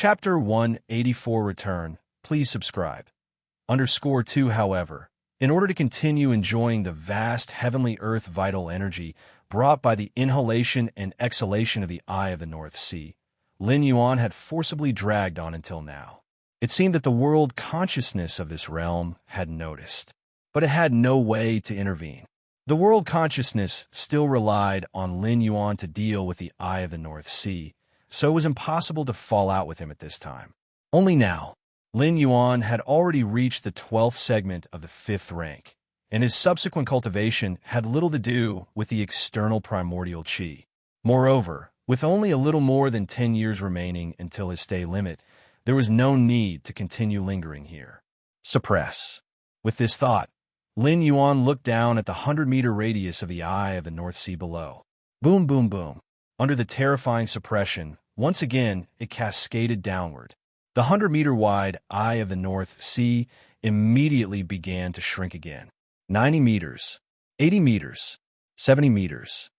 Chapter 184 Return. Please subscribe. _2 However, in order to continue enjoying the vast heavenly earth vital energy brought by the inhalation and exhalation of the Eye of the North Sea, Lin Yuan had forcibly dragged on until now. It seemed that the world consciousness of this realm had noticed, but it had no way to intervene. The world consciousness still relied on Lin Yuan to deal with the Eye of the North Sea, so it was impossible to fall out with him at this time. Only now, Lin Yuan had already reached the 12th segment of the 5th rank, and his subsequent cultivation had little to do with the external primordial qi. Moreover, with only a little more than 10 years remaining until his stay limit, there was no need to continue lingering here. Suppress. With this thought, Lin Yuan looked down at the 100-meter radius of the Eye of the North Sea below. Boom, boom, boom. Under the terrifying suppression, once again it cascaded downward. The 100-meter-wide Eye of the North Sea immediately began to shrink again. 90 meters, 80 meters, 70 meters.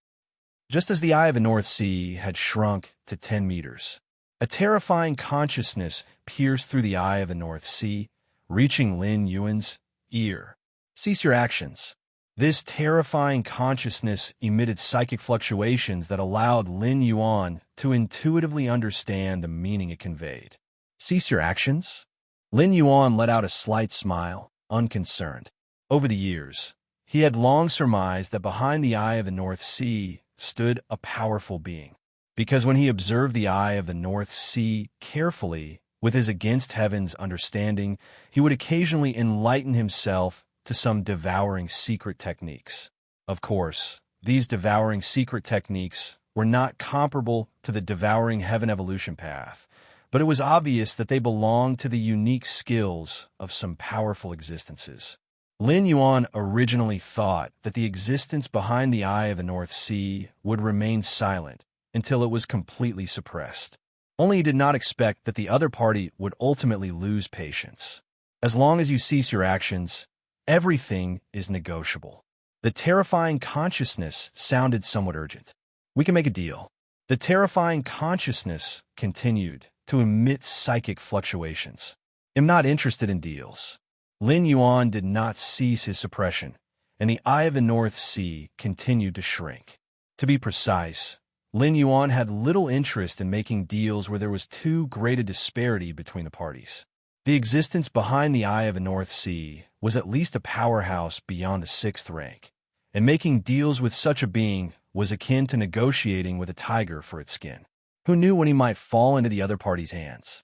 Just as the Eye of the North Sea had shrunk to 10 meters, a terrifying consciousness pierced through the Eye of the North Sea, reaching Lin Yuan's ear. Cease your actions. This terrifying consciousness emitted psychic fluctuations that allowed Lin Yuan to intuitively understand the meaning it conveyed. Cease your actions? Lin Yuan let out a slight smile, unconcerned. Over the years, he had long surmised that behind the Eye of the North Sea stood a powerful being, because when he observed the Eye of the North Sea carefully, with his against heaven's understanding, he would occasionally enlighten himself to some devouring secret techniques. Of course, these devouring secret techniques were not comparable to the devouring heaven evolution path, but it was obvious that they belonged to the unique skills of some powerful existences. Lin Yuan originally thought that the existence behind the Eye of the North Sea would remain silent until it was completely suppressed. Only he did not expect that the other party would ultimately lose patience. As long as you cease your actions, everything is negotiable. The terrifying consciousness sounded somewhat urgent. We can make a deal. The terrifying consciousness continued to emit psychic fluctuations. I'm not interested in deals. Lin Yuan did not cease his suppression, and the Eye of the North Sea continued to shrink. To be precise, Lin Yuan had little interest in making deals where there was too great a disparity between the parties. The existence behind the Eye of the North Sea was at least a powerhouse beyond the 6th rank, and making deals with such a being was akin to negotiating with a tiger for its skin. Who knew when he might fall into the other party's hands?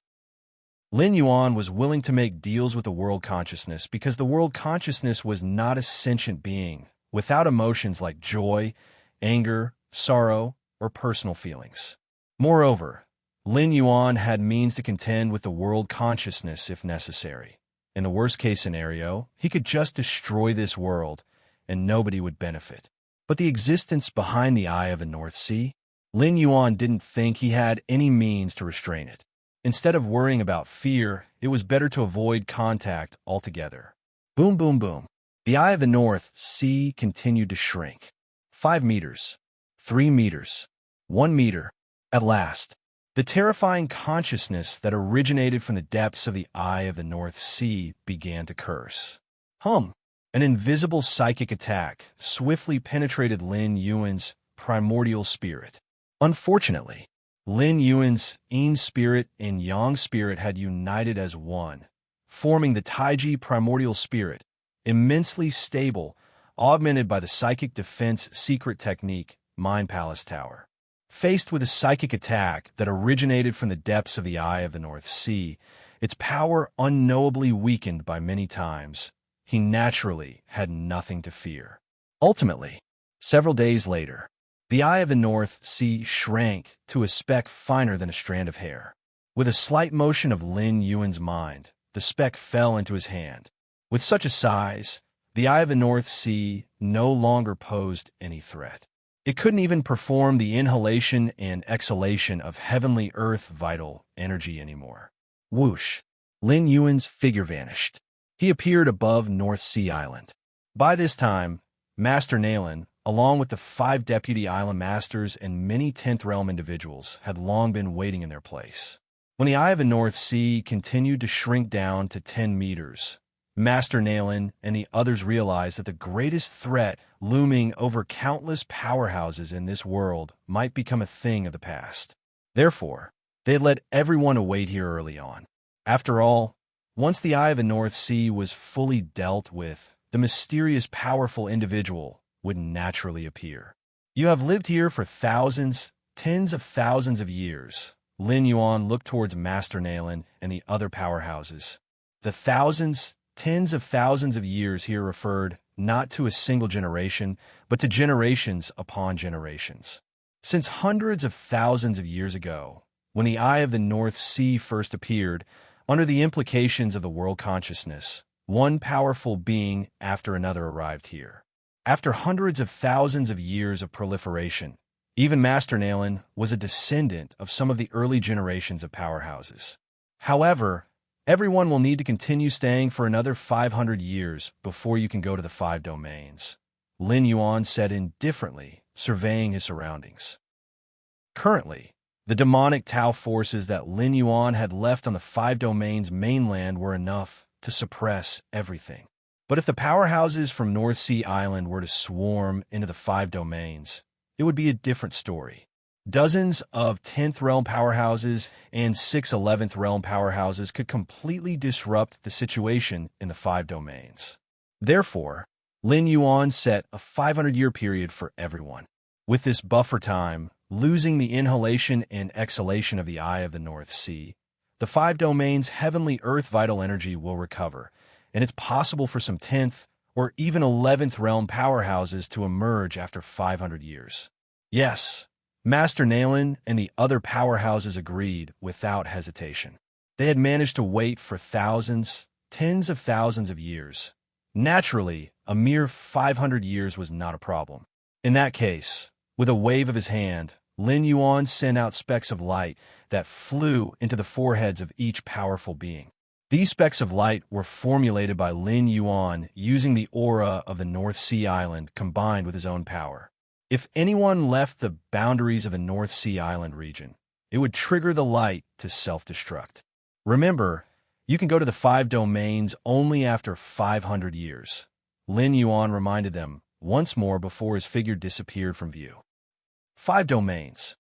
Lin Yuan was willing to make deals with the world consciousness because the world consciousness was not a sentient being without emotions like joy, anger, sorrow, or personal feelings. Moreover, Lin Yuan had means to contend with the world consciousness if necessary. In the worst-case scenario, he could just destroy this world, and nobody would benefit. But the existence behind the Eye of the North Sea, Lin Yuan didn't think he had any means to restrain it. Instead of worrying about fear, it was better to avoid contact altogether. Boom, boom, boom. The Eye of the North Sea continued to shrink. 5 meters, 3 meters, 1 meter. At last, the terrifying consciousness that originated from the depths of the Eye of the North Sea began to curse. An invisible psychic attack swiftly penetrated Lin Yuan's primordial spirit. Unfortunately, Lin Yuan's yin spirit and yang spirit had united as one, forming the Taiji primordial spirit, immensely stable, augmented by the psychic defense secret technique, Mind Palace Tower. Faced with a psychic attack that originated from the depths of the Eye of the North Sea, its power unknowably weakened by many times, he naturally had nothing to fear. Ultimately, several days later, the Eye of the North Sea shrank to a speck finer than a strand of hair. With a slight motion of Lin Yuan's mind, the speck fell into his hand. With such a size, the Eye of the North Sea no longer posed any threat. It couldn't even perform the inhalation and exhalation of heavenly earth vital energy anymore. Whoosh! Lin Yuan's figure vanished. He appeared above North Sea Island. By this time, Master Nalen, along with the 5 deputy island masters and many 10th realm individuals, had long been waiting in their place. When the eye of the North Sea continued to shrink down to 10 meters, Master Nalen and the others realized that the greatest threat looming over countless powerhouses in this world might become a thing of the past. Therefore, they had let everyone await here early on. After all, once the eye of the North Sea was fully dealt with, the mysterious powerful individual would naturally appear. You have lived here for thousands, tens of thousands of years. Lin Yuan looked towards Master Nalen and the other powerhouses. The thousands, tens of thousands of years here referred not to a single generation, but to generations upon generations. Since hundreds of thousands of years ago, when the eye of the North Sea first appeared, under the implications of the world consciousness, one powerful being after another arrived here. After hundreds of thousands of years of proliferation, even Master Nalen was a descendant of some of the early generations of powerhouses. However, everyone will need to continue staying for another 500 years before you can go to the 5 domains, Lin Yuan said indifferently, surveying his surroundings. Currently, the demonic Tao forces that Lin Yuan had left on the 5 domains mainland were enough to suppress everything. But if the powerhouses from North Sea Island were to swarm into the 5 domains, it would be a different story. Dozens of 10th realm powerhouses and 6 11th realm powerhouses could completely disrupt the situation in the 5 domains. Therefore, Lin Yuan set a 500-year period for everyone. With this buffer time, losing the inhalation and exhalation of the eye of the North Sea, the 5 domains' heavenly earth vital energy will recover, and it's possible for some 10th or even 11th realm powerhouses to emerge after 500 years. Yes, Master Nalen and the other powerhouses agreed without hesitation. They had managed to wait for thousands, tens of thousands of years. Naturally, a mere 500 years was not a problem. In that case, with a wave of his hand, Lin Yuan sent out specks of light that flew into the foreheads of each powerful being. These specks of light were formulated by Lin Yuan using the aura of the North Sea Island combined with his own power. If anyone left the boundaries of the North Sea Island region, it would trigger the light to self-destruct. Remember, you can go to the 5 domains only after 500 years. Lin Yuan reminded them once more before his figure disappeared from view. 5 domains.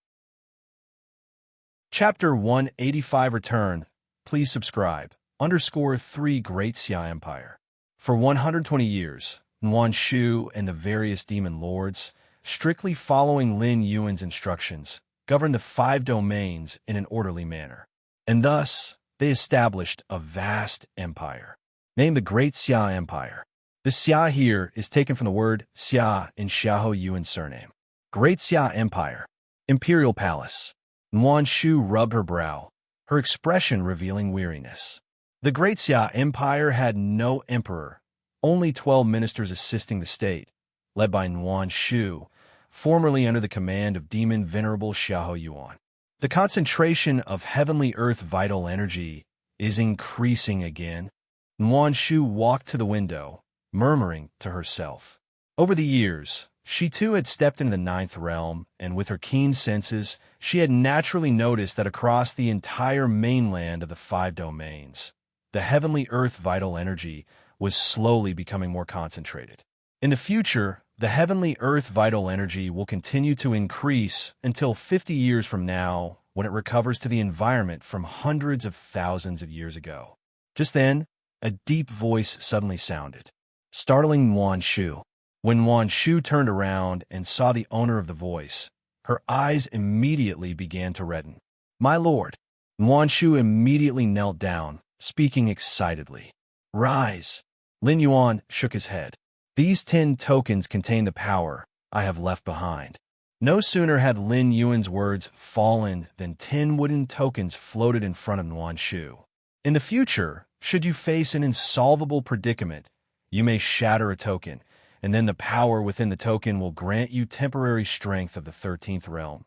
Chapter 185 Return. Please subscribe. _3 Great Xia Empire. For 120 years, Nuan Shu and the various demon lords, strictly following Lin Yuan's instructions, governed the 5 domains in an orderly manner. And thus, they established a vast empire, named the Great Xia Empire. The Xia here is taken from the word Xia in Xiahou Yuan's surname. Great Xia Empire. Imperial Palace. Nuan Shu rubbed her brow, her expression revealing weariness. The Great Xia Empire had no emperor, only 12 ministers assisting the state, led by Nuan Shu, formerly under the command of Demon Venerable Xiahou Yuan. The concentration of heavenly earth vital energy is increasing again. Nuan Shu walked to the window, murmuring to herself. Over the years, she too had stepped into the 9th realm, and with her keen senses, she had naturally noticed that across the entire mainland of the 5 domains, the heavenly earth vital energy was slowly becoming more concentrated. In the future, the heavenly earth vital energy will continue to increase until 50 years from now, when it recovers to the environment from hundreds of thousands of years ago. Just then, a deep voice suddenly sounded, startling Nuan Shu. When Nuan Shu turned around and saw the owner of the voice, her eyes immediately began to redden. "My lord!" Nuan Shu immediately knelt down, speaking excitedly. "Rise!" Lin Yuan shook his head. "These 10 tokens contain the power I have left behind." No sooner had Lin Yuan's words fallen than 10 wooden tokens floated in front of Nuan Shu. In the future, should you face an insolvable predicament, you may shatter a token, and then the power within the token will grant you temporary strength of the 13th realm,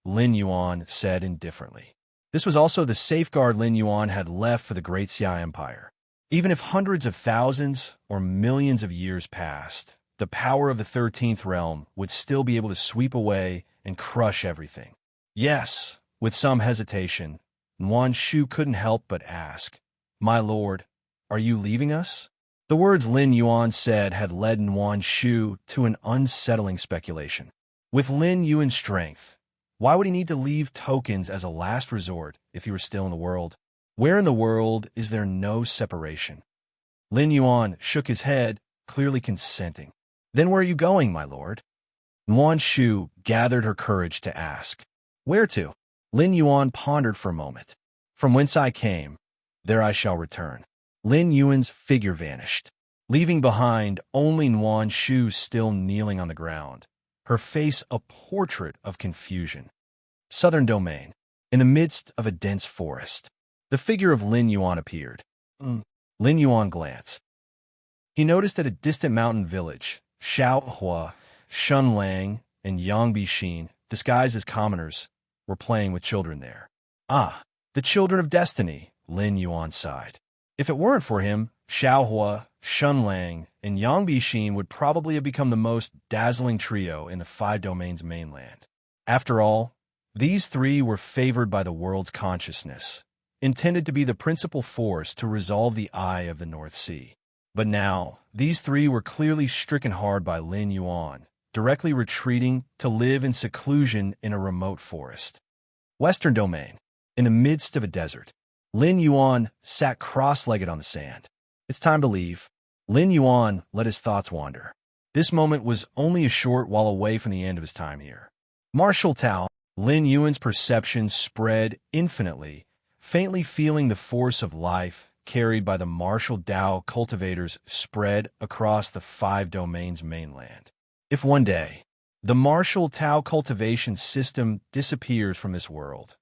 Lin Yuan said indifferently. This was also the safeguard Lin Yuan had left for the Great Xia Empire. Even if hundreds of thousands or millions of years passed, the power of the 13th realm would still be able to sweep away and crush everything. Yes, with some hesitation, Yuan Shu couldn't help but ask, "My lord, are you leaving us?" The words Lin Yuan said had led Yuan Shu to an unsettling speculation. With Lin Yuan's strength, why would he need to leave tokens as a last resort if he were still in the world? Where in the world is there no separation? Lin Yuan shook his head, clearly consenting. "Then where are you going, my lord?" Yuan Shu gathered her courage to ask. "Where to?" Lin Yuan pondered for a moment. "From whence I came, there I shall return." Lin Yuan's figure vanished, leaving behind only Yuan Shu still kneeling on the ground, her face a portrait of confusion. Southern domain. In the midst of a dense forest, the figure of Lin Yuan appeared. Lin Yuan glanced. He noticed at a distant mountain village, Xiaohua, Shunlang, and Yangbixin, disguised as commoners, were playing with children there. "Ah, the children of destiny," Lin Yuan sighed. If it weren't for him, Xiaohua, Shunlang, and Yangbixin would probably have become the most dazzling trio in the Five Domains mainland. After all, these three were favored by the world's consciousness, intended to be the principal force to resolve the Eye of the North Sea. But now, these three were clearly stricken hard by Lin Yuan, directly retreating to live in seclusion in a remote forest. Western domain. In the midst of a desert, Lin Yuan sat cross-legged on the sand. "It's time to leave." Lin Yuan let his thoughts wander. This moment was only a short while away from the end of his time here. Martial Tao. Lin Yuan's perception spread infinitely, faintly feeling the force of life carried by the martial Tao cultivators spread across the Five Domains mainland. If one day, the martial Tao cultivation system disappears from this world,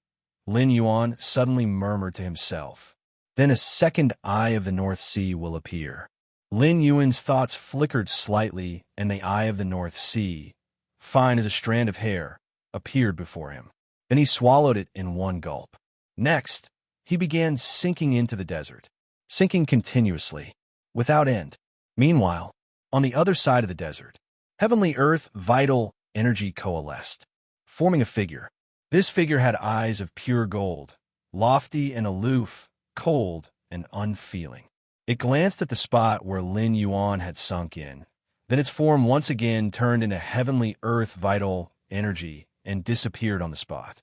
Lin Yuan suddenly murmured to himself, then a second Eye of the North Sea will appear. Lin Yuan's thoughts flickered slightly, and the Eye of the North Sea, fine as a strand of hair, appeared before him. Then he swallowed it in one gulp. Next, he began sinking into the desert, sinking continuously, without end. Meanwhile, on the other side of the desert, heavenly earth vital energy coalesced, forming a figure. This figure had eyes of pure gold, lofty and aloof, cold and unfeeling. It glanced at the spot where Lin Yuan had sunk in. Then its form once again turned into heavenly earth vital energy and disappeared on the spot.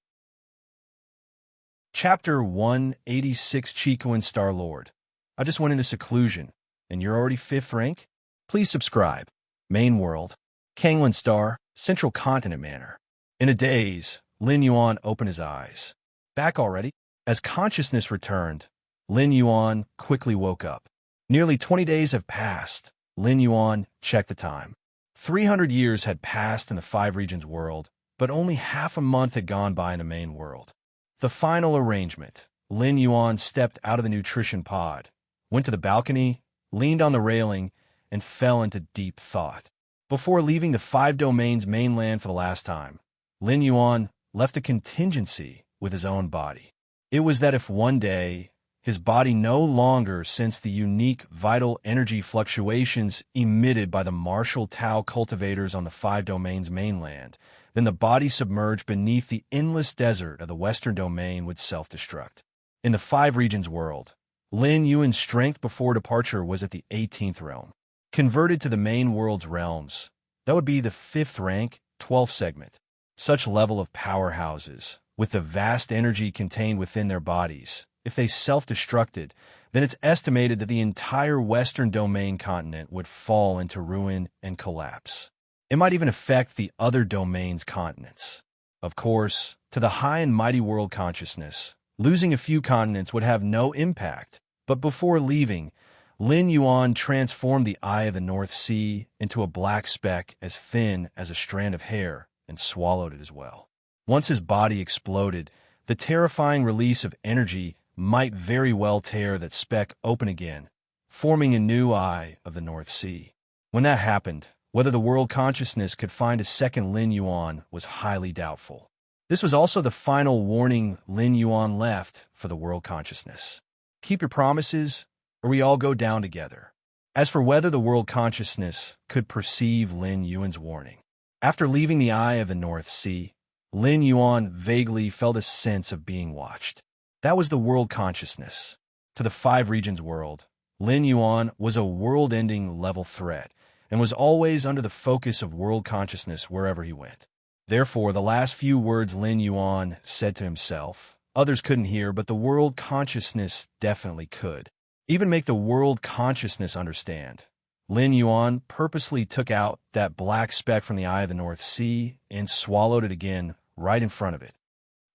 Chapter 186 Chico and Star-Lord. I just went into seclusion, and you're already 5th rank? Please subscribe. Main world. Kanglan Star, Central Continent Manor. In a daze, Lin Yuan opened his eyes. Back already? As consciousness returned, Lin Yuan quickly woke up. Nearly 20 days have passed. Lin Yuan checked the time. 300 years had passed in the Five Regions world, but only half a month had gone by in the main world. The final arrangement. Lin Yuan stepped out of the nutrition pod, went to the balcony, leaned on the railing, and fell into deep thought. Before leaving the Five Domains mainland for the last time, Lin Yuan left a contingency with his own body. It was that if one day his body no longer sensed the unique vital energy fluctuations emitted by the martial Tao cultivators on the Five Domains mainland, then the body submerged beneath the endless desert of the Western Domain would self-destruct. In the Five Regions world, Lin Yuan's strength before departure was at the 18th realm. Converted to the main world's realms, that would be the 5th rank, 12th segment. Such level of powerhouses, with the vast energy contained within their bodies, if they self-destructed, then it's estimated that the entire Western Domain continent would fall into ruin and collapse. It might even affect the other domains' continents. Of course, to the high and mighty world consciousness, losing a few continents would have no impact. But before leaving, Lin Yuan transformed the Eye of the North Sea into a black speck as thin as a strand of hair and swallowed it as well. Once his body exploded, the terrifying release of energy might very well tear that speck open again, forming a new Eye of the North Sea. When that happened, whether the world consciousness could find a second Lin Yuan was highly doubtful. This was also the final warning Lin Yuan left for the world consciousness. Keep your promises, or we all go down together. As for whether the world consciousness could perceive Lin Yuan's warning, after leaving the Eye of the North Sea, Lin Yuan vaguely felt a sense of being watched. That was the world consciousness. To the five regions world, Lin Yuan was a world-ending level threat and was always under the focus of world consciousness wherever he went. Therefore, the last few words Lin Yuan said to himself, others couldn't hear, but the world consciousness definitely could. Even make the world consciousness understand. Lin Yuan purposely took out that black speck from the eye of the North Sea and swallowed it again right in front of it.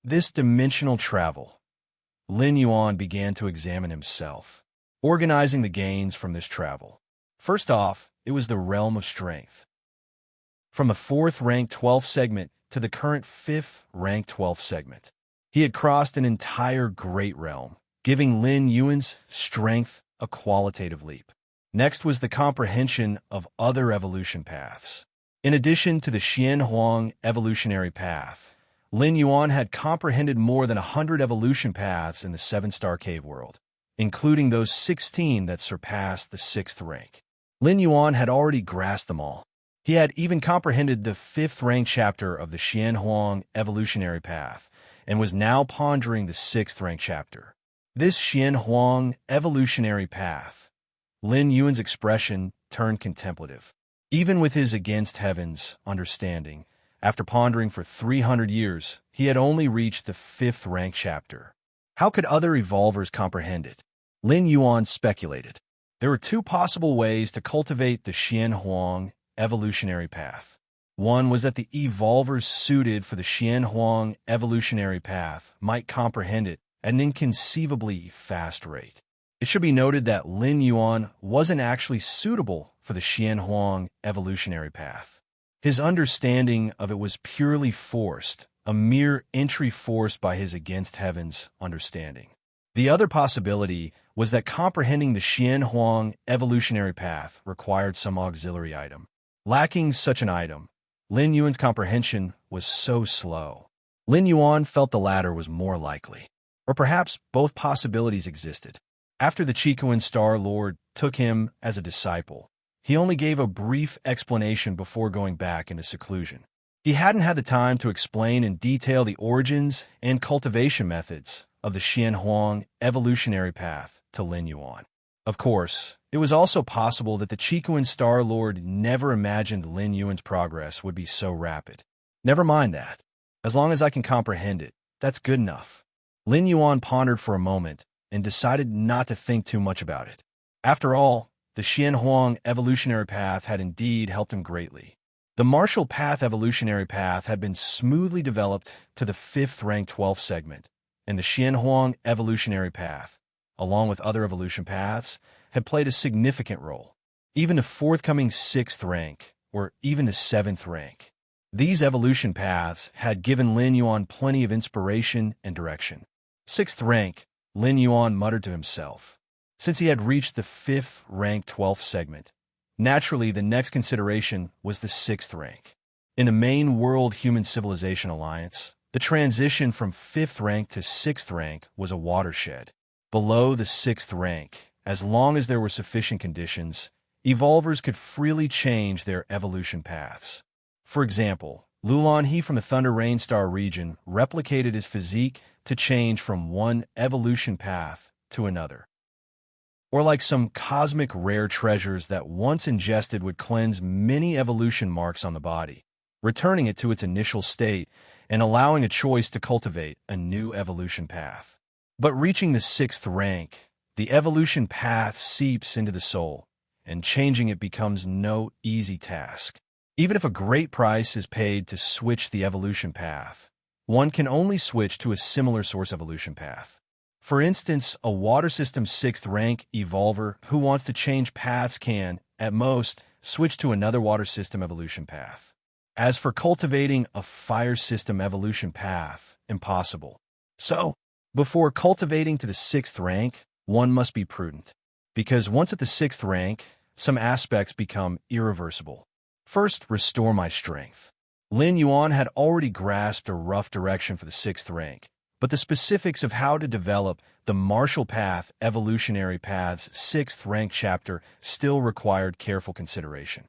This dimensional travel. Lin Yuan began to examine himself, organizing the gains from this travel. First off, it was the realm of strength. From the 4th rank 12th segment to the current 5th rank 12th segment, he had crossed an entire great realm, giving Lin Yuan's strength a qualitative leap. Next was the comprehension of other evolution paths. In addition to the Xianhuang evolutionary path, Lin Yuan had comprehended more than 100 evolution paths in the 7-star cave world, including those 16 that surpassed the 6th rank. Lin Yuan had already grasped them all. He had even comprehended the 5th rank chapter of the Xianhuang evolutionary path and was now pondering the 6th rank chapter. This Xianhuang evolutionary path. Lin Yuan's expression turned contemplative. Even with his against heavens understanding, after pondering for 300 years, he had only reached the 5th rank chapter. How could other evolvers comprehend it? Lin Yuan speculated. There were two possible ways to cultivate the Xianhuang evolutionary path. One was that the evolvers suited for the Xianhuang evolutionary path might comprehend it at an inconceivably fast rate. It should be noted that Lin Yuan wasn't actually suitable for the Xianhuang evolutionary path. His understanding of it was purely forced, a mere entry forced by his against heavens understanding. The other possibility was that comprehending the Xianhuang evolutionary path required some auxiliary item. Lacking such an item, Lin Yuan's comprehension was so slow. Lin Yuan felt the latter was more likely. Or perhaps both possibilities existed. After the Chicoan Star Lord took him as a disciple, he only gave a brief explanation before going back into seclusion. He hadn't had the time to explain in detail the origins and cultivation methods of the Xianhuang evolutionary path to Lin Yuan. Of course, it was also possible that the Chicoan Star Lord never imagined Lin Yuan's progress would be so rapid. Never mind that. As long as I can comprehend it, that's good enough. Lin Yuan pondered for a moment and decided not to think too much about it. After all, the Xianhuang evolutionary path had indeed helped him greatly. The martial path evolutionary path had been smoothly developed to the 5th rank 12th segment, and the Xianhuang evolutionary path, along with other evolution paths, had played a significant role. Even the forthcoming 6th rank, or even the 7th rank. These evolution paths had given Lin Yuan plenty of inspiration and direction. 6th rank, Lin Yuan muttered to himself. Since he had reached the 5th rank 12th segment, naturally the next consideration was the 6th rank. In the main World Human Civilization Alliance, the transition from 5th rank to 6th rank was a watershed. Below the 6th rank, as long as there were sufficient conditions, evolvers could freely change their evolution paths. For example, Lulan He from the Thunder Rain Star region replicated his physique to change from one evolution path to another. Or like some cosmic rare treasures that once ingested would cleanse many evolution marks on the body, returning it to its initial state and allowing a choice to cultivate a new evolution path. But reaching the 6th rank, the evolution path seeps into the soul, and changing it becomes no easy task. Even if a great price is paid to switch the evolution path, one can only switch to a similar source evolution path. For instance, a water system 6th rank evolver who wants to change paths can, at most, switch to another water system evolution path. As for cultivating a fire system evolution path, impossible. So, before cultivating to the 6th rank, one must be prudent, because once at the 6th rank, some aspects become irreversible. First, restore my strength. Lin Yuan had already grasped a rough direction for the 6th rank, but the specifics of how to develop the martial path evolutionary path's 6th rank chapter still required careful consideration.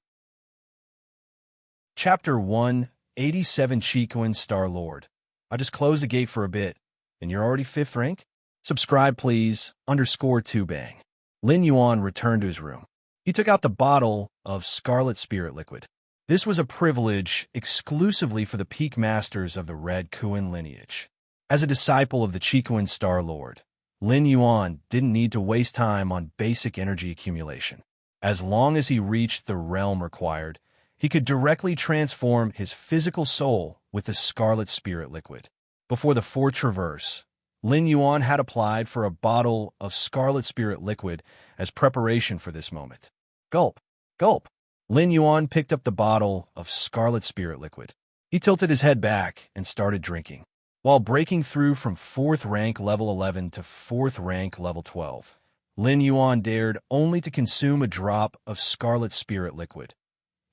Chapter 1, 87 Chicoan Star Lord. I just closed the gate for a bit, and you're already 5th rank? Subscribe, please. _2bang. Lin Yuan returned to his room. He took out the bottle of Scarlet Spirit liquid. This was a privilege exclusively for the peak masters of the Red Kuan lineage. As a disciple of the Qikuan Star Lord, Lin Yuan didn't need to waste time on basic energy accumulation. As long as he reached the realm required, he could directly transform his physical soul with the Scarlet Spirit liquid. Before the fourth traverse, Lin Yuan had applied for a bottle of Scarlet Spirit liquid as preparation for this moment. Gulp, gulp. Lin Yuan picked up the bottle of Scarlet Spirit liquid. He tilted his head back and started drinking. While breaking through from 4th rank level 11 to 4th rank level 12, Lin Yuan dared only to consume a drop of Scarlet Spirit liquid.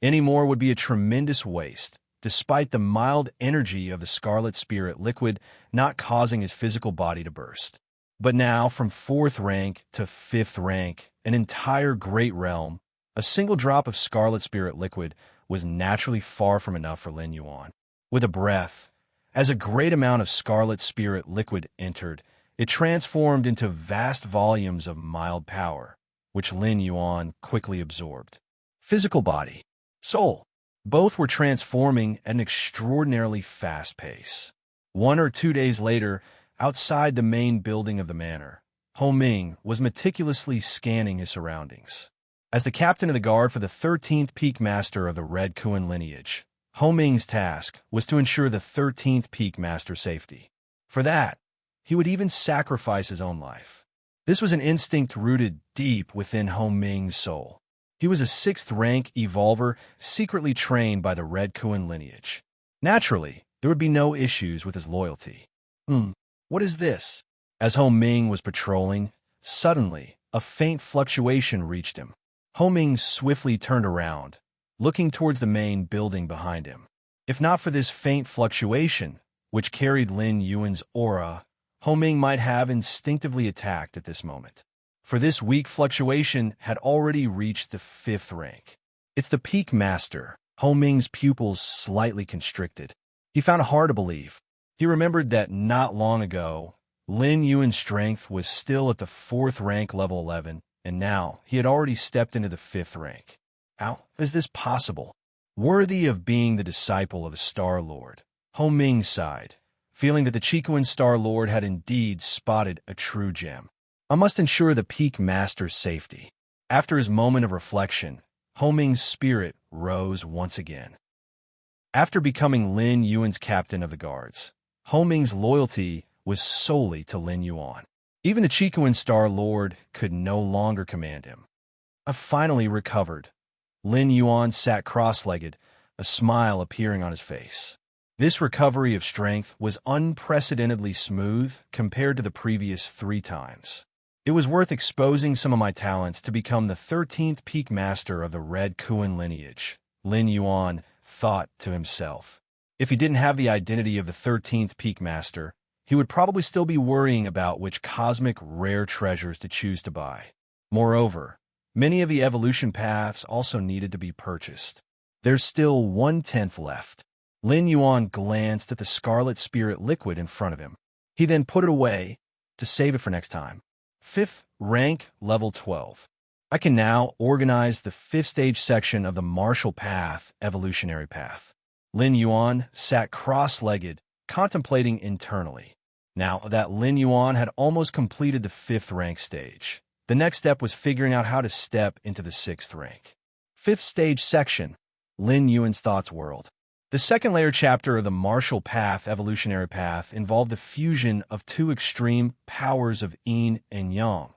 Any more would be a tremendous waste, despite the mild energy of the Scarlet Spirit liquid not causing his physical body to burst. But now, from 4th rank to 5th rank, an entire great realm, a single drop of Scarlet Spirit liquid was naturally far from enough for Lin Yuan. With a breath, as a great amount of Scarlet Spirit liquid entered, it transformed into vast volumes of mild power, which Lin Yuan quickly absorbed. Physical body, soul, both were transforming at an extraordinarily fast pace. 1 or 2 days later, outside the main building of the manor, Ho Ming was meticulously scanning his surroundings. As the captain of the guard for the 13th peak master of the Red Kuan lineage, Ho Ming's task was to ensure the 13th peak master's safety. For that, he would even sacrifice his own life. This was an instinct rooted deep within Ho Ming's soul. He was a 6th rank evolver secretly trained by the Red Kuan lineage. Naturally, there would be no issues with his loyalty. What is this? As Ho Ming was patrolling, suddenly, a faint fluctuation reached him. Ho Ming swiftly turned around, looking towards the main building behind him. If not for this faint fluctuation, which carried Lin Yuan's aura, Ho Ming might have instinctively attacked at this moment. For this weak fluctuation had already reached the 5th rank. It's the peak master. Ho Ming's pupils slightly constricted. He found it hard to believe. He remembered that not long ago, Lin Yuan's strength was still at the 4th rank level 11, and now he had already stepped into the 5th rank. How is this possible? Worthy of being the disciple of a Star Lord, Ho Ming sighed, feeling that the Qikuan Star Lord had indeed spotted a true gem. I must ensure the peak master's safety. After his moment of reflection, Ho Ming's spirit rose once again. After becoming Lin Yuan's captain of the guards, Ho Ming's loyalty was solely to Lin Yuan. Even the Qikuan Star Lord could no longer command him. I finally recovered. Lin Yuan sat cross-legged, a smile appearing on his face. This recovery of strength was unprecedentedly smooth compared to the previous 3 times. It was worth exposing some of my talents to become the 13th peak master of the Red Kuan lineage, Lin Yuan thought to himself. If he didn't have the identity of the 13th peak master, he would probably still be worrying about which cosmic rare treasures to choose to buy. Moreover, many of the evolution paths also needed to be purchased. There's still 1/10 left. Lin Yuan glanced at the Scarlet Spirit liquid in front of him. He then put it away to save it for next time. 5th rank, level 12. I can now organize the 5th stage section of the Martial Path, evolutionary path. Lin Yuan sat cross-legged, contemplating internally. Now that Lin Yuan had almost completed the 5th rank stage, the next step was figuring out how to step into the 6th rank. 5th stage section, Lin Yuan's thoughts whirled. The second layer chapter of the Martial Path, evolutionary path, involved the fusion of 2 extreme powers of yin and yang,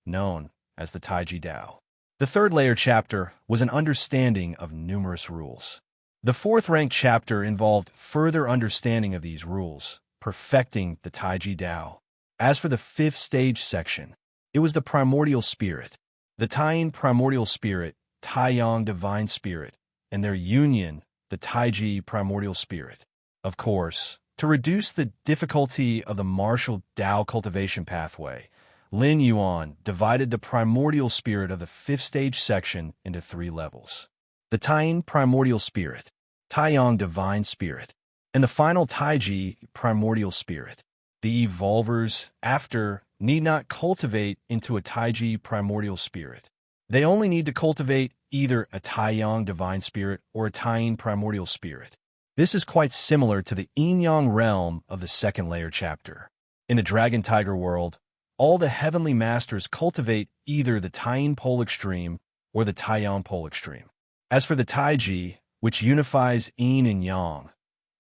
known as the Taiji Dao. The third layer chapter was an understanding of numerous rules. The 4th rank chapter involved further understanding of these rules, perfecting the Taiji Dao. As for the 5th stage section, it was the primordial spirit, the Taiyin primordial spirit, Taiyang divine spirit, and their union, the Taiji primordial spirit. Of course, to reduce the difficulty of the martial Dao cultivation pathway, Lin Yuan divided the primordial spirit of the 5th stage section into 3 levels. The Taiyin primordial spirit, Taiyang divine spirit, and the final Taiji primordial spirit. The evolvers after need not cultivate into a Taiji primordial spirit. They only need to cultivate either a Taiyang divine spirit or a Taiyin primordial spirit. This is quite similar to the Yin-Yang realm of the second layer chapter. In the Dragon Tiger world, all the heavenly masters cultivate either the Taiyin pole extreme or the Taiyang pole extreme. As for the Taiji, which unifies Yin and Yang,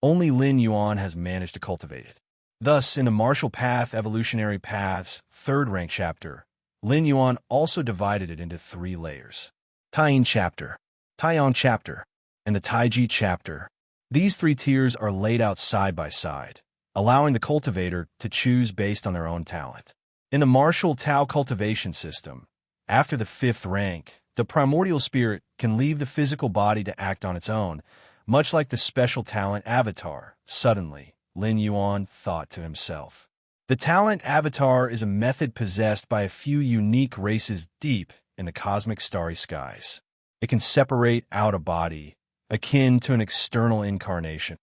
only Lin Yuan has managed to cultivate it. Thus, in the Martial Path Evolutionary Paths third rank chapter, Lin Yuan also divided it into 3 layers. Taiyin chapter, Taiyang chapter, and the Taiji chapter. These 3 tiers are laid out side by side, allowing the cultivator to choose based on their own talent. In the martial Tao cultivation system, after the 5th rank, the primordial spirit can leave the physical body to act on its own, much like the special talent avatar. Suddenly, Lin Yuan thought to himself. The talent avatar is a method possessed by a few unique races deep in the cosmic starry skies. It can separate out a body, akin to an external incarnation.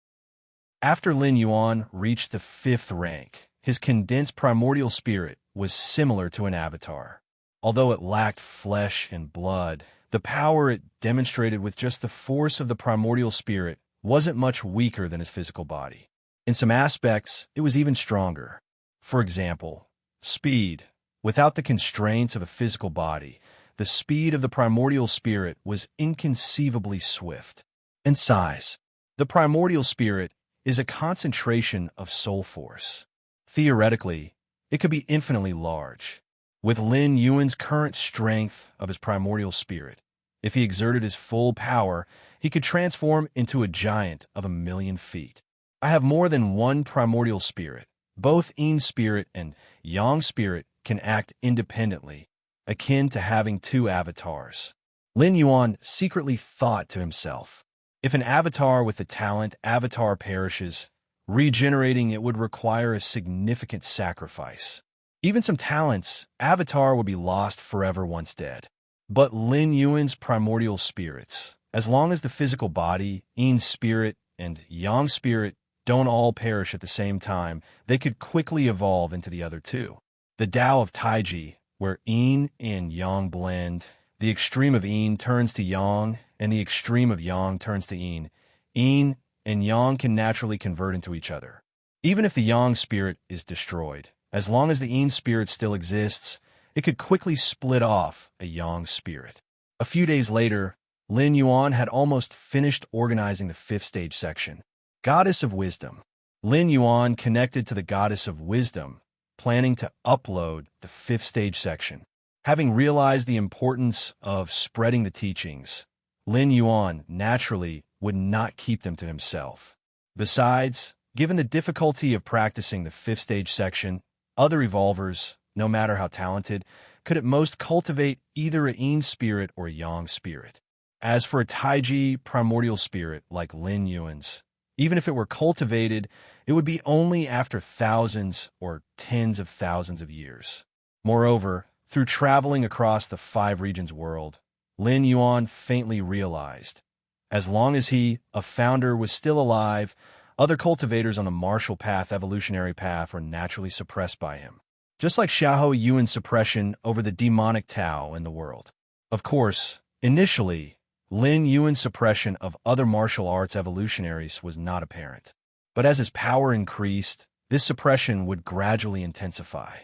After Lin Yuan reached the 5th rank, his condensed primordial spirit was similar to an avatar. Although it lacked flesh and blood, the power it demonstrated with just the force of the primordial spirit wasn't much weaker than his physical body. In some aspects, it was even stronger. For example, speed. Without the constraints of a physical body, the speed of the primordial spirit was inconceivably swift. And size. The primordial spirit is a concentration of soul force. Theoretically, it could be infinitely large. With Lin Yuan's current strength of his primordial spirit, if he exerted his full power, he could transform into a giant of 1,000,000 feet. I have more than one primordial spirit. Both Yin spirit and Yang spirit can act independently, akin to having 2 avatars. Lin Yuan secretly thought to himself, if an avatar with the talent avatar perishes, regenerating it would require a significant sacrifice. Even some talents, avatar would be lost forever once dead. But Lin Yuan's primordial spirits, as long as the physical body, Yin spirit, and Yang spirit don't all perish at the same time, they could quickly evolve into the other 2. The Tao of Taiji, where Yin and Yang blend, the extreme of Yin turns to Yang, and the extreme of Yang turns to Yin. Yin and Yang can naturally convert into each other. Even if the Yang spirit is destroyed, as long as the Yin spirit still exists, it could quickly split off a Yang spirit. A few days later, Lin Yuan had almost finished organizing the 5th stage section. Goddess of Wisdom. Lin Yuan connected to the Goddess of Wisdom, planning to upload the 5th stage section. Having realized the importance of spreading the teachings, Lin Yuan naturally would not keep them to himself. Besides, given the difficulty of practicing the 5th stage section, other evolvers, no matter how talented, could at most cultivate either a Yin spirit or a Yang spirit. As for a Taiji primordial spirit like Lin Yuan's, even if it were cultivated, it would be only after thousands or tens of thousands of years. Moreover, through traveling across the 5 regions world, Lin Yuan faintly realized, as long as he, a founder, was still alive, other cultivators on the martial path evolutionary path were naturally suppressed by him, just like Xiahou Yuan's suppression over the demonic Tao in the world. Of course, initially, Lin Yuan's suppression of other martial arts evolutionaries was not apparent. But as his power increased, this suppression would gradually intensify.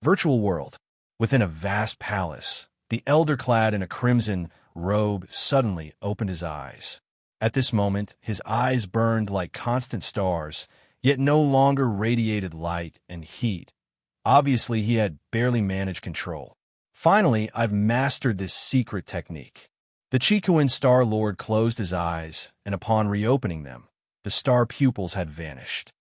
Virtual world. Within a vast palace, the elder clad in a crimson robe suddenly opened his eyes. At this moment, his eyes burned like constant stars, yet no longer radiated light and heat. Obviously, he had barely managed control. Finally, I've mastered this secret technique. The Chikuan Star Lord closed his eyes, and upon reopening them, the star pupils had vanished.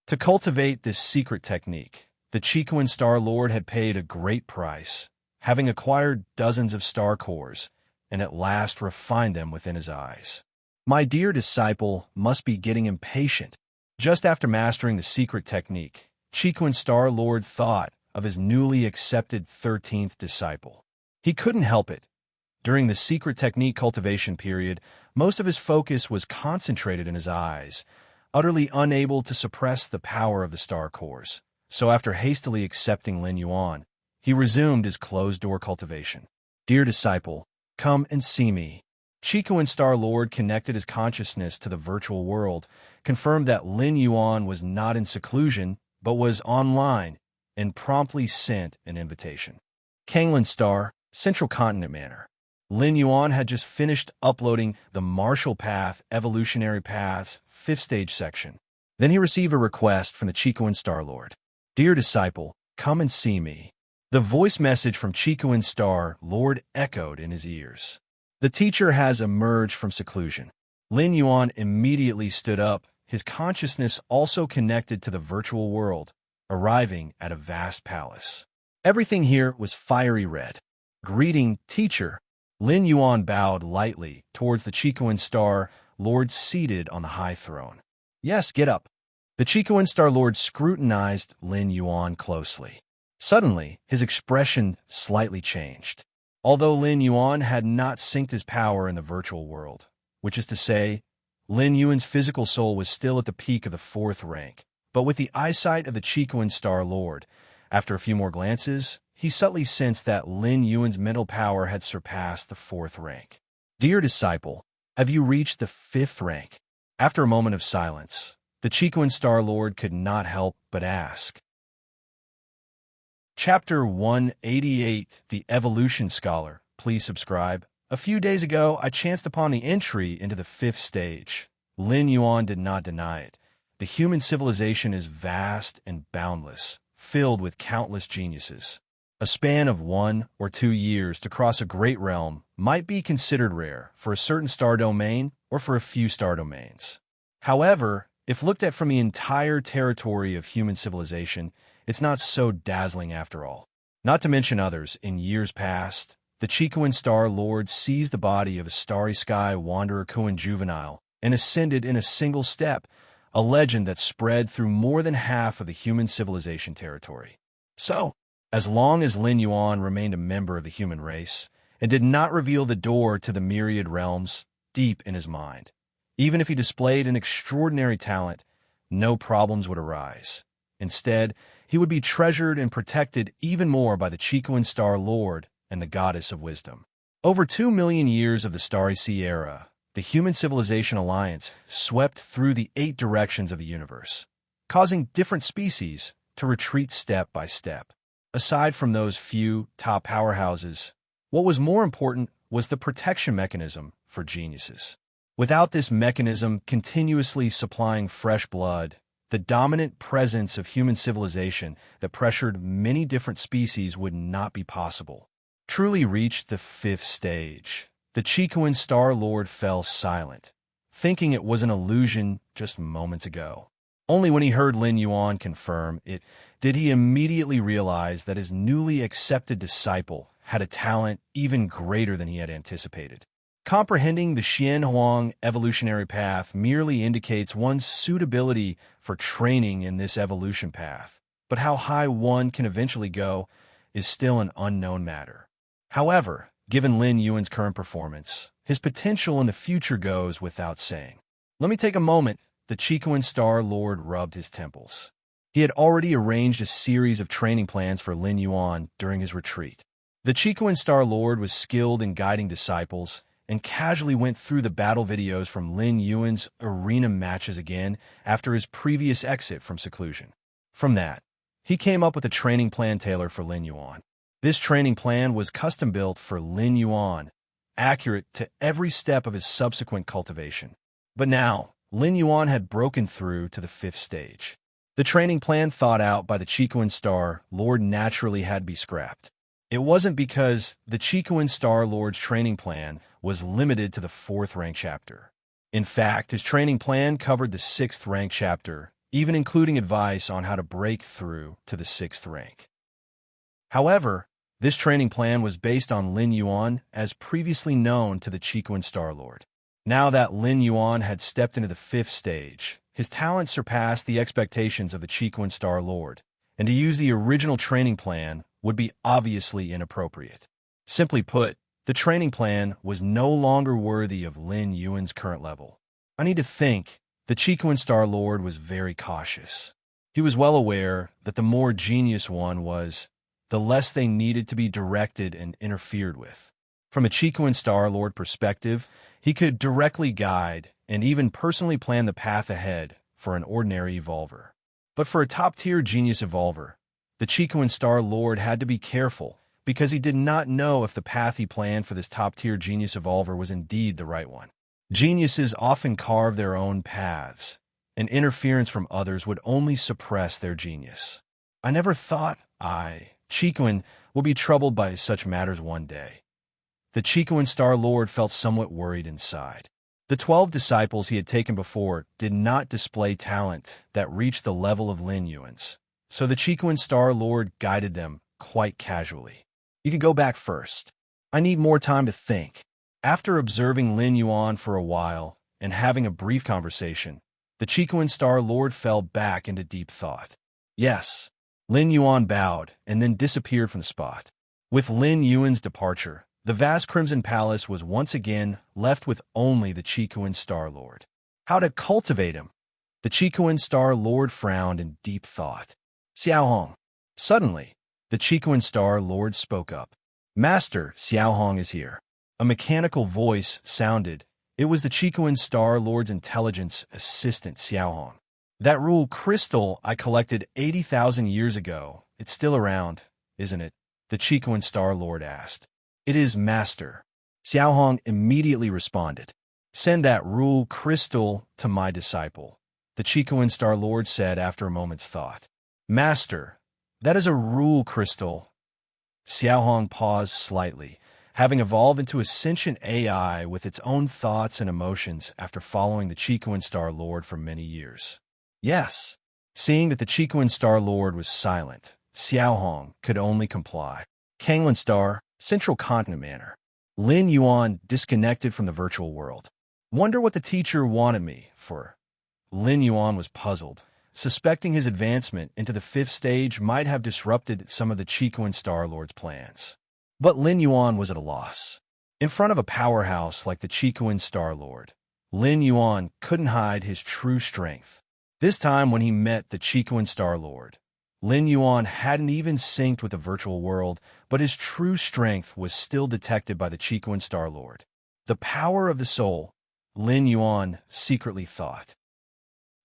To cultivate this secret technique, the Chikuan Star Lord had paid a great price, having acquired dozens of star cores, and at last refined them within his eyes. My dear disciple must be getting impatient. Just after mastering the secret technique, Chikuan Star Lord thought of his newly accepted 13th disciple. He couldn't help it. During the secret technique cultivation period, most of his focus was concentrated in his eyes, utterly unable to suppress the power of the star cores. so after hastily accepting Lin Yuan, he resumed his closed-door cultivation. Dear disciple, come and see me. Chico Star Lord connected his consciousness to the virtual world, confirmed that Lin Yuan was not in seclusion, but was online, and promptly sent an invitation. Kanglin Star, Central Continent Manor. Lin Yuan had just finished uploading the Martial Path Evolutionary Paths 5th Stage section. Then he received a request from the Chico Star Lord. Dear disciple, come and see me. The voice message from Chico Star Lord echoed in his ears. The teacher has emerged from seclusion. Lin Yuan immediately stood up, his consciousness also connected to the virtual world, arriving at a vast palace. Everything here was fiery red. Greeting, teacher. Lin Yuan bowed lightly towards the Chico Star Lord seated on the high throne. Yes, get up. The Chico Star Lord scrutinized Lin Yuan closely. Suddenly, his expression slightly changed. Although Lin Yuan had not synced his power in the virtual world, which is to say, Lin Yuan's physical soul was still at the peak of the 4th rank, but with the eyesight of the Chico Star Lord, after a few more glances, he subtly sensed that Lin Yuan's mental power had surpassed the 4th rank. Dear disciple, have you reached the 5th rank? After a moment of silence, the Chico Star Lord could not help but ask. Chapter 188, The Evolution Scholar. Please subscribe. A few days ago, I chanced upon the entry into the 5th stage. Lin Yuan did not deny it. The human civilization is vast and boundless, filled with countless geniuses. A span of 1 or 2 years to cross a great realm might be considered rare for a certain star domain or for a few star domains. However, if looked at from the entire territory of human civilization, it's not so dazzling after all. Not to mention others, in years past, the Chico Star Lord seized the body of a starry sky wanderer Kuan juvenile and ascended in a single step, a legend that spread through more than half of the human civilization territory. So, as long as Lin Yuan remained a member of the human race and did not reveal the door to the myriad realms deep in his mind, even if he displayed an extraordinary talent, no problems would arise. Instead, he would be treasured and protected even more by the Chico Star Lord and the Goddess of Wisdom. Over 2 million years of the Starry Sea era, the Human Civilization Alliance swept through the 8 directions of the universe, causing different species to retreat step by step. Aside from those few top powerhouses, what was more important was the protection mechanism for geniuses. Without this mechanism continuously supplying fresh blood, the dominant presence of human civilization that pressured many different species would not be possible. Truly reached the 5th stage, the Chico Star Lord fell silent, thinking it was an illusion just moments ago. Only when he heard Lin Yuan confirm it did he immediately realize that his newly accepted disciple had a talent even greater than he had anticipated. Comprehending the Xian Huang evolutionary path merely indicates one's suitability for training in this evolution path, but how high one can eventually go is still an unknown matter. However, given Lin Yuan's current performance, his potential in the future goes without saying. Let me take a moment. The Chico Star Lord rubbed his temples. He had already arranged a series of training plans for Lin Yuan during his retreat. The Chico Star Lord was skilled in guiding disciples and casually went through the battle videos from Lin Yuan's arena matches again after his previous exit from seclusion. From that, he came up with a training plan tailored for Lin Yuan. This training plan was custom-built for Lin Yuan, accurate to every step of his subsequent cultivation. But now, Lin Yuan had broken through to the 5th stage. The training plan thought out by the Chico Star Lord naturally had to be scrapped. It wasn't because the Chico Star Lord's training plan was limited to the 4th rank chapter. In fact, his training plan covered the 6th rank chapter, even including advice on how to break through to the 6th rank. However, this training plan was based on Lin Yuan as previously known to the Chico Star Lord. Now that Lin Yuan had stepped into the 5th stage, his talent surpassed the expectations of the Chico Star Lord, and to use the original training plan would be obviously inappropriate. Simply put, the training plan was no longer worthy of Lin Yuan's current level. I need to think. The Chico Star Lord was very cautious. He was well aware that the more genius one was, the less they needed to be directed and interfered with. From a Chicoan Star Lord perspective, he could directly guide and even personally plan the path ahead for an ordinary evolver. But for a top-tier genius evolver, the Chicoan Star Lord had to be careful because he did not know if the path he planned for this top-tier genius evolver was indeed the right one. Geniuses often carve their own paths, and interference from others would only suppress their genius. I never thought Chicoan, will be troubled by such matters one day. The Chicoan Star Lord felt somewhat worried inside. The 12 disciples he had taken before did not display talent that reached the level of Lin Yuan's, so the Chicoan Star Lord guided them quite casually. You can go back first. I need more time to think. After observing Lin Yuan for a while and having a brief conversation, the Chicoan Star Lord fell back into deep thought. Yes. Lin Yuan bowed and then disappeared from the spot. With Lin Yuan's departure, the vast Crimson Palace was once again left with only the Chicoan Star Lord. How to cultivate him? The Chicoan Star Lord frowned in deep thought. Xiaohong. Suddenly, the Chicoan Star Lord spoke up. Master, Xiaohong is here. A mechanical voice sounded. It was the Chicoan Star Lord's intelligence assistant, Xiaohong. That rule crystal I collected 80,000 years ago, it's still around, isn't it? The Chicoan Star Lord asked. It is, Master. Xiaohong immediately responded. Send that rule crystal to my disciple, the Chicoan Star Lord said after a moment's thought. Master, that is a rule crystal. Xiaohong paused slightly, having evolved into a sentient AI with its own thoughts and emotions after following the Chicoan Star Lord for many years. Yes. Seeing that the Chicoan Star Lord was silent, Xiaohong could only comply. Kanglan Star, Central Continent Manor. Lin Yuan disconnected from the virtual world. Wonder what the teacher wanted me for. Lin Yuan was puzzled, suspecting his advancement into the 5th stage might have disrupted some of the Chicoan Star Lord's plans. But Lin Yuan was at a loss. In front of a powerhouse like the Chicoan Star Lord, Lin Yuan couldn't hide his true strength. This time when he met the Chicoan Star Lord, Lin Yuan hadn't even synced with the virtual world, but his true strength was still detected by the Chicoan Star Lord. The power of the soul, Lin Yuan secretly thought.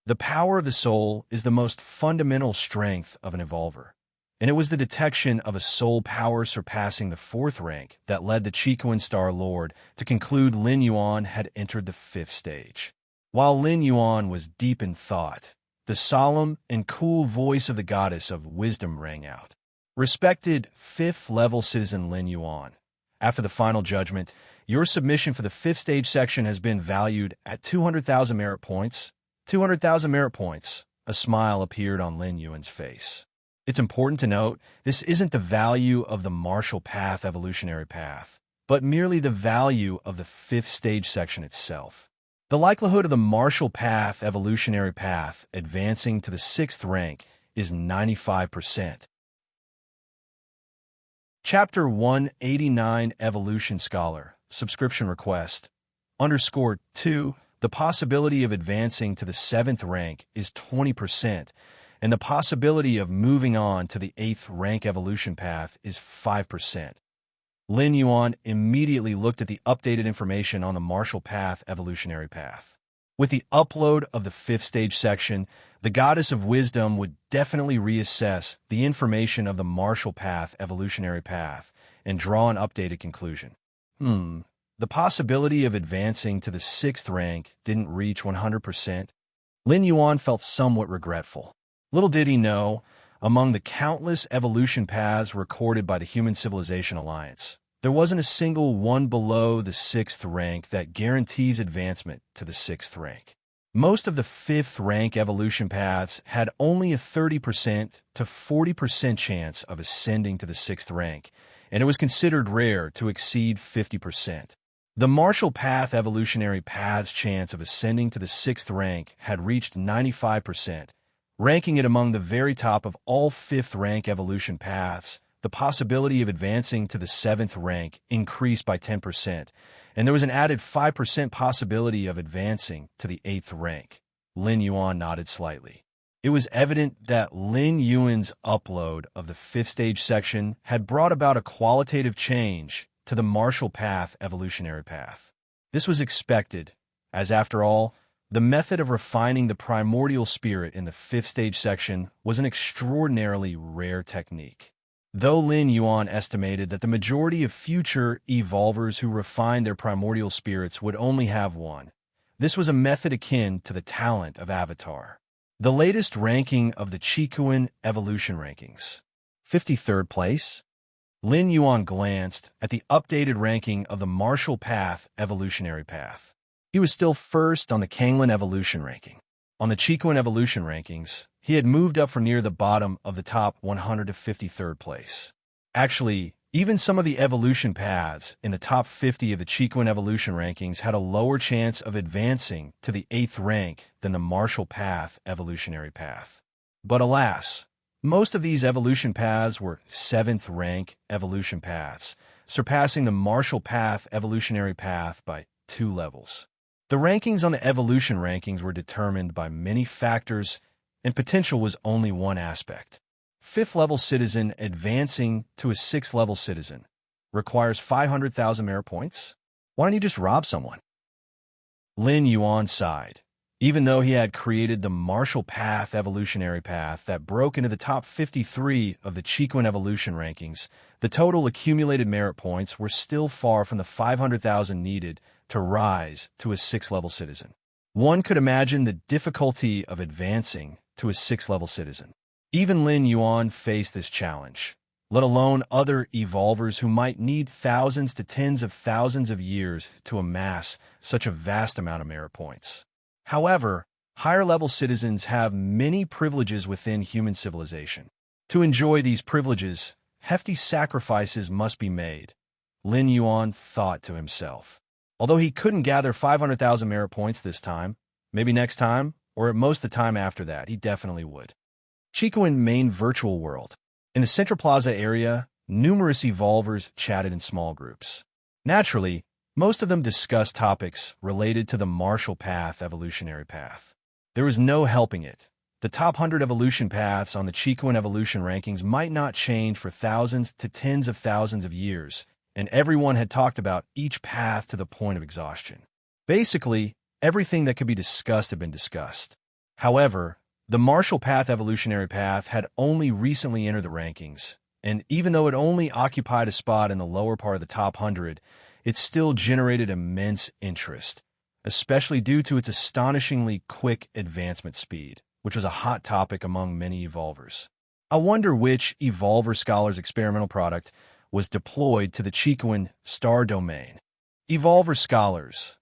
The power of the soul is the most fundamental strength of an evolver, and it was the detection of a soul power surpassing the 4th rank that led the Chicoan Star Lord to conclude Lin Yuan had entered the 5th stage. While Lin Yuan was deep in thought, the solemn and cool voice of the goddess of wisdom rang out. Respected 5th-level citizen Lin Yuan, after the final judgment, your submission for the 5th stage section has been valued at 200,000 merit points. 200,000 merit points. A smile appeared on Lin Yuan's face. It's important to note, this isn't the value of the martial path evolutionary path, but merely the value of the 5th stage section itself. The likelihood of the martial path evolutionary path advancing to the 6th rank is 95%. Chapter 189 Evolution Scholar, Subscription Request, _2, the possibility of advancing to the 7th rank is 20%, and the possibility of moving on to the 8th rank evolution path is 5%. Lin Yuan immediately looked at the updated information on the martial path evolutionary path. With the upload of the 5th stage section, the goddess of wisdom would definitely reassess the information of the martial path evolutionary path and draw an updated conclusion. The possibility of advancing to the 6th rank didn't reach 100%. Lin Yuan felt somewhat regretful. Little did he know, among the countless evolution paths recorded by the Human Civilization Alliance, there wasn't a single one below the 6th rank that guarantees advancement to the 6th rank. Most of the 5th rank evolution paths had only a 30% to 40% chance of ascending to the 6th rank, and it was considered rare to exceed 50%. The martial path evolutionary path's chance of ascending to the 6th rank had reached 95%, ranking it among the very top of all 5th rank evolution paths. The possibility of advancing to the 7th rank increased by 10%, and there was an added 5% possibility of advancing to the 8th rank. Lin Yuan nodded slightly. It was evident that Lin Yuan's upload of the fifth stage section had brought about a qualitative change to the martial path evolutionary path. This was expected, as after all, the method of refining the primordial spirit in the fifth stage section was an extraordinarily rare technique. Though Lin Yuan estimated that the majority of future evolvers who refined their primordial spirits would only have one, this was a method akin to the talent of Avatar. The latest ranking of the Qikuan evolution rankings. 53rd place. Lin Yuan glanced at the updated ranking of the martial path evolutionary path. He was still first on the Kanglin evolution ranking. On the Qikuan evolution rankings, he had moved up from near the bottom of the top 100 to 53rd place. Actually, even some of the evolution paths in the top 50 of the Qikuan evolution rankings had a lower chance of advancing to the 8th rank than the martial path evolutionary path. But alas, most of these evolution paths were 7th rank evolution paths, surpassing the martial path evolutionary path by 2 levels. The rankings on the evolution rankings were determined by many factors, and potential was only one aspect. 5th level citizen advancing to a 6th level citizen requires 500,000 merit points. Why don't you just rob someone? Lin Yuan sighed. Even though he had created the martial path evolutionary path that broke into the top 53 of the Qikuan evolution rankings, the total accumulated merit points were still far from the 500,000 needed to rise to a 6th level citizen. One could imagine the difficulty of advancing to a 6th level citizen. Even Lin Yuan faced this challenge, let alone other evolvers who might need thousands to tens of thousands of years to amass such a vast amount of merit points. However, higher-level citizens have many privileges within human civilization. To enjoy these privileges, hefty sacrifices must be made, Lin Yuan thought to himself. Although he couldn't gather 500,000 merit points this time, maybe next time, or at most the time after that, he definitely would. Qikuan main virtual world. In the Central Plaza area, numerous evolvers chatted in small groups. Naturally, most of them discussed topics related to the martial path evolutionary path. There was no helping it. The top 100 evolution paths on the Qikuan evolution rankings might not change for thousands to tens of thousands of years, and everyone had talked about each path to the point of exhaustion. Basically, everything that could be discussed had been discussed. However, the martial path evolutionary path had only recently entered the rankings, and even though it only occupied a spot in the lower part of the top 100, it still generated immense interest, especially due to its astonishingly quick advancement speed, which was a hot topic among many evolvers. I wonder which Evolver Scholar's experimental product was deployed to the Qikuan star domain. Evolver Scholars.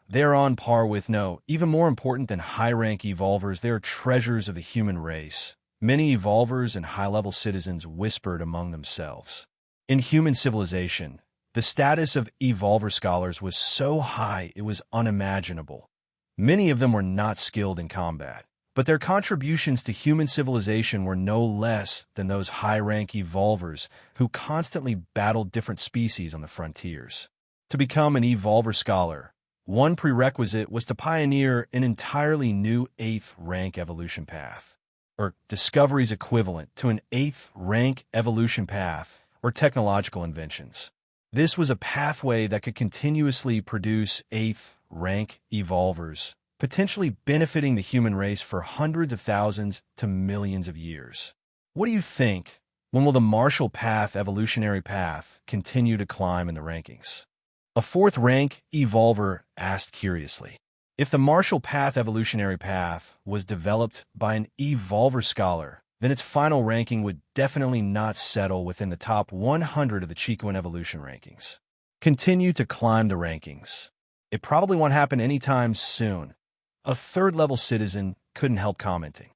They're on par with, no, even more important than high-rank evolvers, they're treasures of the human race. Many evolvers and high-level citizens whispered among themselves. In human civilization, the status of Evolver Scholars was so high it was unimaginable. Many of them were not skilled in combat, but their contributions to human civilization were no less than those high-rank evolvers who constantly battled different species on the frontiers. To become an Evolver Scholar, one prerequisite was to pioneer an entirely new 8th rank evolution path, or discoveries equivalent to an 8th rank evolution path or technological inventions. This was a pathway that could continuously produce 8th rank evolvers, potentially benefiting the human race for hundreds of thousands to millions of years. What do you think? When will the martial path evolutionary path continue to climb in the rankings? A 4th rank evolver asked curiously. If the martial path evolutionary path was developed by an Evolver Scholar, then its final ranking would definitely not settle within the top 100 of the Qikuan evolution rankings. Continue to climb the rankings. It probably won't happen anytime soon. A 3rd-level citizen couldn't help commenting.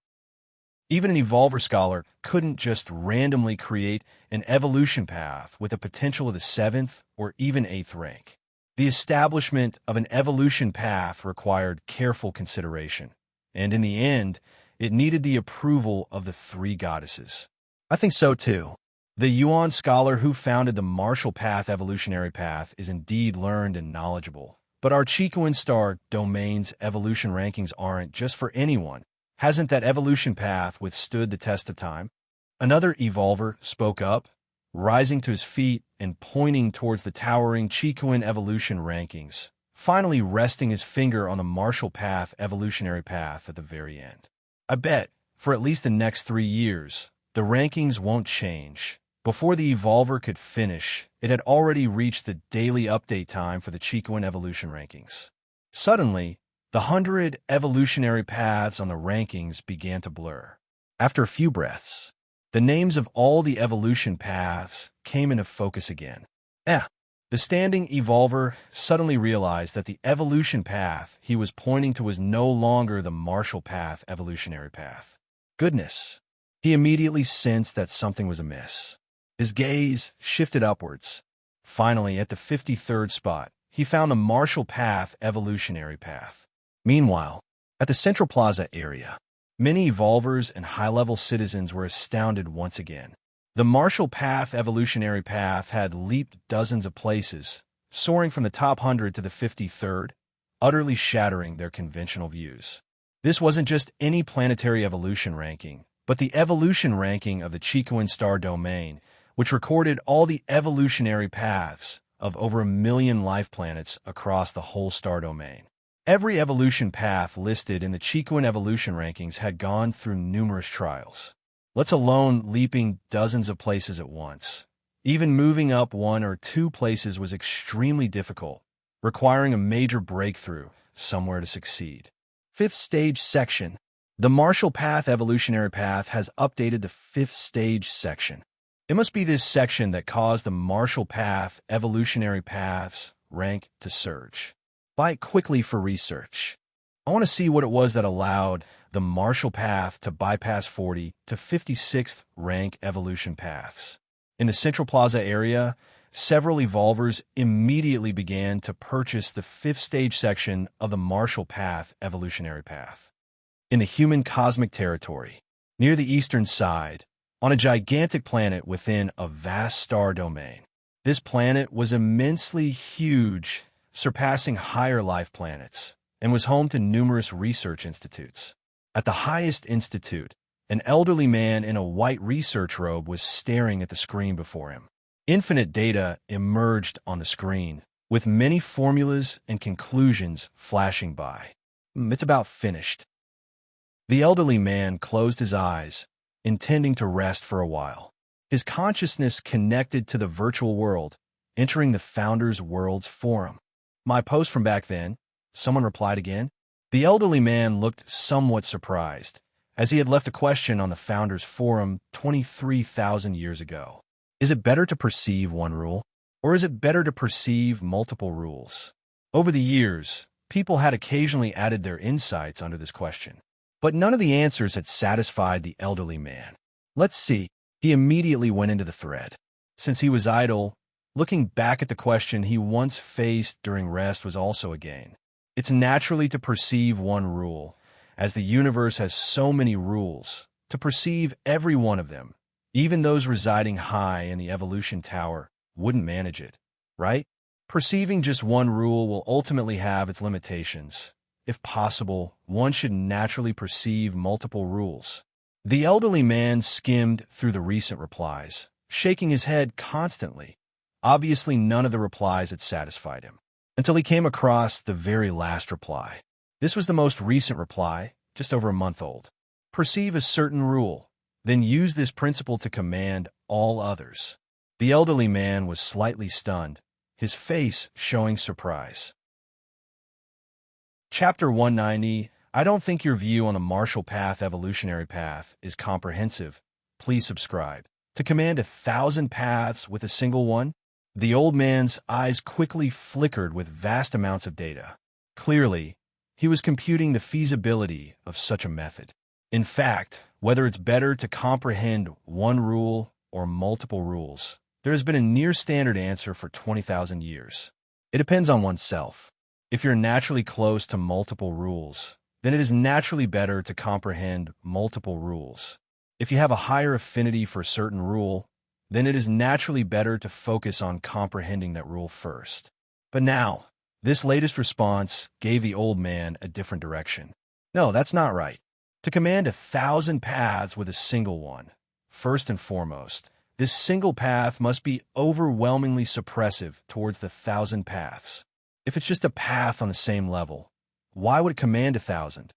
Even an Evolver Scholar couldn't just randomly create an evolution path with a potential of the 7th or even 8th rank. The establishment of an evolution path required careful consideration, and in the end, it needed the approval of the 3 goddesses. I think so too. The Yuan scholar who founded the martial path evolutionary path is indeed learned and knowledgeable, but our Qikuan star domain's evolution rankings aren't just for anyone. Hasn't that evolution path withstood the test of time? Another evolver spoke up, rising to his feet and pointing towards the towering Chicoan evolution rankings, finally resting his finger on the Marshall Path evolutionary path at the very end. I bet, for at least the next 3 years, the rankings won't change. Before the evolver could finish, it had already reached the daily update time for the Chicoan evolution rankings. Suddenly, the 100 evolutionary paths on the rankings began to blur. After a few breaths, the names of all the evolution paths came into focus again. The standing evolver suddenly realized that the evolution path he was pointing to was no longer the Marshall Path evolutionary path. Goodness! He immediately sensed that something was amiss. His gaze shifted upwards. Finally, at the 53rd spot, he found the Marshall Path evolutionary path. Meanwhile, at the Central Plaza area, many evolvers and high-level citizens were astounded once again. The Marshall Path evolutionary path had leaped dozens of places, soaring from the top 100 to the 53rd, utterly shattering their conventional views. This wasn't just any planetary evolution ranking, but the evolution ranking of the Chicoan star domain, which recorded all the evolutionary paths of over 1 million life planets across the whole star domain. Every evolution path listed in the Chicoan evolution rankings had gone through numerous trials, let alone leaping dozens of places at once. Even moving up 1 or 2 places was extremely difficult, requiring a major breakthrough somewhere to succeed. 5th stage section. The Marshall Path evolutionary path has updated the 5th stage section. It must be this section that caused the Marshall Path evolutionary paths rank to surge. Buy it quickly for research. I want to see what it was that allowed the Marshall Path to bypass 40 to 56th rank evolution paths. In the Central Plaza area, several evolvers immediately began to purchase the 5th stage section of the Marshall Path evolutionary path. In the human cosmic territory, near the eastern side, on a gigantic planet within a vast star domain. This planet was immensely huge, surpassing higher life planets, and was home to numerous research institutes. At the highest institute, an elderly man in a white research robe was staring at the screen before him. Infinite data emerged on the screen, with many formulas and conclusions flashing by. It's about finished. The elderly man closed his eyes, intending to rest for a while. His consciousness connected to the virtual world, entering the Founders Worlds Forum. My post from back then, someone replied again. The elderly man looked somewhat surprised, as he had left a question on the Founders Forum 23,000 years ago. Is it better to perceive one rule, or is it better to perceive multiple rules? Over the years, people had occasionally added their insights under this question, but none of the answers had satisfied the elderly man. Let's see. He immediately went into the thread. Since he was idle, looking back at the question he once faced during rest was also a gain. It's naturally to perceive one rule, as the universe has so many rules, to perceive every one of them. Even those residing high in the evolution tower wouldn't manage it, right? Perceiving just one rule will ultimately have its limitations. If possible, one should naturally perceive multiple rules. The elderly man skimmed through the recent replies, shaking his head constantly. Obviously, none of the replies had satisfied him, until he came across the very last reply. This was the most recent reply, just over a month old. Perceive a certain rule, then use this principle to command all others. The elderly man was slightly stunned, his face showing surprise. Chapter 190. I don't think your view on the Marshall Path evolutionary path is comprehensive. Please subscribe. To command 1,000 paths with a single one? The old man's eyes quickly flickered with vast amounts of data. Clearly, he was computing the feasibility of such a method. In fact, whether it's better to comprehend one rule or multiple rules, there has been a near-standard answer for 20,000 years. It depends on oneself. If you're naturally close to multiple rules, then it is naturally better to comprehend multiple rules. If you have a higher affinity for a certain rule, then it is naturally better to focus on comprehending that rule first. But now, this latest response gave the old man a different direction. No, that's not right. to command 1,000 paths with a single one. First and foremost, this single path must be overwhelmingly suppressive towards the 1,000 paths. If it's just a path on the same level, why would it command 1,000?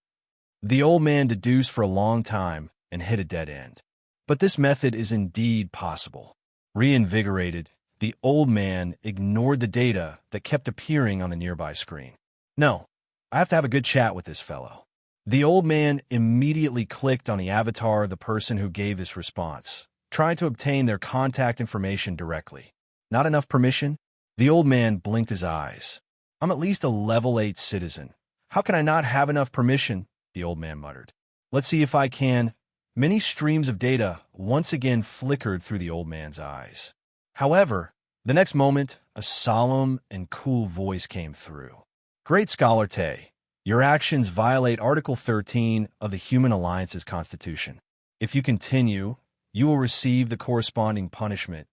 The old man deduced for a long time and hit a dead end. But this method is indeed possible. Reinvigorated, the old man ignored the data that kept appearing on the nearby screen. No, I have to have a good chat with this fellow. The old man immediately clicked on the avatar of the person who gave this response, trying to obtain their contact information directly. Not enough permission? The old man blinked his eyes. I'm at least a level 8 citizen. How can I not have enough permission? The old man muttered. Let's see if I can. Many streams of data once again flickered through the old man's eyes. However, the next moment, a solemn and cool voice came through. Great Scholar Tay, your actions violate Article 13 of the Human Alliance's Constitution. If you continue, you will receive the corresponding punishment.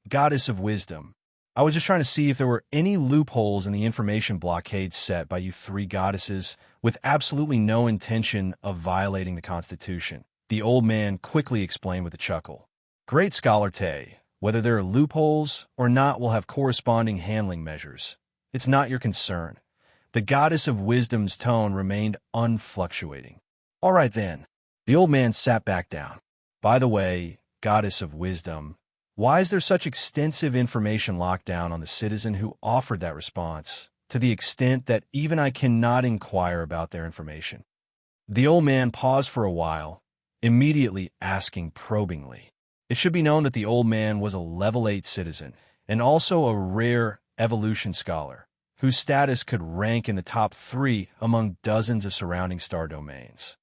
Goddess of Wisdom. I was just trying to see if there were any loopholes in the information blockade set by you 3 goddesses with absolutely no intention of violating the Constitution. The old man quickly explained with a chuckle. Great Scholar Tay, whether there are loopholes or not will have corresponding handling measures. It's not your concern. The Goddess of Wisdom's tone remained unfluctuating. All right then. The old man sat back down. By the way, Goddess of Wisdom, why is there such extensive information lockdown on the citizen who offered that response, to the extent that even I cannot inquire about their information? The old man paused for a while, immediately asking probingly. It should be known that the old man was a level 8 citizen, and also a rare evolution scholar, whose status could rank in the top 3 among dozens of surrounding star domains.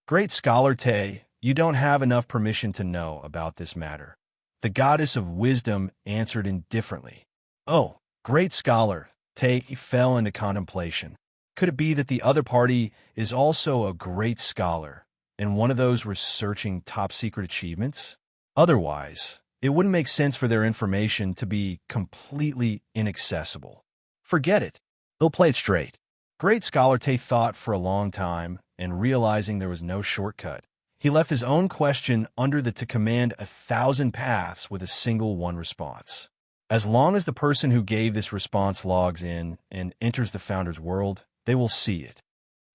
Great Scholar Tay, you don't have enough permission to know about this matter. The Goddess of Wisdom answered indifferently. Oh, Great Scholar Tay fell into contemplation. Could it be that the other party is also a great scholar, and one of those researching top-secret achievements? Otherwise, it wouldn't make sense for their information to be completely inaccessible. Forget it. They'll play it straight. Great Scholar Tay thought for a long time, and realizing there was no shortcut, he left his own question under the to command 1,000 paths with a single one response. As long as the person who gave this response logs in and enters the Founder's world, they will see it.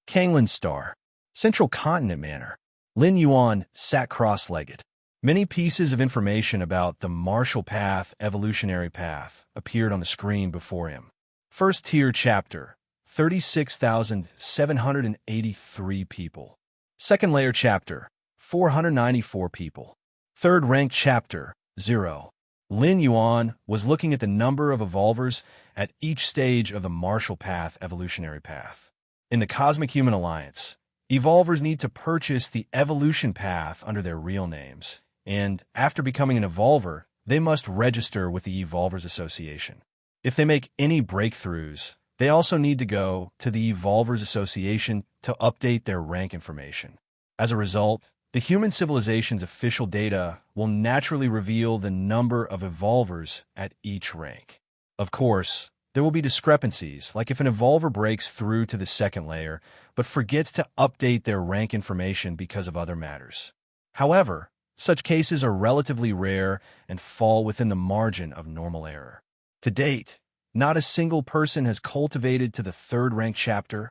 Kanglan Star, Central Continent Manor. Lin Yuan sat cross-legged. Many pieces of information about the Martial Path evolutionary path appeared on the screen before him. First tier chapter, 36,783 people. Second layer chapter, 494 people. Third rank chapter, 0. Lin Yuan was looking at the number of evolvers at each stage of the Martial Path evolutionary path. In the Cosmic Human Alliance, evolvers need to purchase the evolution path under their real names, and after becoming an evolver, they must register with the Evolvers Association. If they make any breakthroughs, they also need to go to the Evolvers Association to update their rank information. As a result, the human civilization's official data will naturally reveal the number of evolvers at each rank. Of course, there will be discrepancies, like if an evolver breaks through to the second layer, but forgets to update their rank information because of other matters. However, such cases are relatively rare and fall within the margin of normal error. To date, not a single person has cultivated to the third rank chapter.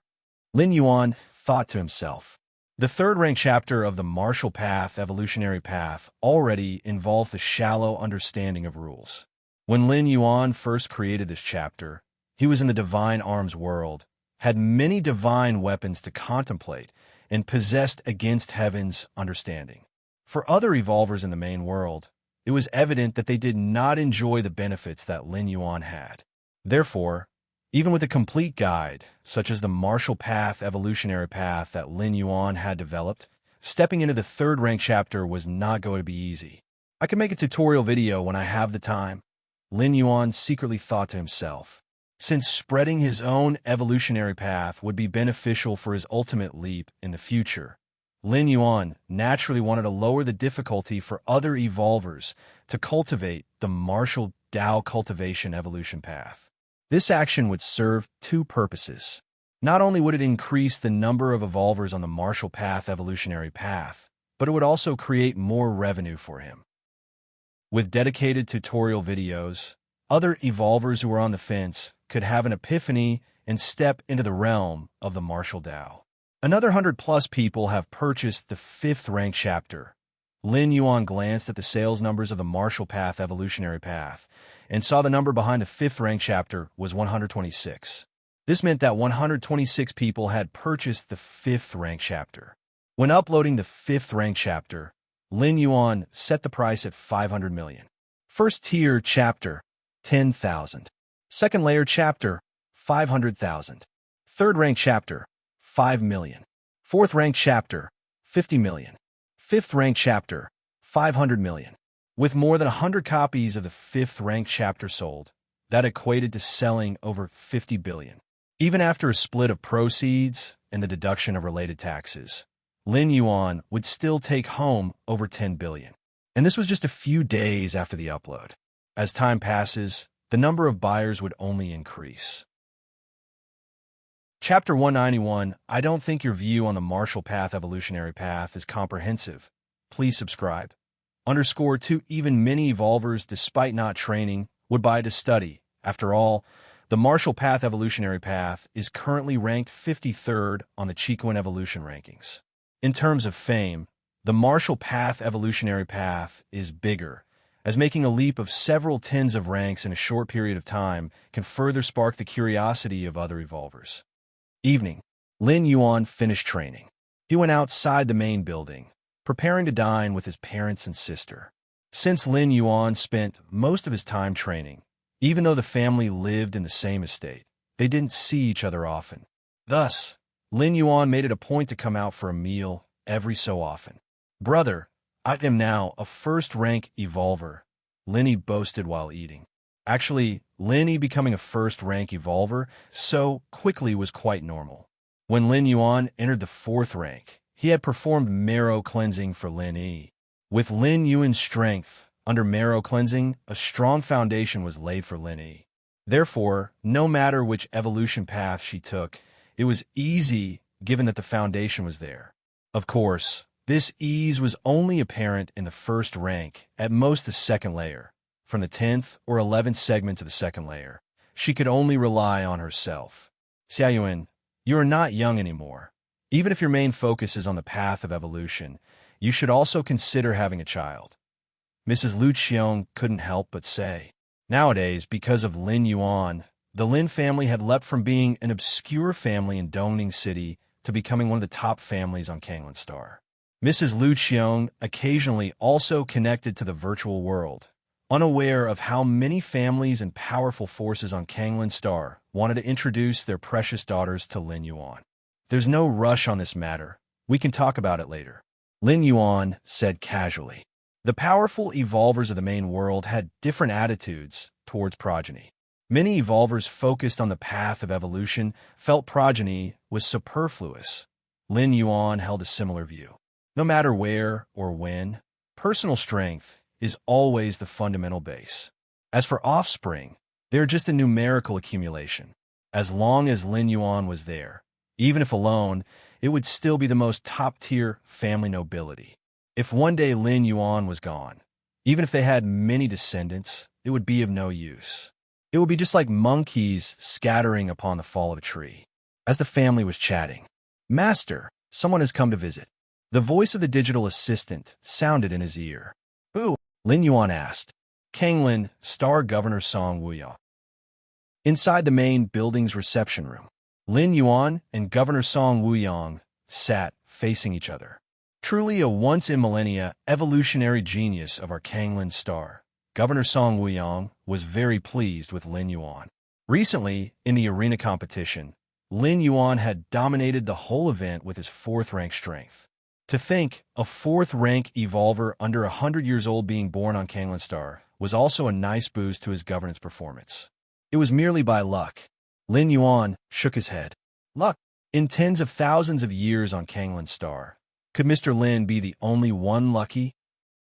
Lin Yuan thought to himself. The third rank chapter of the Martial Path evolutionary path already involved a shallow understanding of rules. When Lin Yuan first created this chapter, he was in the divine arms world, had many divine weapons to contemplate, and possessed against heaven's understanding. For other evolvers in the main world, it was evident that they did not enjoy the benefits that Lin Yuan had. Therefore, even with a complete guide, such as the Martial Path evolutionary path that Lin Yuan had developed, stepping into the third rank chapter was not going to be easy. I can make a tutorial video when I have the time, Lin Yuan secretly thought to himself. Since spreading his own evolutionary path would be beneficial for his ultimate leap in the future, Lin Yuan naturally wanted to lower the difficulty for other evolvers to cultivate the martial Dao cultivation evolution path. This action would serve two purposes. Not only would it increase the number of evolvers on the martial path evolutionary path, but it would also create more revenue for him. With dedicated tutorial videos, other evolvers who were on the fence could have an epiphany and step into the realm of the martial Tao. Another 100+ people have purchased the 5th rank chapter. Lin Yuan glanced at the sales numbers of the martial path evolutionary path and saw the number behind the 5th rank chapter was 126. This meant that 126 people had purchased the 5th rank chapter. When uploading the 5th rank chapter, Lin Yuan set the price at 500 million. First tier chapter, 10,000. Second layer chapter, 500,000. Third rank chapter, 5 million. Fourth rank chapter, 50 million. Fifth rank chapter, 500 million. With more than 100 copies of the 5th rank chapter sold, that equated to selling over 50 billion. Even after a split of proceeds and the deduction of related taxes, Lin Yuan would still take home over 10 billion. And this was just a few days after the upload. As time passes, the number of buyers would only increase. Chapter 191, I don't think your view on the martial path evolutionary path is comprehensive. Please subscribe. _2 Even many evolvers, despite not training, would buy to study. After all, the martial path evolutionary path is currently ranked 53rd on the Chicoan evolution rankings. In terms of fame, the martial path evolutionary path is bigger, as making a leap of several tens of ranks in a short period of time can further spark the curiosity of other evolvers. Evening. Lin Yuan finished training. He went outside the main building, preparing to dine with his parents and sister. Since Lin Yuan spent most of his time training, even though the family lived in the same estate, they didn't see each other often. Thus, Lin Yuan made it a point to come out for a meal every so often. Brother, I am now a first-rank evolver, Linny boasted while eating. Actually, Linny becoming a first-rank evolver so quickly was quite normal. When Lin Yuan entered the 4th rank, he had performed marrow cleansing for Lin Yi. With Lin Yuan's strength, under marrow cleansing, a strong foundation was laid for Lin Yi. Therefore, no matter which evolution path she took, it was easy given that the foundation was there. Of course, this ease was only apparent in the 1st rank, at most the 2nd layer. From the 10th or 11th segment to the 2nd layer, she could only rely on herself. Xiaoyuan, you are not young anymore. Even if your main focus is on the path of evolution, you should also consider having a child. Mrs. Lu Qiong couldn't help but say. Nowadays, because of Lin Yuan, the Lin family had leapt from being an obscure family in Dongning City to becoming one of the top families on Kanglan Star. Mrs. Lu Qiong occasionally also connected to the virtual world, unaware of how many families and powerful forces on Kanglan Star wanted to introduce their precious daughters to Lin Yuan. There's no rush on this matter. We can talk about it later. Lin Yuan said casually. The powerful evolvers of the main world had different attitudes towards progeny. Many evolvers focused on the path of evolution felt progeny was superfluous. Lin Yuan held a similar view. No matter where or when, personal strength is always the fundamental base. As for offspring, they're just a numerical accumulation. As long as Lin Yuan was there, even if alone, it would still be the most top-tier family nobility. If one day Lin Yuan was gone, even if they had many descendants, it would be of no use. It would be just like monkeys scattering upon the fall of a tree. As the family was chatting, Master, someone has come to visit. The voice of the digital assistant sounded in his ear. Who? Lin Yuan asked. Kanglan, Star Governor Song Wuyao. Inside the main building's reception room, Lin Yuan and Governor Song Wuyang sat facing each other. Truly a once-in-millennia evolutionary genius of our Kanglan Star, Governor Song Wuyang was very pleased with Lin Yuan. Recently, in the arena competition, Lin Yuan had dominated the whole event with his 4th rank strength. To think a 4th rank evolver under 100 years old being born on Kanglan Star was also a nice boost to his governance performance. It was merely by luck. Lin Yuan shook his head. Luck? In tens of thousands of years on Kanglan Star, could Mr. Lin be the only one lucky?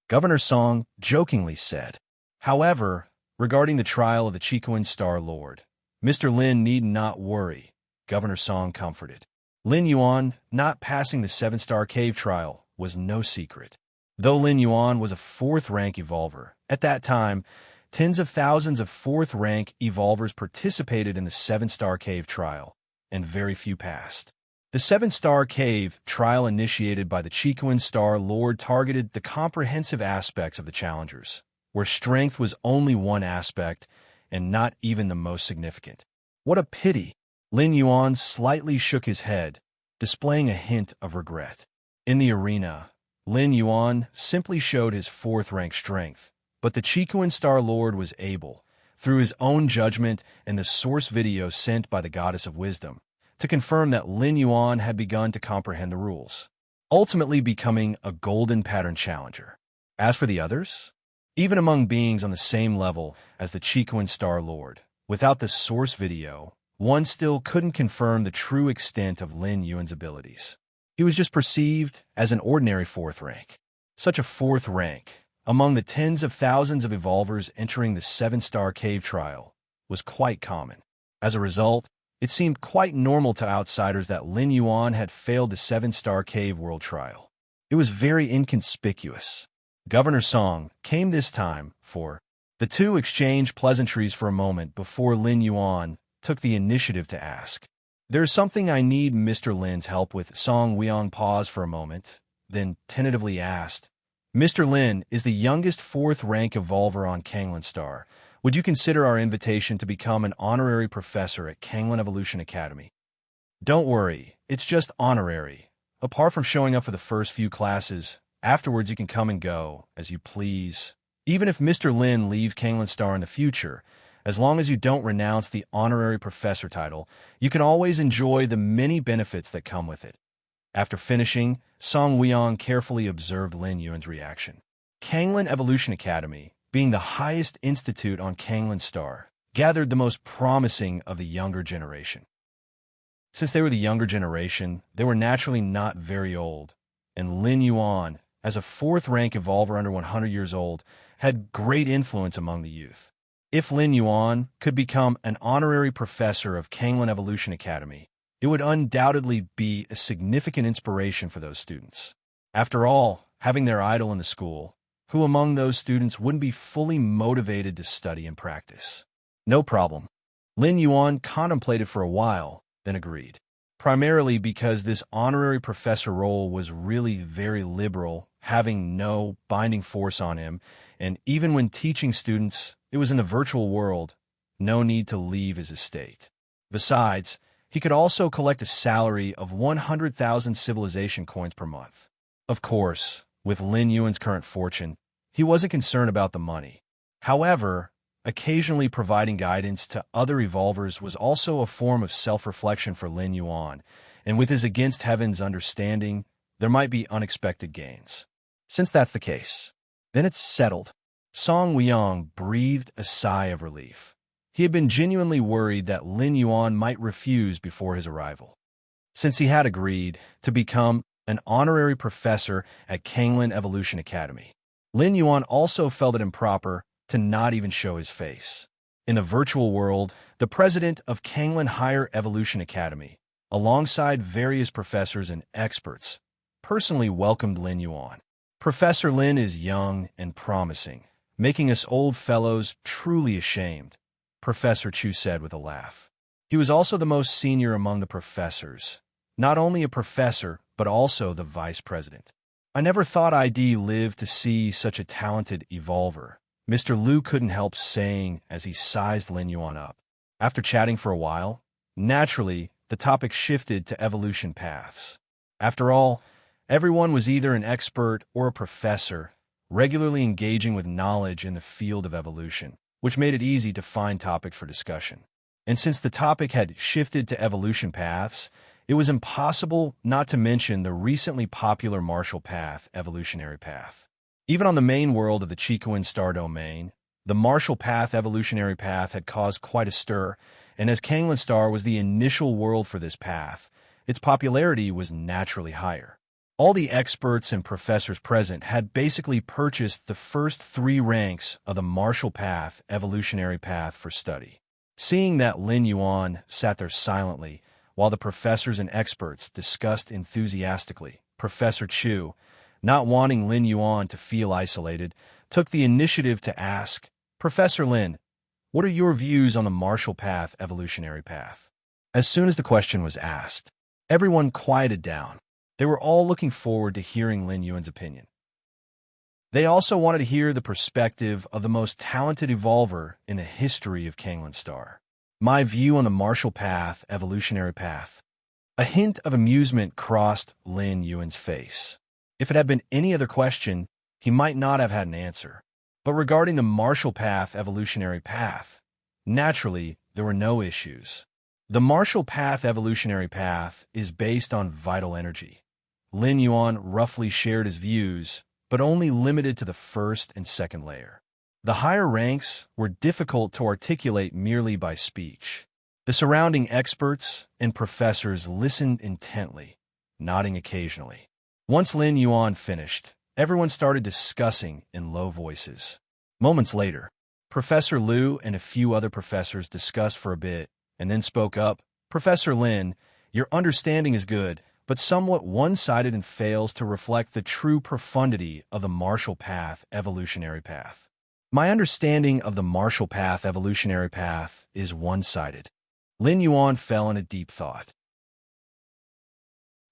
Governor Song jokingly said. However, regarding the trial of the Chicoan Star Lord, Mr. Lin need not worry. Governor Song comforted. Lin Yuan not passing the 7-star cave trial was no secret. Though Lin Yuan was a 4th-rank evolver, at that time, tens of thousands of 4th-rank evolvers participated in the 7-star cave trial, and very few passed. The 7-star cave trial initiated by the Chicoan Star Lord targeted the comprehensive aspects of the challengers, where strength was only one aspect and not even the most significant. What a pity! Lin Yuan slightly shook his head, displaying a hint of regret. In the arena, Lin Yuan simply showed his 4th-rank strength, but the Chicoan Star Lord was able, through his own judgment and the source video sent by the Goddess of Wisdom, to confirm that Lin Yuan had begun to comprehend the rules, ultimately becoming a golden pattern challenger. As for the others, even among beings on the same level as the Chicoan Star Lord, without the source video, one still couldn't confirm the true extent of Lin Yuan's abilities. He was just perceived as an ordinary 4th rank. Such a 4th rank, among the tens of thousands of evolvers entering the 7-star cave trial, was quite common. As a result, it seemed quite normal to outsiders that Lin Yuan had failed the 7-star cave world trial. It was very inconspicuous. Governor Song came this time for the two exchanged pleasantries for a moment before Lin Yuan took the initiative to ask. "There's something I need Mr. Lin's help with." Song Weong paused for a moment, then tentatively asked, "Mr. Lin is the youngest 4th-rank evolver on Kanglin Star. Would you consider our invitation to become an honorary professor at Kanglin Evolution Academy?" "Don't worry, it's just honorary. Apart from showing up for the first few classes, afterwards you can come and go as you please. Even if Mr. Lin leaves Kanglin Star in the future, as long as you don't renounce the honorary professor title, you can always enjoy the many benefits that come with it." After finishing, Song Weong carefully observed Lin Yuan's reaction. Kanglin Evolution Academy, being the highest institute on Kanglin Star, gathered the most promising of the younger generation. Since they were the younger generation, they were naturally not very old, and Lin Yuan, as a 4th-rank evolver under 100 years old, had great influence among the youth. If Lin Yuan could become an honorary professor of Kanglin Evolution Academy, it would undoubtedly be a significant inspiration for those students. After all, having their idol in the school, who among those students wouldn't be fully motivated to study and practice? No problem. Lin Yuan contemplated for a while, then agreed. Primarily because this honorary professor role was really very liberal, having no binding force on him, and even when teaching students, it was in the virtual world, no need to leave his estate. Besides, he could also collect a salary of 100,000 civilization coins per month. Of course, with Lin Yuan's current fortune, he wasn't concerned about the money. However, occasionally providing guidance to other evolvers was also a form of self-reflection for Lin Yuan, and with his against heavens understanding, there might be unexpected gains. Since that's the case, then it's settled. Song Weong breathed a sigh of relief. He had been genuinely worried that Lin Yuan might refuse before his arrival. Since he had agreed to become an honorary professor at Kanglin Evolution Academy, Lin Yuan also felt it improper to not even show his face. In the virtual world, the president of Kanglin Higher Evolution Academy, alongside various professors and experts, personally welcomed Lin Yuan. "Professor Lin is young and promising, making us old fellows truly ashamed," Professor Chu said with a laugh. He was also the most senior among the professors, not only a professor, but also the vice president. "I never thought I'd live to see such a talented evolver," Mr. Liu couldn't help saying as he sized Lin Yuan up. After chatting for a while, naturally, the topic shifted to evolution paths. After all, everyone was either an expert or a professor, regularly engaging with knowledge in the field of evolution, which made it easy to find topics for discussion. And since the topic had shifted to evolution paths, it was impossible not to mention the recently popular martial path, evolutionary path. Even on the main world of the Chicoan Star domain, the martial path, evolutionary path had caused quite a stir, and as Kanglin Star was the initial world for this path, its popularity was naturally higher. All the experts and professors present had basically purchased the first 3 ranks of the martial path, evolutionary path for study. Seeing that Lin Yuan sat there silently, while the professors and experts discussed enthusiastically. Professor Chu, not wanting Lin Yuan to feel isolated, took the initiative to ask, "Professor Lin, what are your views on the martial path, evolutionary path?" As soon as the question was asked, everyone quieted down. They were all looking forward to hearing Lin Yuan's opinion. They also wanted to hear the perspective of the most talented evolver in the history of Kanglan Star. My view on the martial path, evolutionary path. A hint of amusement crossed Lin Yuan's face. If it had been any other question, he might not have had an answer. But regarding the martial path, evolutionary path, naturally, there were no issues. The martial path, evolutionary path, is based on vital energy. Lin Yuan roughly shared his views, but only limited to the first and second layer. The higher ranks were difficult to articulate merely by speech. The surrounding experts and professors listened intently, nodding occasionally. Once Lin Yuan finished, everyone started discussing in low voices. Moments later, Professor Liu and a few other professors discussed for a bit and then spoke up. "Professor Lin, your understanding is good, but somewhat one-sided and fails to reflect the true profundity of the martial path, evolutionary path." My understanding of the martial path, evolutionary path, is one-sided. Lin Yuan fell in a deep thought.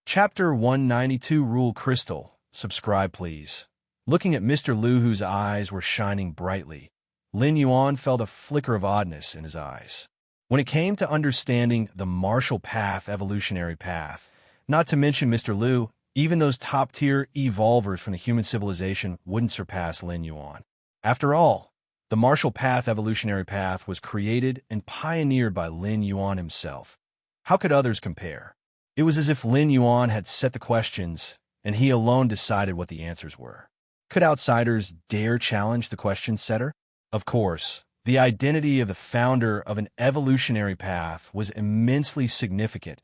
Chapter 192, Rule Crystal. Subscribe, please. Looking at Mr. Liu, whose eyes were shining brightly, Lin Yuan felt a flicker of oddness in his eyes. When it came to understanding the martial path, evolutionary path, not to mention Mr. Liu, even those top-tier evolvers from the human civilization wouldn't surpass Lin Yuan. After all, the martial path, evolutionary path, was created and pioneered by Lin Yuan himself. How could others compare? It was as if Lin Yuan had set the questions, and he alone decided what the answers were. Could outsiders dare challenge the question setter? Of course, the identity of the founder of an evolutionary path was immensely significant,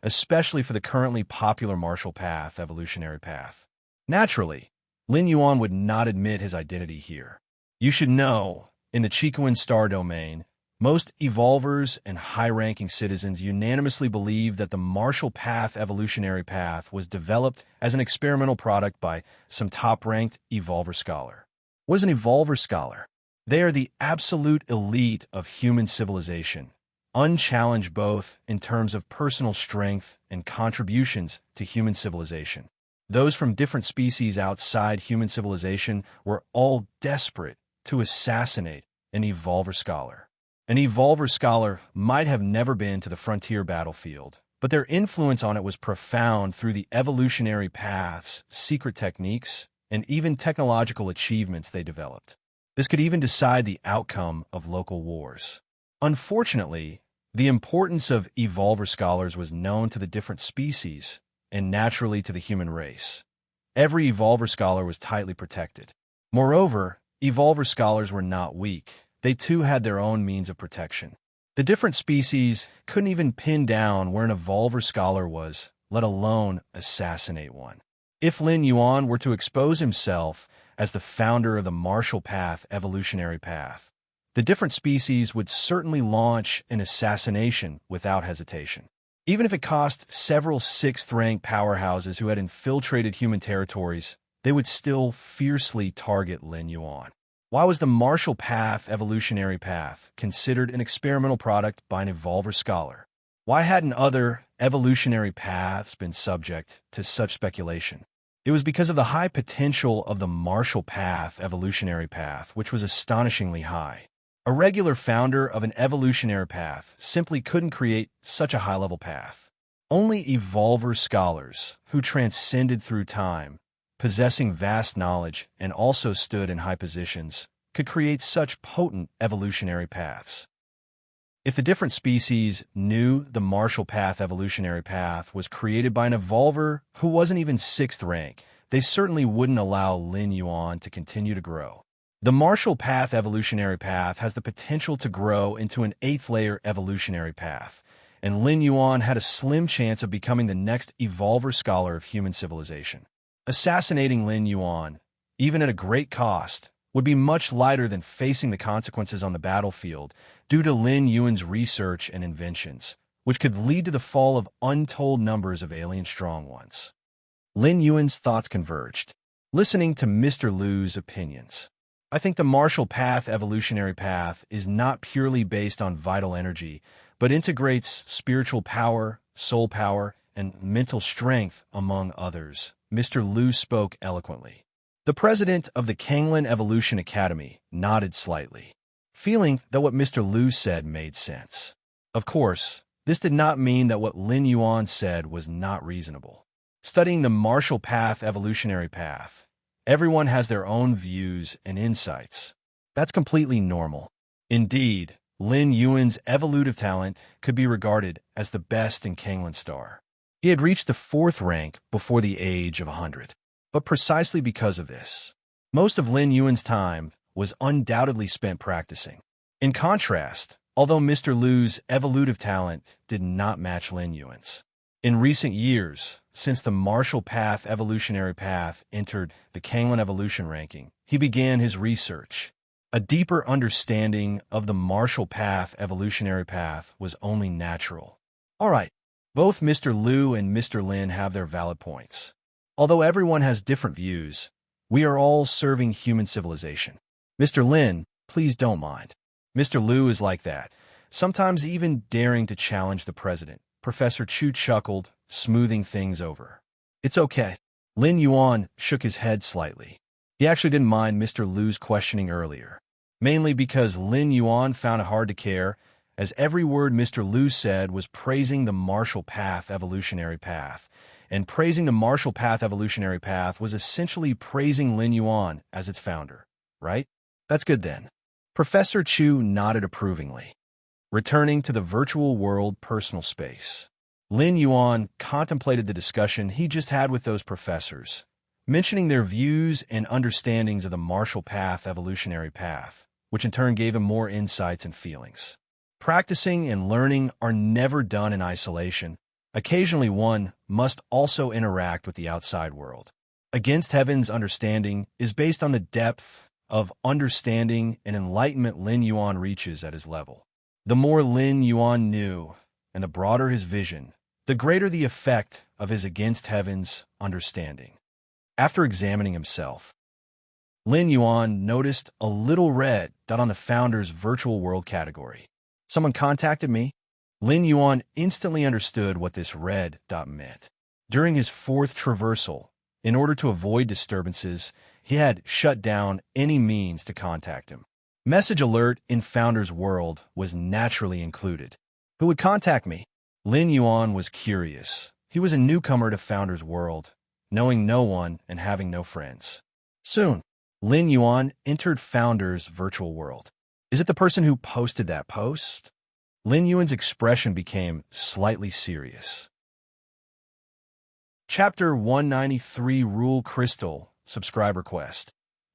especially for the currently popular martial path, evolutionary path. Naturally, Lin Yuan would not admit his identity here. You should know, in the Chicoan star domain, most evolvers and high-ranking citizens unanimously believe that the martial path, evolutionary path, was developed as an experimental product by some top-ranked evolver scholar. What is an evolver scholar? They are the absolute elite of human civilization, unchallenged both in terms of personal strength and contributions to human civilization. Those from different species outside human civilization were all desperate to assassinate an evolver scholar. An evolver scholar might have never been to the frontier battlefield, but their influence on it was profound through the evolutionary paths, secret techniques, and even technological achievements they developed. This could even decide the outcome of local wars. Unfortunately, the importance of evolver scholars was known to the different species and naturally to the human race. Every evolver scholar was tightly protected. Moreover, evolver scholars were not weak. They too had their own means of protection. The different species couldn't even pin down where an evolver scholar was, let alone assassinate one. If Lin Yuan were to expose himself as the founder of the martial path, evolutionary path, the different species would certainly launch an assassination without hesitation. Even if it cost several sixth-rank powerhouses who had infiltrated human territories, they would still fiercely target Lin Yuan. Why was the martial path, evolutionary path, considered an experimental product by an evolver scholar? Why hadn't other evolutionary paths been subject to such speculation? It was because of the high potential of the martial path, evolutionary path, which was astonishingly high. A regular founder of an evolutionary path simply couldn't create such a high-level path. Only evolver scholars who transcended through time, possessing vast knowledge and also stood in high positions, could create such potent evolutionary paths. If the different species knew the martial path, evolutionary path, was created by an evolver who wasn't even 6th rank, they certainly wouldn't allow Lin Yuan to continue to grow. The martial path, evolutionary path, has the potential to grow into an 8th-layer evolutionary path, and Lin Yuan had a slim chance of becoming the next evolver scholar of human civilization. Assassinating Lin Yuan, even at a great cost, would be much lighter than facing the consequences on the battlefield due to Lin Yuan's research and inventions, which could lead to the fall of untold numbers of alien strong ones. Lin Yuan's thoughts converged, listening to Mr. Liu's opinions. I think the martial path evolutionary path is not purely based on vital energy, but integrates spiritual power, soul power, and mental strength, among others. Mr. Liu spoke eloquently. The president of the Kanglin Evolution Academy nodded slightly, feeling that what Mr. Liu said made sense. Of course, this did not mean that what Lin Yuan said was not reasonable. Studying the martial path evolutionary path, everyone has their own views and insights. That's completely normal. Indeed, Lin Yuan's evolutive talent could be regarded as the best in Kanglin Star. He had reached the 4th rank before the age of 100. But precisely because of this, most of Lin Yuan's time was undoubtedly spent practicing. In contrast, although Mr. Liu's evolutive talent did not match Lin Yuan's, in recent years, since the martial path evolutionary path entered the Kanglin evolution ranking, he began his research. A deeper understanding of the martial path evolutionary path was only natural. All right, both Mr. Liu and Mr. Lin have their valid points. Although everyone has different views, we are all serving human civilization. Mr. Lin, please don't mind. Mr. Liu is like that, sometimes even daring to challenge the president. Professor Chu chuckled, smoothing things over. It's okay. Lin Yuan shook his head slightly. He actually didn't mind Mr. Liu's questioning earlier, mainly because Lin Yuan found it hard to care, as every word Mr. Liu said was praising the martial path evolutionary path, and praising the martial path evolutionary path was essentially praising Lin Yuan as its founder, right? That's good then. Professor Chu nodded approvingly. Returning to the virtual world personal space, Lin Yuan contemplated the discussion he just had with those professors, mentioning their views and understandings of the martial path evolutionary path, which in turn gave him more insights and feelings. Practicing and learning are never done in isolation. Occasionally one must also interact with the outside world. Against Heaven's understanding is based on the depth of understanding and enlightenment Lin Yuan reaches at his level. The more Lin Yuan knew, and the broader his vision, the greater the effect of his Against Heaven's understanding. After examining himself, Lin Yuan noticed a little red dot on the founder's virtual world category. Someone contacted me? Lin Yuan instantly understood what this red dot meant. During his 4th traversal, in order to avoid disturbances, he had shut down any means to contact him. Message alert in Founder's World was naturally included. Who would contact me? Lin Yuan was curious. He was a newcomer to Founder's World, knowing no one and having no friends. Soon, Lin Yuan entered Founder's virtual world. Is it the person who posted that post? Lin Yuan's expression became slightly serious. Chapter 193 Rule Crystal Subscriber Quest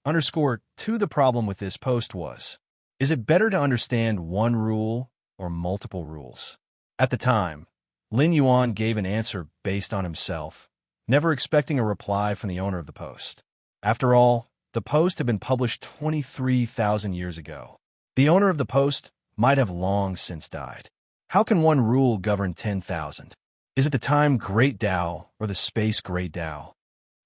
_2 The problem with this post was, is it better to understand one rule or multiple rules? At the time, Lin Yuan gave an answer based on himself, never expecting a reply from the owner of the post. After all, the post had been published 23,000 years ago. The owner of the post might have long since died. How can one rule govern 10,000? Is it the time Great Tao or the space Great Tao?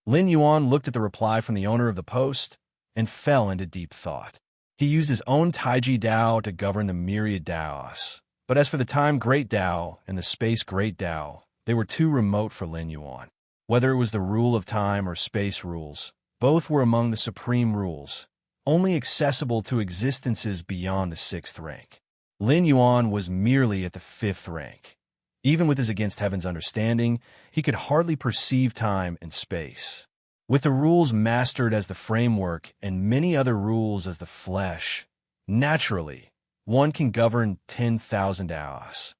Lin Yuan looked at the reply from the owner of the post and fell into deep thought. He used his own Taiji Tao to govern the myriad Taos. But as for the time Great Tao and the space Great Tao, they were too remote for Lin Yuan. Whether it was the rule of time or space rules, both were among the supreme rules, only accessible to existences beyond the 6th rank. Lin Yuan was merely at the 5th rank. Even with his Against Heaven's understanding, he could hardly perceive time and space. With the rules mastered as the framework and many other rules as the flesh, naturally, one can govern 10,000 Aos.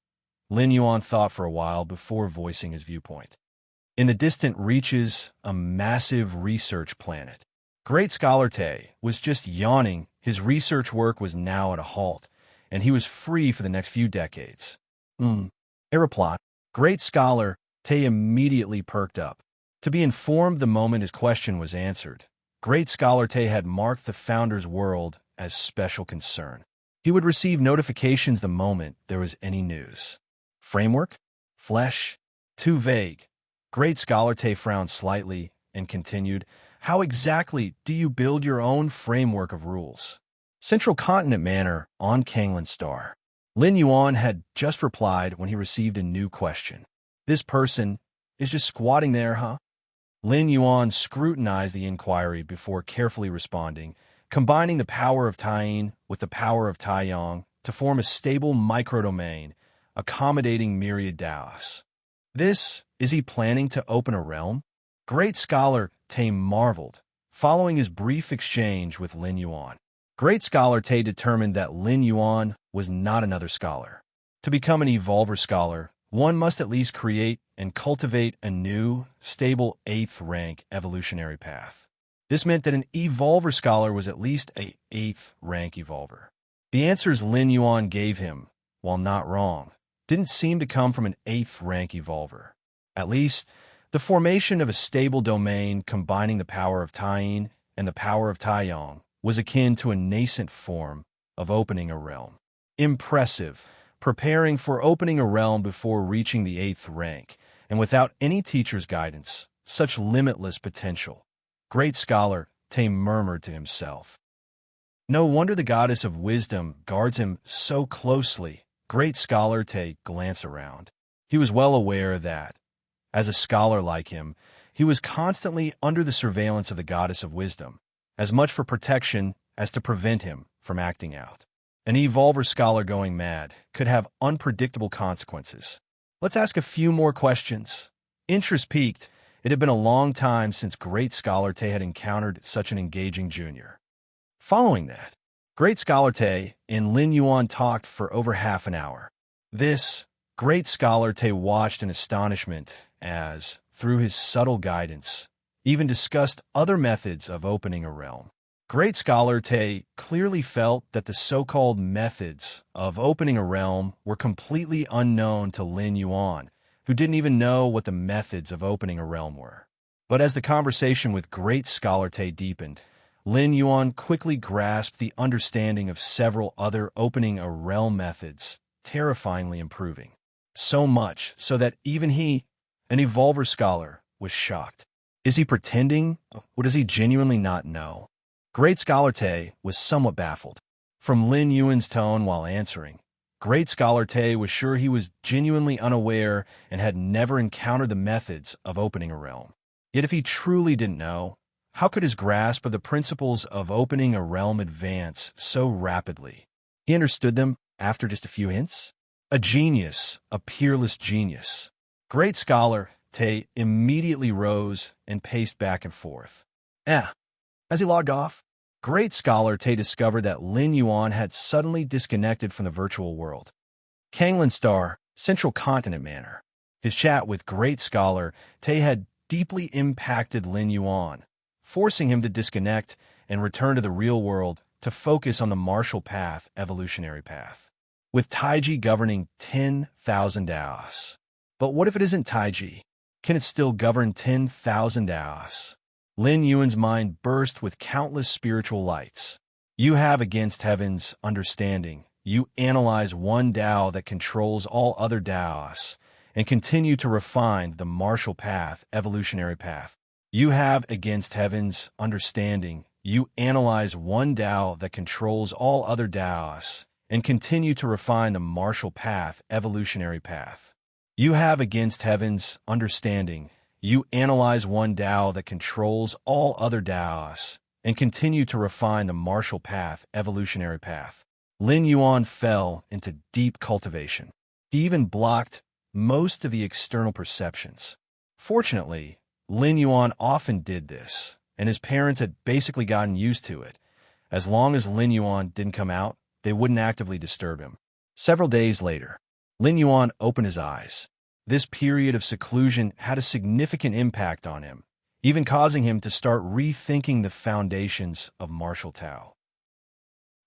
Lin Yuan thought for a while before voicing his viewpoint. In the distant reaches, a massive research planet. Great Scholar Te was just yawning. His research work was now at a halt, and he was free for the next few decades. A reply. Great Scholar Te immediately perked up. To be informed the moment his question was answered, Great Scholar Te had marked the Founder's World as special concern. He would receive notifications the moment there was any news. Framework? Flesh? Too vague. Great Scholar Tay frowned slightly and continued, how exactly do you build your own framework of rules? Central Continent Manor on Kanglan Star. Lin Yuan had just replied when he received a new question. This person is just squatting there, huh? Lin Yuan scrutinized the inquiry before carefully responding, combining the power of Taiyin with the power of Taiyang to form a stable microdomain, accommodating myriad Daos. Is he planning to open a realm? Great Scholar Tay marveled, following his brief exchange with Lin Yuan. Great Scholar Tay determined that Lin Yuan was not another scholar. To become an Evolver scholar, one must at least create and cultivate a new, stable 8th rank evolutionary path. This meant that an Evolver scholar was at least a 8th rank Evolver. The answers Lin Yuan gave him, while not wrong, didn't seem to come from an 8th rank Evolver. At least, the formation of a stable domain combining the power of Taiyin and the power of Taiyang was akin to a nascent form of opening a realm. Impressive, preparing for opening a realm before reaching the 8th rank, and without any teacher's guidance, such limitless potential. Great Scholar Tay murmured to himself. No wonder the goddess of wisdom guards him so closely. Great Scholar Tay glanced around. He was well aware that, as a scholar like him, he was constantly under the surveillance of the goddess of wisdom, as much for protection as to prevent him from acting out. An Evolver scholar going mad could have unpredictable consequences. Let's ask a few more questions. Interest piqued. It had been a long time since Great Scholar Tay had encountered such an engaging junior. Following that, Great Scholar Tay and Lin Yuan talked for over half an hour. Great Scholar Tay watched in astonishment as, through his subtle guidance, even discussed other methods of opening a realm. Great Scholar Tay clearly felt that the so-called methods of opening a realm were completely unknown to Lin Yuan, who didn't even know what the methods of opening a realm were. But as the conversation with Great Scholar Tay deepened, Lin Yuan quickly grasped the understanding of several other opening a realm methods, terrifyingly improving. So much so that even he, an Evolver scholar, was shocked. Is he pretending, or does he genuinely not know? Great Scholar Tay was somewhat baffled. From Lin Yuan's tone while answering, Great Scholar Tay was sure he was genuinely unaware and had never encountered the methods of opening a realm. Yet if he truly didn't know, how could his grasp of the principles of opening a realm advance so rapidly? He understood them after just a few hints? A genius, a peerless genius. Great Scholar Tay immediately rose and paced back and forth. As he logged off, Great Scholar Tay discovered that Lin Yuan had suddenly disconnected from the virtual world. Kanglan Star, Central Continent Manor. His chat with Great Scholar Tay had deeply impacted Lin Yuan, forcing him to disconnect and return to the real world to focus on the martial path, evolutionary path. With Taiji governing 10,000 Daos. But what if it isn't Taiji? Can it still govern 10,000 Daos? Lin Yuan's mind burst with countless spiritual lights. You have against heaven's understanding. You analyze one Dao that controls all other Daos, and continue to refine the martial path, evolutionary path. You have against heaven's understanding. You analyze one Dao that controls all other Daos, and continue to refine the martial path, evolutionary path. You have against heaven's understanding. You analyze one Dao that controls all other Daos, and continue to refine the martial path, evolutionary path. Lin Yuan fell into deep cultivation. He even blocked most of the external perceptions. Fortunately, Lin Yuan often did this, and his parents had basically gotten used to it. As long as Lin Yuan didn't come out, they wouldn't actively disturb him. Several days later, Lin Yuan opened his eyes. This period of seclusion had a significant impact on him, even causing him to start rethinking the foundations of martial Tao.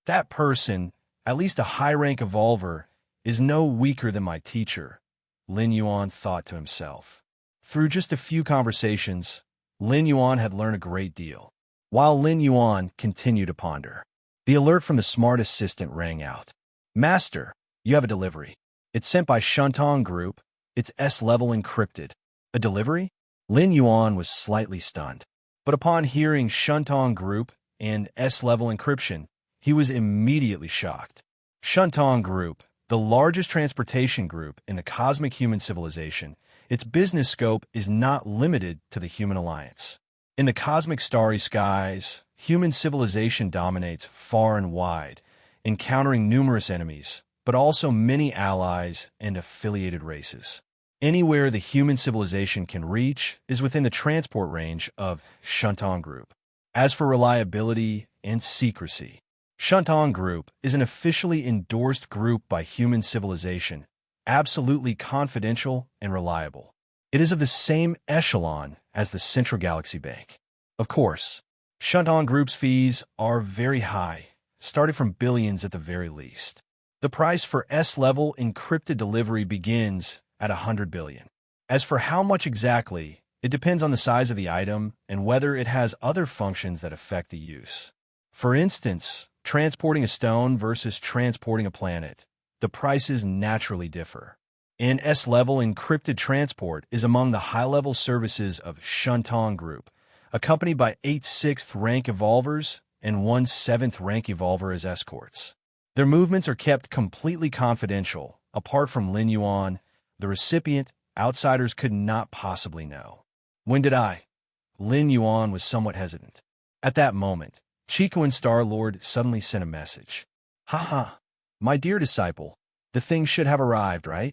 That person, at least a high-rank evolver, is no weaker than my teacher, Lin Yuan thought to himself. Through just a few conversations, Lin Yuan had learned a great deal. While Lin Yuan continued to ponder, the alert from the smart assistant rang out. Master, you have a delivery. It's sent by Shuntong Group. It's S-level encrypted. A delivery? Lin Yuan was slightly stunned. But upon hearing Shuntong Group and S-level encryption, he was immediately shocked. Shuntong Group, the largest transportation group in the cosmic human civilization, its business scope is not limited to the human alliance. In the cosmic starry skies, human civilization dominates far and wide, encountering numerous enemies, but also many allies and affiliated races. Anywhere the human civilization can reach is within the transport range of Shuntong Group. As for reliability and secrecy, Shuntong Group is an officially endorsed group by human civilization, absolutely confidential and reliable. It is of the same echelon as the Central Galaxy Bank. Of course, Shuntong Group's fees are very high, starting from billions at the very least. The price for S-level encrypted delivery begins at 100 billion. As for how much exactly, it depends on the size of the item and whether it has other functions that affect the use. For instance, transporting a stone versus transporting a planet, the prices naturally differ. And S-level encrypted transport is among the high-level services of Shuntong Group, accompanied by 8 6th-rank evolvers and 1 7th-rank evolver as escorts. Their movements are kept completely confidential. Apart from Lin Yuan, the recipient, outsiders could not possibly know. When did I? Lin Yuan was somewhat hesitant. At that moment, Chico and Star-Lord suddenly sent a message. Haha, my dear disciple, the thing should have arrived, right?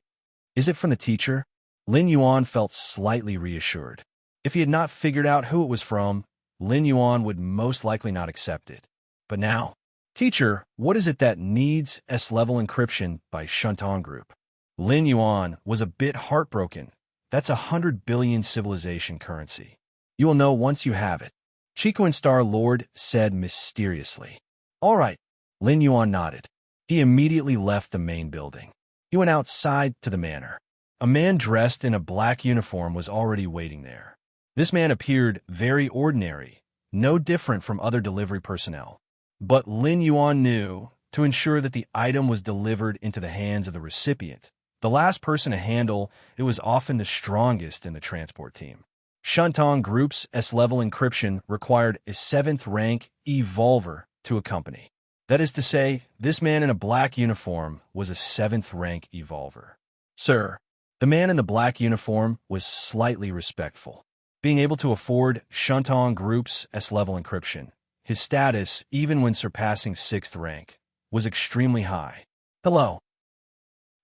Is it from the teacher? Lin Yuan felt slightly reassured. If he had not figured out who it was from, Lin Yuan would most likely not accept it. But now, teacher, what is it that needs S-level encryption by Shuntong Group? Lin Yuan was a bit heartbroken. That's 100 billion civilization currency. You will know once you have it. Chico and Star-Lord said mysteriously. All right. Lin Yuan nodded. He immediately left the main building. He went outside to the manor. A man dressed in a black uniform was already waiting there. This man appeared very ordinary, no different from other delivery personnel. But Lin Yuan knew, to ensure that the item was delivered into the hands of the recipient, the last person to handle it was often the strongest in the transport team. Shuntong Group's S-level encryption required a 7th-rank evolver to accompany. That is to say, this man in a black uniform was a 7th-rank evolver. Sir, the man in the black uniform was slightly respectful. Being able to afford Shuntong Group's S-level encryption, his status, even when surpassing 6th rank, was extremely high. Hello.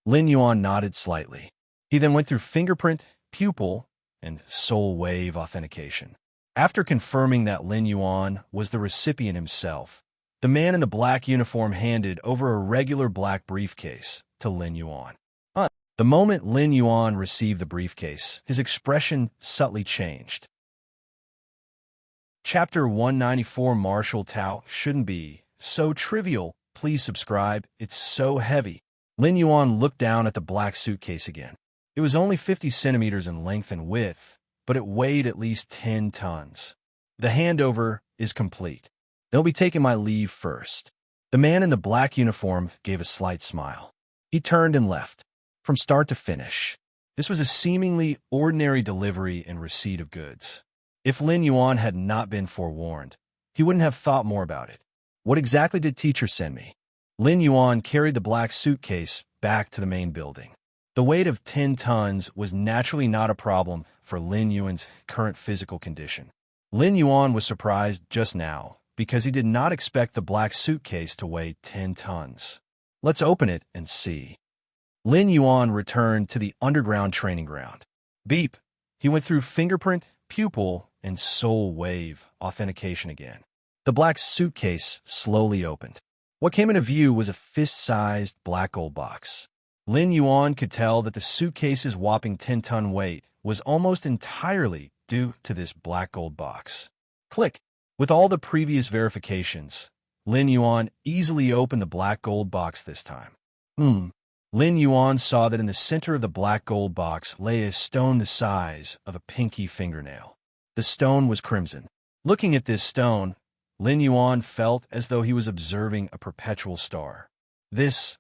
Lin Yuan nodded slightly. He then went through fingerprint, pupil, and soul wave authentication. After confirming that Lin Yuan was the recipient himself, the man in the black uniform handed over a regular black briefcase to Lin Yuan. The moment Lin Yuan received the briefcase, his expression subtly changed. Chapter 194 Martial Tao shouldn't be so trivial. Please subscribe. It's so heavy. Lin Yuan looked down at the black suitcase again. It was only 50 centimeters in length and width, but it weighed at least 10 tons. The handover is complete. They'll be taking my leave first. The man in the black uniform gave a slight smile. He turned and left. From start to finish, this was a seemingly ordinary delivery and receipt of goods. If Lin Yuan had not been forewarned, he wouldn't have thought more about it. What exactly did teacher send me? Lin Yuan carried the black suitcase back to the main building. The weight of 10 tons was naturally not a problem for Lin Yuan's current physical condition. Lin Yuan was surprised just now because he did not expect the black suitcase to weigh 10 tons. Let's open it and see. Lin Yuan returned to the underground training ground. Beep. He went through fingerprint, pupil, and soul wave authentication again. The black suitcase slowly opened. What came into view was a fist-sized black gold box. Lin Yuan could tell that the suitcase's whopping 10-ton weight was almost entirely due to this black gold box. Click. With all the previous verifications, Lin Yuan easily opened the black gold box this time. Lin Yuan saw that in the center of the black gold box lay a stone the size of a pinky fingernail. The stone was crimson. Looking at this stone, Lin Yuan felt as though he was observing a perpetual star. This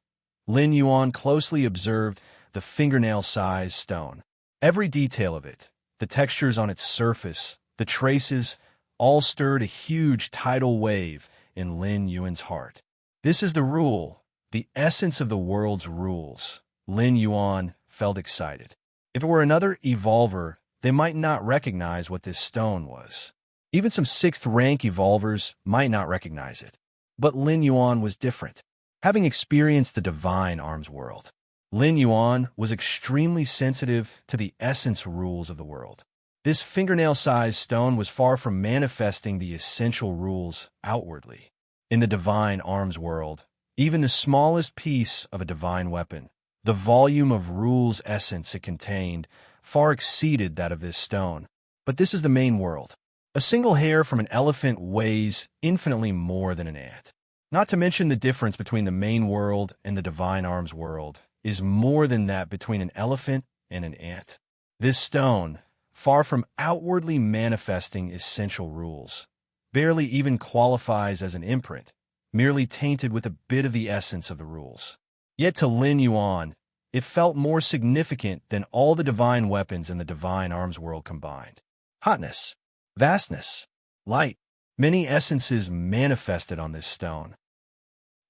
Lin Yuan closely observed the fingernail-sized stone. Every detail of it, the textures on its surface, the traces, all stirred a huge tidal wave in Lin Yuan's heart. This is the rule, the essence of the world's rules. Lin Yuan felt excited. If it were another evolver, they might not recognize what this stone was. Even some 6th-rank evolvers might not recognize it. But Lin Yuan was different. Having experienced the divine arms world, Lin Yuan was extremely sensitive to the essence rules of the world. This fingernail-sized stone was far from manifesting the essential rules outwardly. In the divine arms world, even the smallest piece of a divine weapon, the volume of rules essence it contained, far exceeded that of this stone. But this is the main world. A single hair from an elephant weighs infinitely more than an ant. Not to mention the difference between the main world and the divine arms world is more than that between an elephant and an ant. This stone, far from outwardly manifesting essential rules, barely even qualifies as an imprint, merely tainted with a bit of the essence of the rules. Yet to Lin Yuan, it felt more significant than all the divine weapons in the divine arms world combined. Hotness, vastness, light, many essences manifested on this stone.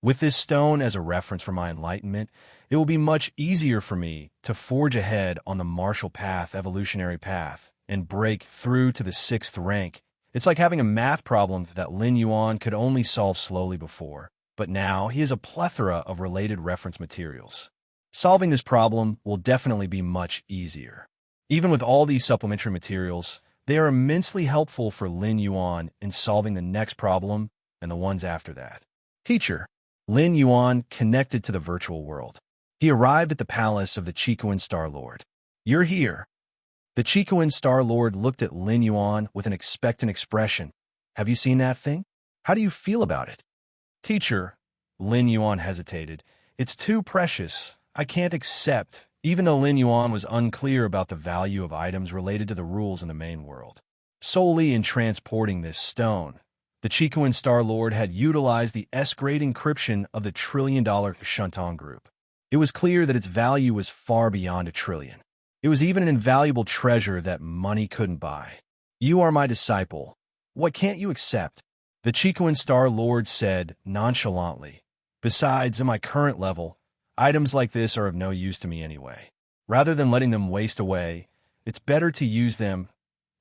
With this stone as a reference for my enlightenment, it will be much easier for me to forge ahead on the martial path, evolutionary path, and break through to the 6th rank. It's like having a math problem that Lin Yuan could only solve slowly before, but now he has a plethora of related reference materials. Solving this problem will definitely be much easier. Even with all these supplementary materials, they are immensely helpful for Lin Yuan in solving the next problem and the ones after that. Teacher, Lin Yuan connected to the virtual world. He arrived at the palace of the Chicoan Star Lord. You're here. The Chicoan Star Lord looked at Lin Yuan with an expectant expression. Have you seen that thing? How do you feel about it? Teacher, Lin Yuan hesitated. It's too precious. I can't accept, even though Lin Yuan was unclear about the value of items related to the rules in the main world. Solely in transporting this stone, the Chicoan Star Lord had utilized the S-grade encryption of the $1 trillion enchanting group. It was clear that its value was far beyond $1 trillion. It was even an invaluable treasure that money couldn't buy. You are my disciple. What can't you accept? The Chicoan Star Lord said nonchalantly. Besides, at my current level, items like this are of no use to me anyway. Rather than letting them waste away, it's better to use them.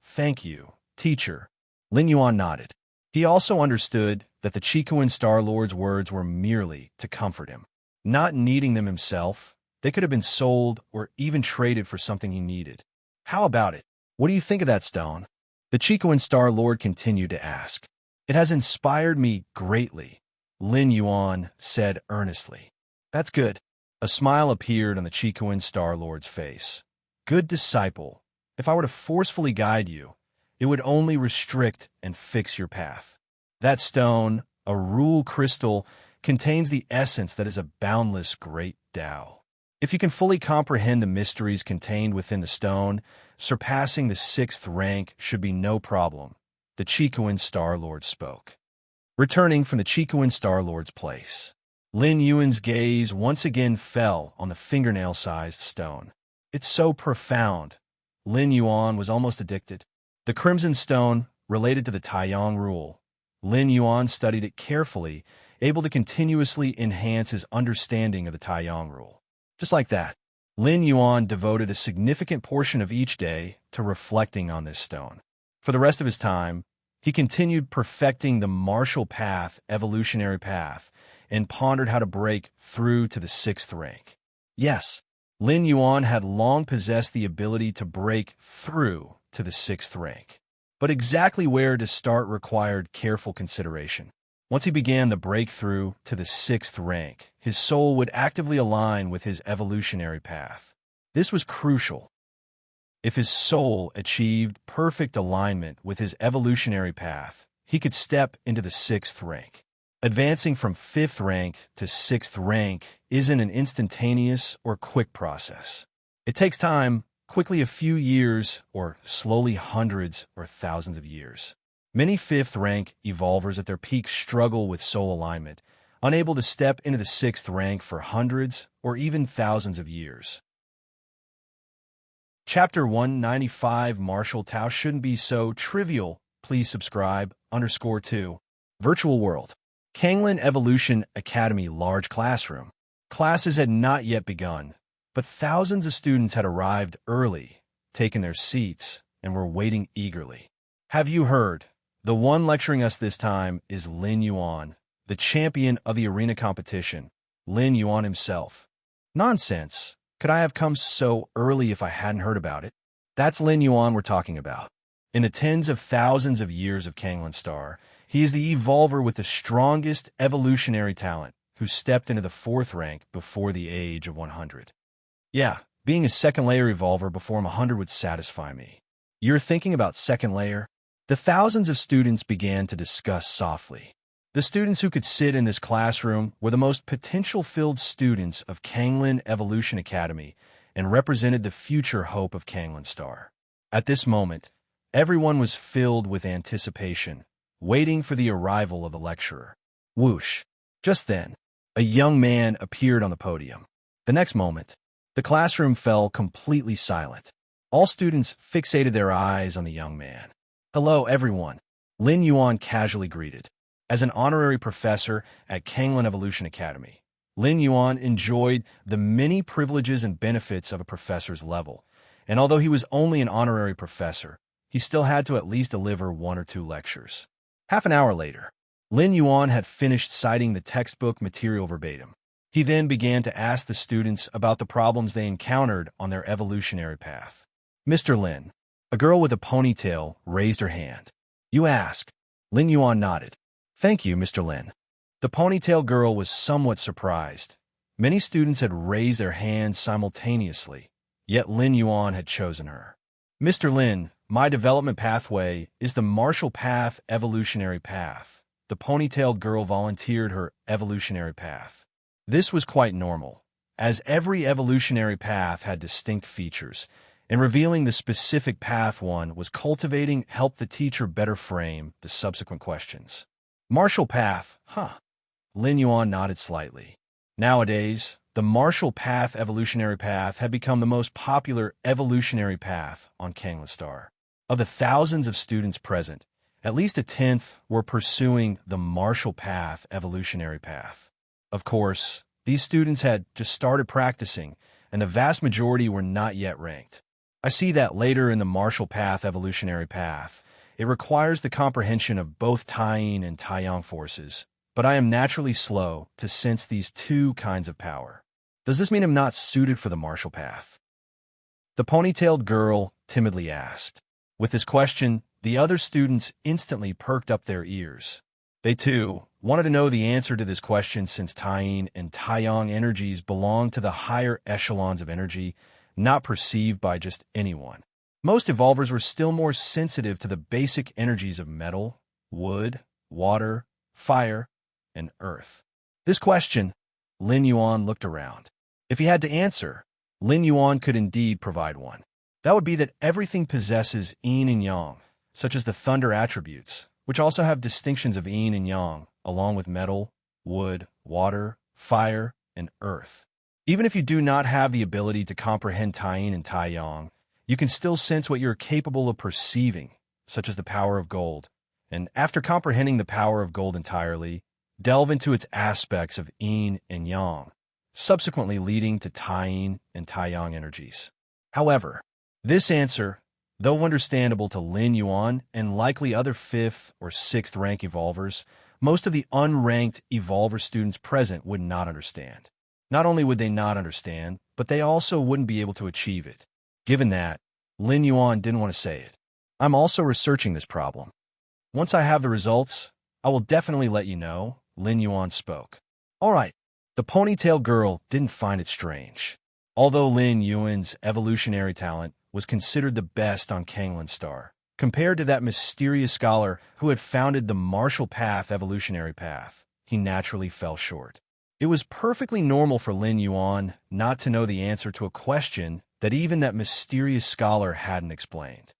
Thank you, teacher. Lin Yuan nodded. He also understood that the Chicoan Star Lord's words were merely to comfort him. Not needing them himself, they could have been sold or even traded for something he needed. How about it? What do you think of that stone? The Chicoan Star Lord continued to ask. It has inspired me greatly, Lin Yuan said earnestly. That's good. A smile appeared on the Chicoan Star Lord's face. Good disciple. If I were to forcefully guide you, it would only restrict and fix your path. That stone, a rule crystal, contains the essence that is a boundless great Tao. If you can fully comprehend the mysteries contained within the stone, surpassing the 6th rank should be no problem, the Chicoan Star Lord spoke. Returning from the Chicoan Star Lord's place, Lin Yuan's gaze once again fell on the fingernail-sized stone. It's so profound. Lin Yuan was almost addicted. The Crimson Stone, related to the Taiyang rule. Lin Yuan studied it carefully, able to continuously enhance his understanding of the Taiyang rule. Just like that, Lin Yuan devoted a significant portion of each day to reflecting on this stone. For the rest of his time, he continued perfecting the martial path, evolutionary path, and pondered how to break through to the 6th rank. Yes, Lin Yuan had long possessed the ability to break through to the 6th rank. But exactly where to start required careful consideration. Once he began the breakthrough to the 6th rank, his soul would actively align with his evolutionary path. This was crucial. If his soul achieved perfect alignment with his evolutionary path, he could step into the 6th rank. Advancing from 5th rank to 6th rank isn't an instantaneous or quick process. It takes time, quickly a few years, or slowly hundreds or thousands of years. Many 5th rank evolvers at their peak struggle with soul alignment, unable to step into the sixth rank for hundreds or even thousands of years. Chapter 195 Martial Tao Shouldn't Be So Trivial. Please subscribe. _2. Virtual World. Kanglin Evolution Academy Large Classroom. Classes had not yet begun, but thousands of students had arrived early, taken their seats, and were waiting eagerly. Have you heard? The one lecturing us this time is Lin Yuan, the champion of the arena competition. Lin Yuan himself. Nonsense. Could I have come so early if I hadn't heard about it? That's Lin Yuan we're talking about. In the tens of thousands of years of Kanglin Star, he is the evolver with the strongest evolutionary talent, who stepped into the fourth rank before the age of 100. Yeah, being a second layer evolver before I'm 100 would satisfy me. You're thinking about second layer? The thousands of students began to discuss softly. The students who could sit in this classroom were the most potential-filled students of Kanglin Evolution Academy and represented the future hope of Kanglin Star. At this moment, everyone was filled with anticipation, waiting for the arrival of the lecturer. Whoosh! Just then, a young man appeared on the podium. The next moment, the classroom fell completely silent. All students fixated their eyes on the young man. Hello, everyone. Lin Yuan casually greeted. As an honorary professor at Kanglin Evolution Academy, Lin Yuan enjoyed the many privileges and benefits of a professor's level, and although he was only an honorary professor, he still had to at least deliver 1 or 2 lectures. Half an hour later, Lin Yuan had finished citing the textbook material verbatim. He then began to ask the students about the problems they encountered on their evolutionary path. Mr. Lin, a girl with a ponytail, raised her hand. You ask. Lin Yuan nodded. Thank you, Mr. Lin. The ponytail girl was somewhat surprised. Many students had raised their hands simultaneously, yet Lin Yuan had chosen her. Mr. Lin, my development pathway is the martial path evolutionary path. The ponytailed girl volunteered her evolutionary path. This was quite normal, as every evolutionary path had distinct features, and revealing the specific path one was cultivating helped the teacher better frame the subsequent questions. Martial path, huh? Lin Yuan nodded slightly. Nowadays, the martial path evolutionary path had become the most popular evolutionary path on Kanglin Star. Of the thousands of students present, at least 1/10 were pursuing the martial path evolutionary path. Of course, these students had just started practicing, and the vast majority were not yet ranked. I see that later in the martial path evolutionary path, it requires the comprehension of both Tai-Yin and Tai-Yang forces, but I am naturally slow to sense these two kinds of power. Does this mean I'm not suited for the martial path? The ponytailed girl timidly asked. With this question, the other students instantly perked up their ears. They, too, wanted to know the answer to this question since Tai-Yin and Tai-Yang energies belong to the higher echelons of energy, not perceived by just anyone. Most evolvers were still more sensitive to the basic energies of metal, wood, water, fire, and earth. This question, Lin Yuan looked around. If he had to answer, Lin Yuan could indeed provide one. That would be that everything possesses yin and yang, such as the thunder attributes, which also have distinctions of yin and yang, along with metal, wood, water, fire, and earth. Even if you do not have the ability to comprehend Tai-Yin and Tai-Yang, you can still sense what you're capable of perceiving, such as the power of gold, and after comprehending the power of gold entirely, delve into its aspects of yin and yang, subsequently leading to Tai-Yin and Tai-Yang energies. However, this answer, though understandable to Lin Yuan and likely other 5th or 6th rank evolvers, most of the unranked evolver students present would not understand. Not only would they not understand, but they also wouldn't be able to achieve it. Given that, Lin Yuan didn't want to say it. I'm also researching this problem. Once I have the results, I will definitely let you know, Lin Yuan spoke. All right, the ponytail girl didn't find it strange. Although Lin Yuan's evolutionary talent was considered the best on Kanglin Star, compared to that mysterious scholar who had founded the martial path evolutionary path, he naturally fell short. It was perfectly normal for Lin Yuan not to know the answer to a question that even that mysterious scholar hadn't explained.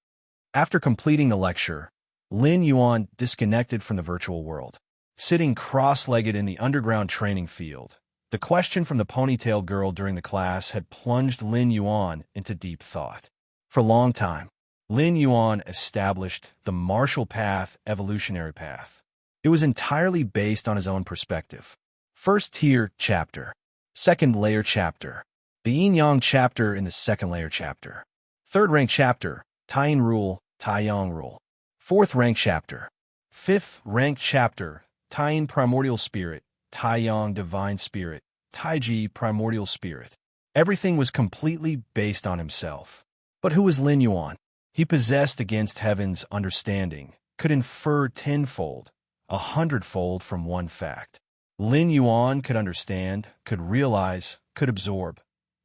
After completing the lecture, Lin Yuan disconnected from the virtual world. sitting cross-legged in the underground training field. The question from the ponytail girl during the class had plunged Lin Yuan into deep thought. For a long time, Lin Yuan established the martial path evolutionary path. It was entirely based on his own perspective. First tier chapter. Second layer chapter. The yin-yang chapter in the second layer chapter. Third rank chapter. Taiyin rule, Taiyang rule. Fourth rank chapter. Fifth rank chapter. Taiyin primordial spirit, Taiyang divine spirit, Taiji primordial spirit. Everything was completely based on himself. But who was Lin Yuan? He possessed against heaven's understanding, could infer tenfold, 100-fold from one fact. Lin Yuan could understand, could realize, could absorb.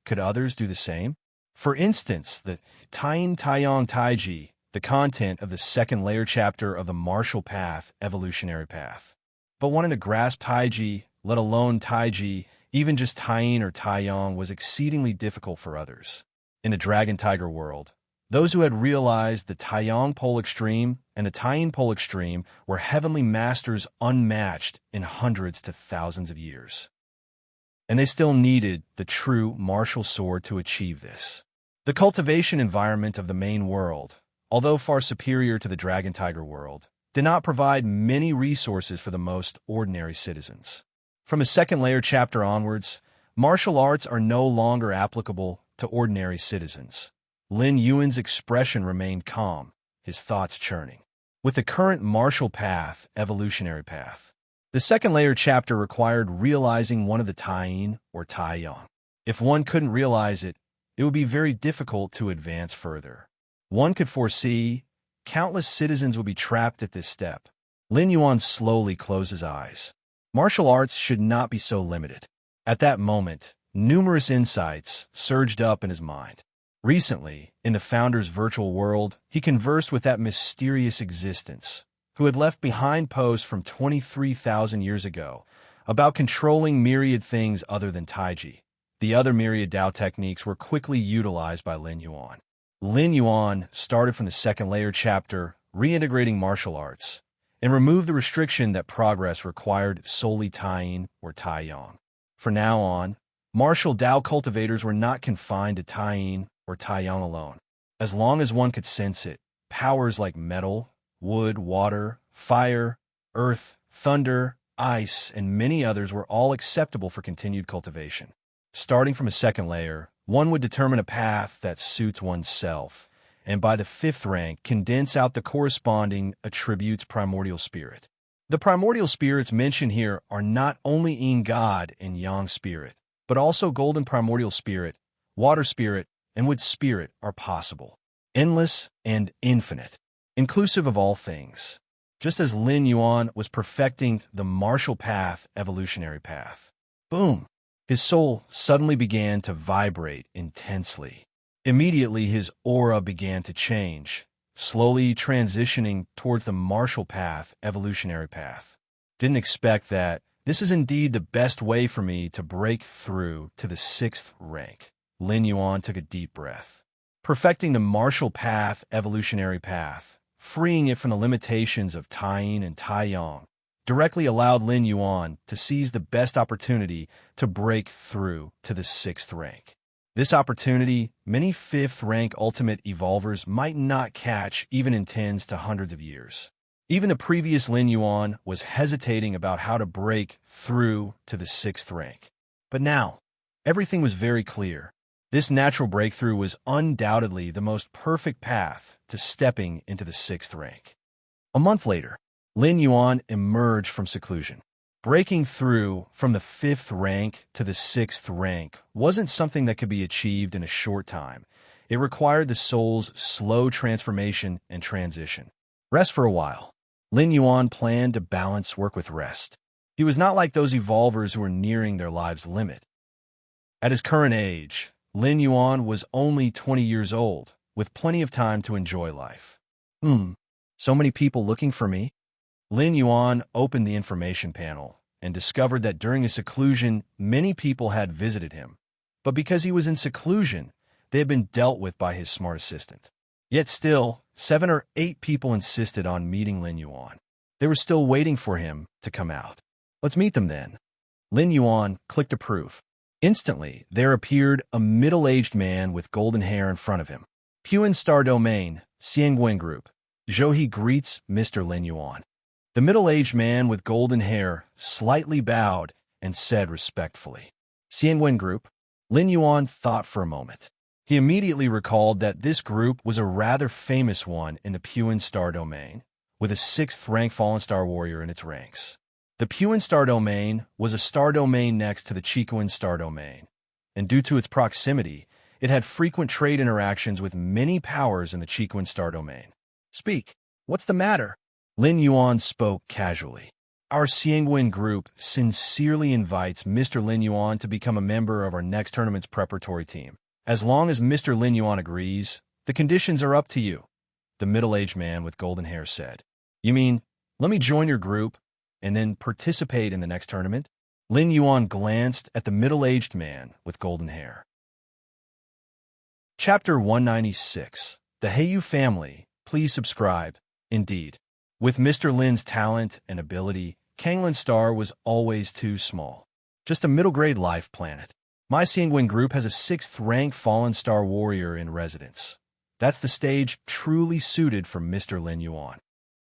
Could others do the same? For instance, the Taiyin Taiyang Taiji, the content of the second layer chapter of the martial path evolutionary path. But wanting to grasp Taiji, let alone Taiji, even just Taiyin or Taiyang, was exceedingly difficult for others. In the Dragon Tiger world, those who had realized the Taiyang pole extreme and the Taiyin pole extreme were heavenly masters unmatched in hundreds to thousands of years. And they still needed the true martial sword to achieve this. The cultivation environment of the main world, although far superior to the Dragon Tiger world, did not provide many resources for the most ordinary citizens. From a second layer chapter onwards, martial arts are no longer applicable to ordinary citizens. Lin Yuan's expression remained calm, his thoughts churning. With the current martial path, evolutionary path, the second layer chapter required realizing one of the Taiyin or Taiyang. If one couldn't realize it, it would be very difficult to advance further. One could foresee countless citizens would be trapped at this step. Lin Yuan slowly closed his eyes. Martial arts should not be so limited. At that moment, numerous insights surged up in his mind. Recently, in the Founder's virtual world, he conversed with that mysterious existence, who had left behind posts from 23,000 years ago, about controlling myriad things other than Taiji. The other myriad Dao techniques were quickly utilized by Lin Yuan. Lin Yuan started from the second layer chapter, reintegrating martial arts, and removed the restriction that progress required solely Taiyin or Taiyang. From now on, martial Dao cultivators were not confined to Taiyin or Taiyang alone. As long as one could sense it, powers like metal, wood, water, fire, earth, thunder, ice, and many others were all acceptable for continued cultivation. Starting from a second layer, one would determine a path that suits oneself, and by the fifth rank, condense out the corresponding attributes primordial spirit. The primordial spirits mentioned here are not only Yin God and Yang spirit, but also golden primordial spirit, water spirit, and wood spirit are possible. Endless and infinite, inclusive of all things. Just as Lin Yuan was perfecting the martial path evolutionary path. Boom! His soul suddenly began to vibrate intensely. Immediately, his aura began to change, slowly transitioning towards the martial path, evolutionary path. Didn't expect that. This is indeed the best way for me to break through to the sixth rank. Lin Yuan took a deep breath. Perfecting the martial path, evolutionary path, freeing it from the limitations of Taiyin and Taiyang, directly allowed Lin Yuan to seize the best opportunity to break through to the sixth rank. This opportunity, many fifth-rank ultimate evolvers might not catch even in tens to hundreds of years. Even the previous Lin Yuan was hesitating about how to break through to the sixth rank. But now, everything was very clear. This natural breakthrough was undoubtedly the most perfect path to stepping into the sixth rank. A month later, Lin Yuan emerged from seclusion. Breaking through from the fifth rank to the sixth rank wasn't something that could be achieved in a short time. It required the soul's slow transformation and transition. Rest for a while. Lin Yuan planned to balance work with rest. He was not like those evolvers who were nearing their lives' limit. At his current age, Lin Yuan was only 20 years old, with plenty of time to enjoy life. So many people looking for me? Lin Yuan opened the information panel and discovered that during his seclusion, many people had visited him. But because he was in seclusion, they had been dealt with by his smart assistant. Yet still, 7 or 8 people insisted on meeting Lin Yuan. They were still waiting for him to come out. Let's meet them then. Lin Yuan clicked approve. Instantly, there appeared a middle-aged man with golden hair in front of him. Puan Star Domain, Xiangwen Group. Zhouhe greets Mr. Lin Yuan. The middle-aged man with golden hair slightly bowed and said respectfully, Xiangwen Group. Lin Yuan thought for a moment. He immediately recalled that this group was a rather famous one in the Puan Star Domain, with a 6th-rank Fallen Star Warrior in its ranks. The Puan Star Domain was a star domain next to the Chiquan Star Domain, and due to its proximity, it had frequent trade interactions with many powers in the Chiquan Star Domain. Speak. What's the matter? Lin Yuan spoke casually. Our Xiangwen group sincerely invites Mr. Lin Yuan to become a member of our next tournament's preparatory team. As long as Mr. Lin Yuan agrees, the conditions are up to you, the middle-aged man with golden hair said. You mean, let me join your group and then participate in the next tournament? Lin Yuan glanced at the middle-aged man with golden hair. Chapter 196. The Heyu Family. Please subscribe. Indeed. With Mr. Lin's talent and ability, Kanglan Star was always too small. Just a middle-grade life planet. My Xiangwen group has a 6th-rank Fallen Star Warrior in residence. That's the stage truly suited for Mr. Lin Yuan.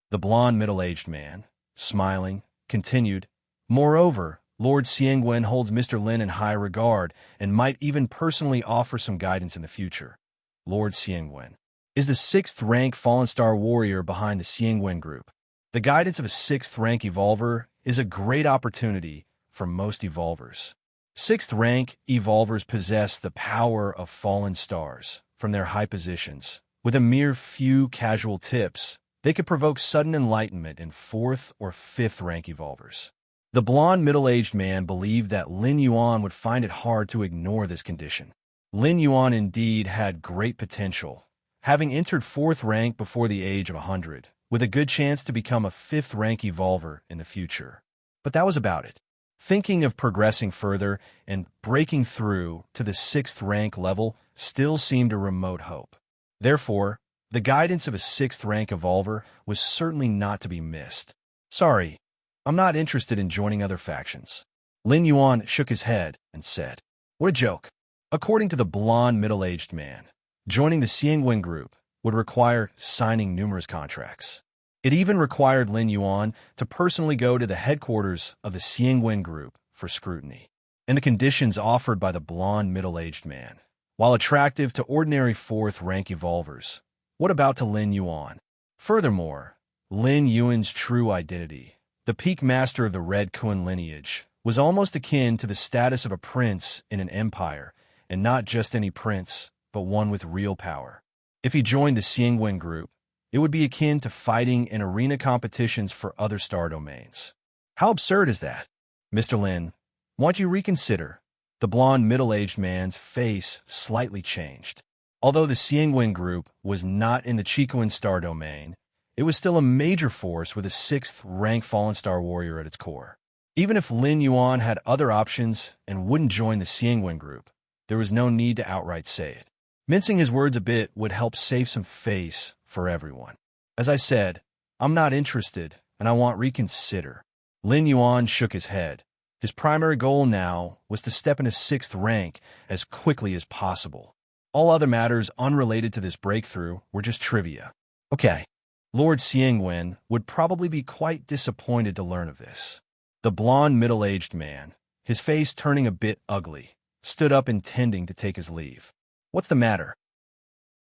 The blond middle-aged man, smiling, continued, Moreover, Lord Xiangwen holds Mr. Lin in high regard and might even personally offer some guidance in the future. Lord Xiangwen is the 6th-rank Fallen Star Warrior behind the Xiangwen group. The guidance of a 6th-rank Evolver is a great opportunity for most Evolvers. 6th-rank Evolvers possess the power of fallen stars from their high positions. With a mere few casual tips, they could provoke sudden enlightenment in 4th or 5th-rank Evolvers. The blond middle-aged man believed that Lin Yuan would find it hard to ignore this condition. Lin Yuan indeed had great potential, having entered 4th rank before the age of 100, with a good chance to become a 5th-rank Evolver in the future. But that was about it. Thinking of progressing further and breaking through to the 6th-rank level still seemed a remote hope. Therefore, the guidance of a 6th-rank Evolver was certainly not to be missed. Sorry, I'm not interested in joining other factions. Lin Yuan shook his head and said, What a joke. According to the blond middle-aged man, joining the Xiangwen group would require signing numerous contracts. It even required Lin Yuan to personally go to the headquarters of the Xiangwen group for scrutiny. And the conditions offered by the blond middle-aged man, while attractive to ordinary 4th-rank Evolvers, what about to Lin Yuan? Furthermore, Lin Yuan's true identity, the peak master of the Red Kun lineage, was almost akin to the status of a prince in an empire, and not just any prince, but one with real power. If he joined the Xiangwen group, it would be akin to fighting in arena competitions for other star domains. How absurd is that? Mr. Lin, won't you reconsider? The blond middle-aged man's face slightly changed. Although the Xiangwen group was not in the Chiquan star domain, it was still a major force with a 6th-rank Fallen Star Warrior at its core. Even if Lin Yuan had other options and wouldn't join the Xiangwen group, there was no need to outright say it. Mincing his words a bit would help save some face for everyone. As I said, I'm not interested, and I want reconsider. Lin Yuan shook his head. His primary goal now was to step into 6th rank as quickly as possible. All other matters unrelated to this breakthrough were just trivia. Okay. Lord Xiangwen would probably be quite disappointed to learn of this. The blond middle-aged man, his face turning a bit ugly, stood up intending to take his leave. What's the matter?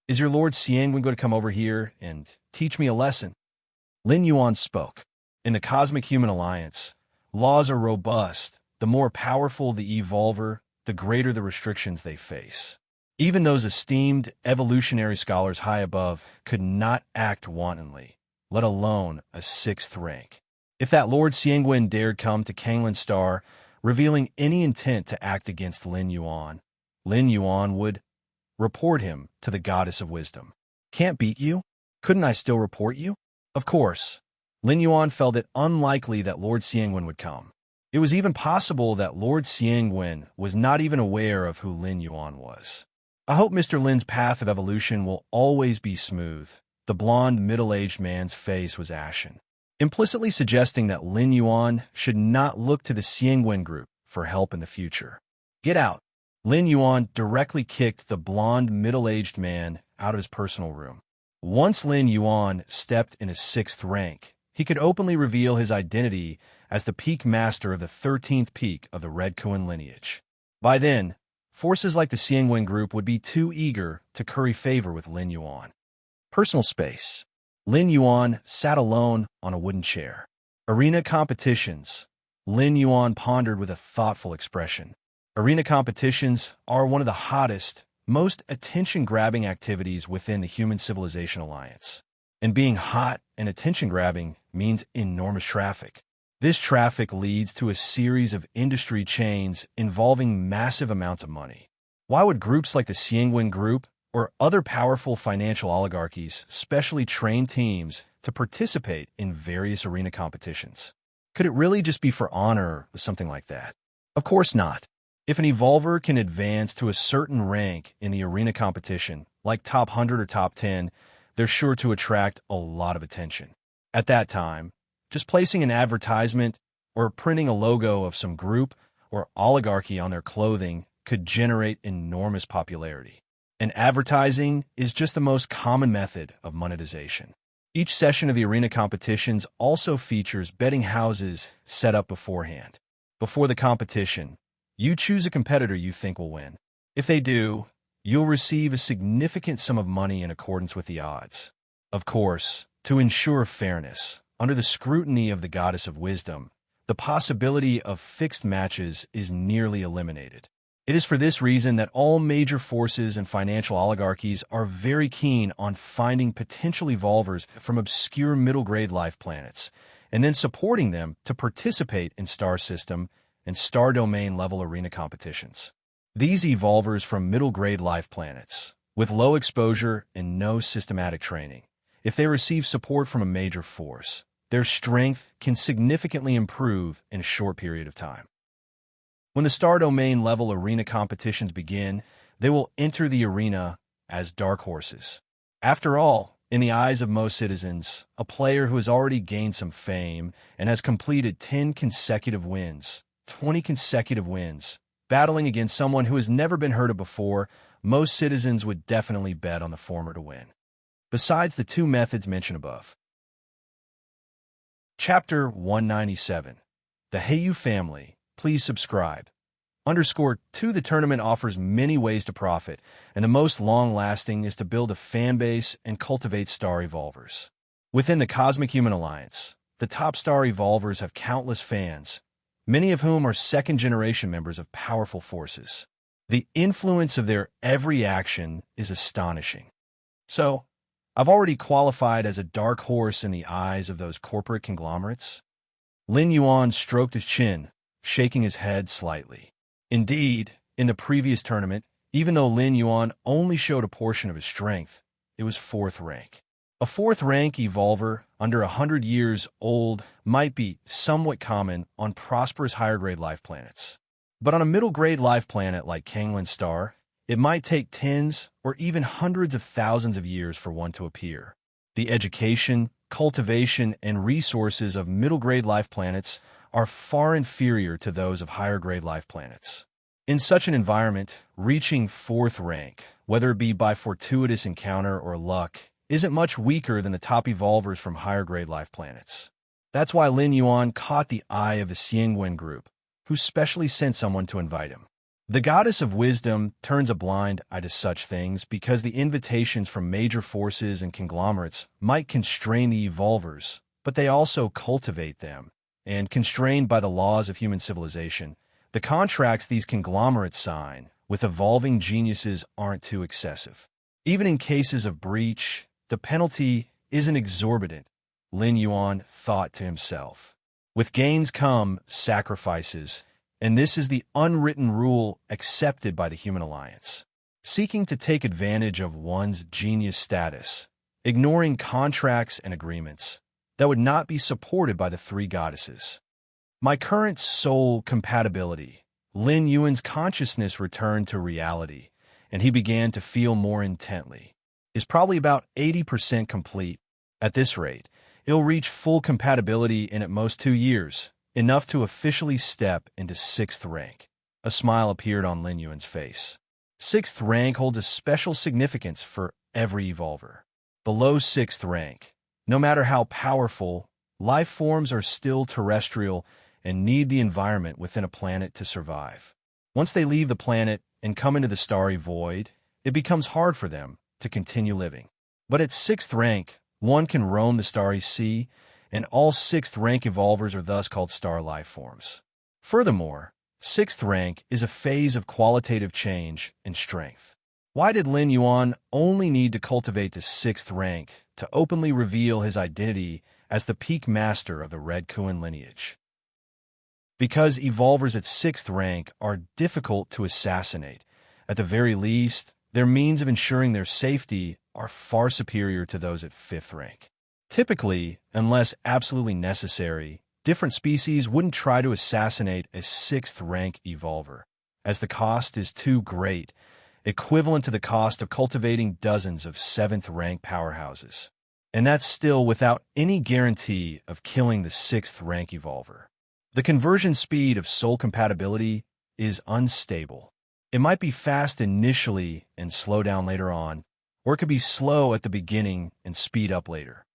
Is your Lord Xiangwen going to come over here and teach me a lesson? Lin Yuan spoke. In the Cosmic Human Alliance, laws are robust. The more powerful the Evolver, the greater the restrictions they face. Even those esteemed evolutionary scholars high above could not act wantonly, let alone a 6th rank. If that Lord Xiangwen dared come to Kanglan Star, revealing any intent to act against Lin Yuan would report him to the Goddess of Wisdom. Can't beat you? Couldn't I still report you? Of course. Lin Yuan felt it unlikely that Lord Xiangwen would come. It was even possible that Lord Xiangwen was not even aware of who Lin Yuan was. I hope Mr. Lin's path of evolution will always be smooth. The blond, middle-aged man's face was ashen. implicitly suggesting that Lin Yuan should not look to the Xiangwen group for help in the future. Get out! Lin Yuan directly kicked the blond, middle-aged man out of his personal room. Once Lin Yuan stepped in his 6th rank, he could openly reveal his identity as the peak master of the 13th peak of the Red Kuan lineage. By then, forces like the Xiangwen group would be too eager to curry favor with Lin Yuan. Personal space. Lin Yuan sat alone on a wooden chair. Arena competitions. Lin Yuan pondered with a thoughtful expression. Arena competitions are one of the hottest, most attention-grabbing activities within the Human Civilization Alliance. And being hot and attention-grabbing means enormous traffic. This traffic leads to a series of industry chains involving massive amounts of money. Why would groups like the Xiangwen Group or other powerful financial oligarchies specially train teams to participate in various arena competitions? Could it really just be for honor or something like that? Of course not. If an evolver can advance to a certain rank in the arena competition, like top 100 or top 10, they're sure to attract a lot of attention. At that time, just placing an advertisement or printing a logo of some group or oligarchy on their clothing could generate enormous popularity. And advertising is just the most common method of monetization. Each session of the arena competitions also features betting houses set up beforehand. Before the competition, you choose a competitor you think will win. If they do, you'll receive a significant sum of money in accordance with the odds. Of course, to ensure fairness, under the scrutiny of the Goddess of Wisdom, the possibility of fixed matches is nearly eliminated. It is for this reason that all major forces and financial oligarchies are very keen on finding potential evolvers from obscure middle-grade life planets, and then supporting them to participate in star system and star domain level arena competitions. These evolvers from middle-grade life planets, with low exposure and no systematic training, if they receive support from a major force, their strength can significantly improve in a short period of time. When the star domain level arena competitions begin, they will enter the arena as dark horses. After all, in the eyes of most citizens, a player who has already gained some fame and has completed 10 consecutive wins, 20 consecutive wins, battling against someone who has never been heard of before, most citizens would definitely bet on the former to win. Besides the two methods mentioned above. Chapter 197. The Heyu Family. Please subscribe. _2 The tournament offers many ways to profit, and the most long-lasting is to build a fan base and cultivate star evolvers. Within the Cosmic Human Alliance, the top star evolvers have countless fans, many of whom are second-generation members of powerful forces. The influence of their every action is astonishing. So, I've already qualified as a dark horse in the eyes of those corporate conglomerates. Lin Yuan stroked his chin, shaking his head slightly. Indeed, in the previous tournament, even though Lin Yuan only showed a portion of his strength, it was 4th rank. A 4th rank evolver under 100 years old might be somewhat common on prosperous higher-grade life planets. But on a middle-grade life planet like Kanglan Star, it might take tens or even hundreds of thousands of years for one to appear. The education, cultivation, and resources of middle-grade life planets are far inferior to those of higher-grade life planets. In such an environment, reaching 4th rank, whether it be by fortuitous encounter or luck, isn't much weaker than the top evolvers from higher-grade life planets. That's why Lin Yuan caught the eye of the Xiangwen group, who specially sent someone to invite him. The Goddess of Wisdom turns a blind eye to such things because the invitations from major forces and conglomerates might constrain the evolvers, but they also cultivate them. And constrained by the laws of human civilization, the contracts these conglomerates sign with evolving geniuses aren't too excessive. Even in cases of breach, the penalty isn't exorbitant, Lin Yuan thought to himself. With gains come sacrifices, and this is the unwritten rule accepted by the Human Alliance. Seeking to take advantage of one's genius status, ignoring contracts and agreements that would not be supported by the 3 goddesses. My current soul compatibility. Lin Yuan's consciousness returned to reality, and he began to feel more intently. Is probably about 80% complete. At this rate, it'll reach full compatibility in at most 2 years, enough to officially step into 6th rank. A smile appeared on Lin Yuan's face. 6th rank holds a special significance for every evolver. Below 6th rank, no matter how powerful, life forms are still terrestrial and need the environment within a planet to survive. Once they leave the planet and come into the starry void, it becomes hard for them to continue living. But at 6th rank, one can roam the starry sea, and all 6th rank evolvers are thus called star life forms. Furthermore, 6th rank is a phase of qualitative change and strength. Why did Lin Yuan only need to cultivate to 6th rank to openly reveal his identity as the peak master of the Red Kuan lineage? Because evolvers at 6th rank are difficult to assassinate. At the very least, their means of ensuring their safety are far superior to those at 5th rank. Typically, unless absolutely necessary, different species wouldn't try to assassinate a 6th rank evolver, as the cost is too great, equivalent to the cost of cultivating dozens of 7th rank powerhouses. And that's still without any guarantee of killing the 6th rank evolver. The conversion speed of soul compatibility is unstable. It might be fast initially and slow down later on, or it could be slow at the beginning and speed up later.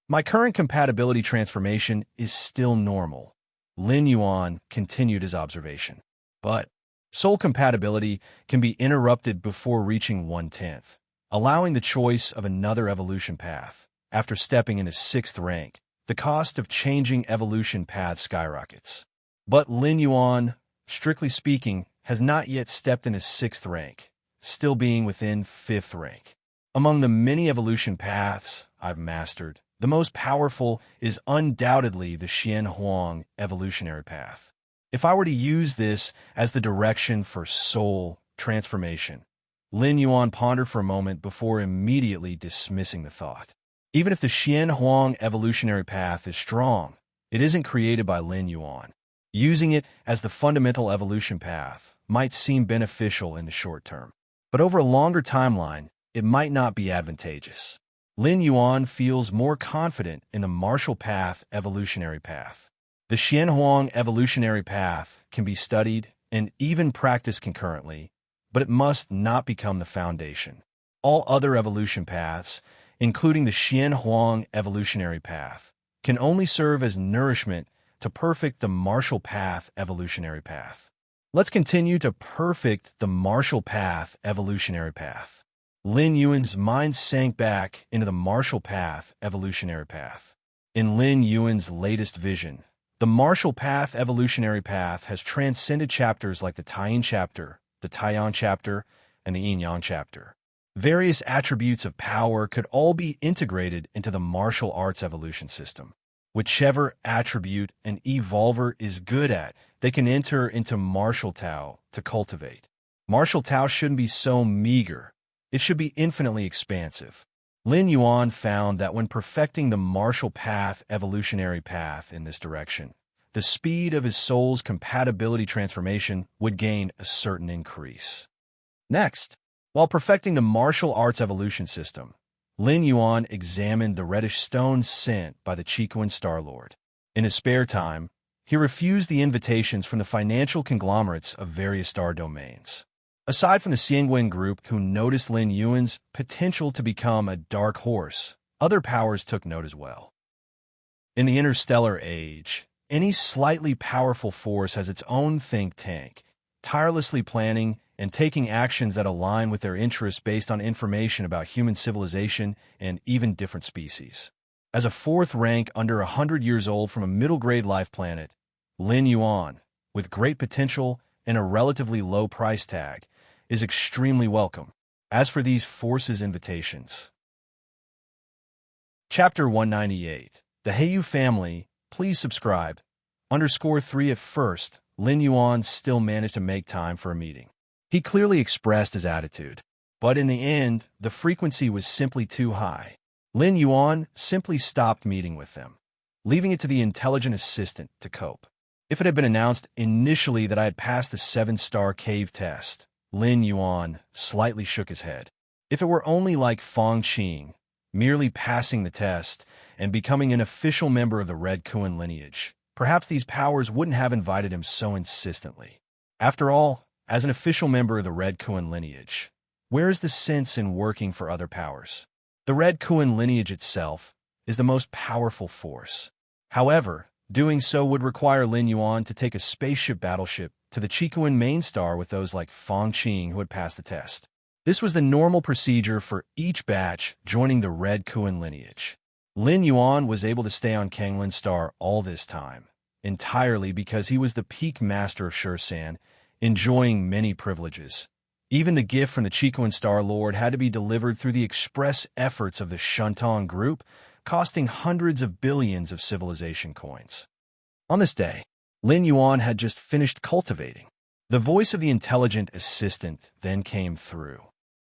My current compatibility transformation is still normal. Lin Yuan continued his observation. But soul compatibility can be interrupted before reaching 1/10, allowing the choice of another evolution path. After stepping into 6th rank, the cost of changing evolution paths skyrockets. But Lin Yuan, strictly speaking, has not yet stepped into 6th rank, still being within 5th rank. Among the many evolution paths I've mastered, the most powerful is undoubtedly the Xian Huang evolutionary path. If I were to use this as the direction for soul transformation, Lin Yuan pondered for a moment before immediately dismissing the thought. Even if the Xian Huang evolutionary path is strong, it isn't created by Lin Yuan. Using it as the fundamental evolution path might seem beneficial in the short term, but over a longer timeline, it might not be advantageous. Lin Yuan feels more confident in the martial path evolutionary path. The Xian Huang evolutionary path can be studied and even practiced concurrently, but it must not become the foundation. All other evolution paths, including the Xian Huang evolutionary path, can only serve as nourishment to perfect the martial path evolutionary path. Let's continue to perfect the martial path evolutionary path. Lin Yuan's mind sank back into the martial path evolutionary path. In Lin Yuan's latest vision, the martial path evolutionary path has transcended chapters like the Taiyin chapter, the Taiyan chapter, and the Yin-Yang chapter. Various attributes of power could all be integrated into the martial arts evolution system. Whichever attribute an evolver is good at, they can enter into martial Tao to cultivate. Martial Tao shouldn't be so meager. It should be infinitely expansive. Lin Yuan found that when perfecting the martial path evolutionary path in this direction, the speed of his soul's compatibility transformation would gain a certain increase. Next, while perfecting the martial arts evolution system, Lin Yuan examined the reddish stones sent by the Qikuan Star Lord. In his spare time, he refused the invitations from the financial conglomerates of various star domains. Aside from the Xiangwen group who noticed Lin Yuan's potential to become a dark horse, other powers took note as well. In the interstellar age, any slightly powerful force has its own think tank, tirelessly planning and taking actions that align with their interests based on information about human civilization and even different species. As a 4th rank under 100 years old from a middle-grade life planet, Lin Yuan, with great potential and a relatively low price tag, is extremely welcome. As for these forces' invitations. Chapter 198. The Heiyu Family, please subscribe. _3 At first, Lin Yuan still managed to make time for a meeting. He clearly expressed his attitude, but in the end, the frequency was simply too high. Lin Yuan simply stopped meeting with them, leaving it to the intelligent assistant to cope. If it had been announced initially that I had passed the 7-star cave test, Lin Yuan slightly shook his head. If it were only like Fong Qing, merely passing the test and becoming an official member of the Red Kuan lineage, perhaps these powers wouldn't have invited him so insistently. After all, as an official member of the Red Kuan lineage, where is the sense in working for other powers? The Red Kuan lineage itself is the most powerful force. However, doing so would require Lin Yuan to take a spaceship battleship to the Chikuan main star with those like Fong Qing who had passed the test. This was the normal procedure for each batch joining the Red Kuan lineage. Lin Yuan was able to stay on Kanglin Star all this time, entirely because he was the peak master of Shursan, enjoying many privileges. Even the gift from the Chikuan Star Lord had to be delivered through the express efforts of the Shuntong group, costing hundreds of billions of civilization coins. On this day, Lin Yuan had just finished cultivating. The voice of the intelligent assistant then came through.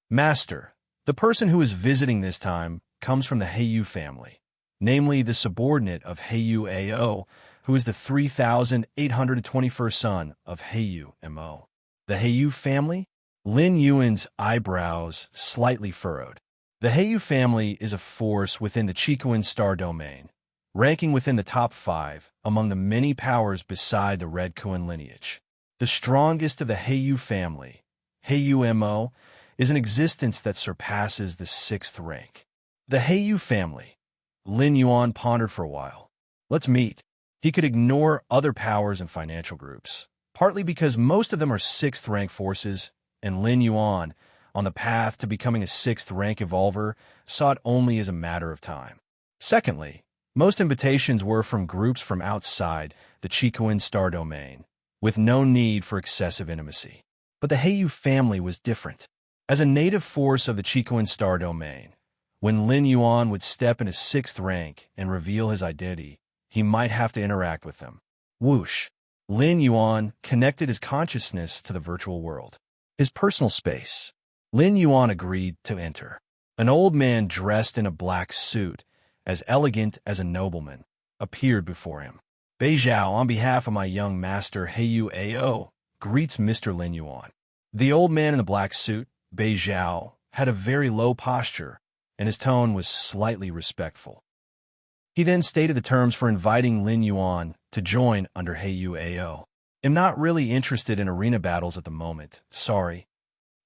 Master, the person who is visiting this time comes from the Heiyu family, namely the subordinate of Heiyu Ao, who is the 3,821st son of Heiyu Mo. The Heiyu family? Lin Yuan's eyebrows slightly furrowed. The Heiyu family is a force within the Chikuan star domain, ranking within the top 5 among the many powers beside the Red Kuan lineage. The strongest of the Heiyu family, Heiyu Mo, is an existence that surpasses the 6th rank. The Heiyu family. Lin Yuan pondered for a while. Let's meet. He could ignore other powers and financial groups, partly because most of them are 6th rank forces, and Lin Yuan, on the path to becoming a 6th rank evolver, saw it only as a matter of time. Secondly, most invitations were from groups from outside the Chikuan star domain, with no need for excessive intimacy. But the Heiyu family was different. As a native force of the Chikuan star domain, when Lin Yuan would step into 6th rank and reveal his identity, he might have to interact with them. Whoosh! Lin Yuan connected his consciousness to the virtual world. His personal space. Lin Yuan agreed to enter. An old man dressed in a black suit, as elegant as a nobleman, appeared before him. Bei Zhao, on behalf of my young master Heiyu Ao, greets Mr. Lin Yuan. The old man in the black suit, Bei Zhao, had a very low posture, and his tone was slightly respectful. He then stated the terms for inviting Lin Yuan to join under Heiyu Ao. I'm not really interested in arena battles at the moment, sorry.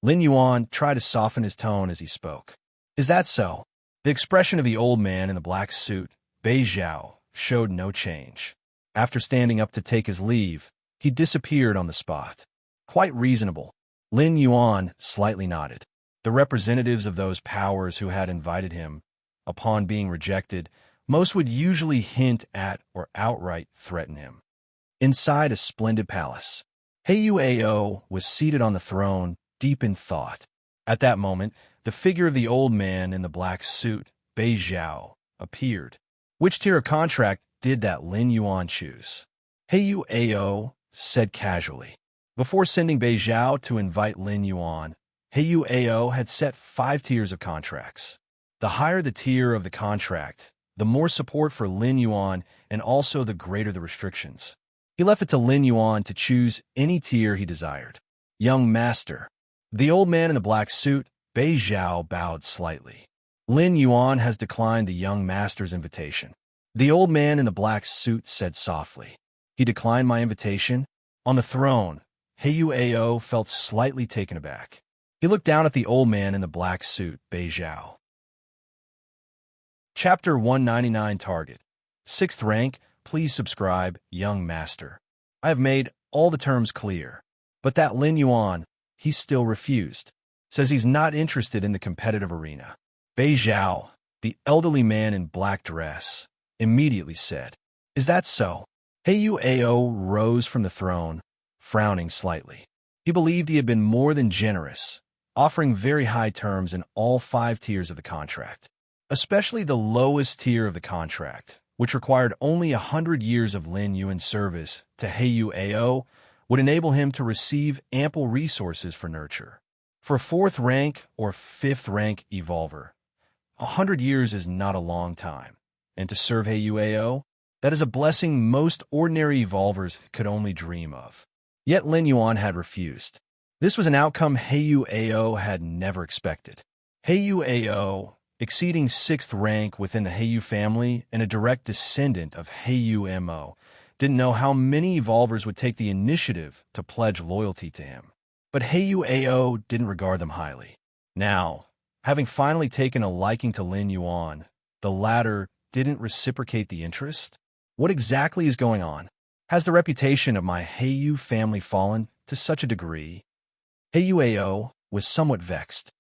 Lin Yuan tried to soften his tone as he spoke. Is that so? The expression of the old man in the black suit, Bei Zhao, showed no change. After standing up to take his leave, he disappeared on the spot. Quite reasonable. Lin Yuan slightly nodded. The representatives of those powers who had invited him, upon being rejected, most would usually hint at or outright threaten him. Inside a splendid palace, Heiyu Ao was seated on the throne, deep in thought. At that moment, the figure of the old man in the black suit, Bei Zhao, appeared. Which tier of contract did that Lin Yuan choose? Heiyu Ao said casually. Before sending Bei Zhao to invite Lin Yuan, Heiyu Ao had set 5 tiers of contracts. The higher the tier of the contract, the more support for Lin Yuan and also the greater the restrictions. He left it to Lin Yuan to choose any tier he desired. Young master. The old man in the black suit, Bei Zhao, bowed slightly. Lin Yuan has declined the young master's invitation. The old man in the black suit said softly. He declined my invitation? On the throne, Heiyu Ao felt slightly taken aback. He looked down at the old man in the black suit, Bei Zhao. Chapter 199 Target. 6th rank, please subscribe, young master. I have made all the terms clear. But that Lin Yuan, he still refused. Says he's not interested in the competitive arena. Bei Zhao, the elderly man in black dress, immediately said, Is that so? Heiyu Ao rose from the throne, frowning slightly. He believed he had been more than generous, offering very high terms in all 5 tiers of the contract. Especially the lowest tier of the contract, which required only 100 years of Lin Yuan service to Heiyu Ao, would enable him to receive ample resources for nurture. For a 4th rank or 5th rank evolver, 100 years is not a long time, and to serve Heiyu Ao, that is a blessing most ordinary evolvers could only dream of. Yet Lin Yuan had refused. This was an outcome Heiyu Ao had never expected. Heiyu Ao exceeding 6th rank within the Heiyu family and a direct descendant of Heiyu Mo, didn't know how many evolvers would take the initiative to pledge loyalty to him. But Heiyu Ao didn't regard them highly. Now, having finally taken a liking to Lin Yuan, the latter didn't reciprocate the interest. What exactly is going on? Has the reputation of my Heiyu family fallen to such a degree? Heiyu Ao was somewhat vexed.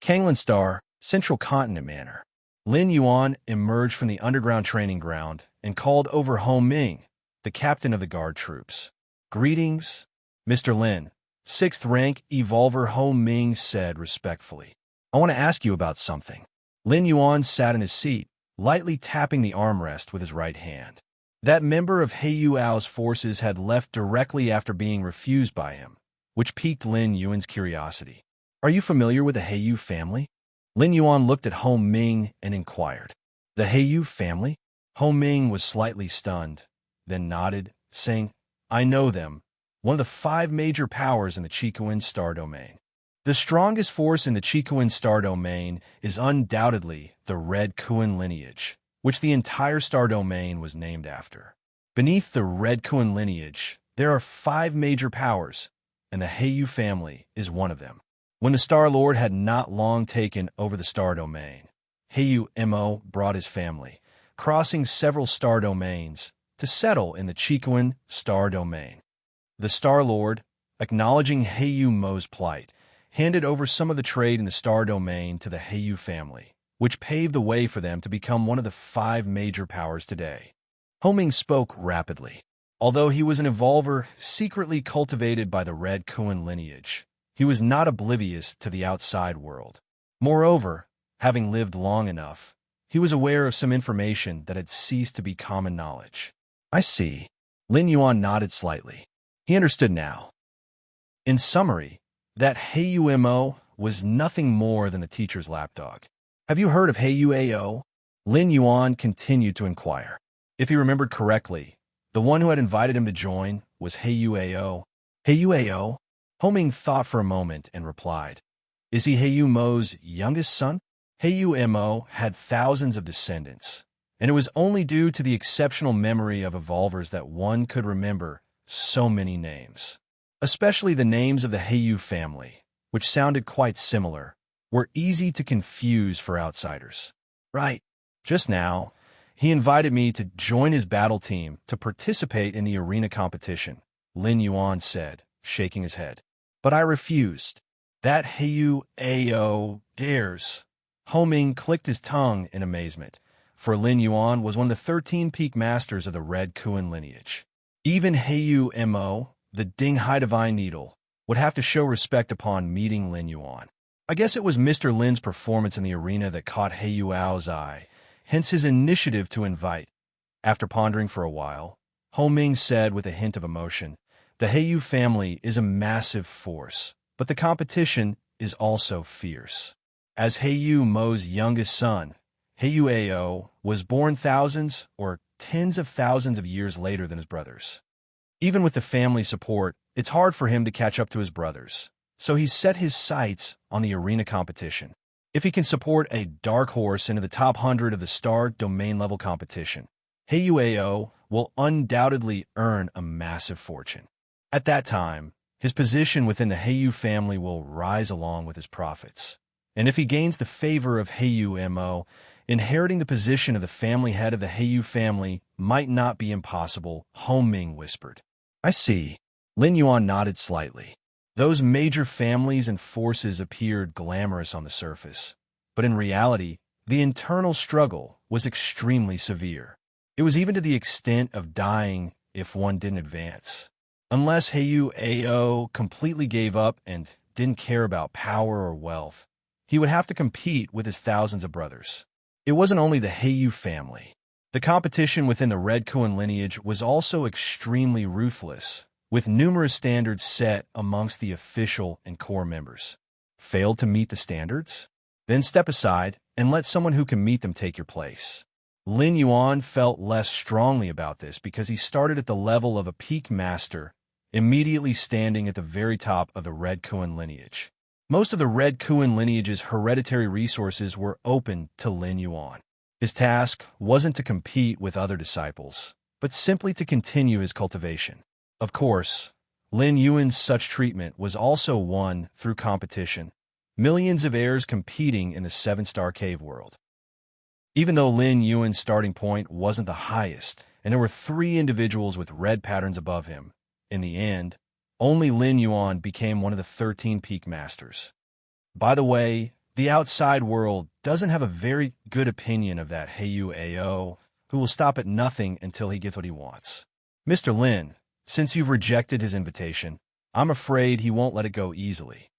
Kanglan Star, Central Continent Manor. Lin Yuan emerged from the underground training ground and called over Ho Ming, the captain of the guard troops. "Greetings, Mr. Lin," 6th rank evolver Ho Ming said respectfully. "I want to ask you about something." Lin Yuan sat in his seat, lightly tapping the armrest with his right hand. That member of Heiyu Ao's forces had left directly after being refused by him, which piqued Lin Yuan's curiosity. "Are you familiar with the Heiyu family?" Lin Yuan looked at Ho Ming and inquired. "The Heiyu family?" Ho Ming was slightly stunned, then nodded, saying, "I know them, one of the 5 major powers in the Chikuin star domain. The strongest force in the Chikuin star domain is undoubtedly the Red Kuin lineage, which the entire star domain was named after. Beneath the Red Kuin lineage, there are 5 major powers, and the Heiyu family is one of them. When the Star Lord had not long taken over the star domain, Heiyu Mo brought his family, crossing several star domains, to settle in the Chikuin star domain. The Star Lord, acknowledging Heiyu Mo's plight, handed over some of the trade in the star domain to the Heiyu family, which paved the way for them to become one of the 5 major powers today." Ho Ming spoke rapidly. Although he was an evolver secretly cultivated by the Red Kuin lineage, he was not oblivious to the outside world. Moreover, having lived long enough, he was aware of some information that had ceased to be common knowledge. "I see." Lin Yuan nodded slightly. He understood now. In summary, that Heiyu Mo was nothing more than the teacher's lapdog. "Have you heard of Heiyu Ao?" Lin Yuan continued to inquire. If he remembered correctly, the one who had invited him to join was Heiyu Ao. "Heiyu Ao?" Ho Ming thought for a moment and replied, "Is he Heiyu Mo's youngest son?" Heiyu Mo had thousands of descendants, and it was only due to the exceptional memory of evolvers that one could remember so many names. Especially the names of the Heiyu family, which sounded quite similar, were easy to confuse for outsiders. "Right. Just now, he invited me to join his battle team to participate in the arena competition," Lin Yuan said, shaking his head. "But I refused. That Heiyu Ao dares." Ho Ming clicked his tongue in amazement, for Lin Yuan was one of the 13 peak masters of the Red Kuin lineage. Even Heiyu Mo, the Ding Hai Divine Needle, would have to show respect upon meeting Lin Yuan. I guess it was Mr. Lin's performance in the arena that caught Heiyu Ao's eye, hence his initiative to invite. After pondering for a while, Ho Ming said with a hint of emotion, "The Heiyu family is a massive force, but the competition is also fierce." As Heiyu Mo's youngest son, Heiyu Ao was born thousands or tens of thousands of years later than his brothers. Even with the family support, it's hard for him to catch up to his brothers, so he's set his sights on the arena competition. If he can support a dark horse into the top 100 of the star domain level competition, Heiyu Ao will undoubtedly earn a massive fortune. At that time, his position within the Heiyu family will rise along with his profits. And if he gains the favor of Heiyu Mo, inheriting the position of the family head of the Heiyu family might not be impossible, Ho Ming whispered. "I see." Lin Yuan nodded slightly. Those major families and forces appeared glamorous on the surface, but in reality, the internal struggle was extremely severe. It was even to the extent of dying if one didn't advance. Unless Heiyu Ao completely gave up and didn't care about power or wealth, he would have to compete with his thousands of brothers. It wasn't only the Heiyu family. The competition within the Red Kuin lineage was also extremely ruthless, with numerous standards set amongst the official and core members. Failed to meet the standards? Then step aside and let someone who can meet them take your place. Lin Yuan felt less strongly about this because he started at the level of a peak master, immediately standing at the very top of the Red Kuin lineage. Most of the Red Kuan lineage's hereditary resources were open to Lin Yuan. His task wasn't to compete with other disciples, but simply to continue his cultivation. Of course, Lin Yuan's such treatment was also won through competition, millions of heirs competing in the seven-star cave world. Even though Lin Yuan's starting point wasn't the highest, and there were 3 individuals with red patterns above him, in the end, only Lin Yuan became one of the 13 peak masters. By the way, the outside world doesn't have a very good opinion of that Heiyu Ao, who will stop at nothing until he gets what he wants. Mr. Lin, since you've rejected his invitation, I'm afraid he won't let it go easily.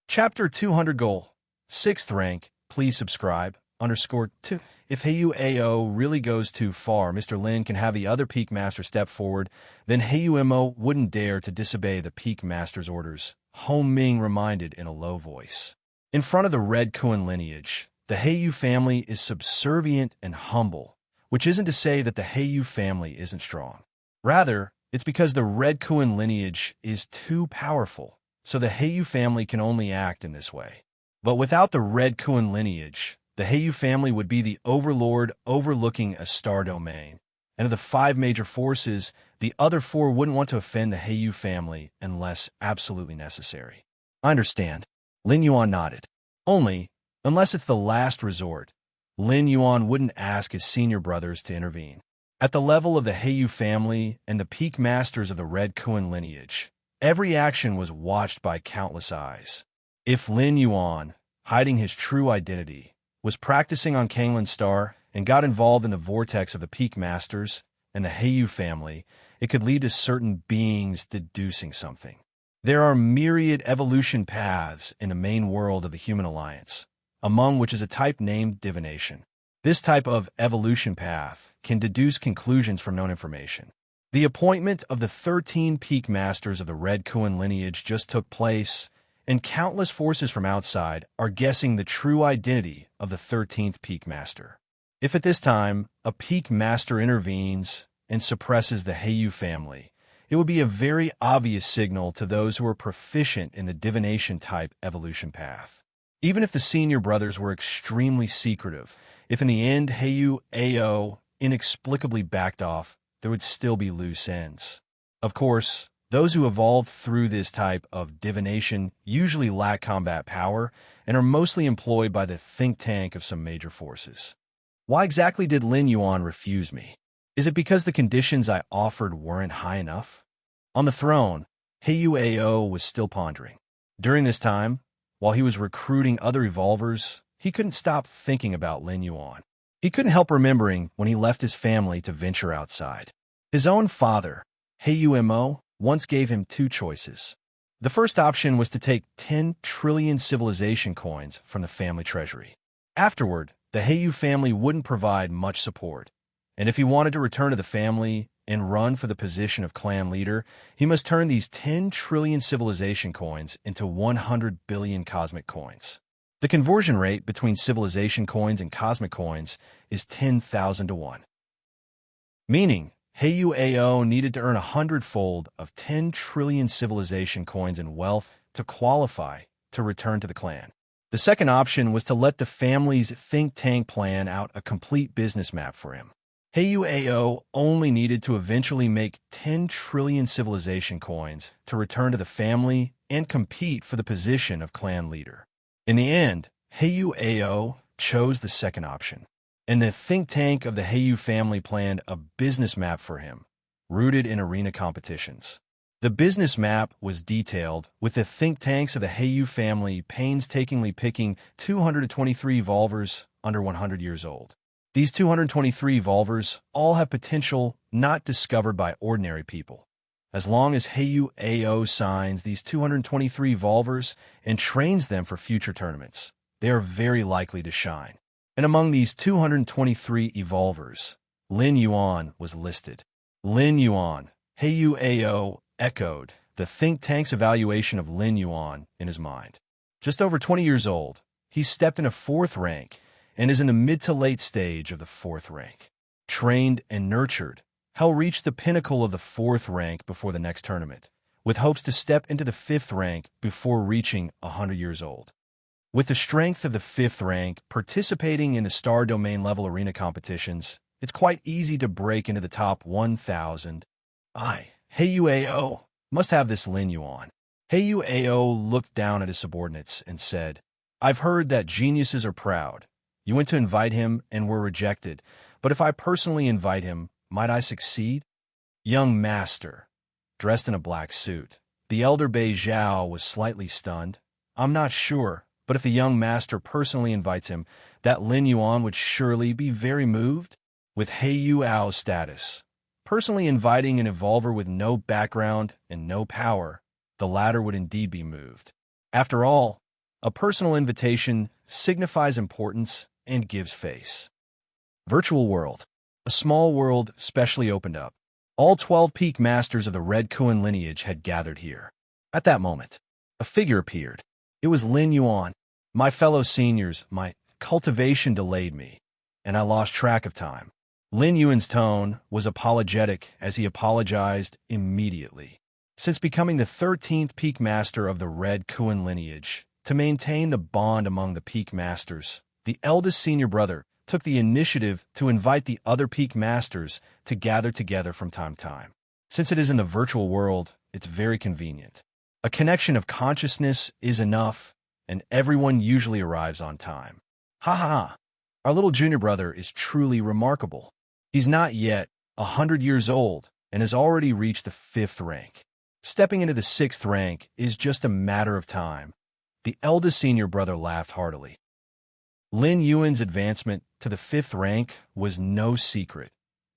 Chapter 200 Goal 6th rank, please subscribe, _2. If Heiyu Ao really goes too far, Mr. Lin can have the other Peak Master step forward, then Heiyu Mo wouldn't dare to disobey the Peak Master's orders, Hong Ming reminded in a low voice. In front of the Red Kuan lineage, the Heiyu family is subservient and humble, which isn't to say that the Heiyu family isn't strong. Rather, it's because the Red Kuan lineage is too powerful, so the Heiyu family can only act in this way. But without the Red Kuan lineage, the Heiyu family would be the overlord overlooking a star domain, and of the 5 major forces, the other 4 wouldn't want to offend the Heiyu family unless absolutely necessary. I understand. Lin Yuan nodded. Only, unless it's the last resort, Lin Yuan wouldn't ask his senior brothers to intervene. At the level of the Heiyu family and the peak masters of the Red Kuan lineage, every action was watched by countless eyes. If Lin Yuan, hiding his true identity, was practicing on Kanglin's star and got involved in the vortex of the peak masters and the Heiyu family, it could lead to certain beings deducing something. There are myriad evolution paths in the main world of the human alliance, among which is a type named divination. This type of evolution path can deduce conclusions from known information. The appointment of the 13 peak masters of the Red Kuan lineage just took place, and countless forces from outside are guessing the true identity of the 13th peak master. If at this time a peak master intervenes and suppresses the Heiyu family, it would be a very obvious signal to those who are proficient in the divination-type evolution path. Even if the senior brothers were extremely secretive, if in the end Heiyu Ao inexplicably backed off, there would still be loose ends. Of course, those who evolved through this type of divination usually lack combat power and are mostly employed by the think tank of some major forces. Why exactly did Lin Yuan refuse me? Is it because the conditions I offered weren't high enough? On the throne, Heiyu Ao was still pondering. During this time, while he was recruiting other evolvers, he couldn't stop thinking about Lin Yuan. He couldn't help remembering when he left his family to venture outside. His own father, Heiyu Mo, once gave him 2 choices. The first option was to take 10 trillion civilization coins from the family treasury. Afterward, the Heiyu family wouldn't provide much support, and if he wanted to return to the family and run for the position of clan leader, he must turn these 10 trillion civilization coins into 100 billion cosmic coins. The conversion rate between civilization coins and cosmic coins is 10,000 to 1. Meaning, Heiyu Ao needed to earn 100-fold of 10 trillion civilization coins in wealth to qualify to return to the clan. The second option was to let the family's think tank plan out a complete business map for him. Heiyu Ao only needed to eventually make 10 trillion civilization coins to return to the family and compete for the position of clan leader. In the end, Heiyu Ao chose the second option, and the think tank of the Heiyu family planned a business map for him, rooted in arena competitions. The business map was detailed, with the think tanks of the Heiyu family painstakingly picking 223 evolvers under 100 years old. These 223 evolvers all have potential not discovered by ordinary people. As long as Heiyu Ao signs these 223 evolvers and trains them for future tournaments, they are very likely to shine. And among these 223 evolvers, Lin Yuan was listed. Lin Yuan, Heiyu Ao echoed the think tank's evaluation of Lin Yuan in his mind. Just over 20 years old, he stepped in a 4th rank and is in the mid to late stage of the 4th rank. Trained and nurtured, he'll reach the pinnacle of the 4th rank before the next tournament, with hopes to step into the 5th rank before reaching 100 years old. With the strength of the 5th rank participating in the star domain level arena competitions, it's quite easy to break into the top 1,000. Heiyuao must have this Lin Yuan. Heiyuao looked down at his subordinates and said, I've heard that geniuses are proud. You went to invite him and were rejected, but if I personally invite him, might I succeed? Young master, dressed in a black suit. The elder Bei Zhao was slightly stunned. I'm not sure, but if the young master personally invites him, that Lin Yuan would surely be very moved. With Heiyuao's status, personally inviting an evolver with no background and no power, the latter would indeed be moved. After all, a personal invitation signifies importance and gives face. Virtual world. A small world specially opened up. All 12 peak masters of the Red Kuan lineage had gathered here. At that moment, a figure appeared. It was Lin Yuan. My fellow seniors, my cultivation delayed me, and I lost track of time. Lin Yuan's tone was apologetic as he apologized immediately. Since becoming the 13th peak master of the Red Kuan lineage, to maintain the bond among the peak masters, the eldest senior brother took the initiative to invite the other peak masters to gather together from time to time. Since it is in the virtual world, it's very convenient. A connection of consciousness is enough, and everyone usually arrives on time. Ha ha ha! Our little junior brother is truly remarkable. He's not yet 100 years old and has already reached the 5th rank. Stepping into the 6th rank is just a matter of time. The eldest senior brother laughed heartily. Lin Yuan's advancement to the 5th rank was no secret,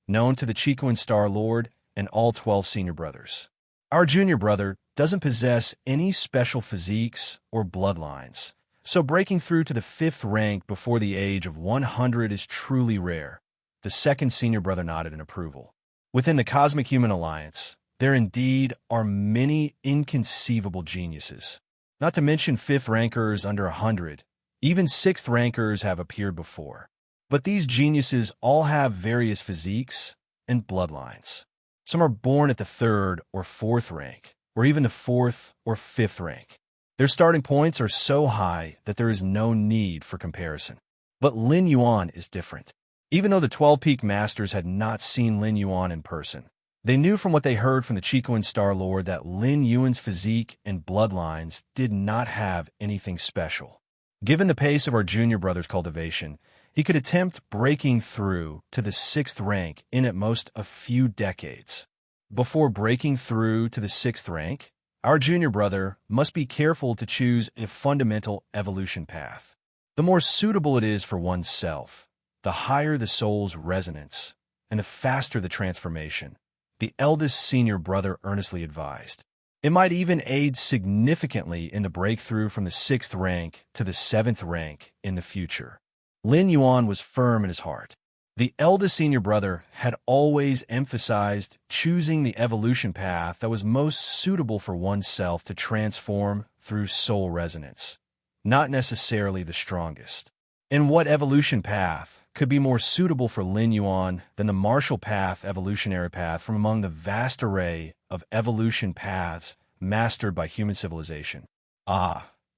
known to the Chiquan Star Lord and all 12 senior brothers. Our junior brother doesn't possess any special physiques or bloodlines, so breaking through to the 5th rank before the age of 100 is truly rare. The second senior brother nodded in approval. Within the Cosmic Human Alliance, there indeed are many inconceivable geniuses. Not to mention 5th rankers under 100. Even 6th rankers have appeared before. But these geniuses all have various physiques and bloodlines. Some are born at the 3rd or 4th rank, or even the 4th or 5th rank. Their starting points are so high that there is no need for comparison. But Lin Yuan is different. Even though the 12 peak masters had not seen Lin Yuan in person, they knew from what they heard from the Chiquan Star Lord that Lin Yuan's physique and bloodlines did not have anything special. Given the pace of our junior brother's cultivation, he could attempt breaking through to the 6th rank in at most a few decades. Before breaking through to the 6th rank, our junior brother must be careful to choose a fundamental evolution path. The more suitable it is for oneself, the higher the soul's resonance, and the faster the transformation, the eldest senior brother earnestly advised. It might even aid significantly in the breakthrough from the 6th rank to the 7th rank in the future. Lin Yuan was firm in his heart. The eldest senior brother had always emphasized choosing the evolution path that was most suitable for oneself to transform through soul resonance, not necessarily the strongest. And what evolution path could be more suitable for Lin Yuan than the martial path evolutionary path from among the vast array of evolution paths mastered by human civilization?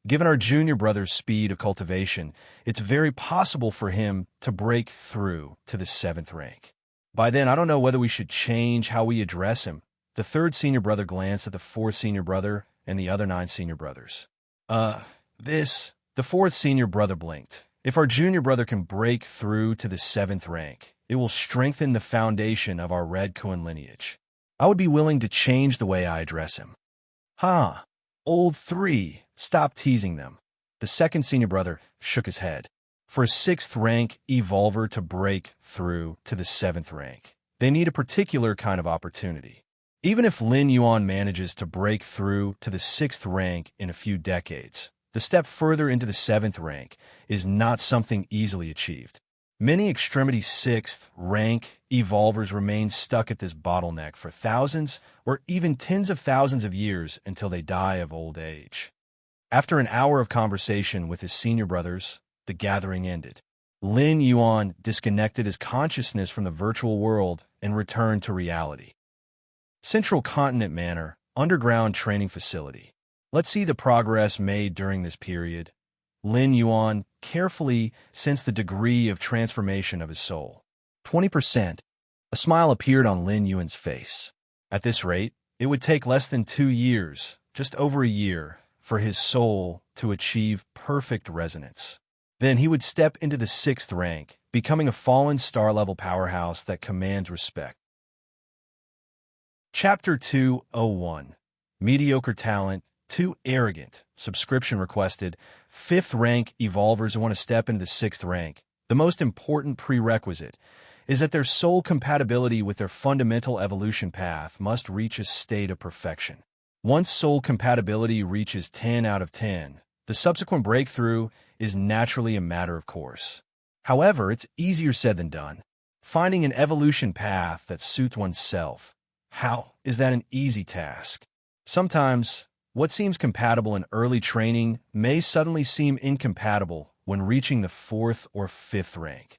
Given our junior brother's speed of cultivation, it's very possible for him to break through to the 7th rank. By then, I don't know whether we should change how we address him. The 3rd senior brother glanced at the 4th senior brother and the other 9 senior brothers. The 4th senior brother blinked. If our junior brother can break through to the 7th rank, it will strengthen the foundation of our Red Kuan lineage. I would be willing to change the way I address him. Old 3, stop teasing them. The 2nd senior brother shook his head. For a 6th rank evolver to break through to the 7th rank, they need a particular kind of opportunity. Even if Lin Yuan manages to break through to the 6th rank in a few decades, the step further into the 7th rank is not something easily achieved. Many extremity 6th rank evolvers remain stuck at this bottleneck for thousands or even tens of thousands of years until they die of old age. After an hour of conversation with his senior brothers, the gathering ended. Lin Yuan disconnected his consciousness from the virtual world and returned to reality. Central Continent Manor underground training facility. Let's see the progress made during this period. Lin Yuan carefully sensed the degree of transformation of his soul. 20%. A smile appeared on Lin Yuan's face. At this rate, it would take less than 2 years, just over a year, for his soul to achieve perfect resonance. Then he would step into the 6th rank, becoming a fallen star-level powerhouse that commands respect. Chapter 201. Mediocre Talent, Too Arrogant. Subscription requested. 5th rank evolvers who want to step into the 6th rank. The most important prerequisite is that their soul compatibility with their fundamental evolution path must reach a state of perfection. Once soul compatibility reaches 10 out of 10, the subsequent breakthrough is naturally a matter of course. However, it's easier said than done. Finding an evolution path that suits oneself. How is that an easy task? Sometimes, what seems compatible in early training may suddenly seem incompatible when reaching the 4th or 5th rank.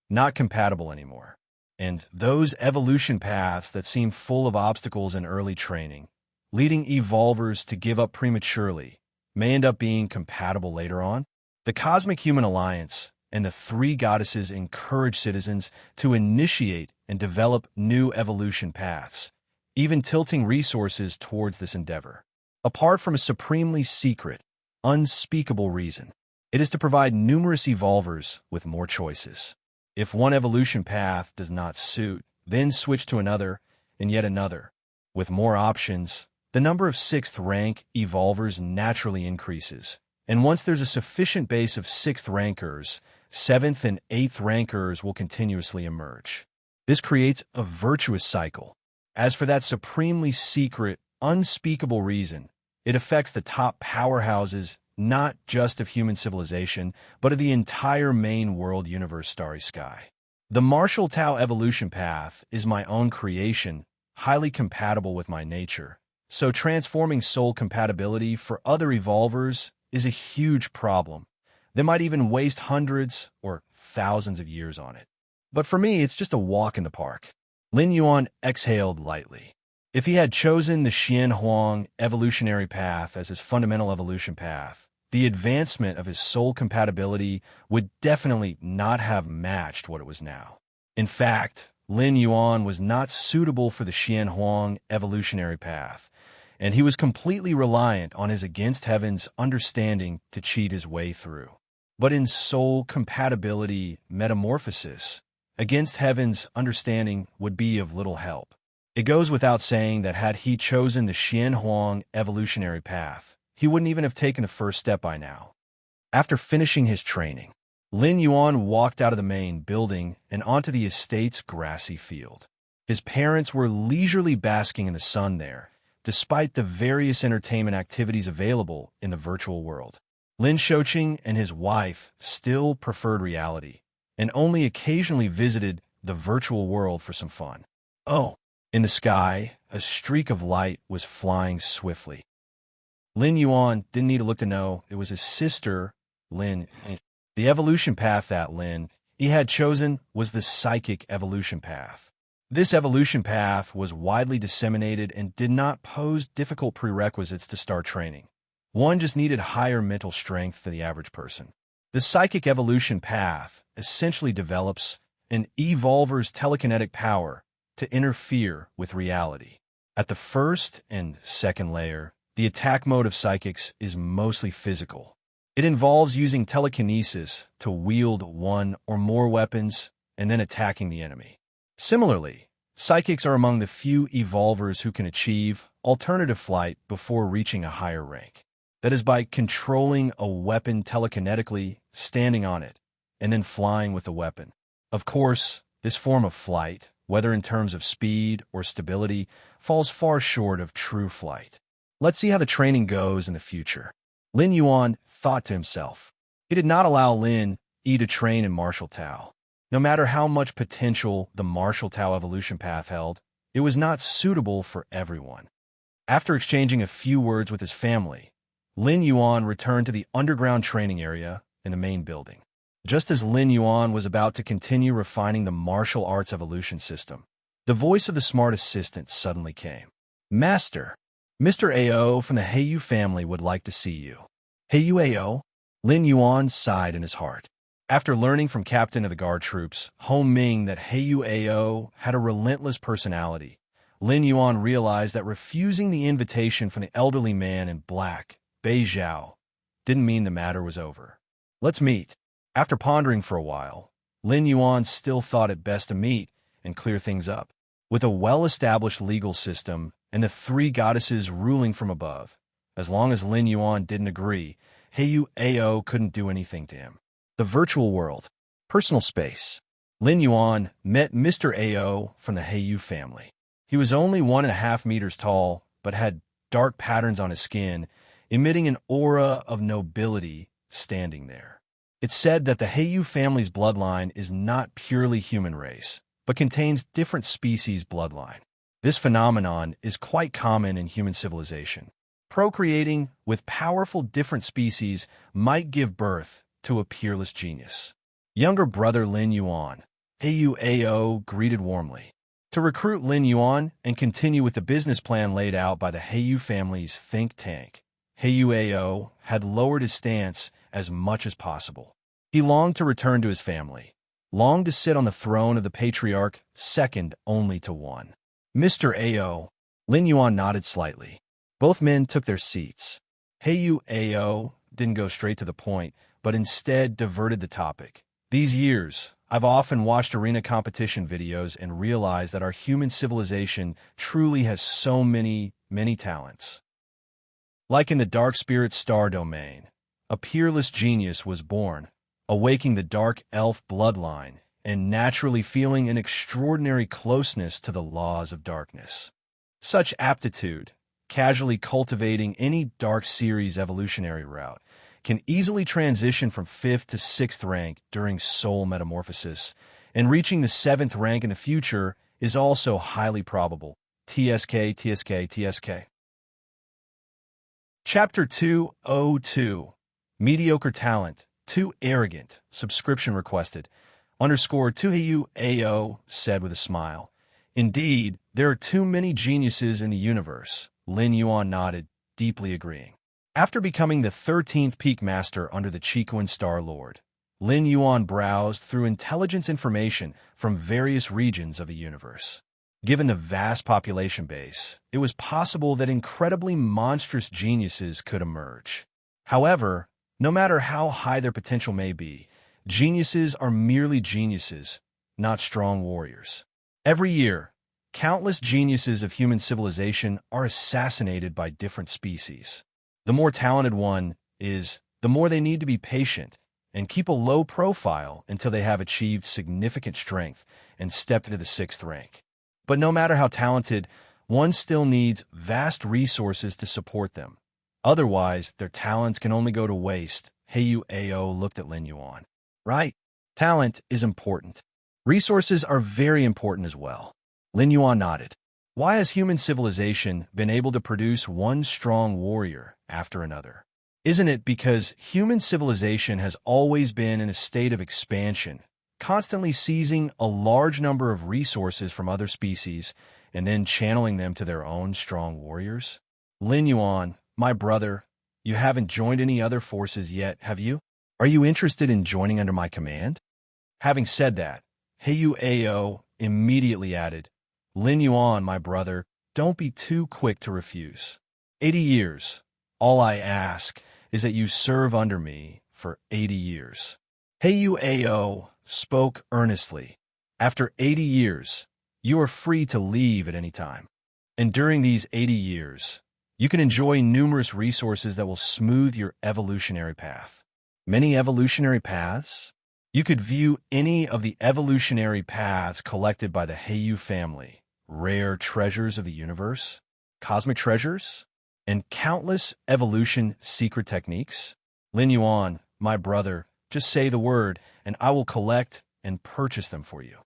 Not compatible anymore. And those evolution paths that seem full of obstacles in early training, leading evolvers to give up prematurely, may end up being compatible later on. The Cosmic Human Alliance and the 3 goddesses encourage citizens to initiate and develop new evolution paths, even tilting resources towards this endeavor. Apart from a supremely secret, unspeakable reason, it is to provide numerous evolvers with more choices. If one evolution path does not suit, then switch to another and yet another. With more options, the number of 6th rank evolvers naturally increases. And once there's a sufficient base of 6th rankers, 7th and 8th rankers will continuously emerge. This creates a virtuous cycle. As for that supremely secret, unspeakable reason, it affects the top powerhouses not just of human civilization, but of the entire main world universe starry sky. The Martial Tao evolution path is my own creation, highly compatible with my nature. So transforming soul compatibility for other evolvers is a huge problem. They might even waste hundreds or thousands of years on it. But for me, it's just a walk in the park. Lin Yuan exhaled lightly. If he had chosen the Xian Huang evolutionary path as his fundamental evolution path, the advancement of his soul compatibility would definitely not have matched what it was now. In fact, Lin Yuan was not suitable for the Xian Huang evolutionary path, and he was completely reliant on his Against Heaven's understanding to cheat his way through. But in soul compatibility metamorphosis, Against Heaven's understanding would be of little help. It goes without saying that had he chosen the Xian Huang evolutionary path, he wouldn't even have taken the first step by now. After finishing his training, Lin Yuan walked out of the main building and onto the estate's grassy field. His parents were leisurely basking in the sun there, despite the various entertainment activities available in the virtual world. Lin Shouqing and his wife still preferred reality, and only occasionally visited the virtual world for some fun. Oh, in the sky, a streak of light was flying swiftly. Lin Yuan didn't need to look to know it was his sister, Lin. The evolution path that Lin he had chosen was the psychic evolution path. This evolution path was widely disseminated and did not pose difficult prerequisites to start training. One just needed higher mental strength than the average person. The psychic evolution path essentially develops an evolver's telekinetic power to interfere with reality. At the first and second layer, the attack mode of psychics is mostly physical. It involves using telekinesis to wield one or more weapons and then attacking the enemy. Similarly, psychics are among the few evolvers who can achieve alternative flight before reaching a higher rank. That is by controlling a weapon telekinetically, standing on it, and then flying with the weapon. Of course, this form of flight, whether in terms of speed or stability, falls far short of true flight. Let's see how the training goes in the future. Lin Yuan thought to himself. He did not allow Lin Yi to train in Martial Tao. No matter how much potential the Martial Tao evolution path held, it was not suitable for everyone. After exchanging a few words with his family, Lin Yuan returned to the underground training area in the main building. Just as Lin Yuan was about to continue refining the martial arts evolution system, the voice of the smart assistant suddenly came. "Master, Mr. Ao from the Heiyu family would like to see you. Heiyu Ao? Lin Yuan sighed in his heart. After learning from Captain of the Guard Troops, Hong Ming, that Heiyu Ao had a relentless personality, Lin Yuan realized that refusing the invitation from the elderly man in black, Bei Zhao, didn't mean the matter was over. Let's meet. After pondering for a while, Lin Yuan still thought it best to meet and clear things up. With a well-established legal system and the three goddesses ruling from above, as long as Lin Yuan didn't agree, Heiyu Ao couldn't do anything to him. The virtual world. Personal space. Lin Yuan met Mr. Ao from the Heiyu family. He was only 1.5 meters tall, but had dark patterns on his skin, emitting an aura of nobility standing there. It's said that the Heiyu family's bloodline is not purely human race, but contains different species' bloodline. This phenomenon is quite common in human civilization. Procreating with powerful different species might give birth to a peerless genius. Younger brother Lin Yuan, Heiyu Ao greeted warmly. To recruit Lin Yuan and continue with the business plan laid out by the Heiyu family's think tank, Heiyu Ao had lowered his stance as much as possible. He longed to return to his family, longed to sit on the throne of the patriarch, second only to one. Mr. Ao, Lin Yuan nodded slightly. Both men took their seats. Heiyu Ao didn't go straight to the point, but instead diverted the topic. These years, I've often watched arena competition videos and realized that our human civilization truly has so many talents. Like in the Dark Spirit Star domain, a peerless genius was born, awaking the dark elf bloodline and naturally feeling an extraordinary closeness to the laws of darkness. Such aptitude, casually cultivating any Dark Series evolutionary route, can easily transition from 5th to 6th rank during soul metamorphosis, and reaching the 7th rank in the future is also highly probable. TSK. Chapter 202. Mediocre Talent, Too Arrogant, Subscription Requested. _2 Heiyu Ao said with a smile. Indeed, there are too many geniuses in the universe. Lin Yuan nodded, deeply agreeing. After becoming the 13th Peak Master under the Chikuan Star Lord, Lin Yuan browsed through intelligence information from various regions of the universe. Given the vast population base, it was possible that incredibly monstrous geniuses could emerge. However, no matter how high their potential may be, geniuses are merely geniuses, not strong warriors. Every year, countless geniuses of human civilization are assassinated by different species. The more talented one is, the more they need to be patient and keep a low profile until they have achieved significant strength and stepped into the 6th rank. But no matter how talented, one still needs vast resources to support them. Otherwise, their talents can only go to waste. Heiyu Ao looked at Lin Yuan. Right. Talent is important. Resources are very important as well. Lin Yuan nodded. Why has human civilization been able to produce one strong warrior after another? Isn't it because human civilization has always been in a state of expansion, constantly seizing a large number of resources from other species and then channeling them to their own strong warriors? Lin Yuan, my brother, you haven't joined any other forces yet, have you? Are you interested in joining under my command? Having said that, Heiyu Ao immediately added, Lin Yuan, my brother, don't be too quick to refuse. 80 years. All I ask is that you serve under me for 80 years. Heiyu Ao spoke earnestly. After 80 years, you are free to leave at any time. And during these 80 years, you can enjoy numerous resources that will smooth your evolutionary path. Many evolutionary paths? You could view any of the evolutionary paths collected by the Heiyu family, rare treasures of the universe, cosmic treasures, and countless evolution secret techniques. Lin Yuan, my brother, just say the word, and I will collect and purchase them for you.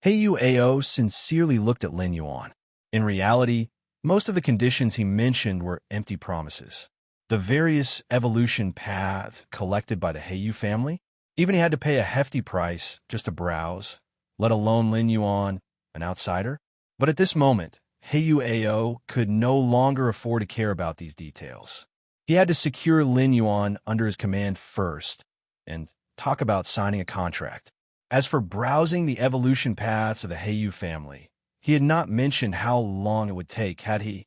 Heiyu Ao sincerely looked at Lin Yuan. In reality, most of the conditions he mentioned were empty promises. The various evolution paths collected by the Heiyu family, even he had to pay a hefty price just to browse, let alone Lin Yuan, an outsider. But at this moment, Heiyu Ao could no longer afford to care about these details. He had to secure Lin Yuan under his command first, and talk about signing a contract. As for browsing the evolution paths of the Heiyu family, he had not mentioned how long it would take, had he?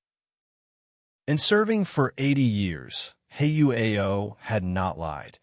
In serving for 80 years, Heiyu Ao had not lied.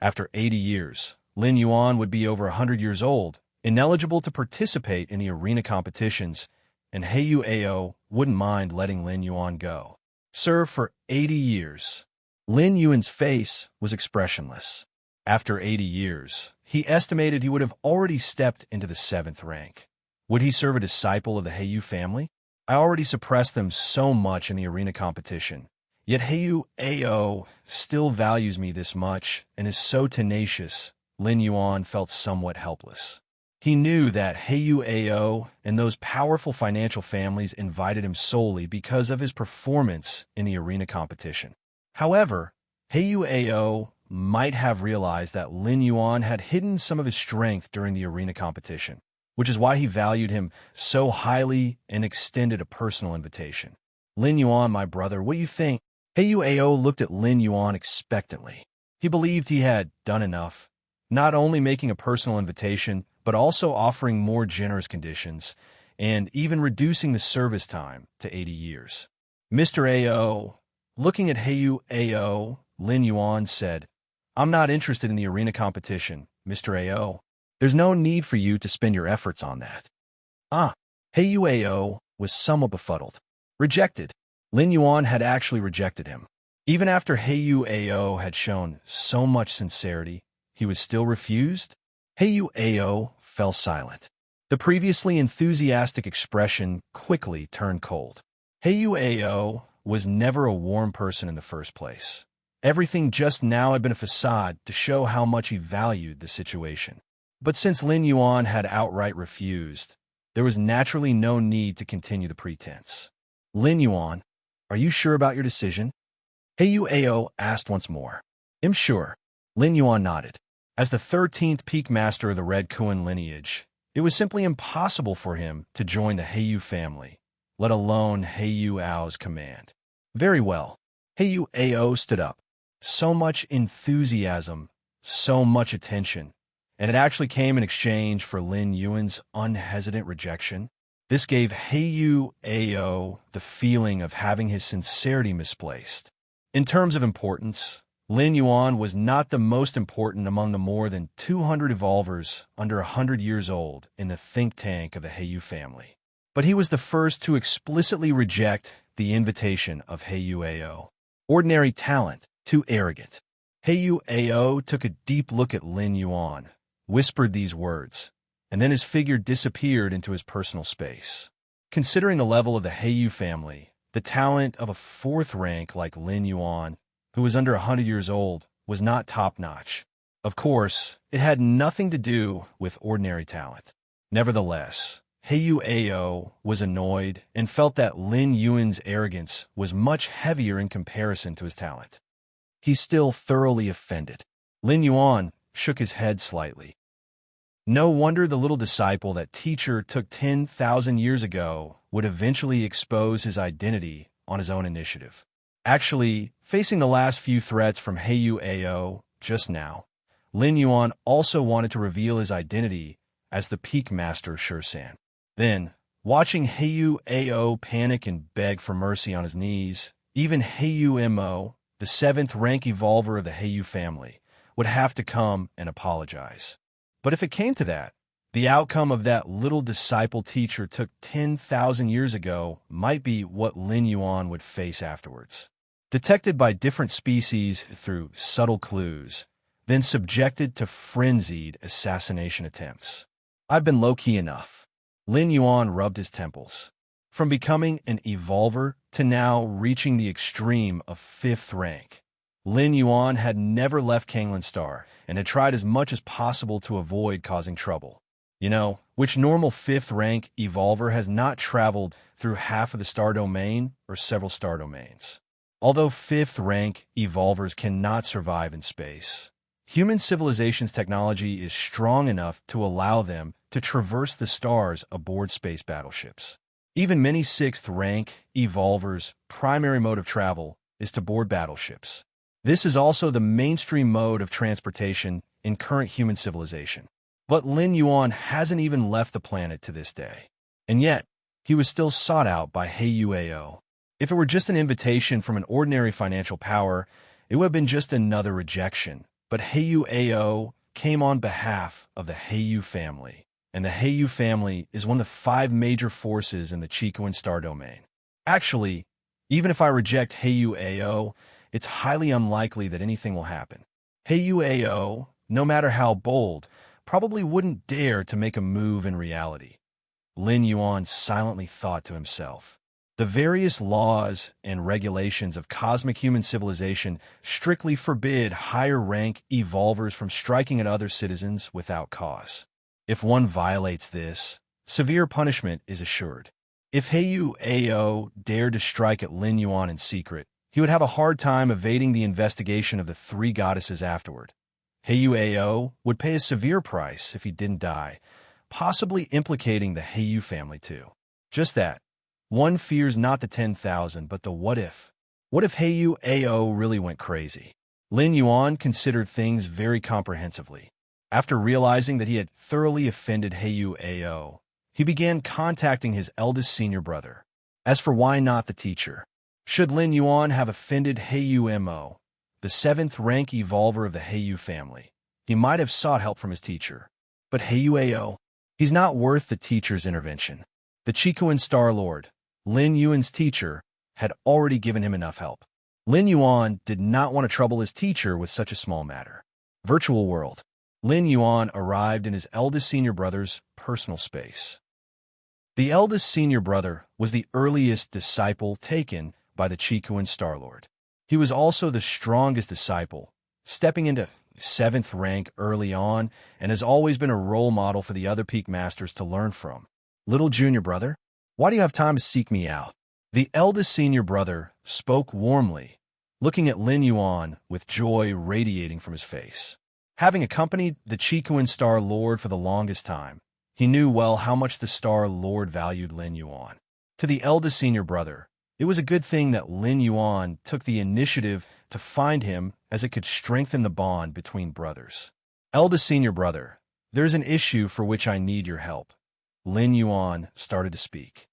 After 80 years, Lin Yuan would be over 100 years old, ineligible to participate in the arena competitions, and Heiyu Ao wouldn't mind letting Lin Yuan go. Serve for 80 years. Lin Yuan's face was expressionless. After 80 years, he estimated he would have already stepped into the 7th rank. Would he serve a disciple of the Heiyu family? I already suppressed them so much in the arena competition. Yet Heiyu Ao still values me this much and is so tenacious. Lin Yuan felt somewhat helpless. He knew that Heiyu Ao and those powerful financial families invited him solely because of his performance in the arena competition. However, Heiyu Ao might have realized that Lin Yuan had hidden some of his strength during the arena competition, which is why he valued him so highly and extended a personal invitation. Lin Yuan, my brother, what do you think? Heiyu Ao looked at Lin Yuan expectantly. He believed he had done enough, not only making a personal invitation, but also offering more generous conditions, and even reducing the service time to 80 years. Mr. Ao, looking at Heiyu Ao, Lin Yuan said, "I'm not interested in the arena competition, Mr. Ao. There's no need for you to spend your efforts on that." Heiyu Ao was somewhat befuddled. Rejected. Lin Yuan had actually rejected him. Even after Heiyu Ao had shown so much sincerity, he was still refused? Heiyu Ao fell silent. The previously enthusiastic expression quickly turned cold. Heiyu Ao was never a warm person in the first place. Everything just now had been a facade to show how much he valued the situation. But since Lin Yuan had outright refused, there was naturally no need to continue the pretense. "Lin Yuan, are you sure about your decision?" Heiyu Ao asked once more. "I'm sure." Lin Yuan nodded. As the 13th peak master of the Red Kuan lineage, it was simply impossible for him to join the Heiyu family, let alone Heiyu Ao's command. Very well. Heiyu Ao stood up. So much enthusiasm, so much attention, and it actually came in exchange for Lin Yuan's unhesitant rejection. This gave Heiyu Ao the feeling of having his sincerity misplaced. In terms of importance, Lin Yuan was not the most important among the more than 200 evolvers under 100 years old in the think tank of the Heiyu family. But he was the first to explicitly reject the invitation of Heiyu Ao. Ordinary talent, too arrogant. Heiyu Ao took a deep look at Lin Yuan, whispered these words, and then his figure disappeared into his personal space. Considering the level of the Heiyu family, the talent of a 4th rank like Lin Yuan, who was under 100 years old, was not top-notch. Of course, it had nothing to do with ordinary talent. Nevertheless, Heiyu Ao was annoyed and felt that Lin Yuan's arrogance was much heavier in comparison to his talent. He's still thoroughly offended. Lin Yuan shook his head slightly. No wonder the little disciple that teacher took 10,000 years ago would eventually expose his identity on his own initiative. Actually, facing the last few threats from Heiyu Ao just now, Lin Yuan also wanted to reveal his identity as the Peak Master Shursan. Then, watching Heiyu Ao panic and beg for mercy on his knees, even Heiyu Mo, the 7th rank evolver of the Heiyu family, would have to come and apologize. But if it came to that, the outcome of that little disciple teacher took 10,000 years ago might be what Lin Yuan would face afterwards. Detected by different species through subtle clues, then subjected to frenzied assassination attempts. I've been low-key enough. Lin Yuan rubbed his temples. From becoming an evolver to now reaching the extreme of 5th rank, Lin Yuan had never left Kanglan Star and had tried as much as possible to avoid causing trouble. Which normal 5th rank evolver has not traveled through half of the star domain or several star domains? Although 5th rank evolvers cannot survive in space, human civilization's technology is strong enough to allow them to traverse the stars aboard space battleships. Even many 6th rank evolvers' primary mode of travel is to board battleships. This is also the mainstream mode of transportation in current human civilization. But Lin Yuan hasn't even left the planet to this day. And yet, he was still sought out by Heiyuao. If it were just an invitation from an ordinary financial power, it would have been just another rejection. But Heiyuao came on behalf of the Heiyu family. And the Heiyu family is one of the 5 major forces in the Chicoan star domain. Actually, even if I reject Heiyuao, it's highly unlikely that anything will happen. Heiyuao, no matter how bold, probably wouldn't dare to make a move in reality. Lin Yuan silently thought to himself. The various laws and regulations of cosmic human civilization strictly forbid higher-rank evolvers from striking at other citizens without cause. If one violates this, severe punishment is assured. If Heiyuao dared to strike at Lin Yuan in secret, he would have a hard time evading the investigation of the 3 goddesses afterward. Heiyuao would pay a severe price if he didn't die, possibly implicating the Heiyu family too. Just that. One fears not the 10,000, but the what if. What if Heiyuao really went crazy? Lin Yuan considered things very comprehensively. After realizing that he had thoroughly offended Heiyuao, he began contacting his eldest senior brother. As for why not the teacher? Should Lin Yuan have offended Heiyuao, the 7th rank evolver of the Heiyu family, he might have sought help from his teacher. But Heiyuao, he's not worth the teacher's intervention. The Chicoan Star Lord, Lin Yuan's teacher, had already given him enough help. Lin Yuan did not want to trouble his teacher with such a small matter. Virtual world. Lin Yuan arrived in his eldest senior brother's personal space. The eldest senior brother was the earliest disciple taken by the Chicoan Star Lord. He was also the strongest disciple, stepping into 7th rank early on, and has always been a role model for the other peak masters to learn from. Little junior brother, why do you have time to seek me out? The eldest senior brother spoke warmly, looking at Lin Yuan with joy radiating from his face. Having accompanied the Chicoan Star Lord for the longest time, he knew well how much the Star Lord valued Lin Yuan. To the eldest senior brother, it was a good thing that Lin Yuan took the initiative to find him, as it could strengthen the bond between brothers. Eldest senior brother, there's an issue for which I need your help. Lin Yuan started to speak.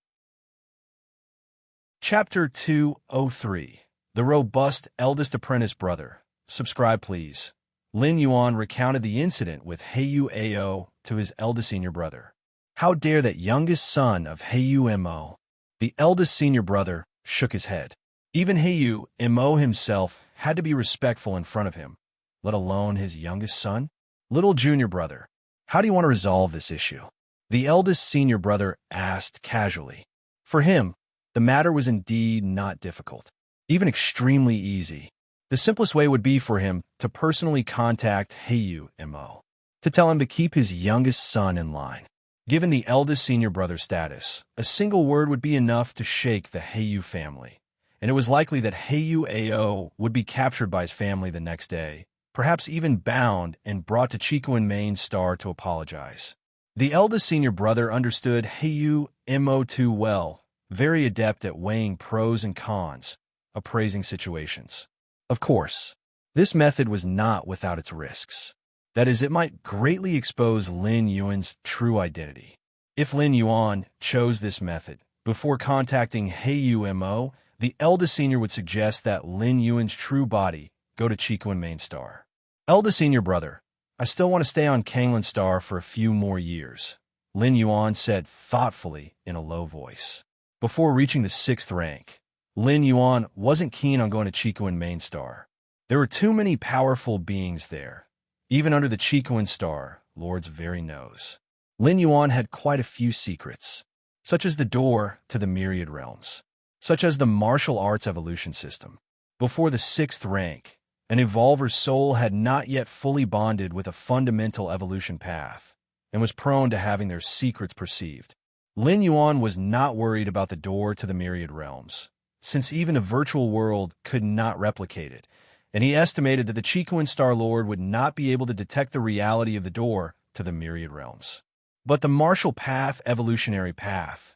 Chapter 203. The Robust Eldest Apprentice Brother. Subscribe, please. Lin Yuan recounted the incident with Heiyuao to his eldest senior brother. How dare that youngest son of Heiyuao? The eldest senior brother shook his head. Even Heiyuao himself had to be respectful in front of him, let alone his youngest son. Little junior brother, how do you want to resolve this issue? The eldest senior brother asked casually. For him, the matter was indeed not difficult, even extremely easy. The simplest way would be for him to personally contact Heiyuao, to tell him to keep his youngest son in line. Given the eldest senior brother's status, a single word would be enough to shake the Heiyu family, and it was likely that Heiyuao would be captured by his family the next day, perhaps even bound and brought to Chicoan Main Star to apologize. The eldest senior brother understood Heiyuao too well, very adept at weighing pros and cons, appraising situations. Of course, this method was not without its risks. That is, it might greatly expose Lin Yuan's true identity. If Lin Yuan chose this method, before contacting Heiyuao, the eldest senior would suggest that Lin Yuan's true body go to Chicoan Main Star. Eldest senior brother, I still want to stay on Kanglan Star for a few more years, Lin Yuan said thoughtfully in a low voice. Before reaching the 6th rank, Lin Yuan wasn't keen on going to Chicoan Main Star. There were too many powerful beings there, even under the Chicoan Star Lord's very nose. Lin Yuan had quite a few secrets, such as the door to the myriad realms, such as the martial arts evolution system. Before the 6th rank, an evolver's soul had not yet fully bonded with a fundamental evolution path, and was prone to having their secrets perceived. Lin Yuan was not worried about the door to the myriad realms, since even a virtual world could not replicate it, and he estimated that the Chicoan Star Lord would not be able to detect the reality of the door to the myriad realms. But the martial path, evolutionary path,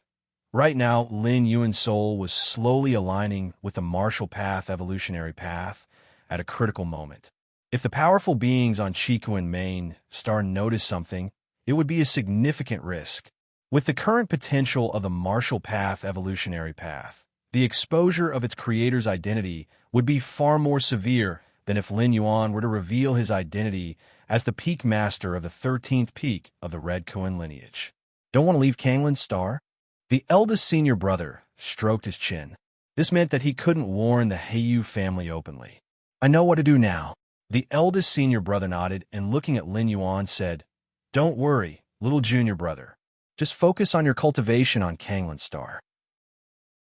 Right now, Lin Yuan's soul was slowly aligning with the martial path evolutionary path at a critical moment. If the powerful beings on Chikuan Main Star noticed something, it would be a significant risk. With the current potential of the martial path evolutionary path, the exposure of its creator's identity would be far more severe than if Lin Yuan were to reveal his identity as the peak master of the 13th peak of the Red Kuan lineage. Don't want to leave Kanglin's star? The eldest senior brother stroked his chin. This meant that he couldn't warn the Heiyu family openly. I know what to do now. The eldest senior brother nodded and looking at Lin Yuan said, Don't worry, little junior brother. Just focus on your cultivation on Kanglin's star.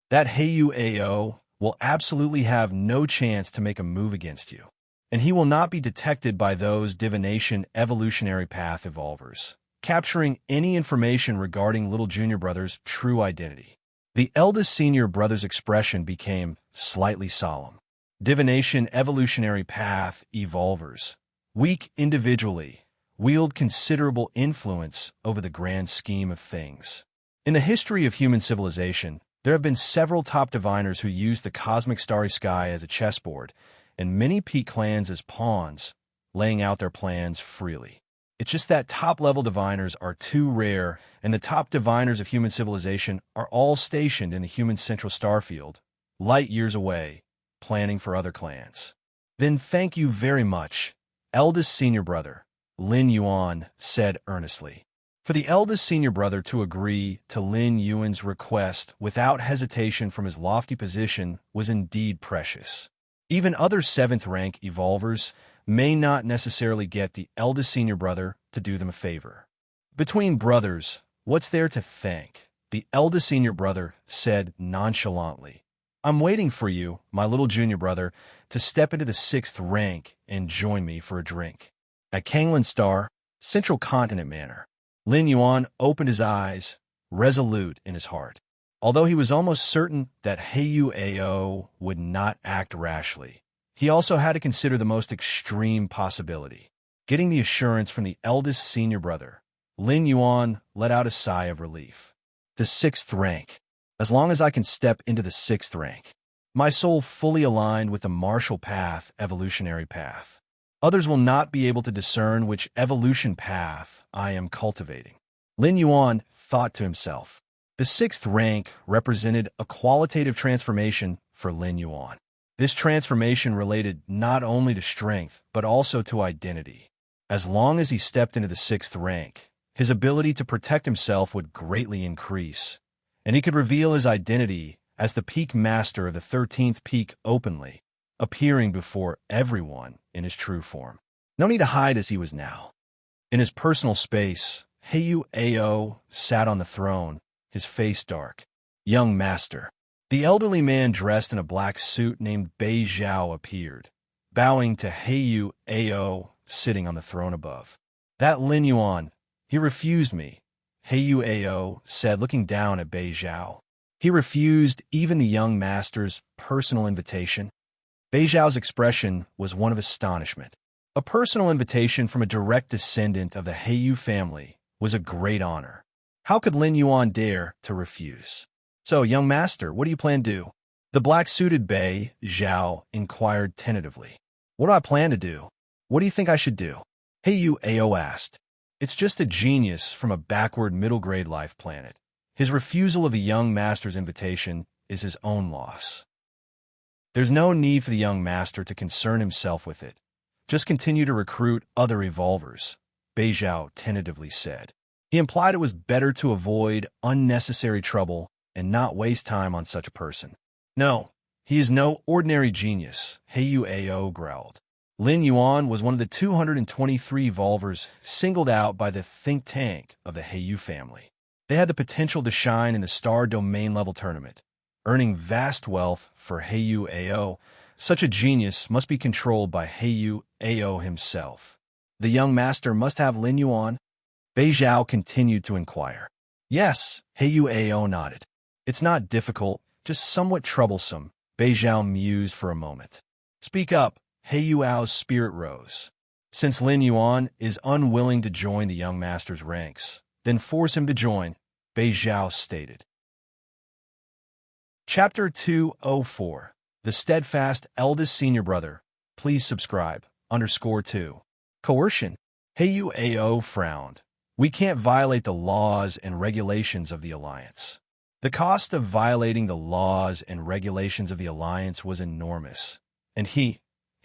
That Heiyu AO will absolutely have no chance to make a move against you, and he will not be detected by those divination evolutionary path evolvers, capturing any information regarding little junior brother's true identity. The eldest senior brother's expression became slightly solemn. Divination evolutionary path evolvers, weak individually, wield considerable influence over the grand scheme of things. In the history of human civilization, there have been several top diviners who used the cosmic starry sky as a chessboard, and many peak clans as pawns, laying out their plans freely. It's just that top-level diviners are too rare, and the top diviners of human civilization are all stationed in the human central star field, light years away, planning for other clans. Then thank you very much, eldest senior brother, Lin Yuan said earnestly. For the eldest senior brother to agree to Lin Yuan's request without hesitation from his lofty position was indeed precious. Even other 7th-rank evolvers may not necessarily get the eldest senior brother to do them a favor. Between brothers, what's there to thank? The eldest senior brother said nonchalantly. I'm waiting for you, my little junior brother, to step into the 6th rank and join me for a drink. At Kanglin Star, Central Continent Manor, Lin Yuan opened his eyes, resolute in his heart. Although he was almost certain that Heiyu AO would not act rashly, he also had to consider the most extreme possibility. Getting the assurance from the eldest senior brother, Lin Yuan let out a sigh of relief. The 6th rank. As long as I can step into the 6th rank, my soul fully aligned with the martial path, evolutionary path. Others will not be able to discern which evolution path I am cultivating. Lin Yuan thought to himself. The 6th rank represented a qualitative transformation for Lin Yuan. This transformation related not only to strength, but also to identity. As long as he stepped into the 6th rank, his ability to protect himself would greatly increase, and he could reveal his identity as the peak master of the 13th peak openly, appearing before everyone in his true form. No need to hide as he was now. In his personal space, Heiyu Ao sat on the throne, his face dark. Young master. The elderly man dressed in a black suit named Bei Zhao appeared, bowing to Heiyu Ao sitting on the throne above. That Lin Yuan, he refused me, Heiyu Ao said looking down at Bei Zhao. He refused even the young master's personal invitation. Bei Zhao's expression was one of astonishment. A personal invitation from a direct descendant of the Heiyu family was a great honor. How could Lin Yuan dare to refuse? So, young master, what do you plan to do? The black-suited Bei Zhao inquired tentatively. What do I plan to do? What do you think I should do? Heiyu Ao asked. It's just a genius from a backward middle-grade life planet. His refusal of the young master's invitation is his own loss. There's no need for the young master to concern himself with it. Just continue to recruit other evolvers, Bei Zhao tentatively said. He implied it was better to avoid unnecessary trouble and not waste time on such a person. No, he is no ordinary genius, Heiyu Ao growled. Lin Yuan was one of the 223 evolvers singled out by the think tank of the Heiyu family. They had the potential to shine in the star domain level tournament, earning vast wealth for Heiyu Ao. Such a genius must be controlled by Heiyu Ao himself. The young master must have Lin Yuan. Bei Zhao continued to inquire. Yes, Heiyu Ao nodded. It's not difficult, just somewhat troublesome, Bei Zhao mused for a moment. Speak up, Heiyu Ao's spirit rose. Since Lin Yuan is unwilling to join the young master's ranks, then force him to join, Bei Zhao stated. Chapter 204. The Steadfast Eldest Senior Brother. Please subscribe. _2. Coercion. Heyu Ao frowned. We can't violate the laws and regulations of the Alliance. The cost of violating the laws and regulations of the Alliance was enormous, and Heyu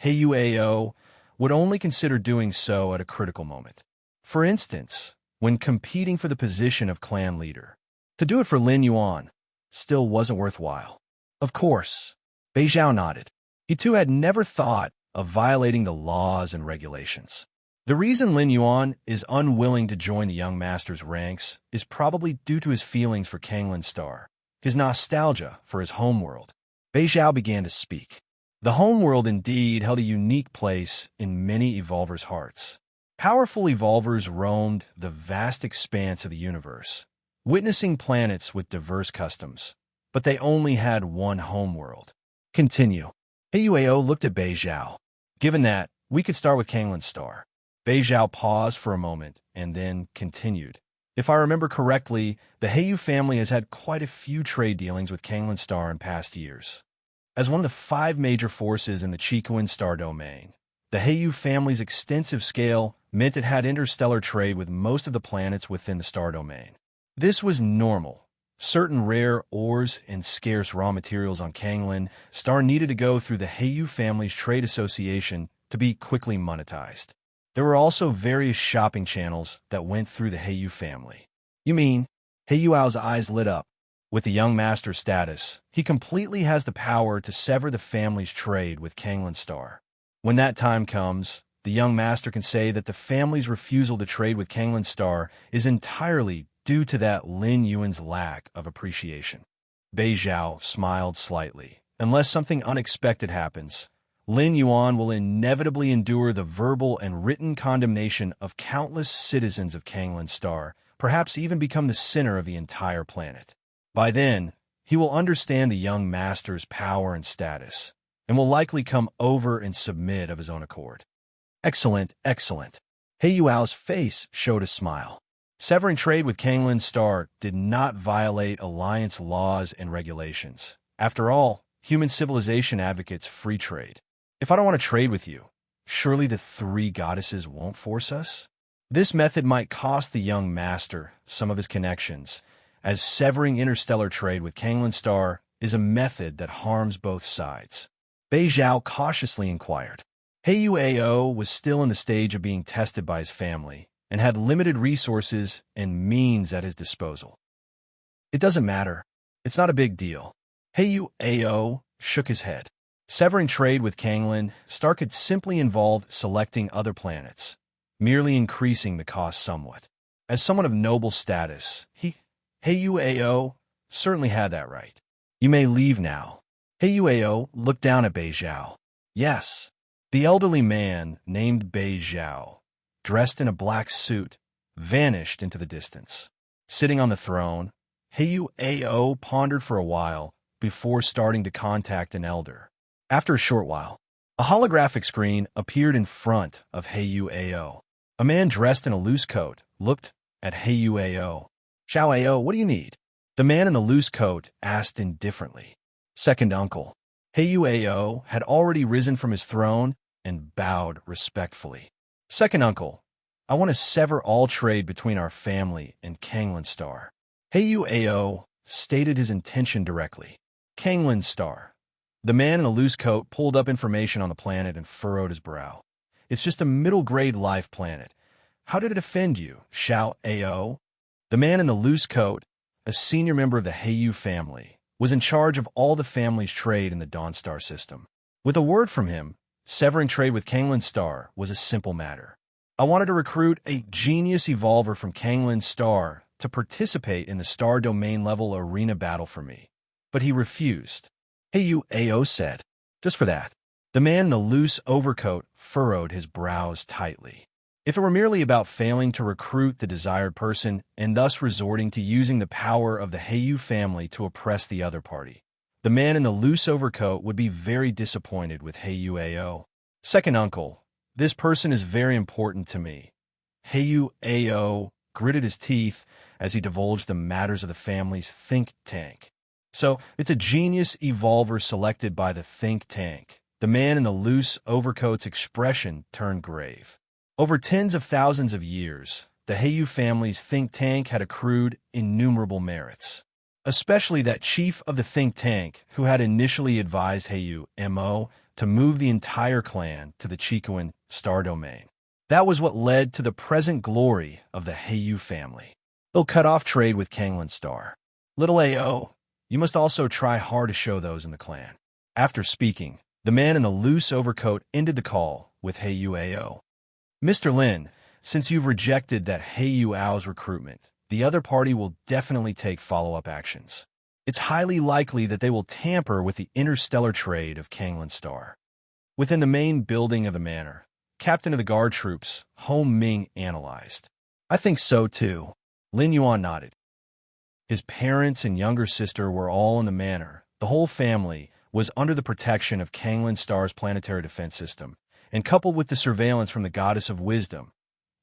Ao, would only consider doing so at a critical moment. For instance, when competing for the position of clan leader. To do it for Lin Yuan still wasn't worthwhile. Of course, Bei Zhao nodded. He too had never thought of violating the laws and regulations. The reason Lin Yuan is unwilling to join the young master's ranks is probably due to his feelings for Kanglin Star, his nostalgia for his homeworld. Bei Zhao began to speak. The homeworld indeed held a unique place in many evolvers' hearts. Powerful evolvers roamed the vast expanse of the universe, witnessing planets with diverse customs, but they only had one homeworld. Continue. Heyu Ao looked at Bei Zhao. Given that, we could start with Kanglin Star. Bei Zhao paused for a moment and then continued. If I remember correctly, the Heyu family has had quite a few trade dealings with Kanglin Star in past years. As one of the 5 major forces in the Chikuan Star domain, the Heyu family's extensive scale meant it had interstellar trade with most of the planets within the star domain. This was normal. Certain rare ores and scarce raw materials on Kanglin Star needed to go through the Heyu family's trade association to be quickly monetized. There were also various shopping channels that went through the Heyu family. You mean? Heyu Ao's eyes lit up. With the young master's status, he completely has the power to sever the family's trade with Kanglin Star. When that time comes, the young master can say that the family's refusal to trade with Kanglin Star is entirely due to that Lin Yuan's lack of appreciation. Bei Zhao smiled slightly. Unless something unexpected happens, Lin Yuan will inevitably endure the verbal and written condemnation of countless citizens of Kanglin Star, perhaps even become the center of the entire planet. By then, he will understand the young master's power and status, and will likely come over and submit of his own accord. Excellent, excellent. Heyu Ao's face showed a smile. Severing trade with Kanglin Star did not violate Alliance laws and regulations. After all, human civilization advocates free trade. If I don't want to trade with you, surely the 3 goddesses won't force us? This method might cost the young master some of his connections, as severing interstellar trade with Kanglin Star is a method that harms both sides. Bei Zhao cautiously inquired. Heyu Ao was still in the stage of being tested by his family and had limited resources and means at his disposal. It doesn't matter. It's not a big deal. Heyu Ao shook his head. Severing trade with Kanglin Star could simply involve selecting other planets, merely increasing the cost somewhat. As someone of noble status, Heyu Ao certainly had that right. You may leave now. Heyu Ao looked down at Bei Zhao. Yes. The elderly man, named Bei Zhao, dressed in a black suit, vanished into the distance. Sitting on the throne, Heyu Ao pondered for a while before starting to contact an elder. After a short while, a holographic screen appeared in front of Heyu Ao. A man dressed in a loose coat looked at Heyu Ao. Xiao Ao, what do you need? The man in the loose coat asked indifferently. Second uncle. Heyu Ao had already risen from his throne and bowed respectfully. Second uncle, I want to sever all trade between our family and Kanglin Star. Heyu Ao stated his intention directly. Kanglin Star. The man in the loose coat pulled up information on the planet and furrowed his brow. It's just a middle-grade life planet. How did it offend you, Xiao Ao? The man in the loose coat, a senior member of the Heyu family, was in charge of all the family's trade in the Dawnstar system. With a word from him, severing trade with Kanglin Star was a simple matter. I wanted to recruit a genius evolver from Kanglin Star to participate in the star domain level arena battle for me, but he refused. Heyu Ao said. Just for that. The man in the loose overcoat furrowed his brows tightly. If it were merely about failing to recruit the desired person and thus resorting to using the power of the Heyu family to oppress the other party, the man in the loose overcoat would be very disappointed with Heyu Ao. Second uncle, this person is very important to me. Heyu Ao gritted his teeth as he divulged the matters of the family's think tank. So, it's a genius evolver selected by the think tank. The man in the loose overcoat's expression turned grave. Over tens of thousands of years, the Heiyu family's think tank had accrued innumerable merits. Especially that chief of the think tank who had initially advised Heiyu M.O. to move the entire clan to the Chikuan star domain. That was what led to the present glory of the Heiyu family. They'll cut off trade with Kanglan Star. Little A.O., you must also try hard to show those in the clan. After speaking, the man in the loose overcoat ended the call with Heiyu A.O. Mr. Lin, since you've rejected that Heiyu Ao's recruitment, the other party will definitely take follow-up actions. It's highly likely that they will tamper with the interstellar trade of Kanglan Star. Within the main building of the manor, Captain of the Guard Troops, Ho Ming, analyzed. I think so too. Lin Yuan nodded. His parents and younger sister were all in the manor. The whole family was under the protection of Kanglan Star's planetary defense system, and coupled with the surveillance from the Goddess of Wisdom,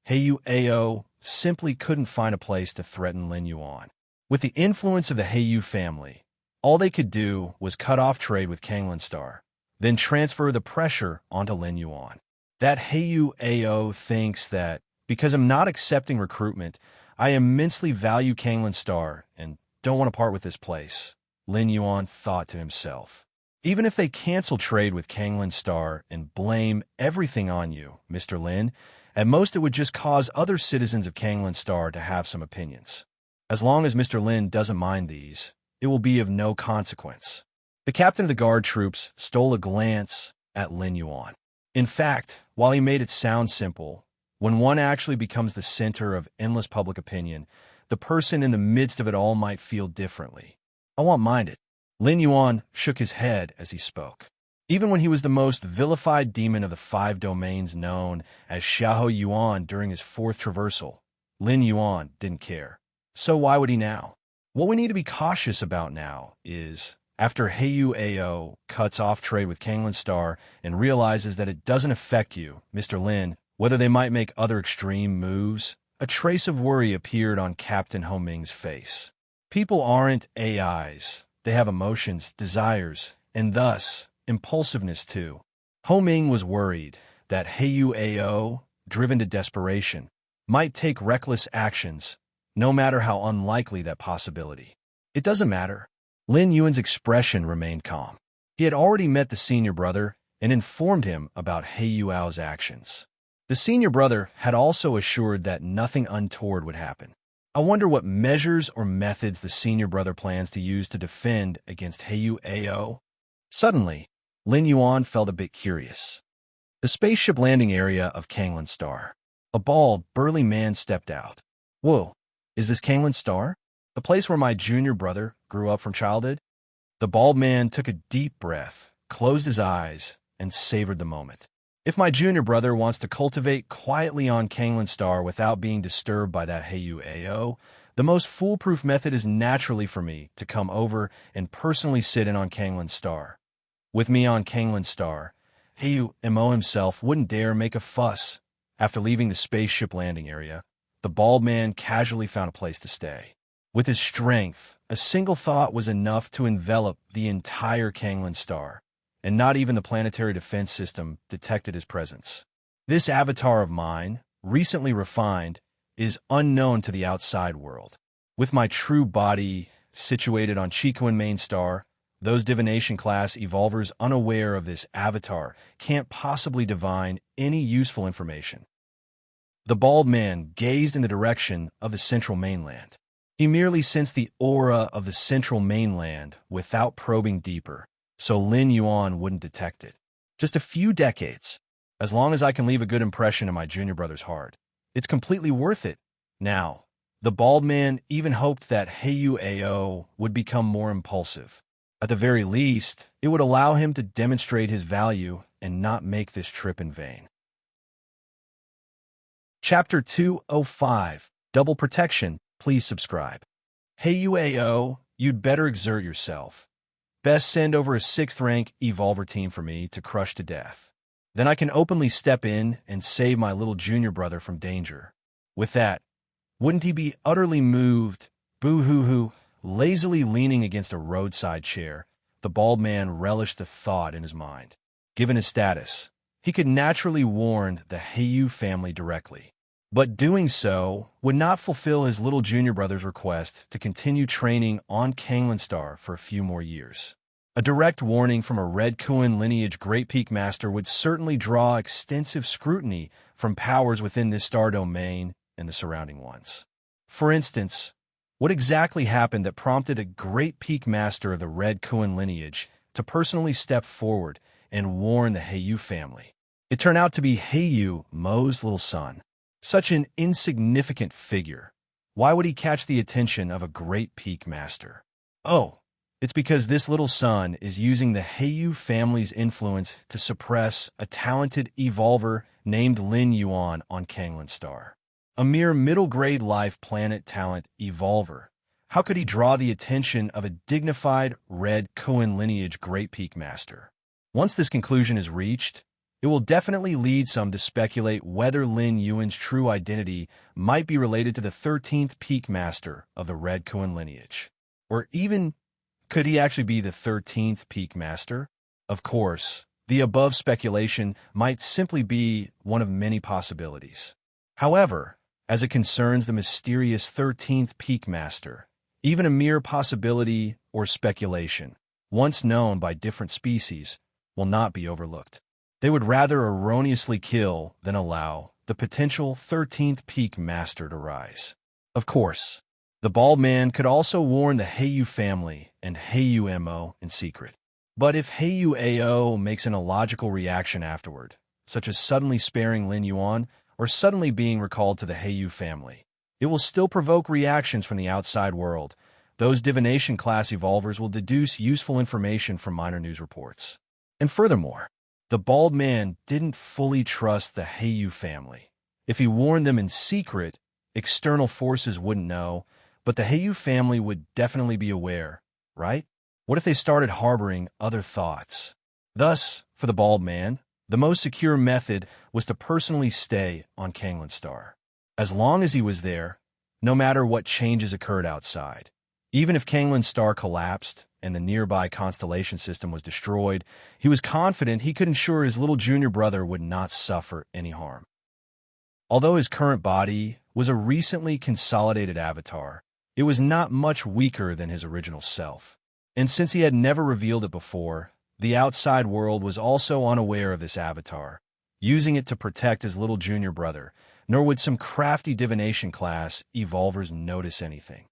Heiyu Ao simply couldn't find a place to threaten Lin Yuan. With the influence of the Heiyu family, all they could do was cut off trade with Kanglan Star, then transfer the pressure onto Lin Yuan. That Heiyu Ao thinks that, because I'm not accepting recruitment, I immensely value Kanglan Star and don't want to part with this place, Lin Yuan thought to himself. Even if they cancel trade with Kanglan Star and blame everything on you, Mr. Lin, at most it would just cause other citizens of Kanglan Star to have some opinions. As long as Mr. Lin doesn't mind these, it will be of no consequence. The captain of the guard troops stole a glance at Lin Yuan. In fact, while he made it sound simple, when one actually becomes the center of endless public opinion, the person in the midst of it all might feel differently. I won't mind it. Lin Yuan shook his head as he spoke. Even when he was the most vilified demon of the 5 domains known as Xiahou Yuan during his 4th traversal, Lin Yuan didn't care. So why would he now? What we need to be cautious about now is, after Heiyu Ao cuts off trade with Kanglan Star and realizes that it doesn't affect you, Mr. Lin, whether they might make other extreme moves, a trace of worry appeared on Captain Ho Ming's face. People aren't AIs. They have emotions, desires, and thus impulsiveness too. Ho Ming was worried that Heiyu Ao, driven to desperation, might take reckless actions, no matter how unlikely that possibility. It doesn't matter. Lin Yuan's expression remained calm. He had already met the senior brother and informed him about Heiyu Ao's actions. The senior brother had also assured that nothing untoward would happen. I wonder what measures or methods the senior brother plans to use to defend against Heiyu Ao. Suddenly, Lin Yuan felt a bit curious. The spaceship landing area of Kanglan Star. A bald, burly man stepped out. Whoa, is this Kanglan Star? The place where my junior brother grew up from childhood? The bald man took a deep breath, closed his eyes, and savored the moment. If my junior brother wants to cultivate quietly on Kanglan Star without being disturbed by that Heiyu Ao, the most foolproof method is naturally for me to come over and personally sit in on Kanglan Star. With me on Kanglan Star, Heiyu Mo himself wouldn't dare make a fuss. After leaving the spaceship landing area, the bald man casually found a place to stay. With his strength, a single thought was enough to envelop the entire Kanglan Star, and not even the planetary defense system detected his presence. This avatar of mine, recently refined, is unknown to the outside world. With my true body situated on Chikuan main star, those divination class evolvers unaware of this avatar can't possibly divine any useful information. The bald man gazed in the direction of the central mainland. He merely sensed the aura of the central mainland without probing deeper, so Lin Yuan wouldn't detect it. Just a few decades. As long as I can leave a good impression in my junior brother's heart, it's completely worth it. Now, the bald man even hoped that Heiyu Ao would become more impulsive. At the very least, it would allow him to demonstrate his value and not make this trip in vain. Chapter 205, Double Protection. Please subscribe. Heiyu Ao, you'd better exert yourself. Best send over a 6th rank evolver team for me to crush to death. Then I can openly step in and save my little junior brother from danger. With that, wouldn't he be utterly moved? Boo-hoo-hoo. lazily leaning against a roadside chair, the bald man relished the thought in his mind. Given his status, he could naturally warn the Heiyu family directly. But doing so would not fulfill his little junior brother's request to continue training on Kanglan Star for a few more years. A direct warning from a Red Kuan lineage Great Peak Master would certainly draw extensive scrutiny from powers within this star domain and the surrounding ones. For instance, what exactly happened that prompted a Great Peak Master of the Red Kuan lineage to personally step forward and warn the Heiyu family? It turned out to be Heiyu, Mo's little son. Such an insignificant figure. Why would he catch the attention of a Great Peak Master? Oh, it's because this little son is using the Heiyu family's influence to suppress a talented evolver named Lin Yuan on Kanglan Star. A mere middle-grade life planet talent evolver. How could he draw the attention of a dignified Red Kuan lineage Great Peak Master? Once this conclusion is reached, it will definitely lead some to speculate whether Lin Yuan's true identity might be related to the 13th Peak Master of the Red Kuan lineage. Or even, could he actually be the 13th Peak Master? Of course, the above speculation might simply be one of many possibilities. However, as it concerns the mysterious 13th Peak Master, even a mere possibility or speculation, once known by different species, will not be overlooked. They would rather erroneously kill than allow the potential 13th Peak Master to rise. Of course, the bald man could also warn the Heiyu family and Heiyu Mo in secret. But if Heiyu Ao makes an illogical reaction afterward, such as suddenly sparing Lin Yuan or suddenly being recalled to the Heiyu family, it will still provoke reactions from the outside world. Those divination class evolvers will deduce useful information from minor news reports. And furthermore, the bald man didn't fully trust the Heiyu family. If he warned them in secret, external forces wouldn't know, but the Heiyu family would definitely be aware, right? What if they started harboring other thoughts? Thus, for the bald man, the most secure method was to personally stay on Kanglan Star. As long as he was there, no matter what changes occurred outside. Even if Kanglan Star collapsed and the nearby constellation system was destroyed, he was confident he could ensure his little junior brother would not suffer any harm. Although his current body was a recently consolidated avatar, it was not much weaker than his original self. And since he had never revealed it before, the outside world was also unaware of this avatar, using it to protect his little junior brother, nor would some crafty divination class evolvers notice anything.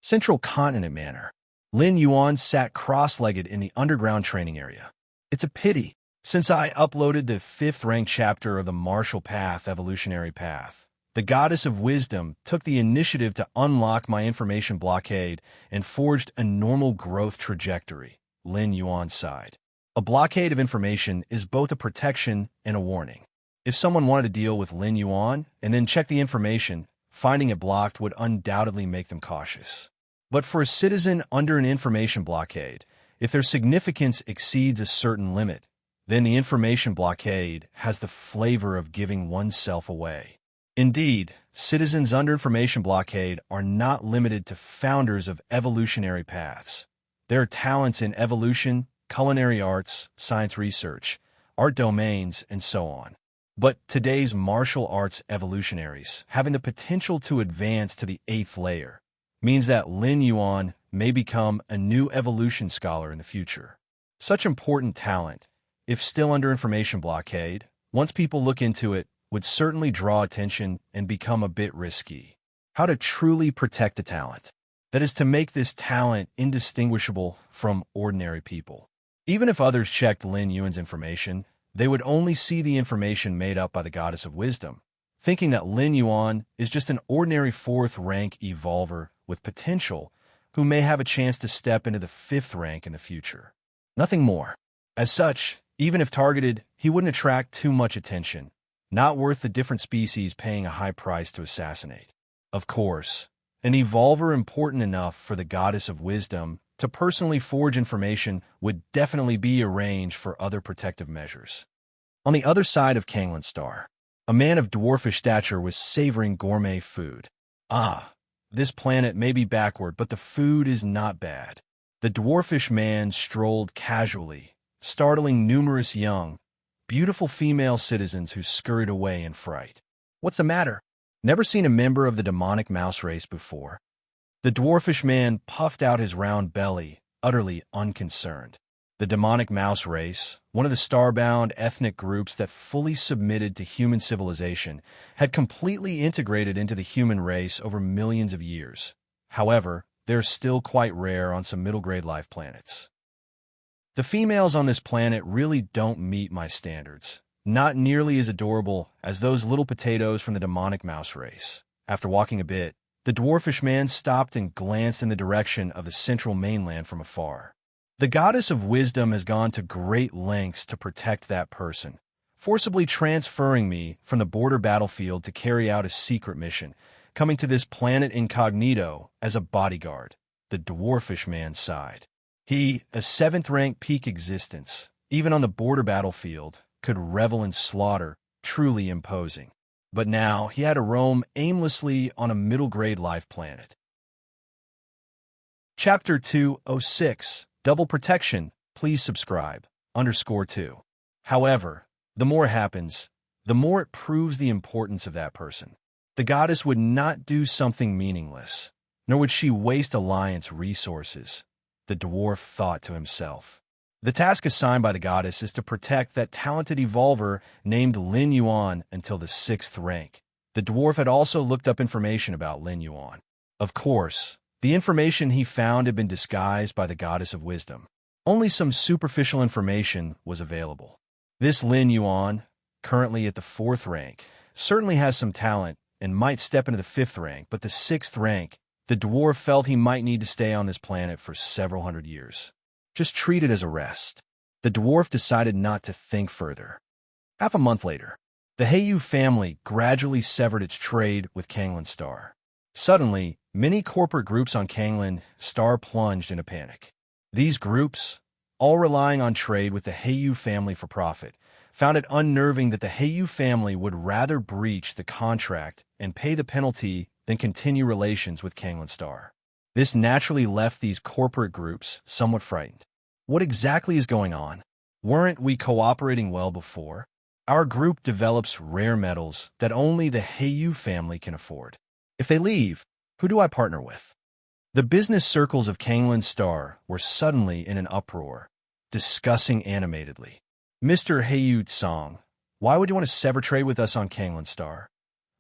Central Continent Manor. Lin Yuan sat cross-legged in the underground training area. It's a pity, since I uploaded the 5th ranked chapter of the Martial Path Evolutionary Path. The Goddess of Wisdom took the initiative to unlock my information blockade and forged a normal growth trajectory, Lin Yuan sighed. A blockade of information is both a protection and a warning. If someone wanted to deal with Lin Yuan and then check the information, finding it blocked would undoubtedly make them cautious. But for a citizen under an information blockade, if their significance exceeds a certain limit, then the information blockade has the flavor of giving oneself away. Indeed, citizens under information blockade are not limited to founders of evolutionary paths. There are talents in evolution, culinary arts, science research, art domains, and so on. But today's martial arts evolutionaries, having the potential to advance to the 8th layer, means that Lin Yuan may become a new evolution scholar in the future. Such important talent, if still under information blockade, once people look into it, would certainly draw attention and become a bit risky. How to truly protect a talent? That is to make this talent indistinguishable from ordinary people. Even if others checked Lin Yuan's information, they would only see the information made up by the Goddess of Wisdom, thinking that Lin Yuan is just an ordinary 4th rank evolver with potential who may have a chance to step into the 5th rank in the future. Nothing more. As such, even if targeted, he wouldn't attract too much attention, not worth the different species paying a high price to assassinate. Of course, an evolver important enough for the Goddess of Wisdom to personally forge information would definitely be arranged for other protective measures. On the other side of Kanglan Star, a man of dwarfish stature was savoring gourmet food. Ah, This planet may be backward, but the food is not bad. The dwarfish man strolled casually, startling numerous young, beautiful female citizens who scurried away in fright. What's the matter? Never seen a member of the demonic mouse race before. The dwarfish man puffed out his round belly, utterly unconcerned. The demonic mouse race, one of the starbound ethnic groups that fully submitted to human civilization, had completely integrated into the human race over millions of years. However, they're still quite rare on some middle-grade life planets. The females on this planet really don't meet my standards. Not nearly as adorable as those little potatoes from the demonic mouse race. After walking a bit, the dwarfish man stopped and glanced in the direction of the central mainland from afar. The goddess of wisdom has gone to great lengths to protect that person, forcibly transferring me from the border battlefield to carry out a secret mission, coming to this planet incognito as a bodyguard. The dwarfish man sighed. He, a 7th-rank peak existence, even on the border battlefield, could revel in slaughter, truly imposing. But now he had to roam aimlessly on a middle-grade life planet. Chapter 206. Double Protection. Please subscribe. _2. However, the more happens, the more it proves the importance of that person. The goddess would not do something meaningless, nor would she waste alliance resources, the dwarf thought to himself. The task assigned by the goddess is to protect that talented evolver named Lin Yuan until the 6th rank. The dwarf had also looked up information about Lin Yuan. Of course, the information he found had been disguised by the goddess of wisdom. Only some superficial information was available. This Lin Yuan, currently at the 4th rank, certainly has some talent and might step into the 5th rank, but the 6th rank, the dwarf felt he might need to stay on this planet for several hundred years. Just treat it as a rest. The dwarf decided not to think further. Half a month later, the Heiyu family gradually severed its trade with Kanglan Star. Suddenly, many corporate groups on Kanglan Star plunged into panic. These groups, all relying on trade with the Heiyu family for profit, found it unnerving that the Heiyu family would rather breach the contract and pay the penalty than continue relations with Kanglan Star. This naturally left these corporate groups somewhat frightened. What exactly is going on? Weren't we cooperating well before? Our group develops rare metals that only the Heiyu family can afford. If they leave, who do I partner with? The business circles of Kanglan Star were suddenly in an uproar, discussing animatedly. Mr. Heiyu Tsang, why would you want to sever trade with us on Kanglan Star?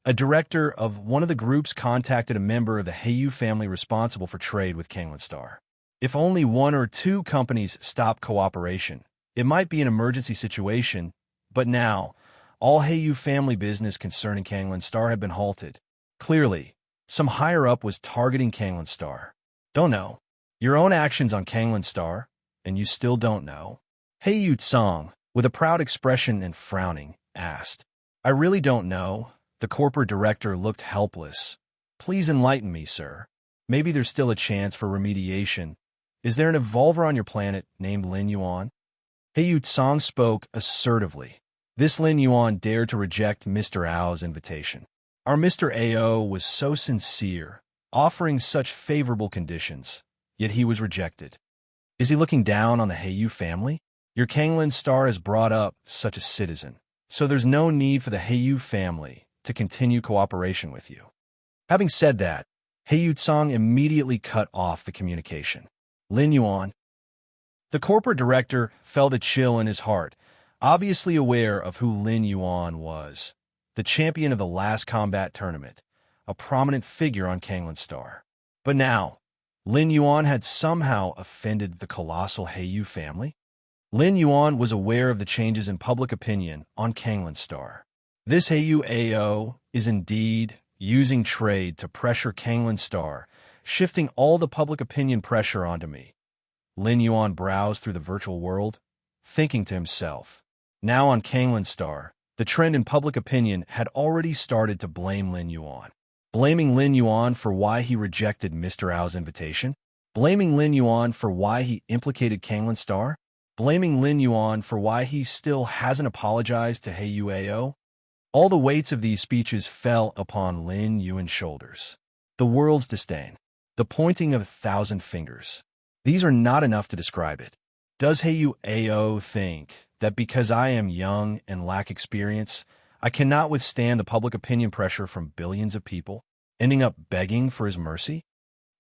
A director of one of the groups contacted a member of the Heiyu family responsible for trade with Kanglan Star. If only 1 or 2 companies stop cooperation, it might be an emergency situation, but now, all Heiyu family business concerning Kanglan Star had been halted. Clearly, some higher-up was targeting Kanglan Star. Don't know. Your own actions on Kanglan Star, and you still don't know? Heiyu Tsang, with a proud expression and frowning, asked. I really don't know. The corporate director looked helpless. Please enlighten me, sir. Maybe there's still a chance for remediation. Is there an evolver on your planet named Lin Yuan? Heiyu Tsang spoke assertively. This Lin Yuan dared to reject Mr. Ao's invitation. Our Mr. Ao was so sincere, offering such favorable conditions, yet he was rejected. Is he looking down on the Heiyu family? Your Kanglan Star has brought up such a citizen, so there's no need for the Heiyu family to continue cooperation with you. Having said that, Heiyu Tsang immediately cut off the communication. Lin Yuan. The corporate director felt a chill in his heart, obviously aware of who Lin Yuan was, the champion of the last combat tournament, a prominent figure on Kanglan Star. But now, Lin Yuan had somehow offended the colossal Heiyu family? Lin Yuan was aware of the changes in public opinion on Kanglan Star. This Heiyu Ao is indeed using trade to pressure Kanglan Star, shifting all the public opinion pressure onto me. Lin Yuan browsed through the virtual world, thinking to himself. Now on Kanglan Star, the trend in public opinion had already started to blame Lin Yuan. Blaming Lin Yuan for why he rejected Mr. Ao's invitation? Blaming Lin Yuan for why he implicated Kanglan Star? Blaming Lin Yuan for why he still hasn't apologized to Heiyu Ao? All the weights of these speeches fell upon Lin Yuan's shoulders. the world's disdain, the pointing of 1,000 fingers. These are not enough to describe it. Does Heiyu Ao think that because I am young and lack experience, I cannot withstand the public opinion pressure from billions of people, ending up begging for his mercy?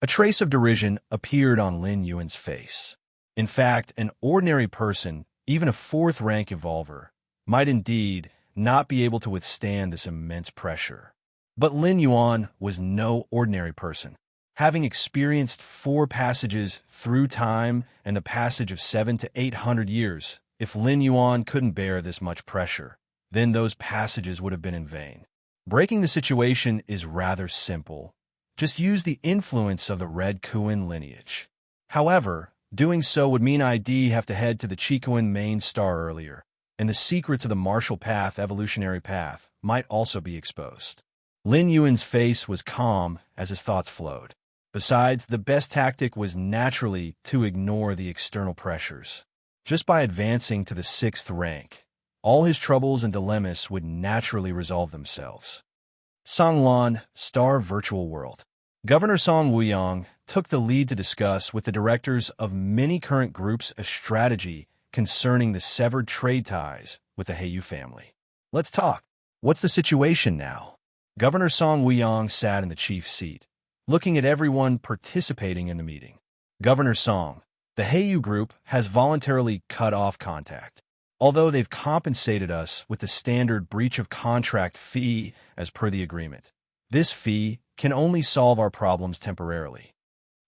A trace of derision appeared on Lin Yuan's face. In fact, an ordinary person, even a fourth-rank evolver, might indeed not be able to withstand this immense pressure. But Lin Yuan was no ordinary person. Having experienced 4 passages through time and the passage of 700 to 800 years, if Lin Yuan couldn't bear this much pressure, then those passages would have been in vain. Breaking the situation is rather simple. Just use the influence of the Red Kuan lineage. However, doing so would mean I'd have to head to the Chikuan main star earlier, and the secrets of the martial path, evolutionary path, might also be exposed. Lin Yuan's face was calm as his thoughts flowed. Besides, the best tactic was naturally to ignore the external pressures. Just by advancing to the 6th rank, all his troubles and dilemmas would naturally resolve themselves. Songlan, Star Virtual World. Governor Song Wuyong took the lead to discuss with the directors of many current groups a strategy concerning the severed trade ties with the Heiyu family. Let's talk. What's the situation now? Governor Song Wuyong sat in the chief's seat, looking at everyone participating in the meeting. Governor Song, the Heiyu group has voluntarily cut off contact, although they've compensated us with the standard breach of contract fee as per the agreement. This fee can only solve our problems temporarily.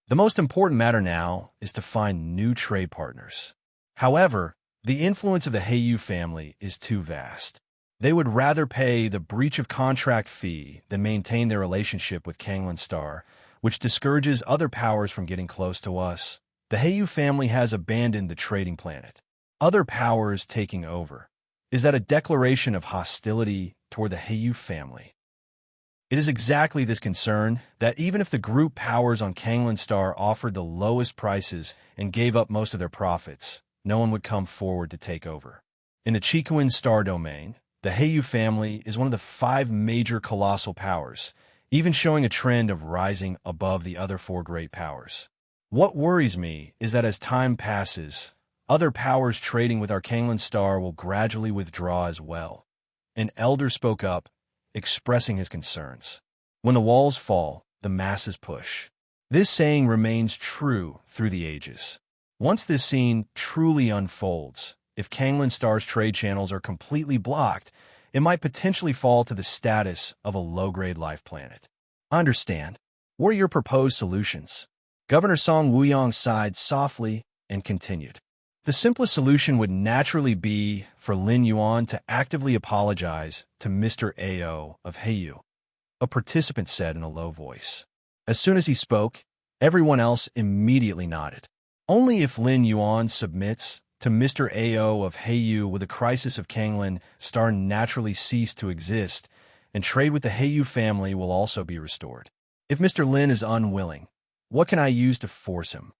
The most important matter now is to find new trade partners. However, the influence of the Heiyu family is too vast. They would rather pay the breach of contract fee than maintain their relationship with Kanglan Star, which discourages other powers from getting close to us. The Heiyu family has abandoned the trading planet. Other powers taking over. Is that a declaration of hostility toward the Heiyu family? It is exactly this concern that even if the group powers on Kanglan Star offered the lowest prices and gave up most of their profits, no one would come forward to take over. In the Chikuan Star domain, the Heiyu family is one of the 5 major colossal powers, even showing a trend of rising above the other 4 great powers. What worries me is that as time passes, other powers trading with our Kanglan Star will gradually withdraw as well. An elder spoke up, expressing his concerns. When the walls fall, the masses push. This saying remains true through the ages. Once this scene truly unfolds, if Kanglan Star's trade channels are completely blocked, it might potentially fall to the status of a low-grade life planet. Understand. What are your proposed solutions? Governor Song Wuyong sighed softly and continued. The simplest solution would naturally be for Lin Yuan to actively apologize to Mr. Ao of Heiyu, a participant said in a low voice. As soon as he spoke, everyone else immediately nodded. Only if Lin Yuan submits to Mr. Ao of Heiyu will the crisis of Kanglan Star naturally cease to exist, and trade with the Heiyu family will also be restored. If Mr. Lin is unwilling, what can I use to force him?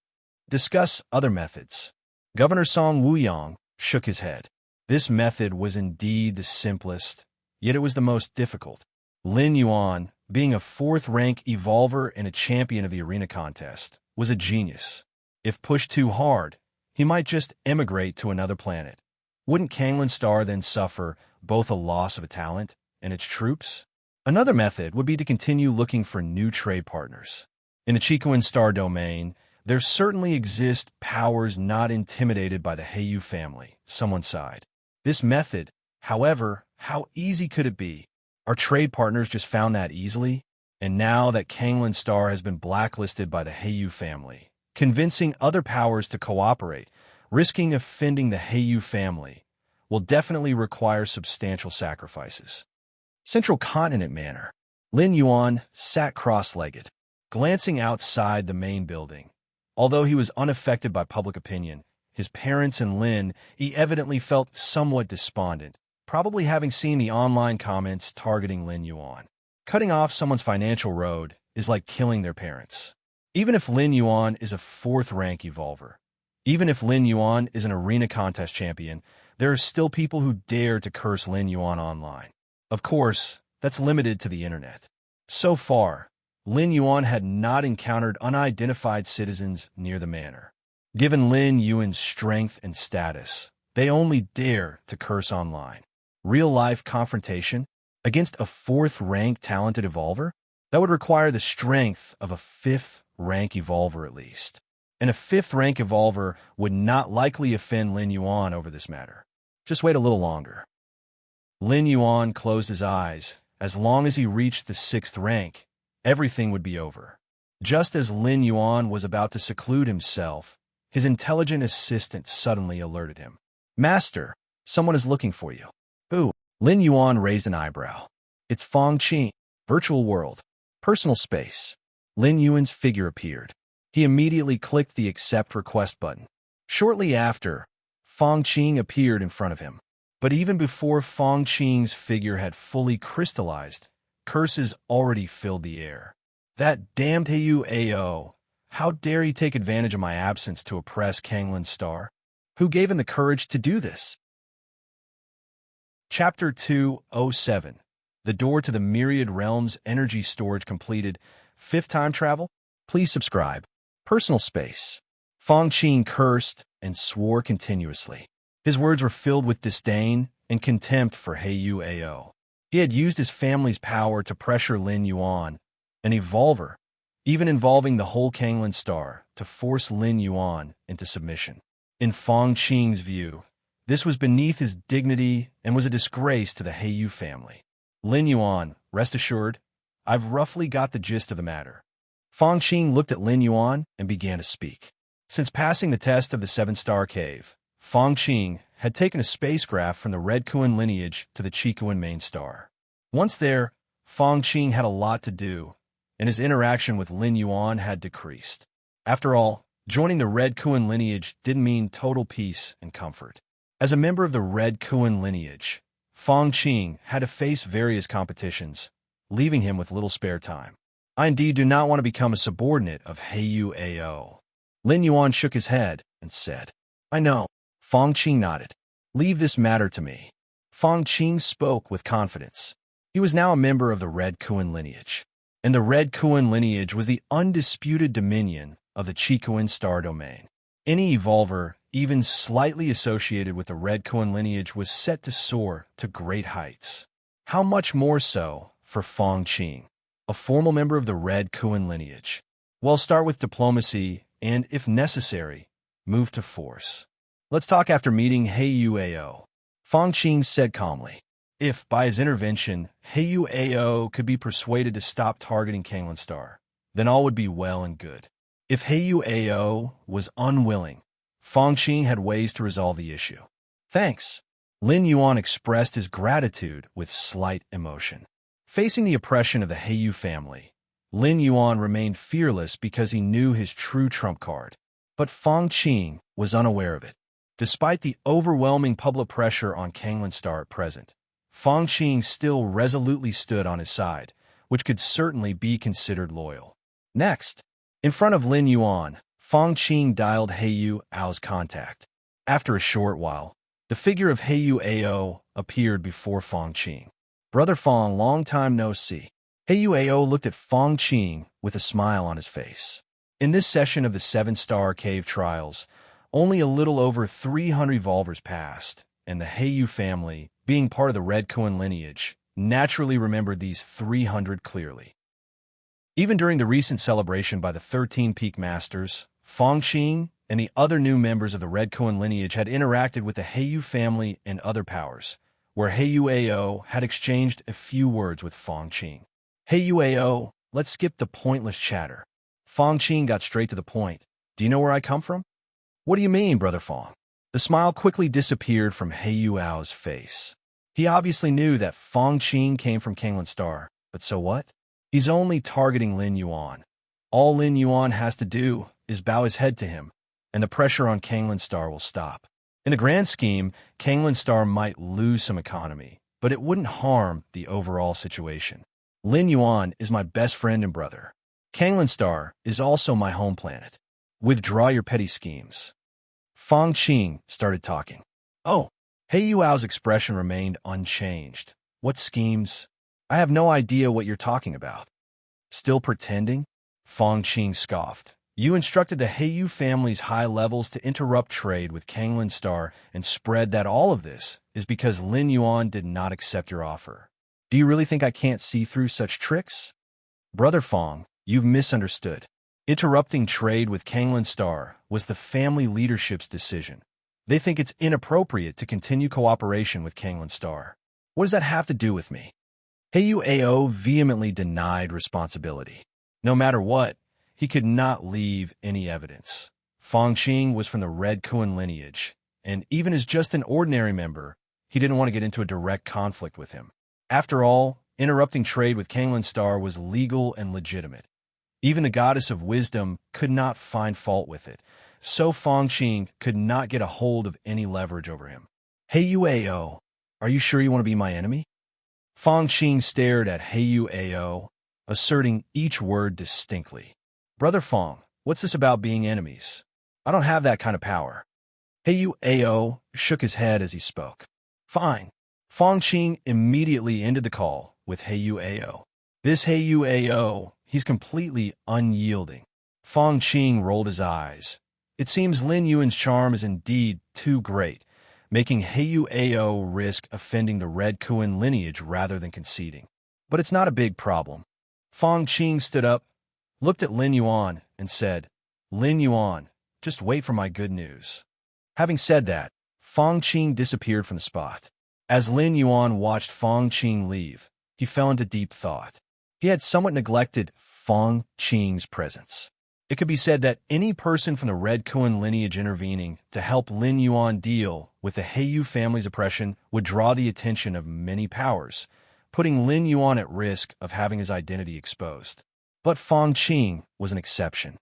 Discuss other methods. Governor Song Wuyong shook his head. This method was indeed the simplest, yet it was the most difficult. Lin Yuan, being a 4th-rank evolver and a champion of the arena contest, was a genius. If pushed too hard, he might just emigrate to another planet. Wouldn't Kanglan Star then suffer both a loss of a talent and its troops? Another method would be to continue looking for new trade partners. In the Chikuan Star domain, there certainly exist powers not intimidated by the Heiyu family, someone sighed. This method, however, how easy could it be? Our trade partners just found that easily? And now that Kanglan Star has been blacklisted by the Heiyu family, convincing other powers to cooperate, risking offending the Heiyu family, will definitely require substantial sacrifices. Central Continent Manor. Lin Yuan sat cross-legged, glancing outside the main building. Although he was unaffected by public opinion, his parents and Lin, he evidently felt somewhat despondent, probably having seen the online comments targeting Lin Yuan. Cutting off someone's financial road is like killing their parents. Even if Lin Yuan is a 4th-rank evolver, even if Lin Yuan is an arena contest champion, there are still people who dare to curse Lin Yuan online. Of course, that's limited to the internet. So far, Lin Yuan had not encountered unidentified citizens near the manor. Given Lin Yuan's strength and status, they only dare to curse online. Real-life confrontation against a fourth-rank talented evolver? That would require the strength of a fifth-rank evolver at least. And a fifth-rank evolver would not likely offend Lin Yuan over this matter. Just wait a little longer. Lin Yuan closed his eyes. As long as he reached the sixth rank, everything would be over. Just as Lin Yuan was about to seclude himself, his intelligent assistant suddenly alerted him. Master, someone is looking for you. Who? Lin Yuan raised an eyebrow. It's Fong Qing. Virtual world. Personal space. Lin Yuan's figure appeared. He immediately clicked the accept request button. Shortly after, Fong Qing appeared in front of him. But even before Fong Qing's figure had fully crystallized, curses already filled the air. That damned Heyu Ao! How dare he take advantage of my absence to oppress Kanglin's star? Who gave him the courage to do this? Chapter 207. The door to the Myriad Realms energy storage completed. Fifth time travel? Please subscribe. Personal space. Fong Qing cursed and swore continuously. His words were filled with disdain and contempt for Heyu Ao. He had used his family's power to pressure Lin Yuan, an evolver, even involving the whole Kanglin star, to force Lin Yuan into submission. In Fong Qing's view, this was beneath his dignity and was a disgrace to the Heyu family. Lin Yuan, rest assured, I've roughly got the gist of the matter. Fong Qing looked at Lin Yuan and began to speak. Since passing the test of the seven-star cave, Fong Qing had taken a spacecraft from the Red Kuan lineage to the Chikuan main star. Once there, Fong Qing had a lot to do, and his interaction with Lin Yuan had decreased. After all, joining the Red Kuan lineage didn't mean total peace and comfort. As a member of the Red Kuan lineage, Fong Qing had to face various competitions, leaving him with little spare time. I indeed do not want to become a subordinate of Heyu Ao. Lin Yuan shook his head and said, I know. Fong Qing nodded. Leave this matter to me. Fong Qing spoke with confidence. He was now a member of the Red Kuan lineage, and the Red Kuan lineage was the undisputed dominion of the Chikuan star domain. Any evolver, even slightly associated with the Red Kuan lineage, was set to soar to great heights. How much more so for Fong Qing, a formal member of the Red Kuan lineage? Well, start with diplomacy and, if necessary, move to force. Let's talk after meeting Heyu Ao. Fong Qing said calmly. If, by his intervention, Heyu Ao could be persuaded to stop targeting Kanglin Star, then all would be well and good. If Heyu Ao was unwilling, Fong Qing had ways to resolve the issue. Thanks. Lin Yuan expressed his gratitude with slight emotion. Facing the oppression of the Heyu family, Lin Yuan remained fearless because he knew his true trump card. But Fong Qing was unaware of it. Despite the overwhelming public pressure on Kanglin Star at present, Fong Qing still resolutely stood on his side, which could certainly be considered loyal. Next, in front of Lin Yuan, Fong Qing dialed Heyu Ao's contact. After a short while, the figure of Heyu Ao appeared before Fong Qing. Brother Fong, long time no see. Heyu Ao looked at Fong Qing with a smile on his face. In this session of the seven-star cave trials, only a little over 300 evolvers passed, and the Heyu family, being part of the Red Kuan lineage, naturally remembered these 300 clearly. Even during the recent celebration by the 13 Peak Masters, Fong Qing and the other new members of the Red Kuan lineage had interacted with the Heyu family and other powers, where Heyu Ao had exchanged a few words with Fong Qing. Heyu Ao, let's skip the pointless chatter. Fong Qing got straight to the point. Do you know where I come from? What do you mean, Brother Fong? The smile quickly disappeared from Heyu Ao's face. He obviously knew that Fong Qing came from Kanglin Star, but so what? He's only targeting Lin Yuan. All Lin Yuan has to do is bow his head to him, and the pressure on Kanglin Star will stop. In the grand scheme, Kanglin Star might lose some economy, but it wouldn't harm the overall situation. Lin Yuan is my best friend and brother. Kanglin Star is also my home planet. Withdraw your petty schemes. Fong Qing started talking. Oh, Heyu Ao's expression remained unchanged. What schemes? I have no idea what you're talking about. Still pretending? Fong Qing scoffed. You instructed the Heiyu family's high levels to interrupt trade with Kanglin Star and spread that all of this is because Lin Yuan did not accept your offer. Do you really think I can't see through such tricks? Brother Fong, you've misunderstood. Interrupting trade with Kanglin Star was the family leadership's decision. They think it's inappropriate to continue cooperation with Kanglin Star. What does that have to do with me? Heiyu Ao vehemently denied responsibility. No matter what, he could not leave any evidence. Fong Qing was from the Red Kuan lineage, and even as just an ordinary member, he didn't want to get into a direct conflict with him. After all, interrupting trade with Kanglin Star was legal and legitimate. Even the goddess of wisdom could not find fault with it, so Fong Qing could not get a hold of any leverage over him. Heiyu Ao, are you sure you want to be my enemy? Fong Qing stared at Heiyu Ao, asserting each word distinctly. Brother Fong, what's this about being enemies? I don't have that kind of power. Heiyu Ao shook his head as he spoke. Fine. Fong Qing immediately ended the call with Heiyu Ao. This Heiyu Ao, he's completely unyielding. Fong Qing rolled his eyes. It seems Lin Yuan's charm is indeed too great, making Heiyu Ao risk offending the Red Kuan lineage rather than conceding. But it's not a big problem. Fong Qing stood up, looked at Lin Yuan, and said, Lin Yuan, just wait for my good news. Having said that, Fong Qing disappeared from the spot. As Lin Yuan watched Fong Qing leave, he fell into deep thought. He had somewhat neglected Fong Qing's presence. It could be said that any person from the Red Kuan lineage intervening to help Lin Yuan deal with the Heiyu family's oppression would draw the attention of many powers, putting Lin Yuan at risk of having his identity exposed. But Fong Qing was an exception.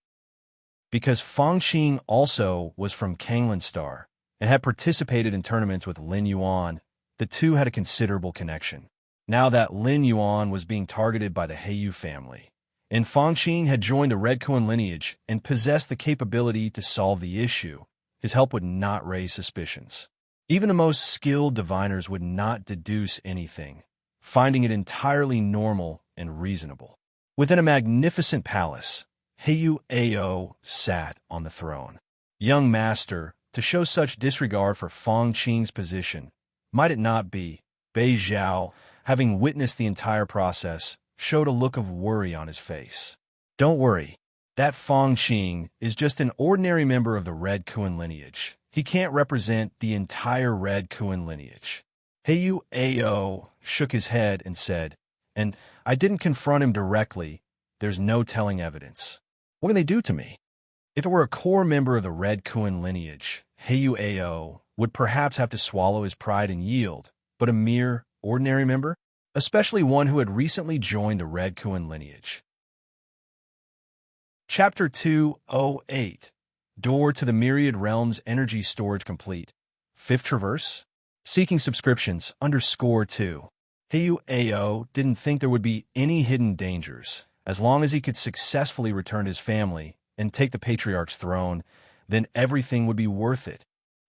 Because Fong Qing also was from Kanglin Star and had participated in tournaments with Lin Yuan, the two had a considerable connection. Now that Lin Yuan was being targeted by the Heiyu family, and Fong Qing had joined the Red Kuan lineage and possessed the capability to solve the issue, his help would not raise suspicions. Even the most skilled diviners would not deduce anything, finding it entirely normal and reasonable. Within a magnificent palace, Heiyu Ao sat on the throne. Young master, to show such disregard for Fong Qing's position, might it not be? Bei Zhao, having witnessed the entire process, showed a look of worry on his face. Don't worry. That Fong Qing is just an ordinary member of the Red Kuan lineage. He can't represent the entire Red Kuan lineage. Heiyu Ao shook his head and said, and I didn't confront him directly. There's no telling evidence. What can they do to me? If it were a core member of the Red Kuan lineage, Heiyu Ao would perhaps have to swallow his pride and yield, but a mere ordinary member? Especially one who had recently joined the Red Kuan lineage. Chapter 208 Door to the Myriad Realms Energy Storage Complete. Fifth Traverse? Seeking subscriptions _2. Heiyu Ao didn't think there would be any hidden dangers. As long as he could successfully return his family and take the Patriarch's throne, then everything would be worth it.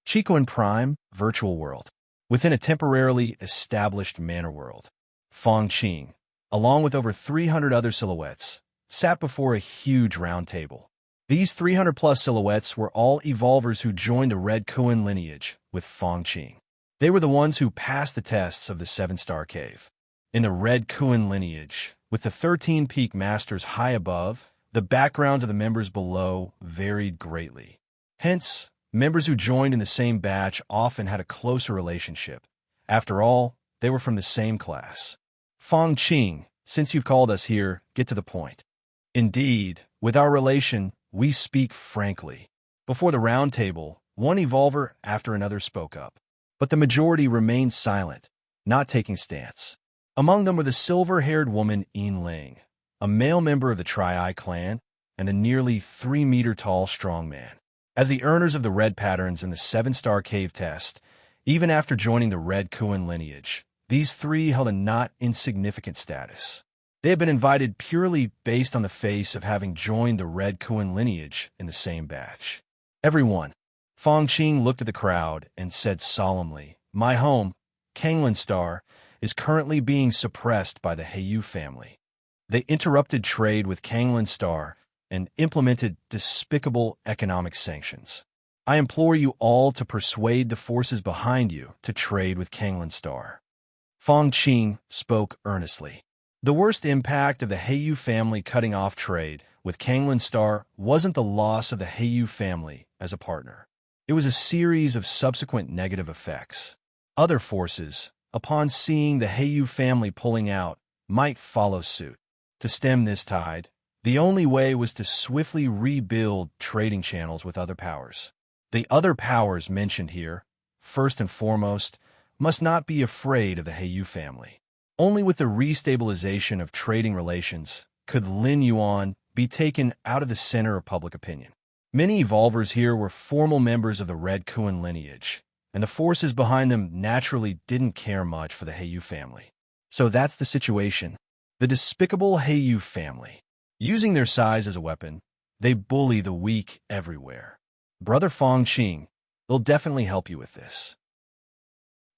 Chico and Prime, Virtual World. Within a temporarily established manor world, Fong Qing, along with over 300 other silhouettes, sat before a huge round table. These 300-plus silhouettes were all evolvers who joined the Red Kuan lineage with Fong Qing. They were the ones who passed the tests of the 7-star cave. In the Red Kuan lineage, with the 13 peak masters high above, the backgrounds of the members below varied greatly. Hence, members who joined in the same batch often had a closer relationship. After all, they were from the same class. Fong Qing, since you've called us here, get to the point. Indeed, with our relation, we speak frankly. Before the round table, one evolver after another spoke up. But the majority remained silent, not taking stance. Among them were the silver-haired woman Yin Ling, a male member of the Tri-Eye clan, and the nearly 3-meter-tall strongman. As the earners of the red patterns in the 7-star cave test, even after joining the Red Kuan lineage, these three held a not insignificant status. They had been invited purely based on the face of having joined the Red Kuan lineage in the same batch. Everyone. Fong Qing looked at the crowd and said solemnly, My home, Kanglin Star, is currently being suppressed by the Heiyu family. They interrupted trade with Kanglan Star and implemented despicable economic sanctions. I implore you all to persuade the forces behind you to trade with Kanglan Star. Fong Qing spoke earnestly. The worst impact of the Heiyu family cutting off trade with Kanglan Star wasn't the loss of the Heiyu family as a partner. It was a series of subsequent negative effects. Other forces, upon seeing the Heiyu family pulling out, might follow suit. To stem this tide, the only way was to swiftly rebuild trading channels with other powers. The other powers mentioned here, first and foremost, must not be afraid of the Heiyu family. Only with the restabilization of trading relations could Lin Yuan be taken out of the center of public opinion. Many evolvers here were formal members of the Red Kuan lineage, and the forces behind them naturally didn't care much for the Heiyu family. So that's the situation. The despicable Heiyu family. Using their size as a weapon, they bully the weak everywhere. Brother Fong Qing, they'll definitely help you with this.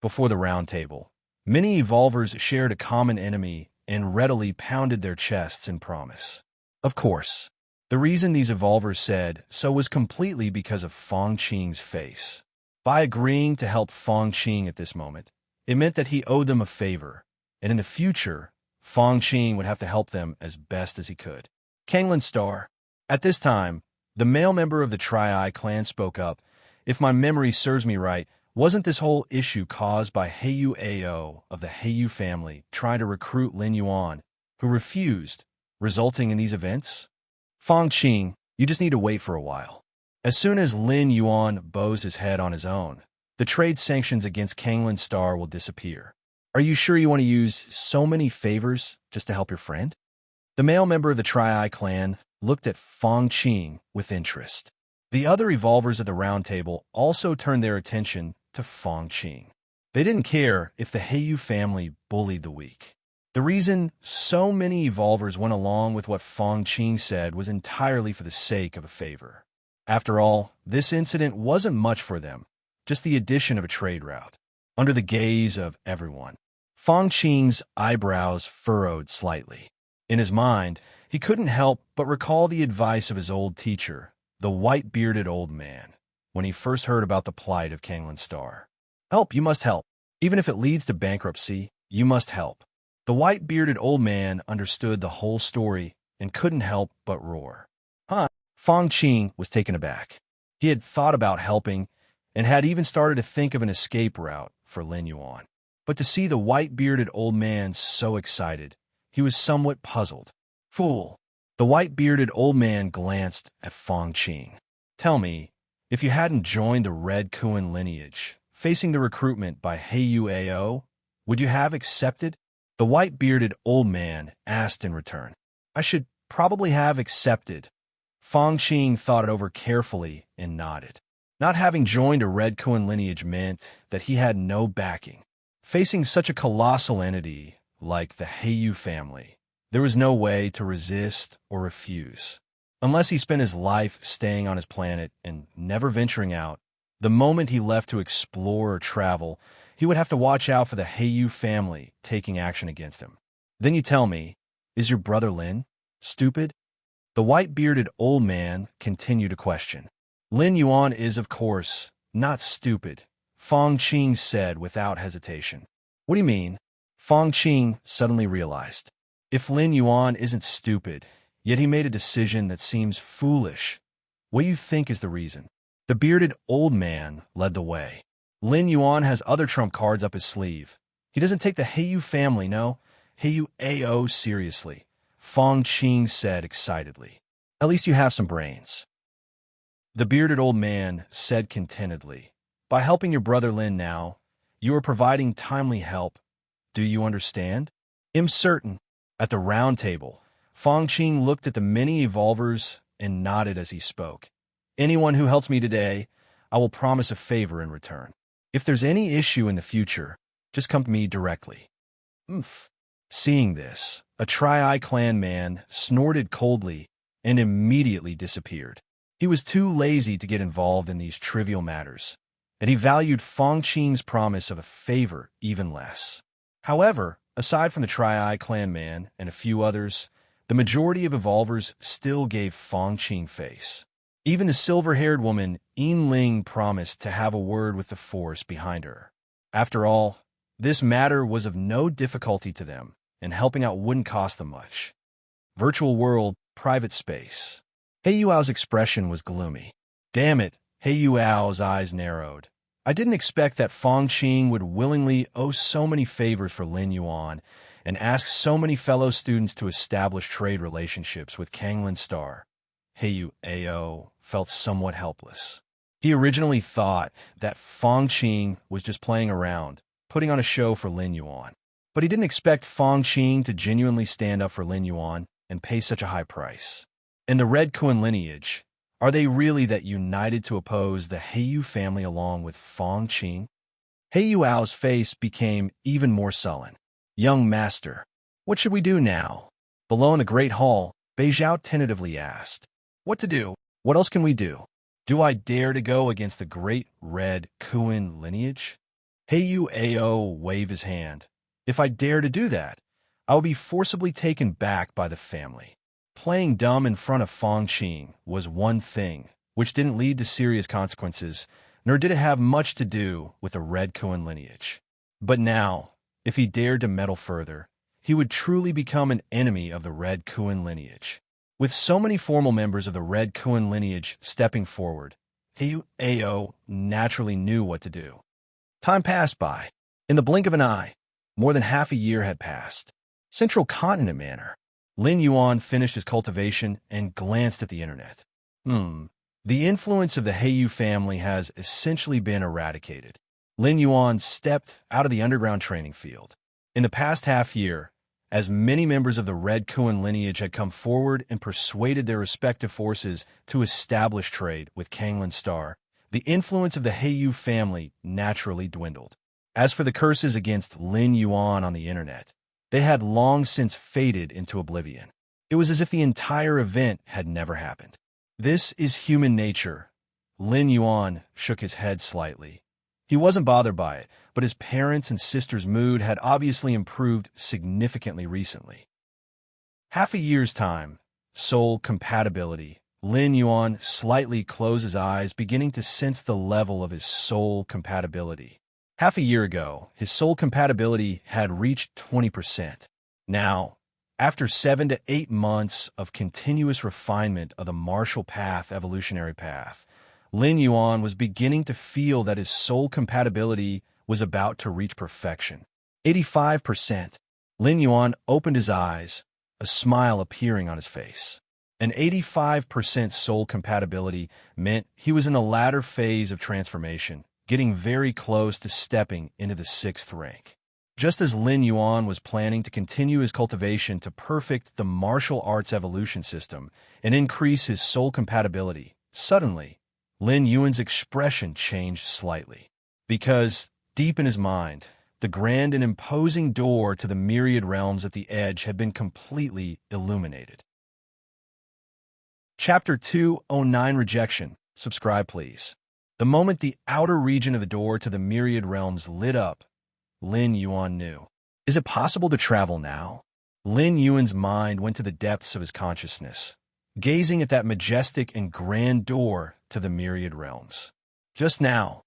Before the round table, many evolvers shared a common enemy and readily pounded their chests in promise. Of course, the reason these evolvers said so was completely because of Fong Qing's face. By agreeing to help Fong Qing at this moment, it meant that he owed them a favor, and in the future, Fong Qing would have to help them as best as he could. Kanglan Star. At this time, the male member of the Tri-Eye clan spoke up. If my memory serves me right, wasn't this whole issue caused by Heiyu Ao of the Heiyu family trying to recruit Lin Yuan, who refused, resulting in these events? Fong Qing, you just need to wait for a while. As soon as Lin Yuan bows his head on his own, the trade sanctions against Kanglan Star will disappear. Are you sure you want to use so many favors just to help your friend? The male member of the Tri-Eye clan looked at Fong Qing with interest. The other evolvers at the round table also turned their attention to Fong Qing. They didn't care if the Heiyu family bullied the weak. The reason so many evolvers went along with what Fong Qing said was entirely for the sake of a favor. After all, this incident wasn't much for them, just the addition of a trade route. Under the gaze of everyone, Fong Qing's eyebrows furrowed slightly. In his mind, he couldn't help but recall the advice of his old teacher, the white-bearded old man, when he first heard about the plight of Kanglan Star. Help, you must help. Even if it leads to bankruptcy, you must help. The white-bearded old man understood the whole story and couldn't help but roar. Huh? Fong Qing was taken aback. He had thought about helping and had even started to think of an escape route for Lin Yuan. But to see the white-bearded old man so excited, he was somewhat puzzled. Fool! The white-bearded old man glanced at Fong Qing. Tell me, if you hadn't joined the Red Kuan lineage, facing the recruitment by Heiyu Ao, would you have accepted? The white-bearded old man asked in return. I should probably have accepted. Fong Qing thought it over carefully and nodded. Not having joined a Red Kuan lineage meant that he had no backing. Facing such a colossal entity like the Heiyu family, there was no way to resist or refuse. Unless he spent his life staying on his planet and never venturing out, the moment he left to explore or travel, he would have to watch out for the Heiyu family taking action against him. Then you tell me, is your brother Lin stupid? The white-bearded old man continued to question. Lin Yuan is, of course, not stupid, Fong Qing said without hesitation. What do you mean? Fong Qing suddenly realized. If Lin Yuan isn't stupid, yet he made a decision that seems foolish, what do you think is the reason? The bearded old man led the way. Lin Yuan has other trump cards up his sleeve. He doesn't take the Heiyu family, no, Heiyu Ao seriously, Fong Qing said excitedly. At least you have some brains. The bearded old man said contentedly. By helping your brother Lin now, you are providing timely help. Do you understand? I'm certain. At the round table, Fong Qing looked at the many evolvers and nodded as he spoke. Anyone who helps me today, I will promise a favor in return. If there's any issue in the future, just come to me directly. Oomph. Seeing this, a Tri-Eye clan man snorted coldly and immediately disappeared. He was too lazy to get involved in these trivial matters, and he valued Fong Qing's promise of a favor even less. However, aside from the Tri-Eye clan man and a few others, the majority of evolvers still gave Fangqing face. Even the silver-haired woman, Ling, promised to have a word with the force behind her. After all, this matter was of no difficulty to them, and helping out wouldn't cost them much. Virtual world, private space. He Yuao's expression was gloomy. Damn it, He Yuao's eyes narrowed. I didn't expect that Fangqing would willingly owe so many favors for Lin Yuan and ask so many fellow students to establish trade relationships with Kanglin Star. He Yuao felt somewhat helpless. He originally thought that Fangqing was just playing around, putting on a show for Lin Yuan. But he didn't expect Fangqing to genuinely stand up for Lin Yuan and pay such a high price. In the Red Kuan lineage, are they really that united to oppose the Heiyu family along with Fangqing? He Yuao's face became even more sullen. Young master, what should we do now? Below in the Great Hall, Beizhao tentatively asked. What to do? What else can we do? Do I dare to go against the great Red Kuan lineage? Heiyu Ao waved his hand. If I dare to do that, I will be forcibly taken back by the family. Playing dumb in front of Fangqing was one thing, which didn't lead to serious consequences, nor did it have much to do with the Red Kuan lineage. But now, if he dared to meddle further, he would truly become an enemy of the Red Kuan lineage. With so many formal members of the Red Kuan lineage stepping forward, Heiyu Ao naturally knew what to do. Time passed by. In the blink of an eye, more than half a year had passed. Central Continent Manor. Lin Yuan finished his cultivation and glanced at the internet. The influence of the Heiyu family has essentially been eradicated. Lin Yuan stepped out of the underground training field. In the past half year, as many members of the Red Kuan lineage had come forward and persuaded their respective forces to establish trade with Kanglin Star, the influence of the Heiyu family naturally dwindled. As for the curses against Lin Yuan on the internet, they had long since faded into oblivion. It was as if the entire event had never happened. This is human nature. Lin Yuan shook his head slightly. He wasn't bothered by it, but his parents' and sister's mood had obviously improved significantly recently. Half a year's time, soul compatibility. Lin Yuan slightly closed his eyes, beginning to sense the level of his soul compatibility. Half a year ago, his soul compatibility had reached 20%. Now, after 7 to 8 months of continuous refinement of the martial path, evolutionary path, Lin Yuan was beginning to feel that his soul compatibility was about to reach perfection. 85%. Lin Yuan opened his eyes, a smile appearing on his face. An 85% soul compatibility meant he was in the latter phase of transformation, getting very close to stepping into the 6th rank. Just as Lin Yuan was planning to continue his cultivation to perfect the martial arts evolution system and increase his soul compatibility, suddenly, Lin Yuan's expression changed slightly. Because, deep in his mind, the grand and imposing door to the myriad realms at the edge had been completely illuminated. Chapter 209 Rejection. Subscribe, please. The moment the outer region of the door to the myriad realms lit up, Lin Yuan knew. Is it possible to travel now? Lin Yuan's mind went to the depths of his consciousness, gazing at that majestic and grand door to the myriad realms. Just now,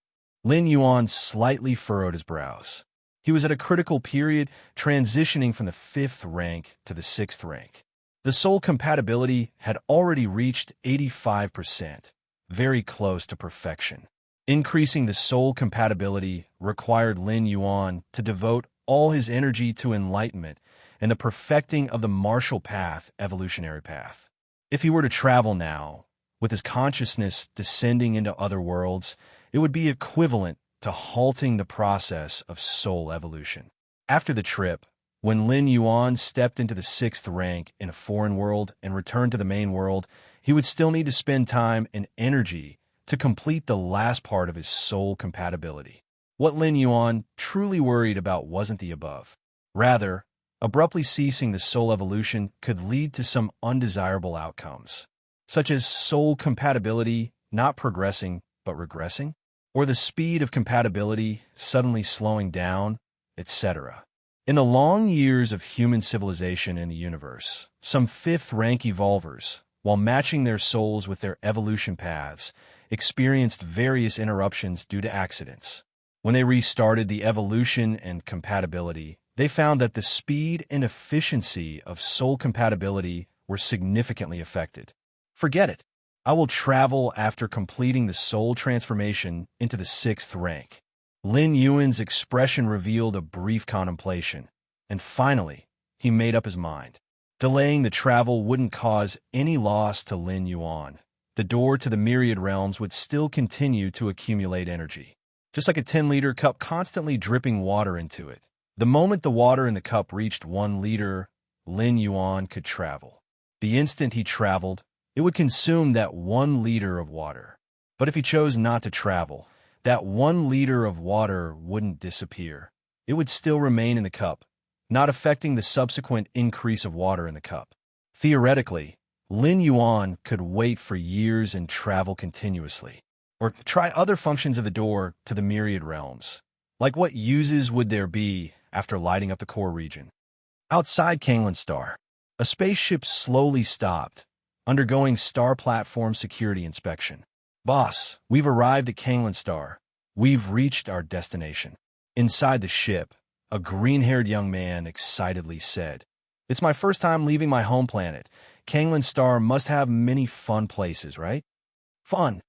Lin Yuan slightly furrowed his brows. He was at a critical period, transitioning from the 5th rank to the 6th rank. The soul compatibility had already reached 85%, very close to perfection. Increasing the soul compatibility required Lin Yuan to devote all his energy to enlightenment and the perfecting of the martial path, evolutionary path. If he were to travel now, with his consciousness descending into other worlds, it would be equivalent to halting the process of soul evolution. After the trip, when Lin Yuan stepped into the 6th rank in a foreign world and returned to the main world, he would still need to spend time and energy to complete the last part of his soul compatibility. What Lin Yuan truly worried about wasn't the above. Rather, abruptly ceasing the soul evolution could lead to some undesirable outcomes, such as soul compatibility not progressing but regressing, or the speed of compatibility suddenly slowing down, etc. In the long years of human civilization in the universe, some fifth-rank evolvers, while matching their souls with their evolution paths, experienced various interruptions due to accidents. When they restarted the evolution and compatibility, they found that the speed and efficiency of soul compatibility were significantly affected. Forget it. I will travel after completing the soul transformation into the sixth rank. Lin Yuan's expression revealed a brief contemplation, and finally, he made up his mind. Delaying the travel wouldn't cause any loss to Lin Yuan. The door to the myriad realms would still continue to accumulate energy, just like a 10-liter cup constantly dripping water into it. The moment the water in the cup reached 1 liter, Lin Yuan could travel. The instant he traveled, it would consume that 1 liter of water. But if he chose not to travel, that 1 liter of water wouldn't disappear. It would still remain in the cup, not affecting the subsequent increase of water in the cup. Theoretically, Lin Yuan could wait for years and travel continuously, or try other functions of the door to the myriad realms. Like what uses would there be after lighting up the core region? Outside Kanglan Star, a spaceship slowly stopped, undergoing star platform security inspection. Boss, we've arrived at Kanglan Star. We've reached our destination. Inside the ship, a green-haired young man excitedly said, "It's my first time leaving my home planet. Kanglan Star must have many fun places, right?" Fun.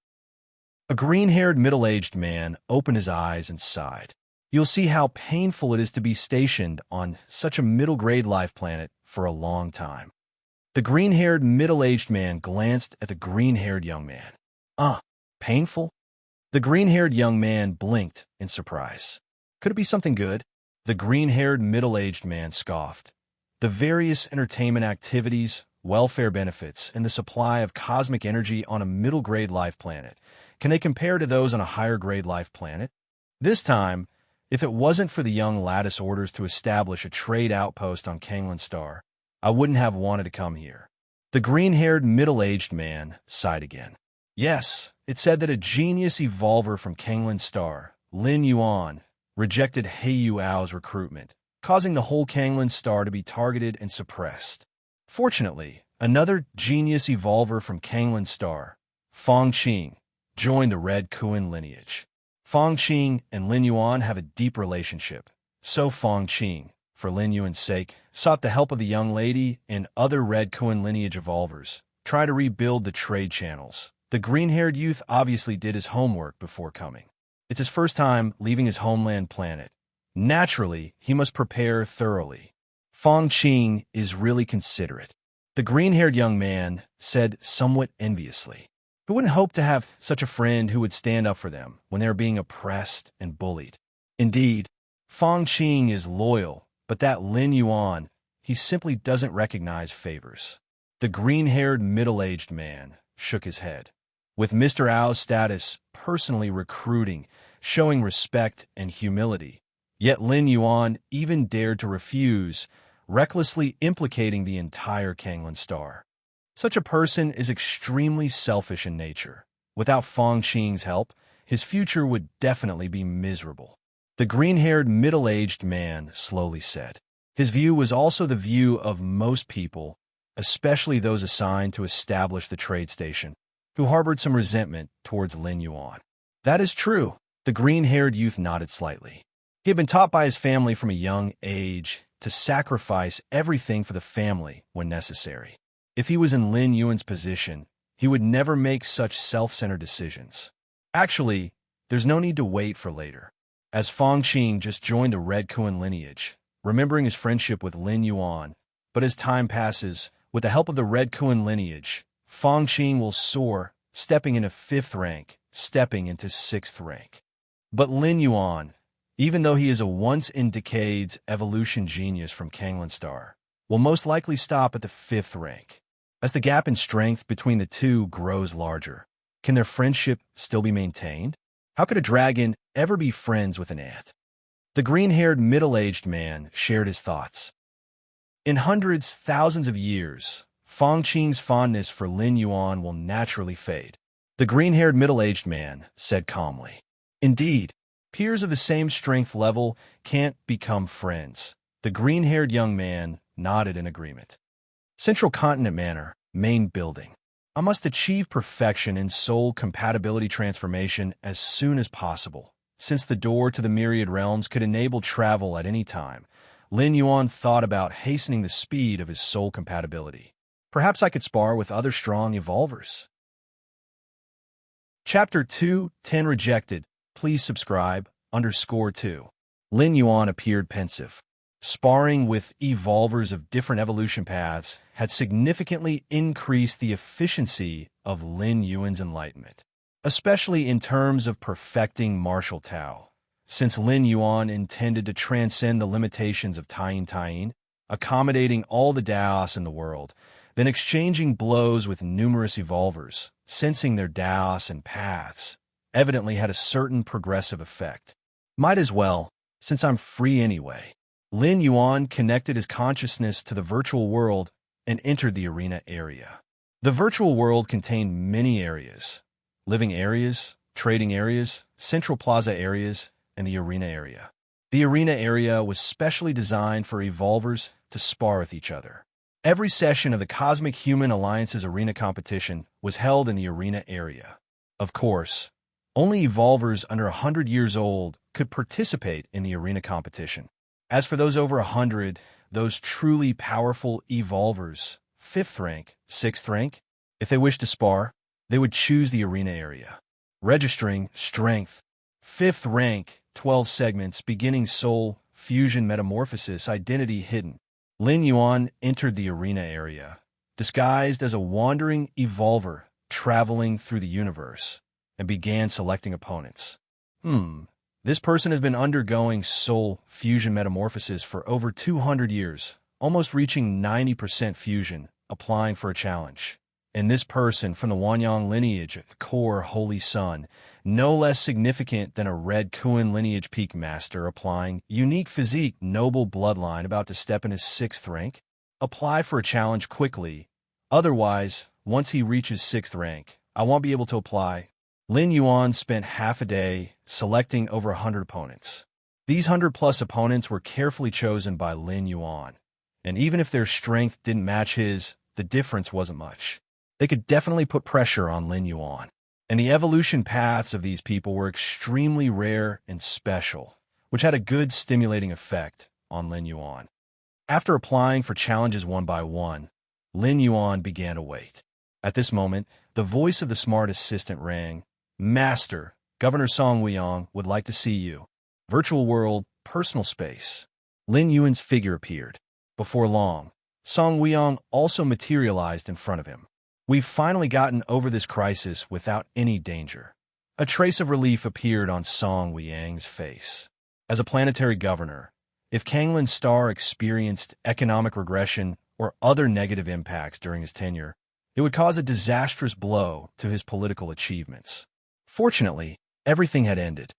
A green-haired middle-aged man opened his eyes and sighed. You'll see how painful it is to be stationed on such a middle-grade life planet for a long time. The green-haired middle-aged man glanced at the green-haired young man. Painful? The green-haired young man blinked in surprise. Could it be something good? The green-haired middle-aged man scoffed. The various entertainment activities, welfare benefits, and the supply of cosmic energy on a middle-grade life planet, can they compare to those on a higher-grade life planet? This time, if it wasn't for the young Lattice orders to establish a trade outpost on Kanglan Star, I wouldn't have wanted to come here. The green-haired middle-aged man sighed again. Yes, it said that a genius evolver from Kanglan Star, Lin Yuan, rejected He Yuao's recruitment, causing the whole Kanglan Star to be targeted and suppressed. Fortunately, another genius evolver from Kanglan Star, Fong Qing, joined the Red Kuan lineage. Fong Qing and Lin Yuan have a deep relationship, so Fong Qing, for Lin Yuan's sake, sought the help of the young lady and other Red Kuan lineage evolvers, try to rebuild the trade channels. The green-haired youth obviously did his homework before coming. It's his first time leaving his homeland planet. Naturally, he must prepare thoroughly. Fong Qing is really considerate. The green-haired young man said somewhat enviously. Who wouldn't hope to have such a friend who would stand up for them when they are being oppressed and bullied? Indeed, Fong Qing is loyal, but that Lin Yuan, he simply doesn't recognize favors. The green-haired middle-aged man shook his head. With Mr. Ao's status personally recruiting, showing respect and humility, yet Lin Yuan even dared to refuse, recklessly implicating the entire Kanglan Star. Such a person is extremely selfish in nature. Without Fong Qing's help, his future would definitely be miserable. The green-haired middle-aged man slowly said. His view was also the view of most people, especially those assigned to establish the trade station, who harbored some resentment towards Lin Yuan. That is true. The green-haired youth nodded slightly. He had been taught by his family from a young age to sacrifice everything for the family when necessary. If he was in Lin Yuan's position, he would never make such self-centered decisions. Actually, there's no need to wait for later. As Fong Qing just joined the Red Kuan lineage, remembering his friendship with Lin Yuan, but as time passes, with the help of the Red Kuan lineage, Fong Qing will soar, stepping into 5th rank, stepping into 6th rank. But Lin Yuan, even though he is a once-in-decades evolution genius from Kanglan Star, will most likely stop at the 5th rank. As the gap in strength between the two grows larger, can their friendship still be maintained? How could a dragon ever be friends with an ant? The green-haired middle-aged man shared his thoughts. In hundreds, thousands of years, Fong Qing's fondness for Lin Yuan will naturally fade. The green-haired middle-aged man said calmly. Indeed, peers of the same strength level can't become friends. The green-haired young man nodded in agreement. Central Continent Manor, main building. I must achieve perfection in soul compatibility transformation as soon as possible. Since the door to the myriad realms could enable travel at any time, Lin Yuan thought about hastening the speed of his soul compatibility. Perhaps I could spar with other strong evolvers. Chapter 2, 10 Rejected. Please subscribe, _2. Lin Yuan appeared pensive. Sparring with evolvers of different evolution paths had significantly increased the efficiency of Lin Yuan's enlightenment, especially in terms of perfecting martial Tao. Since Lin Yuan intended to transcend the limitations of Taiyin, accommodating all the Daos in the world, then exchanging blows with numerous evolvers, sensing their Daos and paths, evidently had a certain progressive effect. Might as well, since I'm free anyway. Lin Yuan connected his consciousness to the virtual world and entered the arena area. The virtual world contained many areas: living areas, trading areas, central plaza areas, and the arena area. The arena area was specially designed for evolvers to spar with each other. Every session of the Cosmic Human Alliance's arena competition was held in the arena area. Of course, only evolvers under 100 years old could participate in the arena competition. As for those over 100, those truly powerful evolvers, 5th rank, 6th rank, if they wished to spar, they would choose the arena area. Registering strength, 5th rank, 12 segments, beginning soul, fusion metamorphosis, identity hidden. Lin Yuan entered the arena area, disguised as a wandering evolver traveling through the universe, and began selecting opponents. This person has been undergoing soul fusion metamorphosis for over 200 years, almost reaching 90% fusion, applying for a challenge. And this person from the Wanyang lineage, core holy sun, no less significant than a red Kuan lineage peak master applying unique physique, noble bloodline about to step in his 6th rank. Apply for a challenge quickly. Otherwise, once he reaches 6th rank, I won't be able to apply. Lin Yuan spent half a day selecting over 100 opponents. These 100-plus opponents were carefully chosen by Lin Yuan, and even if their strength didn't match his, the difference wasn't much. They could definitely put pressure on Lin Yuan, and the evolution paths of these people were extremely rare and special, which had a good stimulating effect on Lin Yuan. After applying for challenges one by one, Lin Yuan began to wait. At this moment, the voice of the smart assistant rang. "Master, Governor Song Weiyang would like to see you. Virtual world, personal space." Lin Yuan's figure appeared. Before long, Song Weiyang also materialized in front of him. "We've finally gotten over this crisis without any danger." A trace of relief appeared on Song Weiyang's face. As a planetary governor, if Kanglin's star experienced economic regression or other negative impacts during his tenure, it would cause a disastrous blow to his political achievements. Fortunately, everything had ended.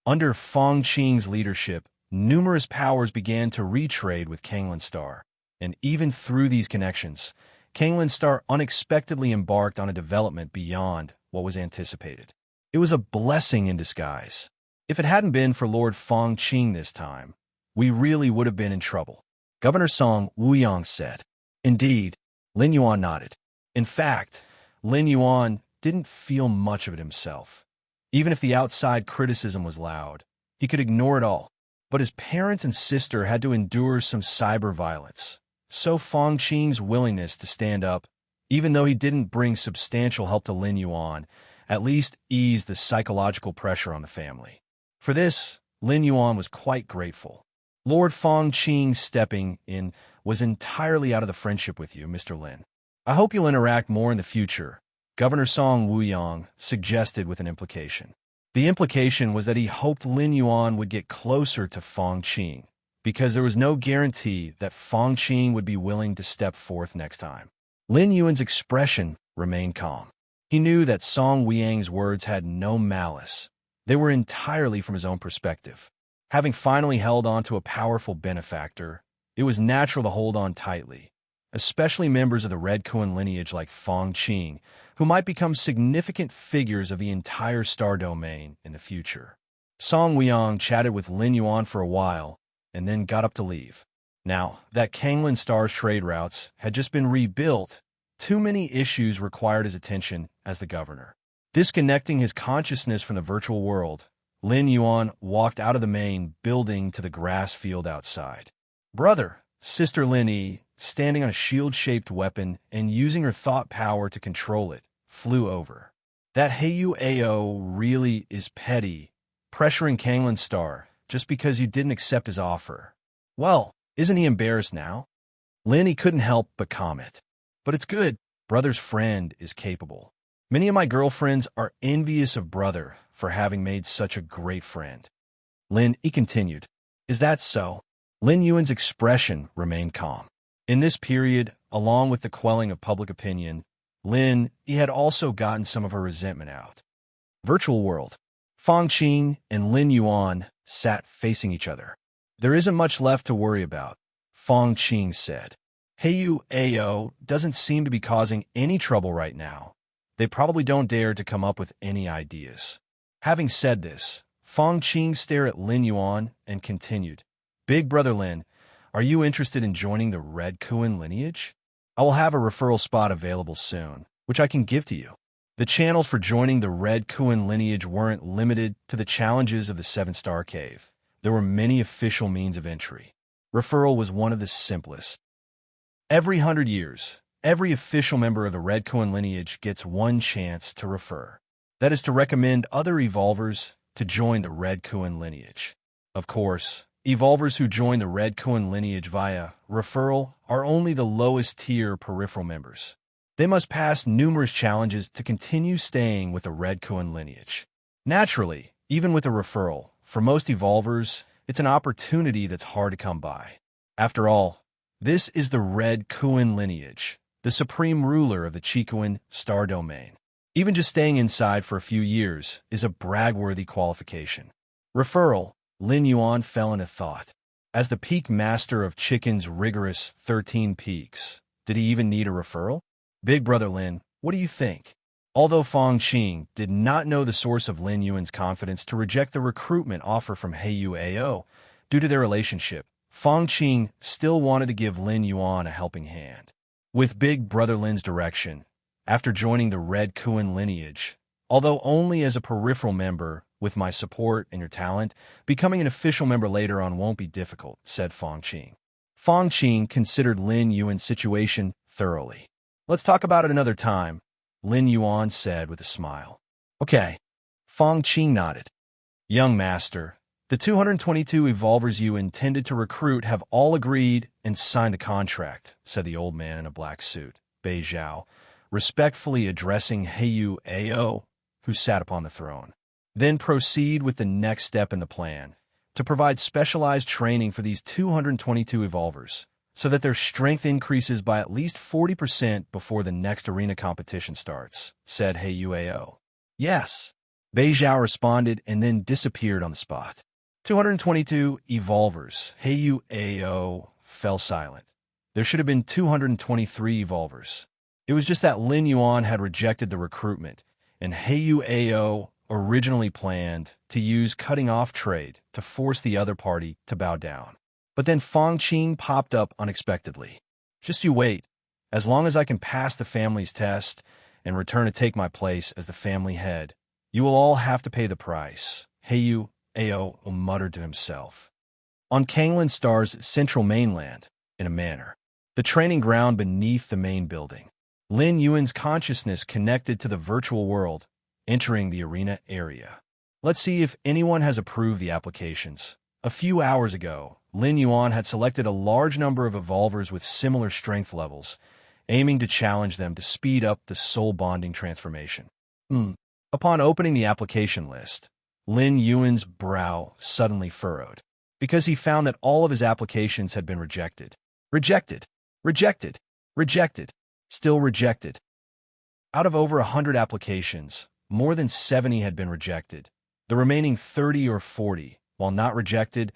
Under Fong Qing's leadership, numerous powers began to retrade with Kanglin's star, and even through these connections, Kanglin's star unexpectedly embarked on a development beyond what was anticipated. It was a blessing in disguise. If it hadn't been for Lord Fong Qing this time, we really would have been in trouble. Governor Song Weiyang said. Indeed, Lin Yuan nodded. In fact, Lin Yuan didn't feel much of it himself. Even if the outside criticism was loud, he could ignore it all. But his parents and sister had to endure some cyber violence. So Fong Qing's willingness to stand up, even though he didn't bring substantial help to Lin Yuan, at least eased the psychological pressure on the family. For this, Lin Yuan was quite grateful. Lord Fong Qing stepping in was entirely out of the friendship with you, Mr. Lin. I hope you'll interact more in the future, Governor Song Weiyang suggested with an implication. The implication was that he hoped Lin Yuan would get closer to Fong Qing, because there was no guarantee that Fong Qing would be willing to step forth next time. Lin Yuan's expression remained calm. He knew that Song Weiyang's words had no malice. They were entirely from his own perspective. Having finally held on to a powerful benefactor, it was natural to hold on tightly, especially members of the Red Kuan lineage like Fong Qing, who might become significant figures of the entire star domain in the future. Song Weiyang chatted with Lin Yuan for a while, and then got up to leave. Now, that Kanglan Star's trade routes had just been rebuilt, too many issues required his attention as the governor. Disconnecting his consciousness from the virtual world, Lin Yuan walked out of the main building to the grass field outside. Brother, Sister Lin Yi, standing on a shield-shaped weapon and using her thought power to control it, flew over. That Heyu Ao really is petty, pressuring Kanglan Star just because you didn't accept his offer. Well, isn't he embarrassed now? Lin Yi couldn't help but comment. But it's good. Brother's friend is capable. Many of my girlfriends are envious of brother for having made such a great friend. Lin Yi continued. Is that so? Lin Yuan's expression remained calm. In this period, along with the quelling of public opinion, Lin Yi had also gotten some of her resentment out. Virtual world. Fang Qing and Lin Yuan sat facing each other. There isn't much left to worry about, Fang Qing said. Heyu Ao doesn't seem to be causing any trouble right now. They probably don't dare to come up with any ideas. Having said this, Fang Qing stared at Lin Yuan and continued. Big brother Lin, are you interested in joining the Red Kuan lineage? I will have a referral spot available soon, which I can give to you. The channels for joining the Red Kuan lineage weren't limited to the challenges of the 7-star cave. There were many official means of entry. Referral was one of the simplest. Every 100 years, every official member of the Red Kuan lineage gets one chance to refer. That is to recommend other evolvers to join the Red Kuan lineage. Of course, evolvers who join the Red Kuan lineage via referral are only the lowest tier peripheral members. They must pass numerous challenges to continue staying with the Red Kuan lineage. Naturally, even with a referral, for most evolvers, it's an opportunity that's hard to come by. After all, this is the Red Kuan lineage, the supreme ruler of the Chikuan star domain. Even just staying inside for a few years is a brag-worthy qualification. Referral, Lin Yuan fell into thought. As the peak master of Chicken's rigorous 13 peaks, did he even need a referral? Big brother Lin, what do you think? Although Fang Qing did not know the source of Lin Yuan's confidence to reject the recruitment offer from Heyu Ao due to their relationship, Fang Qing still wanted to give Lin Yuan a helping hand. With Big Brother Lin's direction, after joining the Red Kuan lineage, although only as a peripheral member, with my support and your talent, becoming an official member later on won't be difficult, said Fang Qing. Fang Qing considered Lin Yuan's situation thoroughly. Let's talk about it another time, Lin Yuan said with a smile. Okay. Fang Qing nodded. Young master, the 222 evolvers you intended to recruit have all agreed and signed the contract, said the old man in a black suit, Bei Zhao, respectfully addressing Heyu Ao, who sat upon the throne. Then proceed with the next step in the plan, to provide specialized training for these 222 evolvers, so that their strength increases by at least 40% before the next arena competition starts, said Heyu Ao. Yes, Bei Zhao responded and then disappeared on the spot. 222 evolvers. Heyu Ao fell silent. There should have been 223 evolvers. It was just that Lin Yuan had rejected the recruitment, and Heyu Ao originally planned to use cutting-off trade to force the other party to bow down. But then Fang Qing popped up unexpectedly. Just you wait. As long as I can pass the family's test and return to take my place as the family head, you will all have to pay the price, Heyu Ao muttered to himself. On Kanglan Star's central mainland, in a manner, the training ground beneath the main building, Lin Yuan's consciousness connected to the virtual world, entering the arena area. Let's see if anyone has approved the applications. A few hours ago, Lin Yuan had selected a large number of evolvers with similar strength levels, aiming to challenge them to speed up the soul bonding transformation. Upon opening the application list, Lin Yuan's brow suddenly furrowed, because he found that all of his applications had been rejected. Rejected. Rejected. Rejected. Still rejected. Out of over 100 applications, more than 70 had been rejected. The remaining 30 or 40, while not rejected,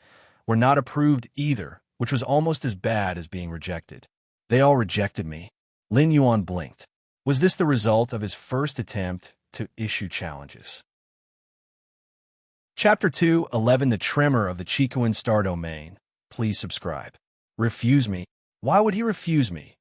were not approved either, which was almost as bad as being rejected. They all rejected me. Lin Yuan blinked. Was this the result of his first attempt to issue challenges? Chapter 2:11 The Tremor of the Chikuan Star Domain. please subscribe. Refuse me? Why would he refuse me?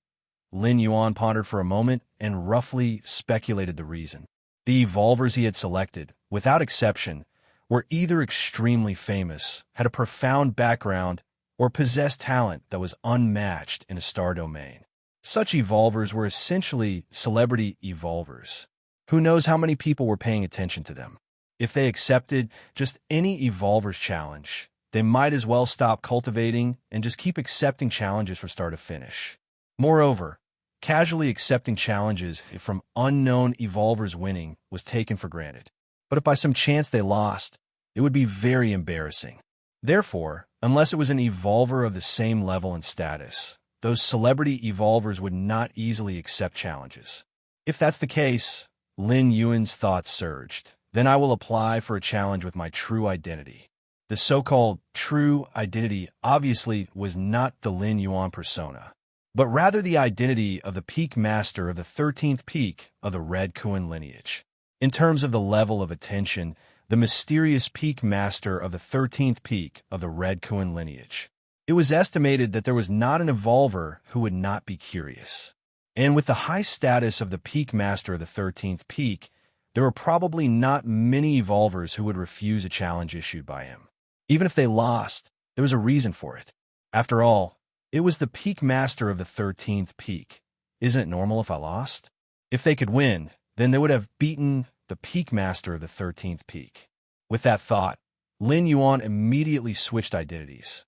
Lin Yuan pondered for a moment and roughly speculated the reason. The evolvers he had selected, without exception, were either extremely famous, had a profound background, or possessed talent that was unmatched in a star domain. Such evolvers were essentially celebrity evolvers. Who knows how many people were paying attention to them? If they accepted just any evolver's challenge, they might as well stop cultivating and just keep accepting challenges from start to finish. Moreover, casually accepting challenges from unknown evolvers winning was taken for granted. But if by some chance they lost, it would be very embarrassing. Therefore, unless it was an evolver of the same level and status, those celebrity evolvers would not easily accept challenges. If that's the case, Lin Yuan's thoughts surged. Then I will apply for a challenge with my true identity. The so-called true identity obviously was not the Lin Yuan persona, but rather the identity of the peak master of the 13th peak of the Red Kuan lineage. In terms of the level of attention, the mysterious peak master of the 13th peak of the Red Kuan lineage. It was estimated that there was not an evolver who would not be curious. And with the high status of the peak master of the 13th peak, there were probably not many evolvers who would refuse a challenge issued by him. Even if they lost, there was a reason for it. After all, it was the peak master of the 13th peak. Isn't it normal if I lost? If they could win, then they would have beaten the peak master of the 13th peak. With that thought, Lin Yuan immediately switched identities.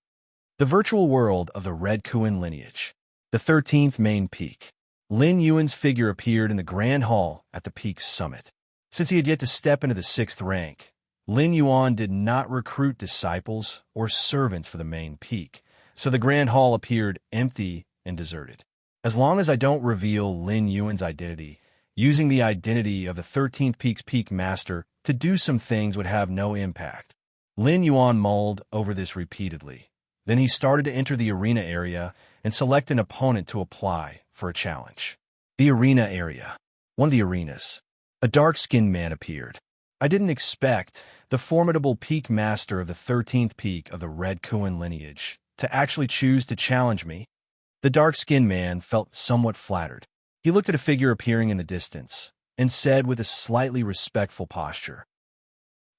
The virtual world of the Red Kuan lineage. The 13th main peak. Lin Yuan's figure appeared in the Grand Hall at the peak's summit. Since he had yet to step into the 6th rank, Lin Yuan did not recruit disciples or servants for the main peak, so the Grand Hall appeared empty and deserted. As long as I don't reveal Lin Yuan's identity, using the identity of the 13th peak's peak master to do some things would have no impact. Lin Yuan mulled over this repeatedly. Then he started to enter the arena area and select an opponent to apply for a challenge. The arena area. One of the arenas. A dark-skinned man appeared. I didn't expect the formidable peak master of the 13th peak of the Red Kuan lineage to actually choose to challenge me. The dark-skinned man felt somewhat flattered. He looked at a figure appearing in the distance and said with a slightly respectful posture,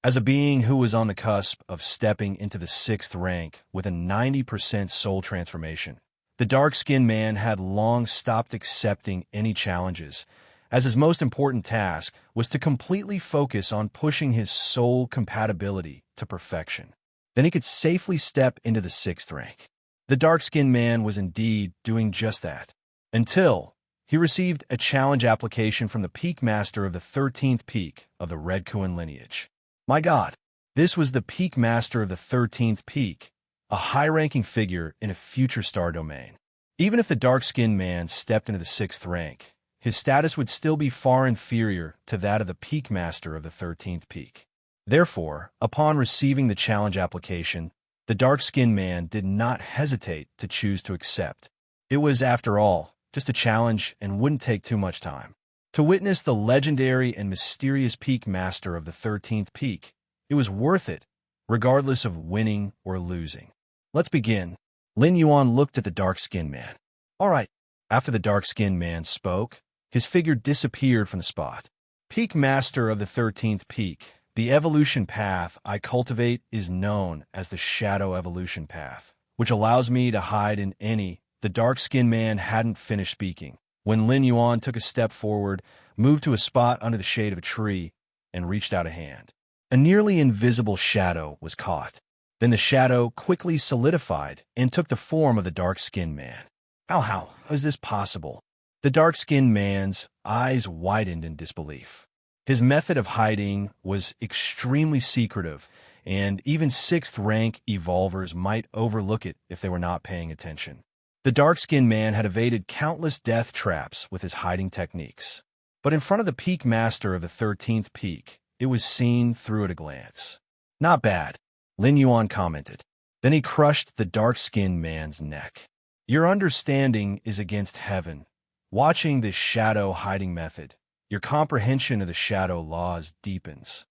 "As a being who was on the cusp of stepping into the 6th rank with a 90% soul transformation, the dark-skinned man had long stopped accepting any challenges, as his most important task was to completely focus on pushing his soul compatibility to perfection. Then he could safely step into the 6th rank. The dark-skinned man was indeed doing just that, until he received a challenge application from the peak master of the 13th peak of the Red Kuan lineage. My God, this was the peak master of the 13th peak, a high-ranking figure in a future star domain. Even if the dark-skinned man stepped into the 6th rank, his status would still be far inferior to that of the peak master of the 13th peak. Therefore, upon receiving the challenge application, the dark-skinned man did not hesitate to choose to accept. It was, after all, just a challenge and wouldn't take too much time. To witness the legendary and mysterious peak master of the 13th peak, it was worth it, regardless of winning or losing. Let's begin. Lin Yuan looked at the dark-skinned man. All right. After the dark-skinned man spoke, his figure disappeared from the spot. Peak master of the 13th peak, the evolution path I cultivate is known as the shadow evolution path, which allows me to hide in any. The dark-skinned man hadn't finished speaking when Lin Yuan took a step forward, moved to a spot under the shade of a tree, and reached out a hand. A nearly invisible shadow was caught. Then the shadow quickly solidified and took the form of the dark-skinned man. How is this possible? The dark-skinned man's eyes widened in disbelief. His method of hiding was extremely secretive, and even 6th-rank evolvers might overlook it if they were not paying attention. The dark-skinned man had evaded countless death traps with his hiding techniques. But in front of the peak master of the 13th peak, it was seen through at a glance. Not bad, Lin Yuan commented. Then he crushed the dark-skinned man's neck. Your understanding is against heaven. Watching this shadow hiding method, your comprehension of the shadow laws deepens.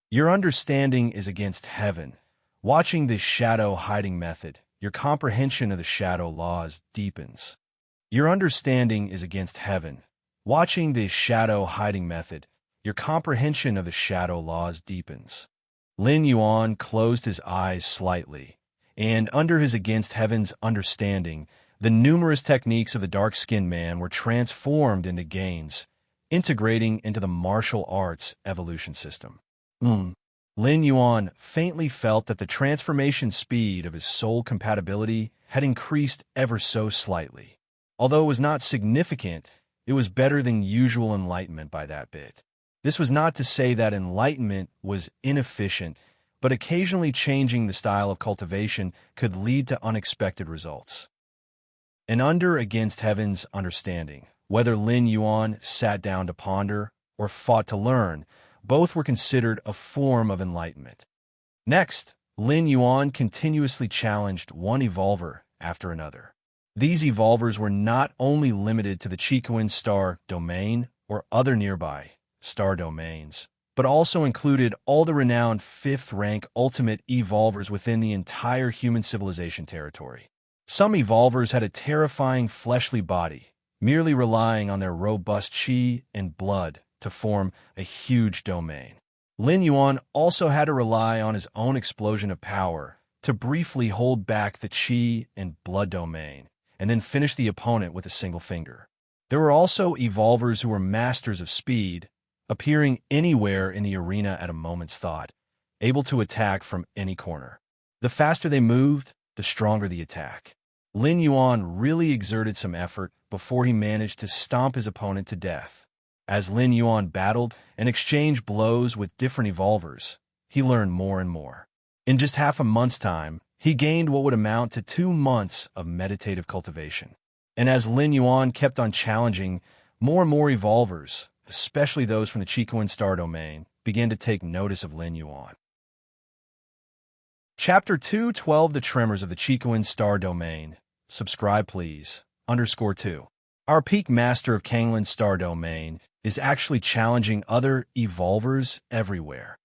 Your understanding is against heaven. Watching this shadow hiding method, your comprehension of the shadow laws deepens. Your understanding is against heaven. Watching the shadow hiding method, your comprehension of the shadow laws deepens. Lin Yuan closed his eyes slightly, and under his against heaven's understanding, the numerous techniques of the dark-skinned man were transformed into gains, integrating into the martial arts evolution system. Lin Yuan faintly felt that the transformation speed of his soul compatibility had increased ever so slightly. Although it was not significant, it was better than usual enlightenment by that bit. This was not to say that enlightenment was inefficient, but occasionally changing the style of cultivation could lead to unexpected results. And under against heaven's understanding, whether Lin Yuan sat down to ponder or fought to learn, both were considered a form of enlightenment. Next, Lin Yuan continuously challenged one evolver after another. These evolvers were not only limited to the Chicoan star domain or other nearby star domains, but also included all the renowned 5th-rank ultimate evolvers within the entire human civilization territory. Some evolvers had a terrifying fleshly body, merely relying on their robust qi and blood to form a huge domain. Lin Yuan also had to rely on his own explosion of power to briefly hold back the qi and blood domain, and then finish the opponent with a single finger. There were also evolvers who were masters of speed, appearing anywhere in the arena at a moment's thought, able to attack from any corner. The faster they moved, the stronger the attack. Lin Yuan really exerted some effort before he managed to stomp his opponent to death. As Lin Yuan battled and exchanged blows with different evolvers, he learned more and more. In just half a month's time, he gained what would amount to 2 months of meditative cultivation. And as Lin Yuan kept on challenging, more and more evolvers, especially those from the Chicoan star domain, began to take notice of Lin Yuan. Chapter 212 The Tremors of the Chicoan Star Domain. Subscribe, please. _2. Our peak master of Kanglin's star domain is actually challenging other evolvers everywhere.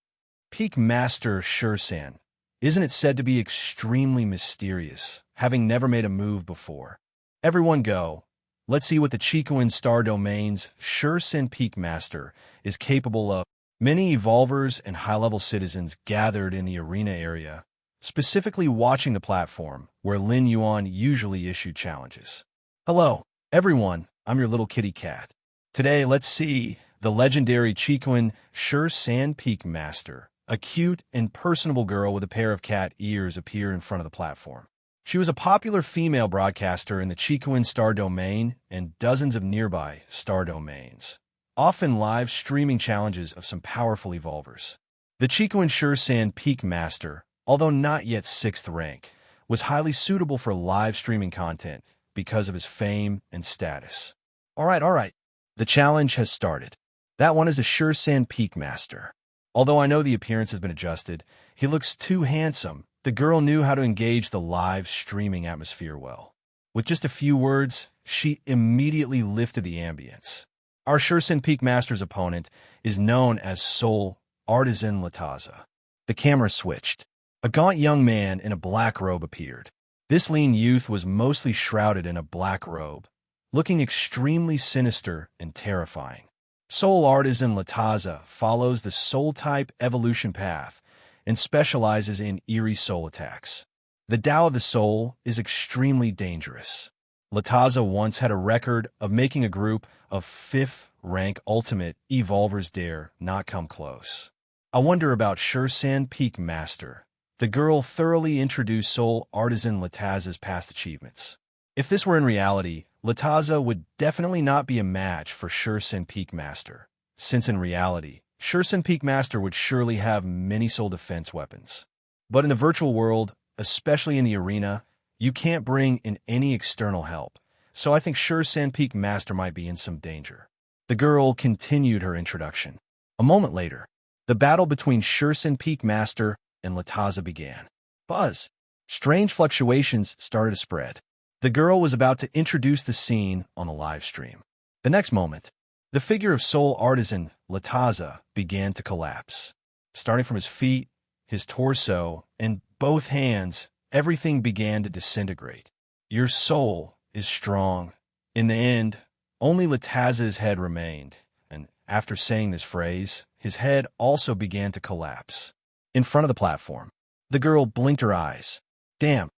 Peak master Shursan, isn't it said to be extremely mysterious, having never made a move before? Everyone go. Let's see what the Chicoan star domain's Shursan peak master is capable of. Many evolvers and high-level citizens gathered in the arena area, specifically watching the platform where Lin Yuan usually issued challenges. Hello, everyone. I'm your little kitty cat. Today, let's see the legendary Chicoan Shursan peak master, a cute and personable girl with a pair of cat ears, appear in front of the platform. She was a popular female broadcaster in the Chicoan star domain and dozens of nearby star domains, often live streaming challenges of some powerful evolvers. The Chicoan Shursan peak master, although not yet 6th rank, was highly suitable for live streaming content because of his fame and status. All right. The challenge has started. That one is a Shursan peak master. Although I know the appearance has been adjusted, he looks too handsome. The girl knew how to engage the live streaming atmosphere well. With just a few words, she immediately lifted the ambience. Our Shursan peak master's opponent is known as Soul Artisan Lataza. The camera switched. A gaunt young man in a black robe appeared. This lean youth was mostly shrouded in a black robe, looking extremely sinister and terrifying. Soul Artisan Lataza follows the soul-type evolution path and specializes in eerie soul attacks. The Tao of the soul is extremely dangerous. Lataza once had a record of making a group of 5th-rank ultimate evolvers dare not come close. I wonder about Shursan peak master. The girl thoroughly introduced Soul Artisan Lataza's past achievements. If this were in reality, Lataza would definitely not be a match for Shursan peak master, since in reality, Shursan peak master would surely have many soul defense weapons. But in the virtual world, especially in the arena, you can't bring in any external help, so I think Shursan peak master might be in some danger. The girl continued her introduction. A moment later, the battle between Shursan peak master and Lataza began. Buzz. Strange fluctuations started to spread. The girl was about to introduce the scene on the live stream. The next moment, the figure of Soul Artisan Lataza began to collapse. Starting from his feet, his torso, and both hands, everything began to disintegrate. Your soul is strong. In the end, only Lataz's head remained, and after saying this phrase, his head also began to collapse. In front of the platform, the girl blinked her eyes. Damn.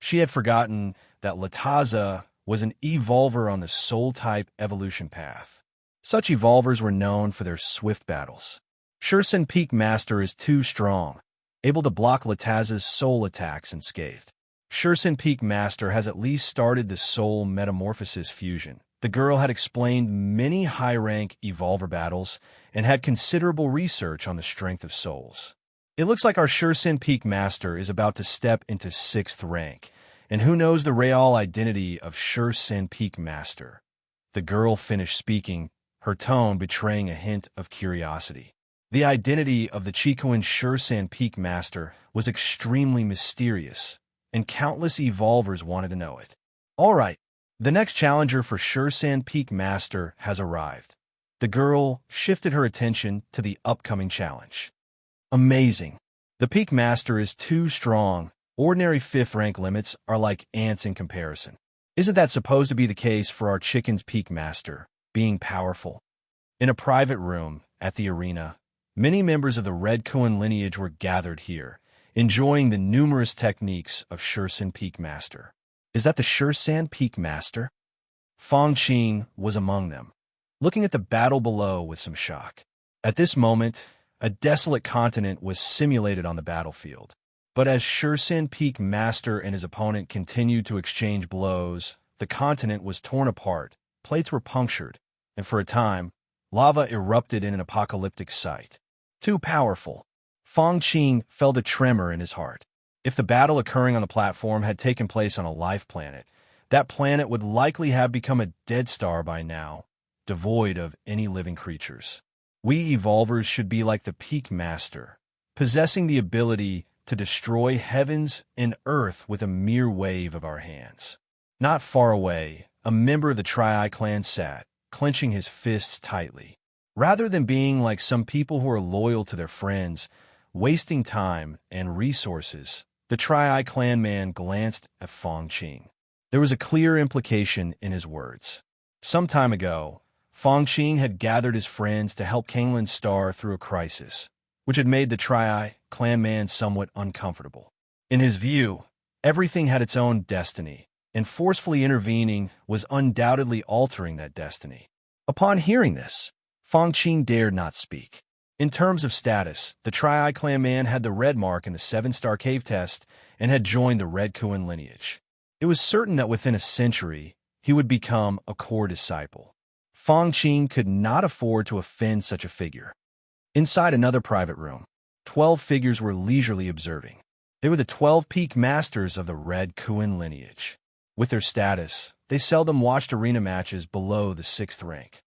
She had forgotten that Lataza was an evolver on the soul-type evolution path. Such evolvers were known for their swift battles. Shursen Peak Master is too strong, able to block Lataza's soul attacks unscathed. Shursen Peak Master has at least started the soul metamorphosis fusion. The girl had explained many high-rank evolver battles and had considerable research on the strength of souls. It looks like our Shursen Peak Master is about to step into 6th rank, and who knows the real identity of Shursen Peak Master. The girl finished speaking, her tone betraying a hint of curiosity. The identity of the Chikuan Shursen Peak Master was extremely mysterious, and countless evolvers wanted to know it. All right, the next challenger for Shursen Peak Master has arrived. The girl shifted her attention to the upcoming challenge. Amazing. The Peak Master is too strong. Ordinary 5th rank limits are like ants in comparison. Isn't that supposed to be the case for our Chicken's Peak Master, being powerful? In a private room at the arena, many members of the Red Kuan lineage were gathered here, enjoying the numerous techniques of Shursen Peak Master. Is that the Shursen Peak Master? Fong Qing was among them, looking at the battle below with some shock. At this moment, a desolate continent was simulated on the battlefield. But as Shursen Peak Master and his opponent continued to exchange blows, the continent was torn apart, plates were punctured, and for a time, lava erupted in an apocalyptic sight. Too powerful. Fong Qing felt a tremor in his heart. If the battle occurring on the platform had taken place on a life planet, that planet would likely have become a dead star by now, devoid of any living creatures. We evolvers should be like the Peak Master, possessing the ability to destroy heavens and earth with a mere wave of our hands. Not far away, a member of the Tri-Eye clan sat, clenching his fists tightly. Rather than being like some people who are loyal to their friends, wasting time and resources, the Tri-Eye clan man glanced at Fong Qing. There was a clear implication in his words. Some time ago, Fong Qing had gathered his friends to help Kanglin's star through a crisis, which had made the Tri-Eye clan man somewhat uncomfortable. In his view, everything had its own destiny, and forcefully intervening was undoubtedly altering that destiny. Upon hearing this, Fong Qing dared not speak. In terms of status, the Tri-Eye clan man had the red mark in the 7-star cave test and had joined the Red Kuan lineage. It was certain that within a century, he would become a core disciple. Fong Qing could not afford to offend such a figure. Inside another private room, 12 figures were leisurely observing. They were the 12 Peak Masters of the Red Kuan lineage. With their status, they seldom watched arena matches below the 6th rank.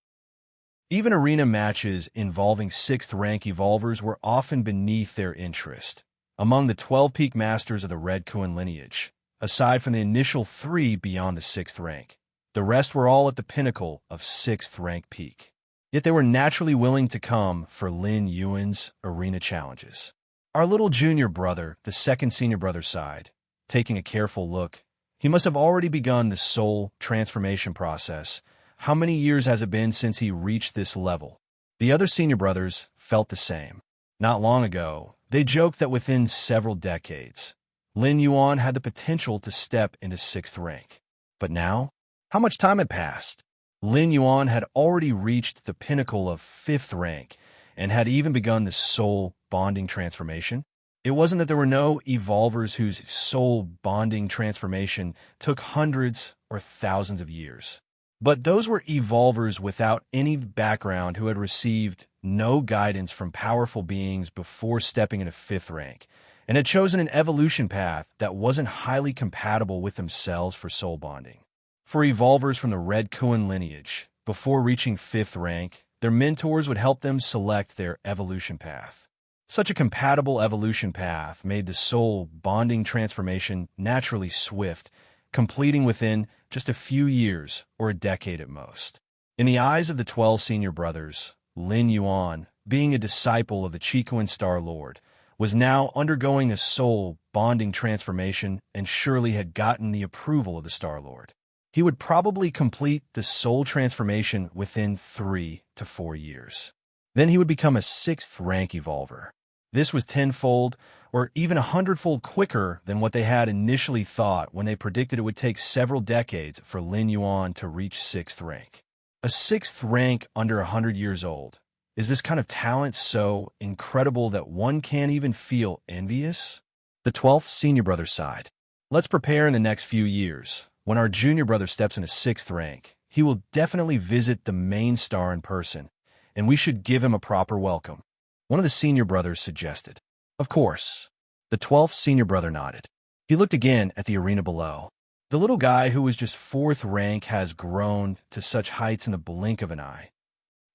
Even arena matches involving 6th rank evolvers were often beneath their interest. Among the 12 Peak Masters of the Red Kuan lineage, aside from the initial 3 beyond the 6th rank, the rest were all at the pinnacle of 6th rank peak. Yet they were naturally willing to come for Lin Yuan's arena challenges. Our little junior brother, the second senior brother, sighed, taking a careful look. He must have already begun the soul transformation process. How many years has it been since he reached this level? The other senior brothers felt the same. Not long ago, they joked that within several decades, Lin Yuan had the potential to step into 6th rank. But now, how much time had passed? Lin Yuan had already reached the pinnacle of 5th rank and had even begun the soul bonding transformation. It wasn't that there were no evolvers whose soul bonding transformation took hundreds or thousands of years. But those were evolvers without any background who had received no guidance from powerful beings before stepping into 5th rank and had chosen an evolution path that wasn't highly compatible with themselves for soul bonding. For evolvers from the Red Kuan lineage, before reaching 5th rank, their mentors would help them select their evolution path. Such a compatible evolution path made the soul bonding transformation naturally swift, completing within just a few years or a decade at most. In the eyes of the 12 senior brothers, Lin Yuan, being a disciple of the Chikuan Star Lord, was now undergoing a soul-bonding transformation and surely had gotten the approval of the Star-Lord. He would probably complete the soul transformation within 3 to 4 years. Then he would become a 6th rank evolver. This was tenfold or even 100-fold quicker than what they had initially thought when they predicted it would take several decades for Lin Yuan to reach 6th rank. A 6th rank under 100 years old. Is this kind of talent so incredible that one can't even feel envious? The 12th senior brother sighed. Let's prepare in the next few years. When our junior brother steps into 6th rank, he will definitely visit the main star in person, and we should give him a proper welcome. One of the senior brothers suggested. Of course. The 12th senior brother nodded. He looked again at the arena below. The little guy who was just 4th rank has grown to such heights in the blink of an eye.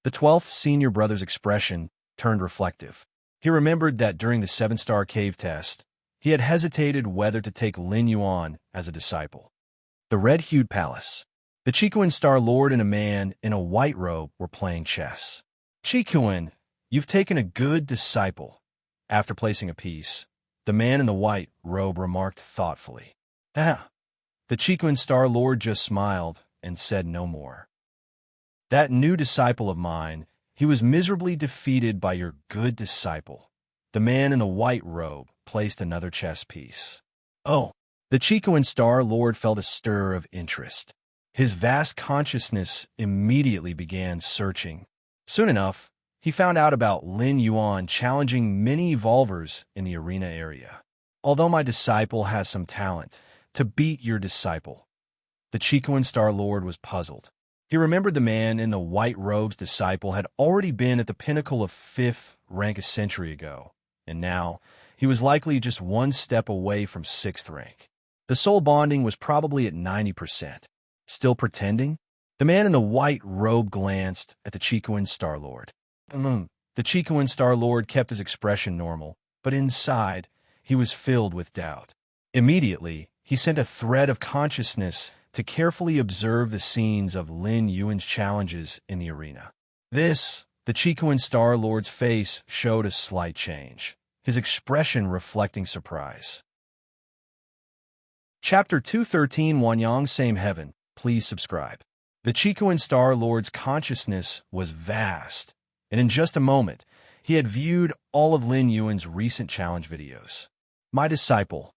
The 12th senior brother's expression turned reflective. He remembered that during the 7-star cave test, he had hesitated whether to take Lin Yuan as a disciple. The red-hued palace. The Chikuan Star Lord and a man in a white robe were playing chess. Chikuan, you've taken a good disciple. After placing a piece, the man in the white robe remarked thoughtfully. Ah. The Chikuan Star Lord just smiled and said no more. That new disciple of mine, he was miserably defeated by your good disciple. The man in the white robe placed another chess piece. Oh. The Chikuan Star Lord felt a stir of interest. His vast consciousness immediately began searching. Soon enough, he found out about Lin Yuan challenging many evolvers in the arena area. Although my disciple has some talent, to beat your disciple. The Chikuan Star Lord was puzzled. He remembered the man in the white robe's disciple had already been at the pinnacle of 5th rank a century ago, and now he was likely just one step away from 6th rank. The soul bonding was probably at 90%. Still pretending? The man in the white robe glanced at the Chikuan Star Lord. The Chikuan Star Lord kept his expression normal, but inside, he was filled with doubt. Immediately, he sent a thread of consciousness to carefully observe the scenes of Lin Yuan's challenges in the arena. The Chikuan Star Lord's face showed a slight change, his expression reflecting surprise. Chapter 213 Wanyang Same Heaven. Please subscribe. The Chikuan Star Lord's consciousness was vast, and in just a moment, he had viewed all of Lin Yuan's recent challenge videos. My disciple.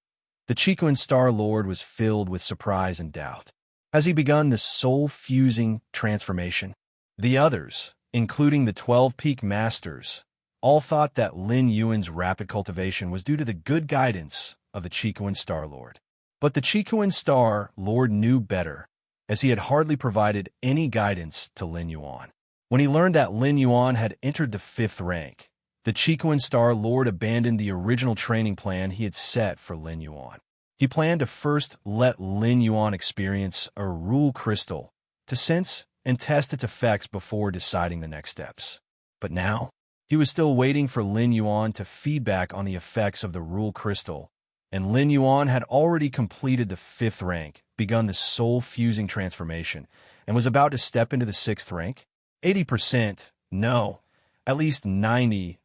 The Chikuan Star Lord was filled with surprise and doubt. Has he begun the soul-fusing transformation? The others, including the 12 peak masters, all thought that Lin Yuan's rapid cultivation was due to the good guidance of the Chikuan Star Lord. But the Chikuan Star Lord knew better, as he had hardly provided any guidance to Lin Yuan. When he learned that Lin Yuan had entered the 5th rank, the Chikuan Star Lord abandoned the original training plan he had set for Lin Yuan. He planned to first let Lin Yuan experience a rule crystal to sense and test its effects before deciding the next steps. But now, he was still waiting for Lin Yuan to feedback on the effects of the rule crystal, and Lin Yuan had already completed the 5th rank, begun the soul-fusing transformation, and was about to step into the 6th rank? 80%? No. At least 95%.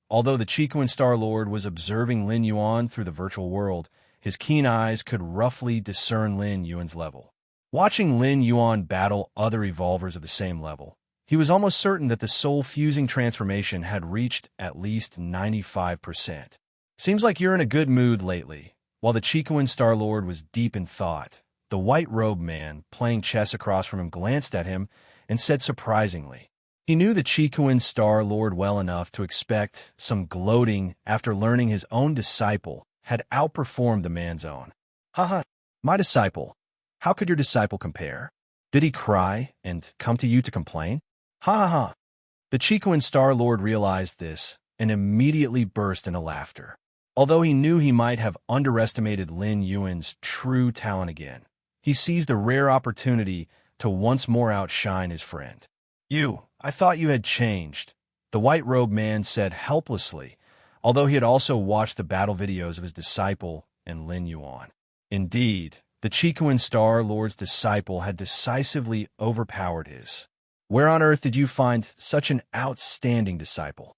Although the Chikuan Star Lord was observing Lin Yuan through the virtual world, his keen eyes could roughly discern Lin Yuan's level. Watching Lin Yuan battle other evolvers of the same level, he was almost certain that the soul-fusing transformation had reached at least 95%. Seems like you're in a good mood lately. While the Chikuan Star Lord was deep in thought, the white-robed man playing chess across from him glanced at him and said surprisingly. He knew the Chikuan Star Lord well enough to expect some gloating after learning his own disciple had outperformed the man's own. Haha, my disciple. How could your disciple compare? Did he cry and come to you to complain? Ha ha ha. The Chikuan Star Lord realized this and immediately burst into laughter. Although he knew he might have underestimated Lin Yuan's true talent again, he seized a rare opportunity to once more outshine his friend. I thought you had changed, the white-robed man said helplessly, although he had also watched the battle videos of his disciple and Lin Yuan. Indeed, the Chikuan Star Lord's disciple had decisively overpowered his. Where on earth did you find such an outstanding disciple?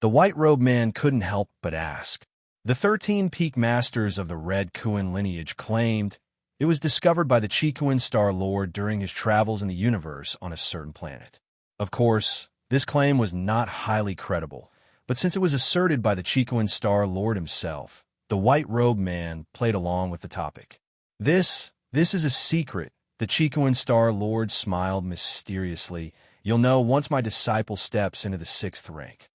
The white-robed man couldn't help but ask. The 13 peak masters of the Red Kuan lineage claimed it was discovered by the Chikuan Star Lord during his travels in the universe on a certain planet. Of course, this claim was not highly credible, but since it was asserted by the Chikuan Star Lord himself, the white-robed man played along with the topic. This is a secret. The Chikuan Star Lord smiled mysteriously. You'll know once my disciple steps into the 6th rank.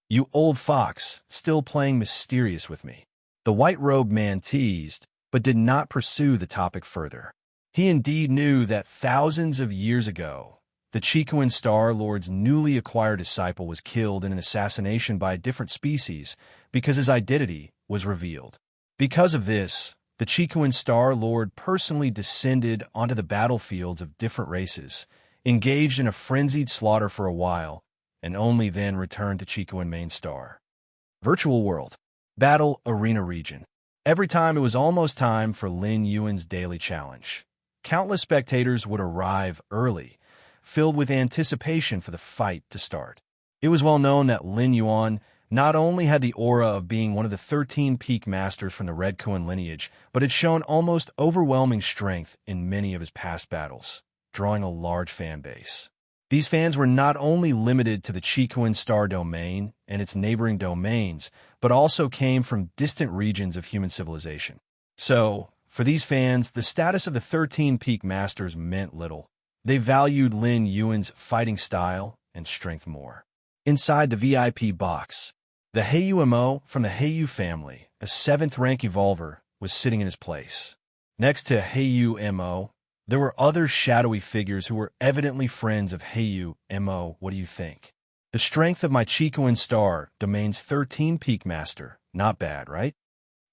You old fox, still playing mysterious with me. The white-robed man teased, but did not pursue the topic further. He indeed knew that thousands of years ago, the Chikuan Star Lord's newly acquired disciple was killed in an assassination by a different species because his identity was revealed. Because of this, the Chikuan Star Lord personally descended onto the battlefields of different races, engaged in a frenzied slaughter for a while, and only then returned to Chikuan Main Star. Virtual World. Battle Arena Region. Every time it was almost time for Lin Yuan's daily challenge, countless spectators would arrive early, filled with anticipation for the fight to start. It was well known that Lin Yuan not only had the aura of being one of the 13 peak masters from the Red Kuan lineage, but had shown almost overwhelming strength in many of his past battles, drawing a large fan base. These fans were not only limited to the Chikuan Star domain and its neighboring domains, but also came from distant regions of human civilization. So, for these fans, the status of the 13 peak masters meant little. They valued Lin Yuan's fighting style and strength more. Inside the VIP box, the Heiyu Mo from the Heiyu family, a 7th rank evolver, was sitting in his place. Next to Heiyu Mo, there were other shadowy figures who were evidently friends of Heiyu Mo. What do you think? The strength of my Chikuan Star domain's 13 peak master. Not bad, right?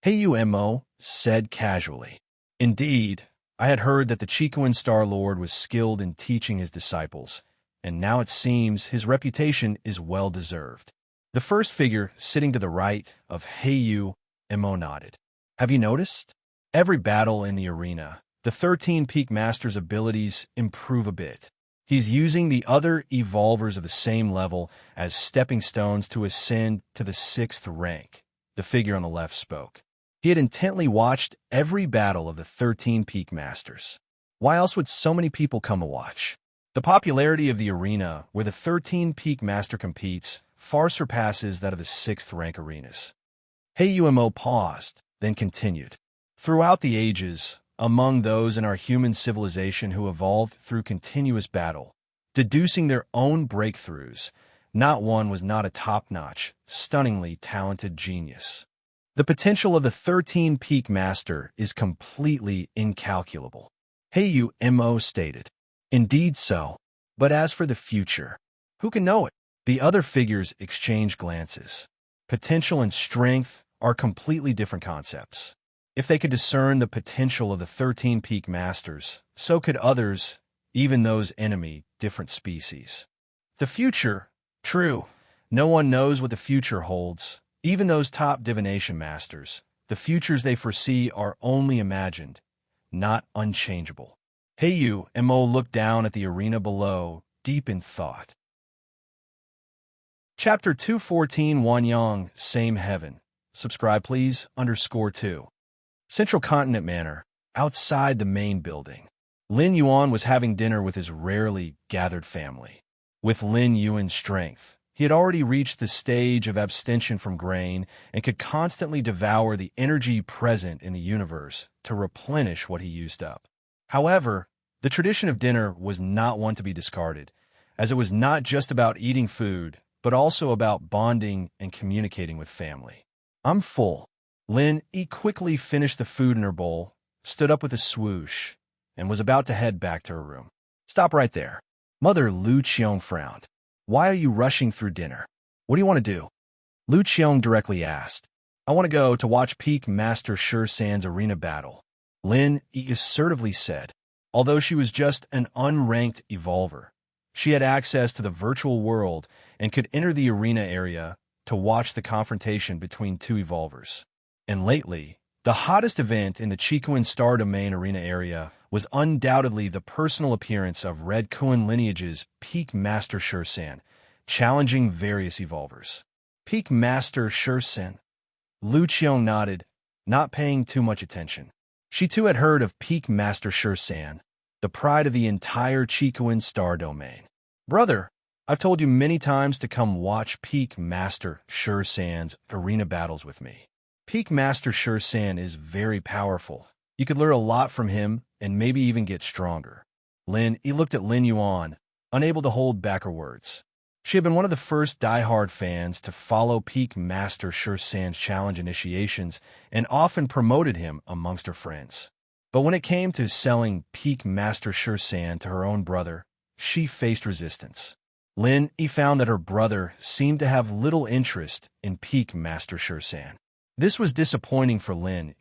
Heiyu Mo said casually. Indeed, I had heard that the Chikuan Star Lord was skilled in teaching his disciples, and now it seems his reputation is well-deserved. The first figure sitting to the right of Heiyu Mo nodded. Have you noticed? Every battle in the arena, the 13 peak master's abilities improve a bit. He's using the other evolvers of the same level as stepping stones to ascend to the 6th rank. The figure on the left spoke. He had intently watched every battle of the 13 peak masters. Why else would so many people come to watch? The popularity of the arena where the 13 peak master competes far surpasses that of the 6th rank arenas. Heiyu Mo paused, then continued. Throughout the ages, among those in our human civilization who evolved through continuous battle, deducing their own breakthroughs, not one was not a top-notch, stunningly talented genius. The potential of the 13 peak master is completely incalculable. Heiyu Mo stated. Indeed so. But as for the future, who can know it? The other figures exchanged glances. Potential and strength are completely different concepts. If they could discern the potential of the 13 peak masters, so could others, even those enemy different species. The future, true. No one knows what the future holds. Even those top divination masters, the futures they foresee are only imagined, not unchangeable. Heiyu Mo looked down at the arena below, deep in thought. Chapter 214 Wanyang, Same Heaven. Subscribe please, _2. Central Continent Manor, outside the main building. Lin Yuan was having dinner with his rarely gathered family. With Lin Yuan's strength, he had already reached the stage of abstention from grain and could constantly devour the energy present in the universe to replenish what he used up. However, the tradition of dinner was not one to be discarded, as it was not just about eating food, but also about bonding and communicating with family. I'm full. Lin quickly finished the food in her bowl, stood up with a swoosh, and was about to head back to her room. Stop right there. Mother Lu Qiong frowned. Why are you rushing through dinner? What do you want to do? Lu Qiong directly asked. I want to go to watch Peak Master Shi San's arena battle. Lin assertively said. Although she was just an unranked evolver, she had access to the virtual world and could enter the arena area to watch the confrontation between two evolvers. And lately, the hottest event in the Chikuan Star Domain arena area was undoubtedly the personal appearance of Red Kuan lineage's Peak Master Shi San, challenging various evolvers. Peak Master Shursen. Lu Qiong nodded, not paying too much attention. She too had heard of Peak Master Shursan, the pride of the entire Chicoan star domain. Brother, I've told you many times to come watch Peak Master Shursan's arena battles with me. Peak Master Shursan is very powerful. You could learn a lot from him and maybe even get stronger. He looked at Lin Yuan, unable to hold back her words. She had been one of the first die-hard fans to follow Peak Master Shursan's challenge initiations and often promoted him amongst her friends. But when it came to selling Peak Master Shursan to her own brother, she faced resistance. He found that her brother seemed to have little interest in Peak Master Shursan. This was disappointing for Lin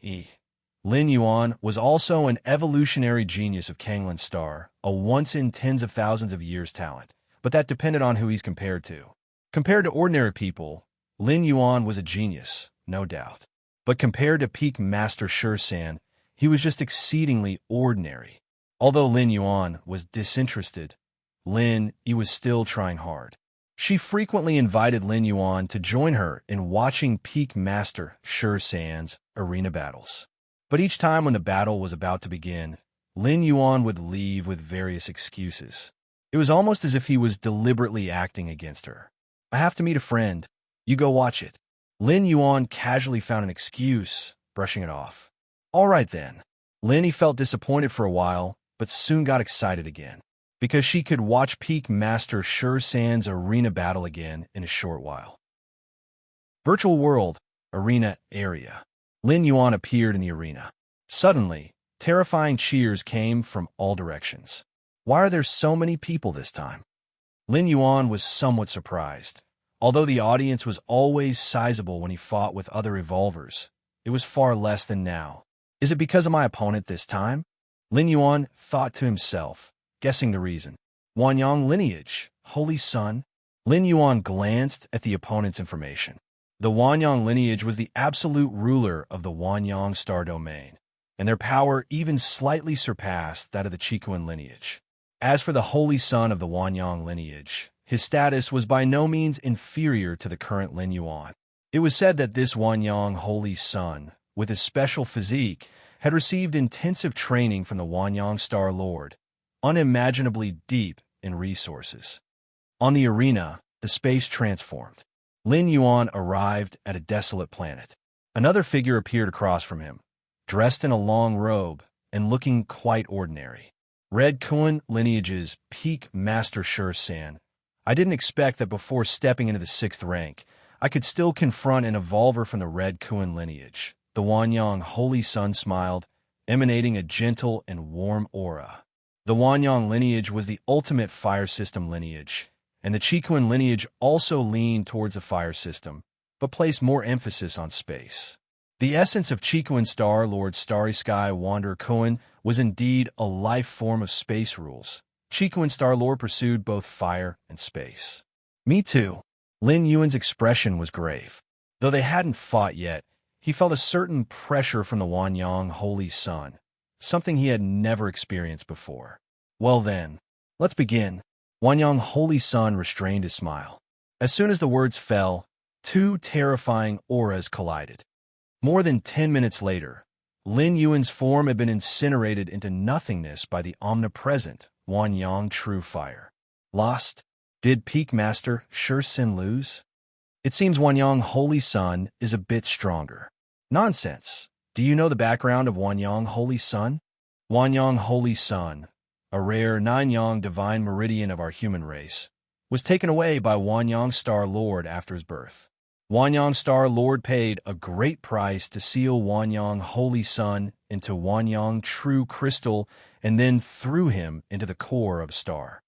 Yuan was also an evolutionary genius of Kanglan Star, a once-in-tens of thousands of years talent, but that depended on who he's compared to. Compared to ordinary people, Lin Yuan was a genius, no doubt. But compared to Peak Master Shursan, he was just exceedingly ordinary. Although Lin Yuan was disinterested, he was still trying hard. She frequently invited Lin Yuan to join her in watching Peak Master Shursan's arena battles. But each time when the battle was about to begin, Lin Yuan would leave with various excuses. It was almost as if he was deliberately acting against her. I have to meet a friend. You go watch it. Lin Yuan casually found an excuse, brushing it off. All right then. He felt disappointed for a while, but soon got excited again, because she could watch Peak Master Shursan's arena battle again in a short while. Virtual World, Arena Area. Lin Yuan appeared in the arena. Suddenly, terrifying cheers came from all directions. Why are there so many people this time? Lin Yuan was somewhat surprised. Although the audience was always sizable when he fought with other evolvers, it was far less than now. Is it because of my opponent this time? Lin Yuan thought to himself, guessing the reason. Wanyang lineage, Holy Sun. Lin Yuan glanced at the opponent's information. The Wanyang lineage was the absolute ruler of the Wanyang star domain, and their power even slightly surpassed that of the Chicoan lineage. As for the Holy Son of the Wanyang lineage, his status was by no means inferior to the current Lin Yuan. It was said that this Wanyang Holy Son, with his special physique, had received intensive training from the Wanyang Star Lord, unimaginably deep in resources. On the arena, the space transformed. Lin Yuan arrived at a desolate planet. Another figure appeared across from him, dressed in a long robe and looking quite ordinary. Red Kuan lineage's Peak Master Shursan. I didn't expect that before stepping into the 6th rank, I could still confront an evolver from the Red Kuan lineage. The Wanyang Holy Sun smiled, emanating a gentle and warm aura. The Wanyang lineage was the ultimate fire system lineage, and the Chicoan lineage also leaned towards the fire system, but placed more emphasis on space. The essence of Chicoan Star Lord Starry Sky Wanderer Kuan was indeed a life form of space rules. Chicoan Star Lord pursued both fire and space. Me too. Lin Yuan's expression was grave. Though they hadn't fought yet, he felt a certain pressure from the Wanyang Holy Sun, something he had never experienced before. Well then, let's begin. Wanyang Holy Sun restrained his smile. As soon as the words fell, two terrifying auras collided. More than 10 minutes later, Lin Yuan's form had been incinerated into nothingness by the omnipresent Wanyang True Fire. Lost? Did Peak Master Shursan lose? It seems Wanyang Holy Sun is a bit stronger. Nonsense. Do you know the background of Wanyang Holy Sun? Wanyang Holy Sun, a rare 9-yang divine meridian of our human race, was taken away by Wanyang Star Lord after his birth. Wanyang Star Lord paid a great price to seal Wanyang Holy Sun into Wanyang True Crystal and then threw him into the core of a star.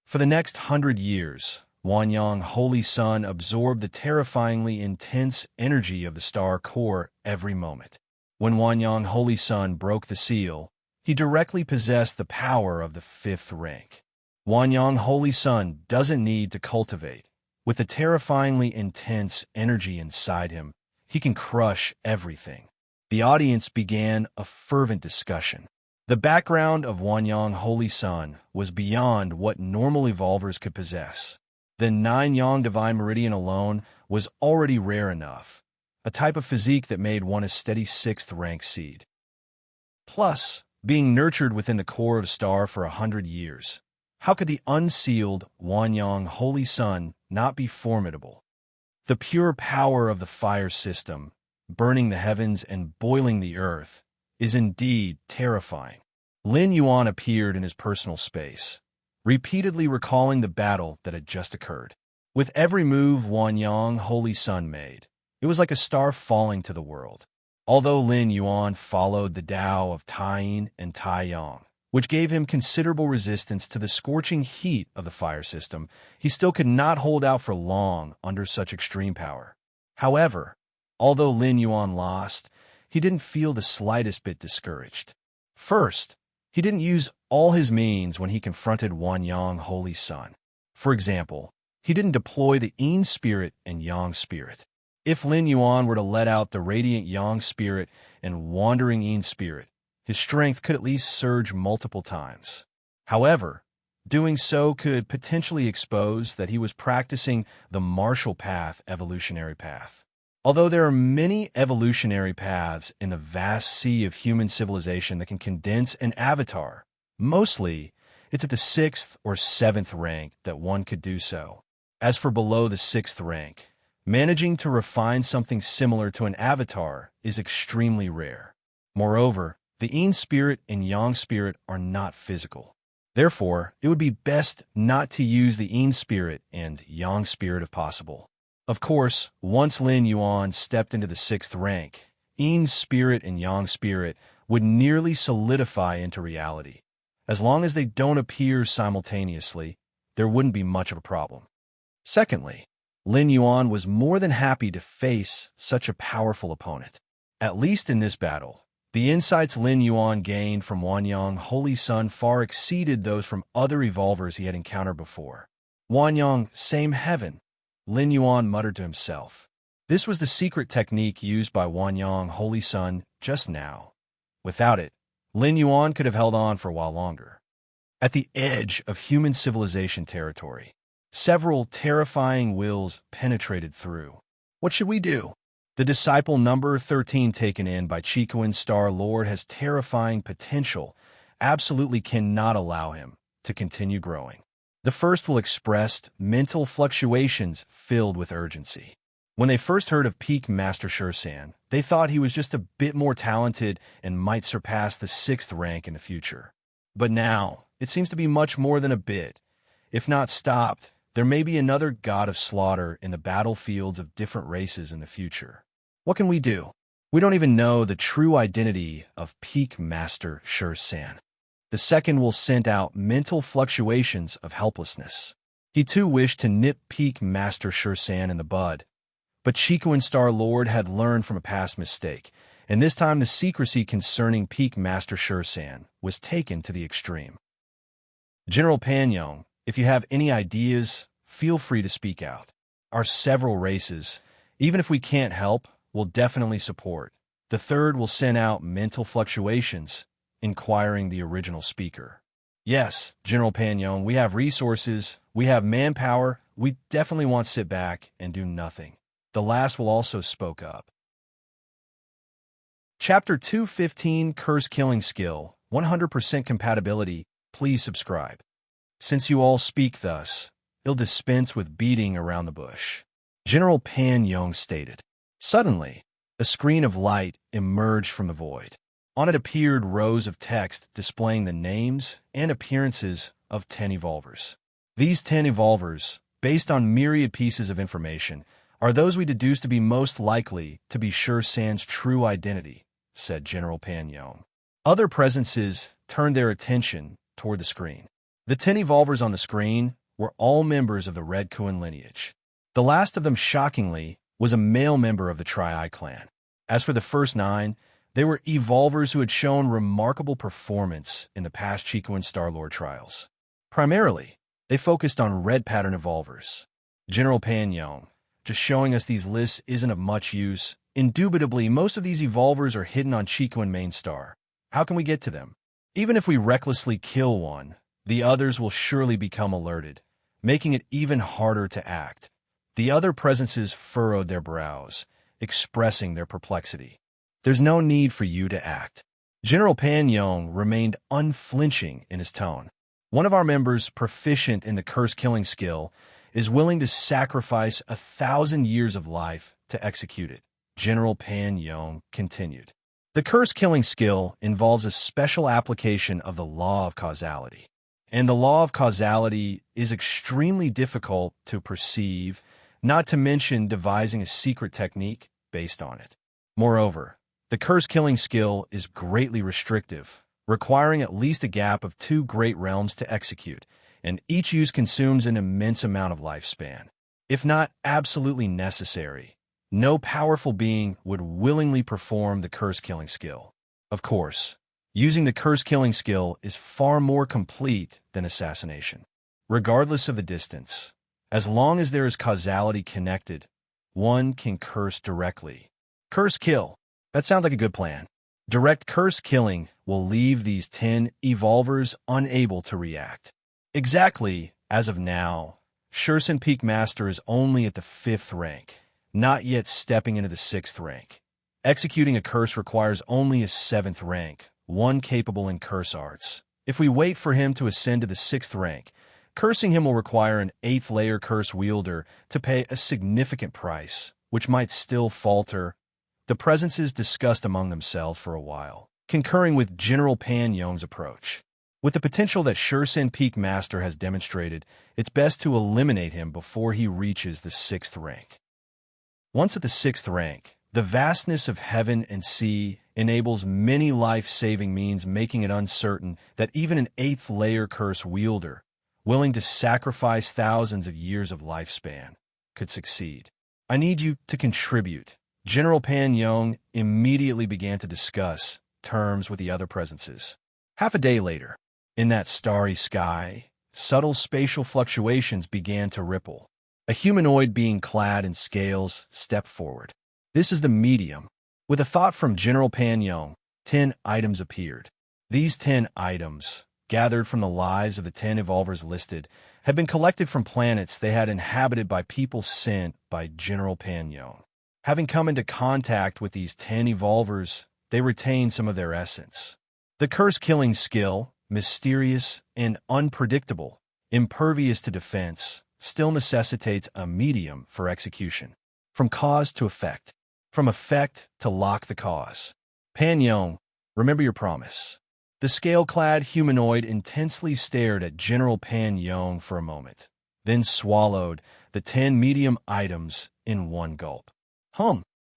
For the next 100 years, Wanyang Holy Sun absorbed the terrifyingly intense energy of the star core every moment. When Wanyang Holy Sun broke the seal, he directly possessed the power of the 5th rank. Wanyang Holy Sun doesn't need to cultivate. With the terrifyingly intense energy inside him, he can crush everything. The audience began a fervent discussion. The background of Wanyang Holy Sun was beyond what normal evolvers could possess. The 9-yang Divine Meridian alone was already rare enough, a type of physique that made one a steady 6th-rank seed. Plus, being nurtured within the core of a star for 100 years, how could the unsealed Wanyang Holy Sun not be formidable? The pure power of the fire system, burning the heavens and boiling the earth, is indeed terrifying. Lin Yuan appeared in his personal space, repeatedly recalling the battle that had just occurred. With every move Wanyang Holy Sun made, it was like a star falling to the world. Although Lin Yuan followed the Tao of Taiyin and Taiyang, which gave him considerable resistance to the scorching heat of the fire system, he still could not hold out for long under such extreme power. However, although Lin Yuan lost, he didn't feel the slightest bit discouraged. First, he didn't use all his means when he confronted Wanyang Holy Sun. For example, he didn't deploy the Yin spirit and Yang spirit. If Lin Yuan were to let out the radiant Yang spirit and wandering Yin spirit, his strength could at least surge multiple times. However, doing so could potentially expose that he was practicing the martial path evolutionary path. Although there are many evolutionary paths in the vast sea of human civilization that can condense an avatar, mostly it's at the 6th or 7th rank that one could do so. As for below the 6th rank, managing to refine something similar to an avatar is extremely rare. Moreover, the Yin spirit and Yang spirit are not physical. Therefore, it would be best not to use the Yin spirit and Yang spirit if possible. Of course, once Lin Yuan stepped into the 6th rank, Yin spirit and Yang spirit would nearly solidify into reality. As long as they don't appear simultaneously, there wouldn't be much of a problem. Secondly, Lin Yuan was more than happy to face such a powerful opponent. At least in this battle, the insights Lin Yuan gained from Wanyang Holy Sun far exceeded those from other evolvers he had encountered before. Wanyang, same heaven, Lin Yuan muttered to himself. This was the secret technique used by Wanyang Holy Sun just now. Without it, Lin Yuan could have held on for a while longer. At the edge of human civilization territory, several terrifying wills penetrated through. What should we do? The disciple number 13 taken in by Chicoan Star Lord has terrifying potential, absolutely cannot allow him to continue growing. The first will express mental fluctuations filled with urgency. When they first heard of Peak Master Shursan, they thought he was just a bit more talented and might surpass the 6th rank in the future. But now, it seems to be much more than a bit. If not stopped, there may be another god of slaughter in the battlefields of different races in the future. What can we do? We don't even know the true identity of Peak Master Shursan. The second will send out mental fluctuations of helplessness. He too wished to nip Peak Master Shursan in the bud, but Chicoan Star Lord had learned from a past mistake, and this time the secrecy concerning Peak Master Shursan was taken to the extreme. General Panyong, if you have any ideas, feel free to speak out. Our several races, even if we can't help, will definitely support. The third will send out mental fluctuations, inquiring the original speaker. Yes, General Panyong, we have resources, we have manpower, we definitely want to sit back and do nothing. The last will also spoke up. Chapter 215 Curse Killing Skill, 100% Compatibility, please subscribe. Since you all speak thus, I'll dispense with beating around the bush. General Panyong stated. Suddenly, a screen of light emerged from the void. On it appeared rows of text displaying the names and appearances of 10 evolvers. These 10 evolvers, based on myriad pieces of information, are those we deduce to be most likely to be Shursan's true identity, said General Panyong. Other presences turned their attention toward the screen. The 10 evolvers on the screen were all members of the Red Kuan lineage. The last of them, shockingly, was a male member of the Tri-Eye clan. As for the first 9, they were evolvers who had shown remarkable performance in the past Chicoan Star-Lord trials. Primarily, they focused on red pattern evolvers. General Panyong, just showing us these lists isn't of much use. Indubitably, most of these evolvers are hidden on Chicoan Main Star. How can we get to them? Even if we recklessly kill one, the others will surely become alerted, making it even harder to act. The other presences furrowed their brows, expressing their perplexity. "There's no need for you to act." General Pan Yong remained unflinching in his tone. "One of our members, proficient in the curse-killing skill, is willing to sacrifice 1,000 years of life to execute it." General Pan Yong continued. "The curse-killing skill involves a special application of the law of causality. And the law of causality is extremely difficult to perceive, not to mention devising a secret technique based on it. Moreover, the curse-killing skill is greatly restrictive, requiring at least a gap of 2 great realms to execute, and each use consumes an immense amount of lifespan. If not absolutely necessary, no powerful being would willingly perform the curse-killing skill. Of course, using the curse-killing skill is far more complete than assassination. Regardless of the distance, as long as there is causality connected, one can curse directly. Curse kill. That sounds like a good plan. Direct curse killing will leave these 10 evolvers unable to react. Exactly, as of now, Shursen Peak Master is only at the 5th rank, not yet stepping into the 6th rank. Executing a curse requires only a 7th rank, one capable in curse arts. If we wait for him to ascend to the 6th rank, cursing him will require an 8th layer curse wielder to pay a significant price, which might still falter. The presences discussed among themselves for a while, concurring with General Pan Yong's approach. With the potential that Shursen Peak Master has demonstrated, it's best to eliminate him before he reaches the 6th rank. Once at the 6th rank, the vastness of heaven and sea enables many life-saving means, making it uncertain that even an 8th layer curse wielder, willing to sacrifice thousands of years of lifespan, could succeed. "I need you to contribute." General Pan Yong immediately began to discuss terms with the other presences. Half a day later, in that starry sky, subtle spatial fluctuations began to ripple. A humanoid being clad in scales stepped forward. "This is the medium." With a thought from General Pan Yong, 10 items appeared. These 10 items, gathered from the lives of the 10 evolvers listed, had been collected from planets they had inhabited by people sent by General Pan Yong. Having come into contact with these 10 evolvers, they retained some of their essence. The curse-killing skill, mysterious and unpredictable, impervious to defense, still necessitates a medium for execution. From cause to effect. From effect to lock the cause. Pan Yong, remember your promise. The scale-clad humanoid intensely stared at General Pan Yong for a moment, then swallowed the 10 medium items in one gulp.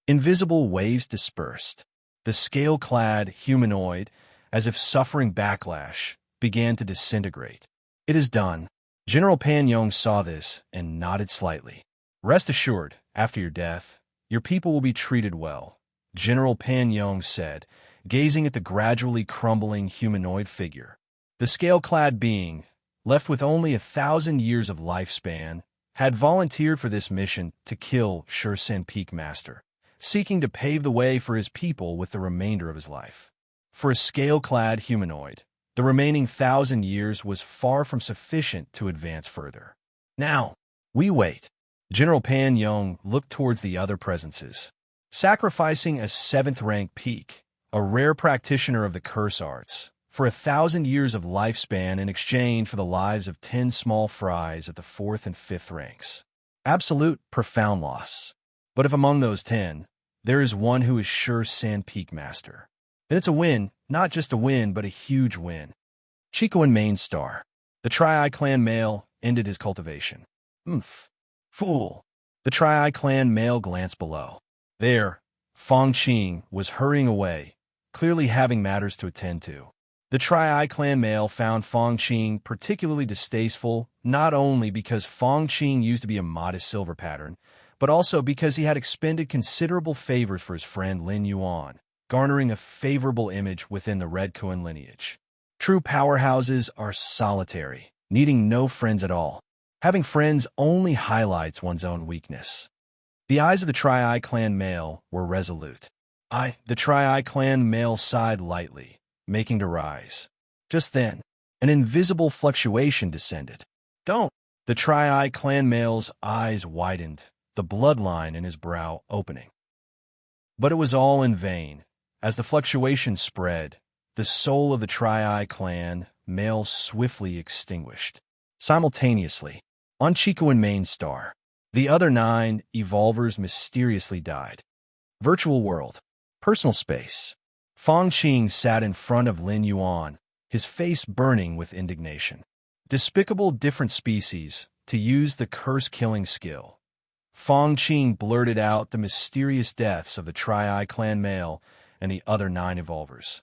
Invisible waves dispersed. The scale-clad humanoid, as if suffering backlash, began to disintegrate. "It is done." General Pan Yong saw this and nodded slightly. "Rest assured, after your death, your people will be treated well," General Pan Yong said, gazing at the gradually crumbling humanoid figure. The scale-clad being, left with only 1,000 years of lifespan, had volunteered for this mission to kill Shursen Peak Master, seeking to pave the way for his people with the remainder of his life. For a scale-clad humanoid, the remaining 1,000 years was far from sufficient to advance further. "Now, we wait." General Pan Yong looked towards the other presences. Sacrificing a 7th rank peak, a rare practitioner of the curse arts, for 1,000 years of lifespan in exchange for the lives of 10 small fries at the 4th and 5th ranks. Absolute, profound loss. But if among those 10, there is one who is Shursen Peak Master, then it's a win, not just a win, but a huge win. Chico and Main Star. The Tri-Eye Clan male ended his cultivation. Fool. The Tri-Eye Clan male glanced below. There, Fong Qing was hurrying away, clearly having matters to attend to. The Tri-Eye Clan male found Fong Qing particularly distasteful, not only because Fong Qing used to be a modest silver pattern, but also because he had expended considerable favors for his friend Lin Yuan, garnering a favorable image within the Red Kuan lineage. True powerhouses are solitary, needing no friends at all. Having friends only highlights one's own weakness. The eyes of the Tri-Eye Clan male were resolute. The Tri-Eye Clan male sighed lightly, making to rise. Just then, an invisible fluctuation descended. "Don't The Tri-Eye clan male's eyes widened, the bloodline in his brow opening. But it was all in vain. As the fluctuation spread, the soul of the Tri-Eye clan male swiftly extinguished. Simultaneously, on Chico and Main Star, the other 9 evolvers mysteriously died. Virtual world. Personal space. Fong Qing sat in front of Lin Yuan, his face burning with indignation. Despicable different species to use the curse-killing skill. Fong Qing blurted out the mysterious deaths of the Tri-Eye clan male and the other 9 evolvers.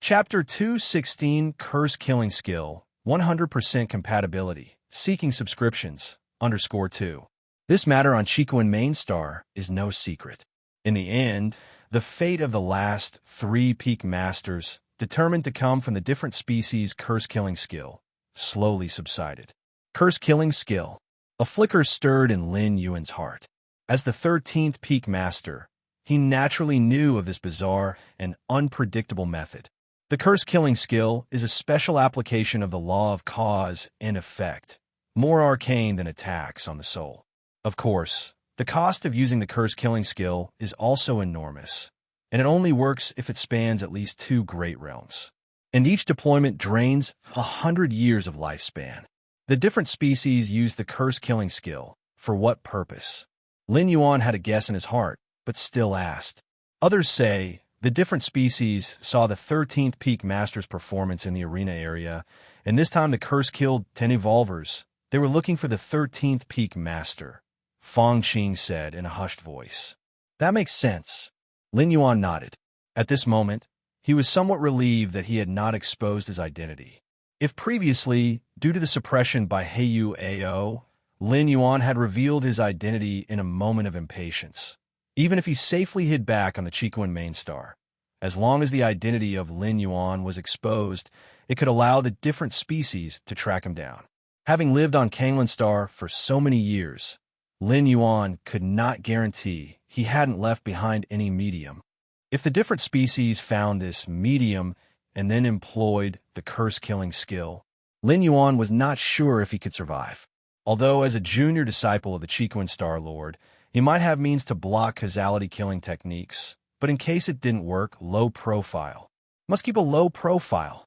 Chapter 216 Curse-Killing Skill 100% Compatibility Seeking Subscriptions _2. This matter on Chico and Main Star is no secret. In the end, the fate of the last 3 peak masters, determined to come from the different species curse-killing skill, slowly subsided. Curse-killing skill. A flicker stirred in Lin Yuan's heart. As the 13th peak master, he naturally knew of this bizarre and unpredictable method. The curse-killing skill is a special application of the law of cause and effect, more arcane than attacks on the soul. Of course, the cost of using the curse-killing skill is also enormous, and it only works if it spans at least 2 great realms. And each deployment drains 100 years of lifespan. The different species use the curse-killing skill. For what purpose? Lin Yuan had a guess in his heart, but still asked. Others say the different species saw the 13th peak master's performance in the arena area, and this time the curse killed 10 evolvers. They were looking for the 13th peak master. Fong Qing said in a hushed voice. That makes sense. Lin Yuan nodded. At this moment, he was somewhat relieved that he had not exposed his identity. If previously, due to the suppression by Heiyu Ao, Lin Yuan had revealed his identity in a moment of impatience, even if he safely hid back on the Chico and Main Star. As long as the identity of Lin Yuan was exposed, it could allow the different species to track him down. Having lived on Kanglan Star for so many years, Lin Yuan could not guarantee he hadn't left behind any medium. If the different species found this medium and then employed the curse-killing skill, Lin Yuan was not sure if he could survive. Although as a junior disciple of the Chico and Star Lord, he might have means to block causality-killing techniques, but in case it didn't work, low profile. Must keep a low profile,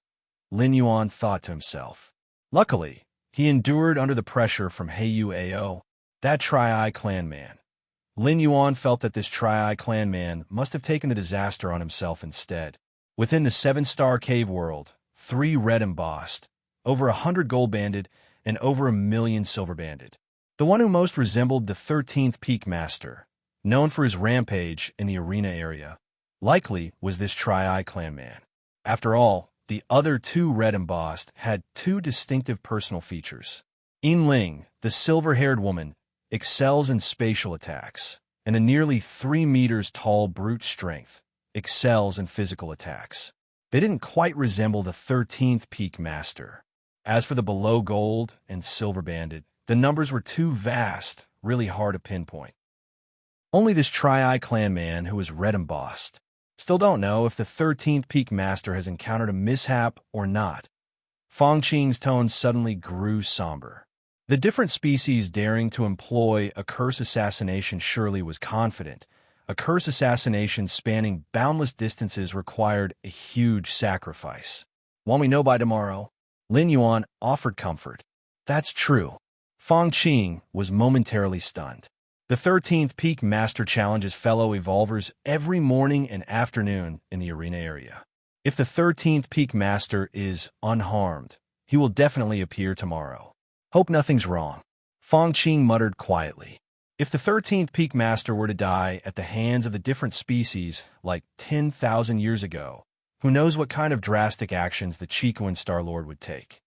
Lin Yuan thought to himself. Luckily, he endured under the pressure from Heiyu Ao, that Tri-Eye clan man. Lin Yuan felt that this Tri-Eye clan man must have taken the disaster on himself instead. Within the 7-star cave world, 3 red embossed, over 100 gold banded, and over 1 million silver banded. The one who most resembled the 13th peak master, known for his rampage in the arena area, likely was this Tri-Eye clan man. After all, the other 2 red embossed had 2 distinctive personal features. Yin Ling, the silver-haired woman, excels in spatial attacks, and a nearly 3 meters tall brute strength excels in physical attacks. They didn't quite resemble the 13th peak master. As for the below gold and silver banded, the numbers were too vast, really hard to pinpoint. Only this Tri-Eye clan man who was red embossed. Still don't know if the 13th peak master has encountered a mishap or not. Fong Qing's tone suddenly grew somber. The different species daring to employ a curse assassination surely was confident. A curse assassination spanning boundless distances required a huge sacrifice. Won't we know by tomorrow? Lin Yuan offered comfort. That's true. Fong Qing was momentarily stunned. The 13th peak master challenges fellow evolvers every morning and afternoon in the arena area. If the 13th peak master is unharmed, he will definitely appear tomorrow. Hope nothing's wrong. Fong Qing muttered quietly. If the 13th peak master were to die at the hands of the different species like 10,000 years ago, who knows what kind of drastic actions the Chico and Star Lord would take.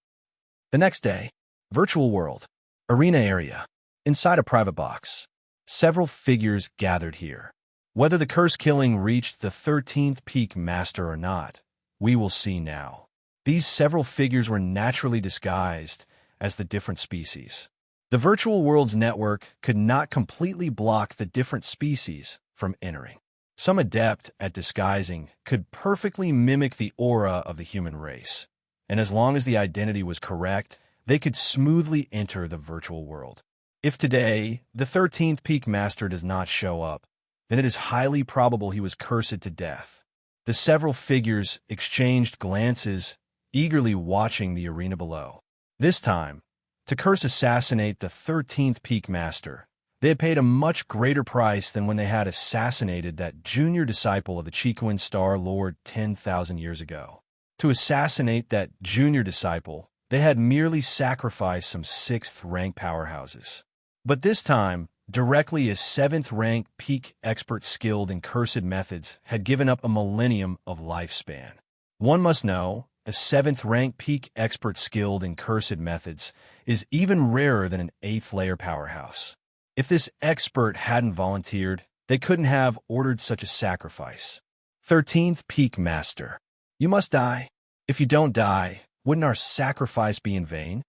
The next day, virtual world, arena area, inside a private box. Several figures gathered here. Whether the curse killing reached the 13th peak master or not, we will see now. These several figures were naturally disguised as the different species. The virtual world's network could not completely block the different species from entering. Some adept at disguising could perfectly mimic the aura of the human race, and as long as the identity was correct, they could smoothly enter the virtual world. If today the 13th Peak Master does not show up, then it is highly probable he was cursed to death. The several figures exchanged glances, eagerly watching the arena below. This time, to curse assassinate the 13th Peak Master, they had paid a much greater price than when they had assassinated that junior disciple of the Chicoan Star Lord 10,000 years ago. To assassinate that junior disciple, they had merely sacrificed some 6th-rank powerhouses. But this time, directly as 7th-rank peak expert skilled in cursed methods had given up a millennium of lifespan. One must know, a 7th-rank peak expert skilled in cursed methods is even rarer than an 8th-layer powerhouse. If this expert hadn't volunteered, they couldn't have ordered such a sacrifice. 13th Peak Master. You must die. If you don't die, wouldn't our sacrifice be in vain?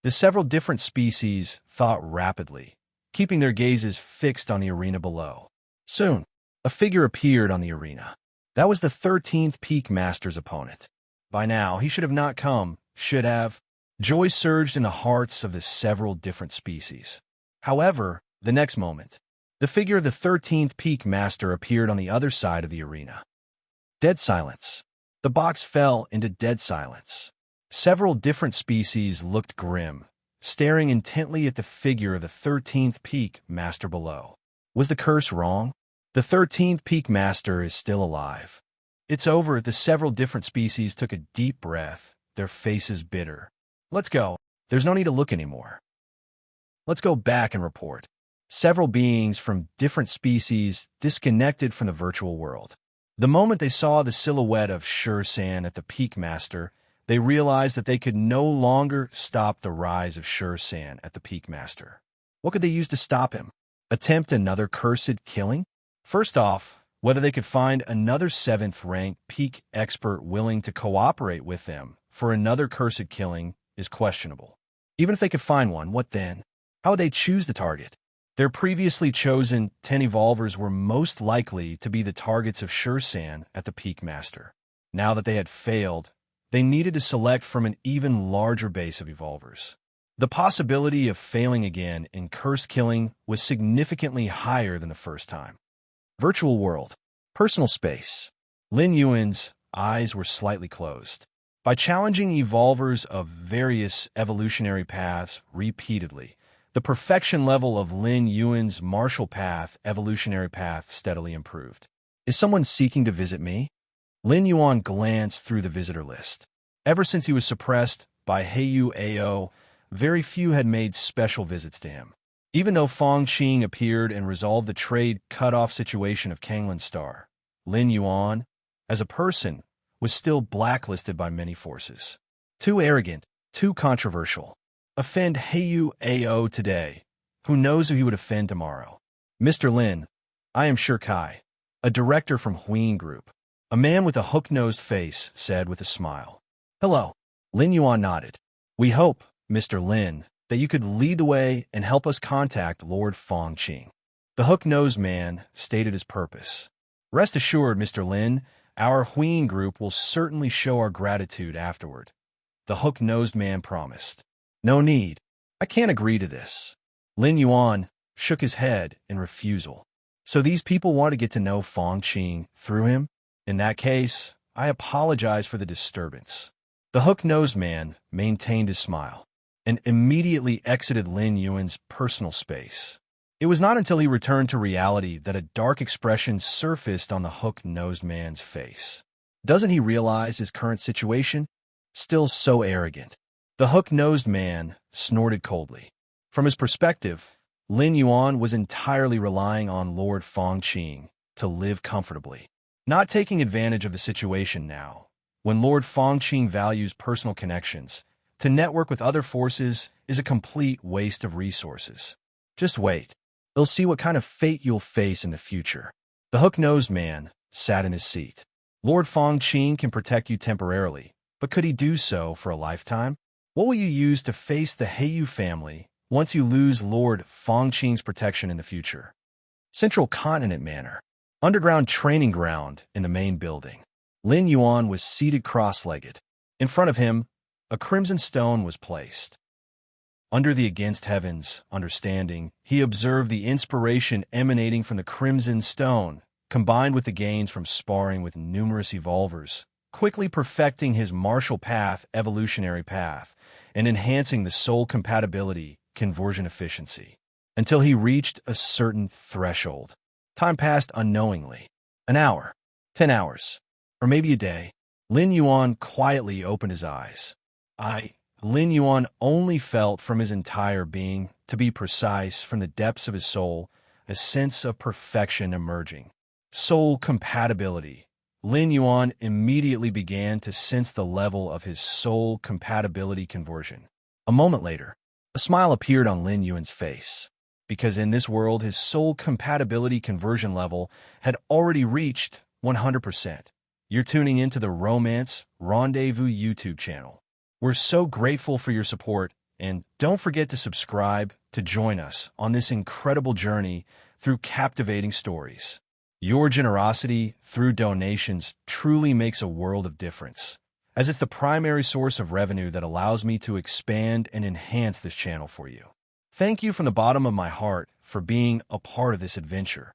The several different species thought rapidly, keeping their gazes fixed on the arena below. Soon, a figure appeared on the arena. That was the 13th Peak Master's opponent. By now, he should have not come, should have. Joy surged in the hearts of the several different species. However, the next moment, the figure of the 13th Peak Master appeared on the other side of the arena. Dead silence. The box fell into dead silence. Several different species looked grim, staring intently at the figure of the 13th Peak Master below. Was the curse wrong? The 13th Peak Master is still alive. It's over. The several different species took a deep breath, their faces bitter. Let's go. There's no need to look anymore. Let's go back and report. Several beings from different species disconnected from the virtual world. The moment they saw the silhouette of Shur-san at the Peak Master, they realized that they could no longer stop the rise of Shur-san at the Peak Master. What could they use to stop him? Attempt another cursed killing? First off, whether they could find another 7th-rank peak expert willing to cooperate with them for another cursed killing is questionable. Even if they could find one, what then? How would they choose the target? Their previously chosen 10 evolvers were most likely to be the targets of Shur-san at the Peak Master. Now that they had failed, they needed to select from an even larger base of evolvers. The possibility of failing again in curse killing was significantly higher than the first time. Virtual world. Personal space. Lin Yuan's eyes were slightly closed. By challenging evolvers of various evolutionary paths repeatedly, the perfection level of Lin Yuan's martial path evolutionary path steadily improved. Is someone seeking to visit me? Lin Yuan glanced through the visitor list. Ever since he was suppressed by Heiyu Ao, very few had made special visits to him. Even though Fong Qing appeared and resolved the trade cut-off situation of Kanglan Star, Lin Yuan, as a person, was still blacklisted by many forces. Too arrogant, too controversial. Offend Heiyu Ao today. Who knows who he would offend tomorrow? Mr. Lin, I am Sure Kai, a director from Huiying Group. A man with a hook-nosed face said with a smile. Hello. Lin Yuan nodded. We hope, Mr. Lin, that you could lead the way and help us contact Lord Fong Qing. The hook-nosed man stated his purpose. Rest assured, Mr. Lin, our Huiying Group will certainly show our gratitude afterward. The hook-nosed man promised. No need. I can't agree to this. Lin Yuan shook his head in refusal. So these people want to get to know Fong Qing through him? In that case, I apologize for the disturbance. The hook-nosed man maintained his smile and immediately exited Lin Yuan's personal space. It was not until he returned to reality that a dark expression surfaced on the hook-nosed man's face. Doesn't he realize his current situation? Still so arrogant. The hook-nosed man snorted coldly. From his perspective, Lin Yuan was entirely relying on Lord Fong Qing to live comfortably. Not taking advantage of the situation now, when Lord Fong Qing values personal connections, to network with other forces is a complete waste of resources. Just wait. They'll see what kind of fate you'll face in the future. The hook-nosed man sat in his seat. Lord Fong Qing can protect you temporarily, but could he do so for a lifetime? What will you use to face the Heiyu family once you lose Lord Fong Qing's protection in the future? Central Continent Manor. Underground training ground in the main building. Lin Yuan was seated cross-legged. In front of him, a crimson stone was placed. Under the against heavens understanding, he observed the inspiration emanating from the crimson stone, combined with the gains from sparring with numerous evolvers, quickly perfecting his martial path evolutionary path and enhancing the soul compatibility conversion efficiency, until he reached a certain threshold. Time passed unknowingly. An hour, 10 hours, or maybe a day. Lin Yuan quietly opened his eyes. Lin Yuan only felt from his entire being, to be precise, from the depths of his soul, a sense of perfection emerging. Soul compatibility. Lin Yuan immediately began to sense the level of his soul compatibility conversion. A moment later, a smile appeared on Lin Yuan's face, because in this world his soul compatibility conversion level had already reached 100%. You're tuning into the Romance Rendezvous YouTube channel. We're so grateful for your support, and don't forget to subscribe to join us on this incredible journey through captivating stories. Your generosity through donations truly makes a world of difference, as it's the primary source of revenue that allows me to expand and enhance this channel for you. Thank you from the bottom of my heart for being a part of this adventure.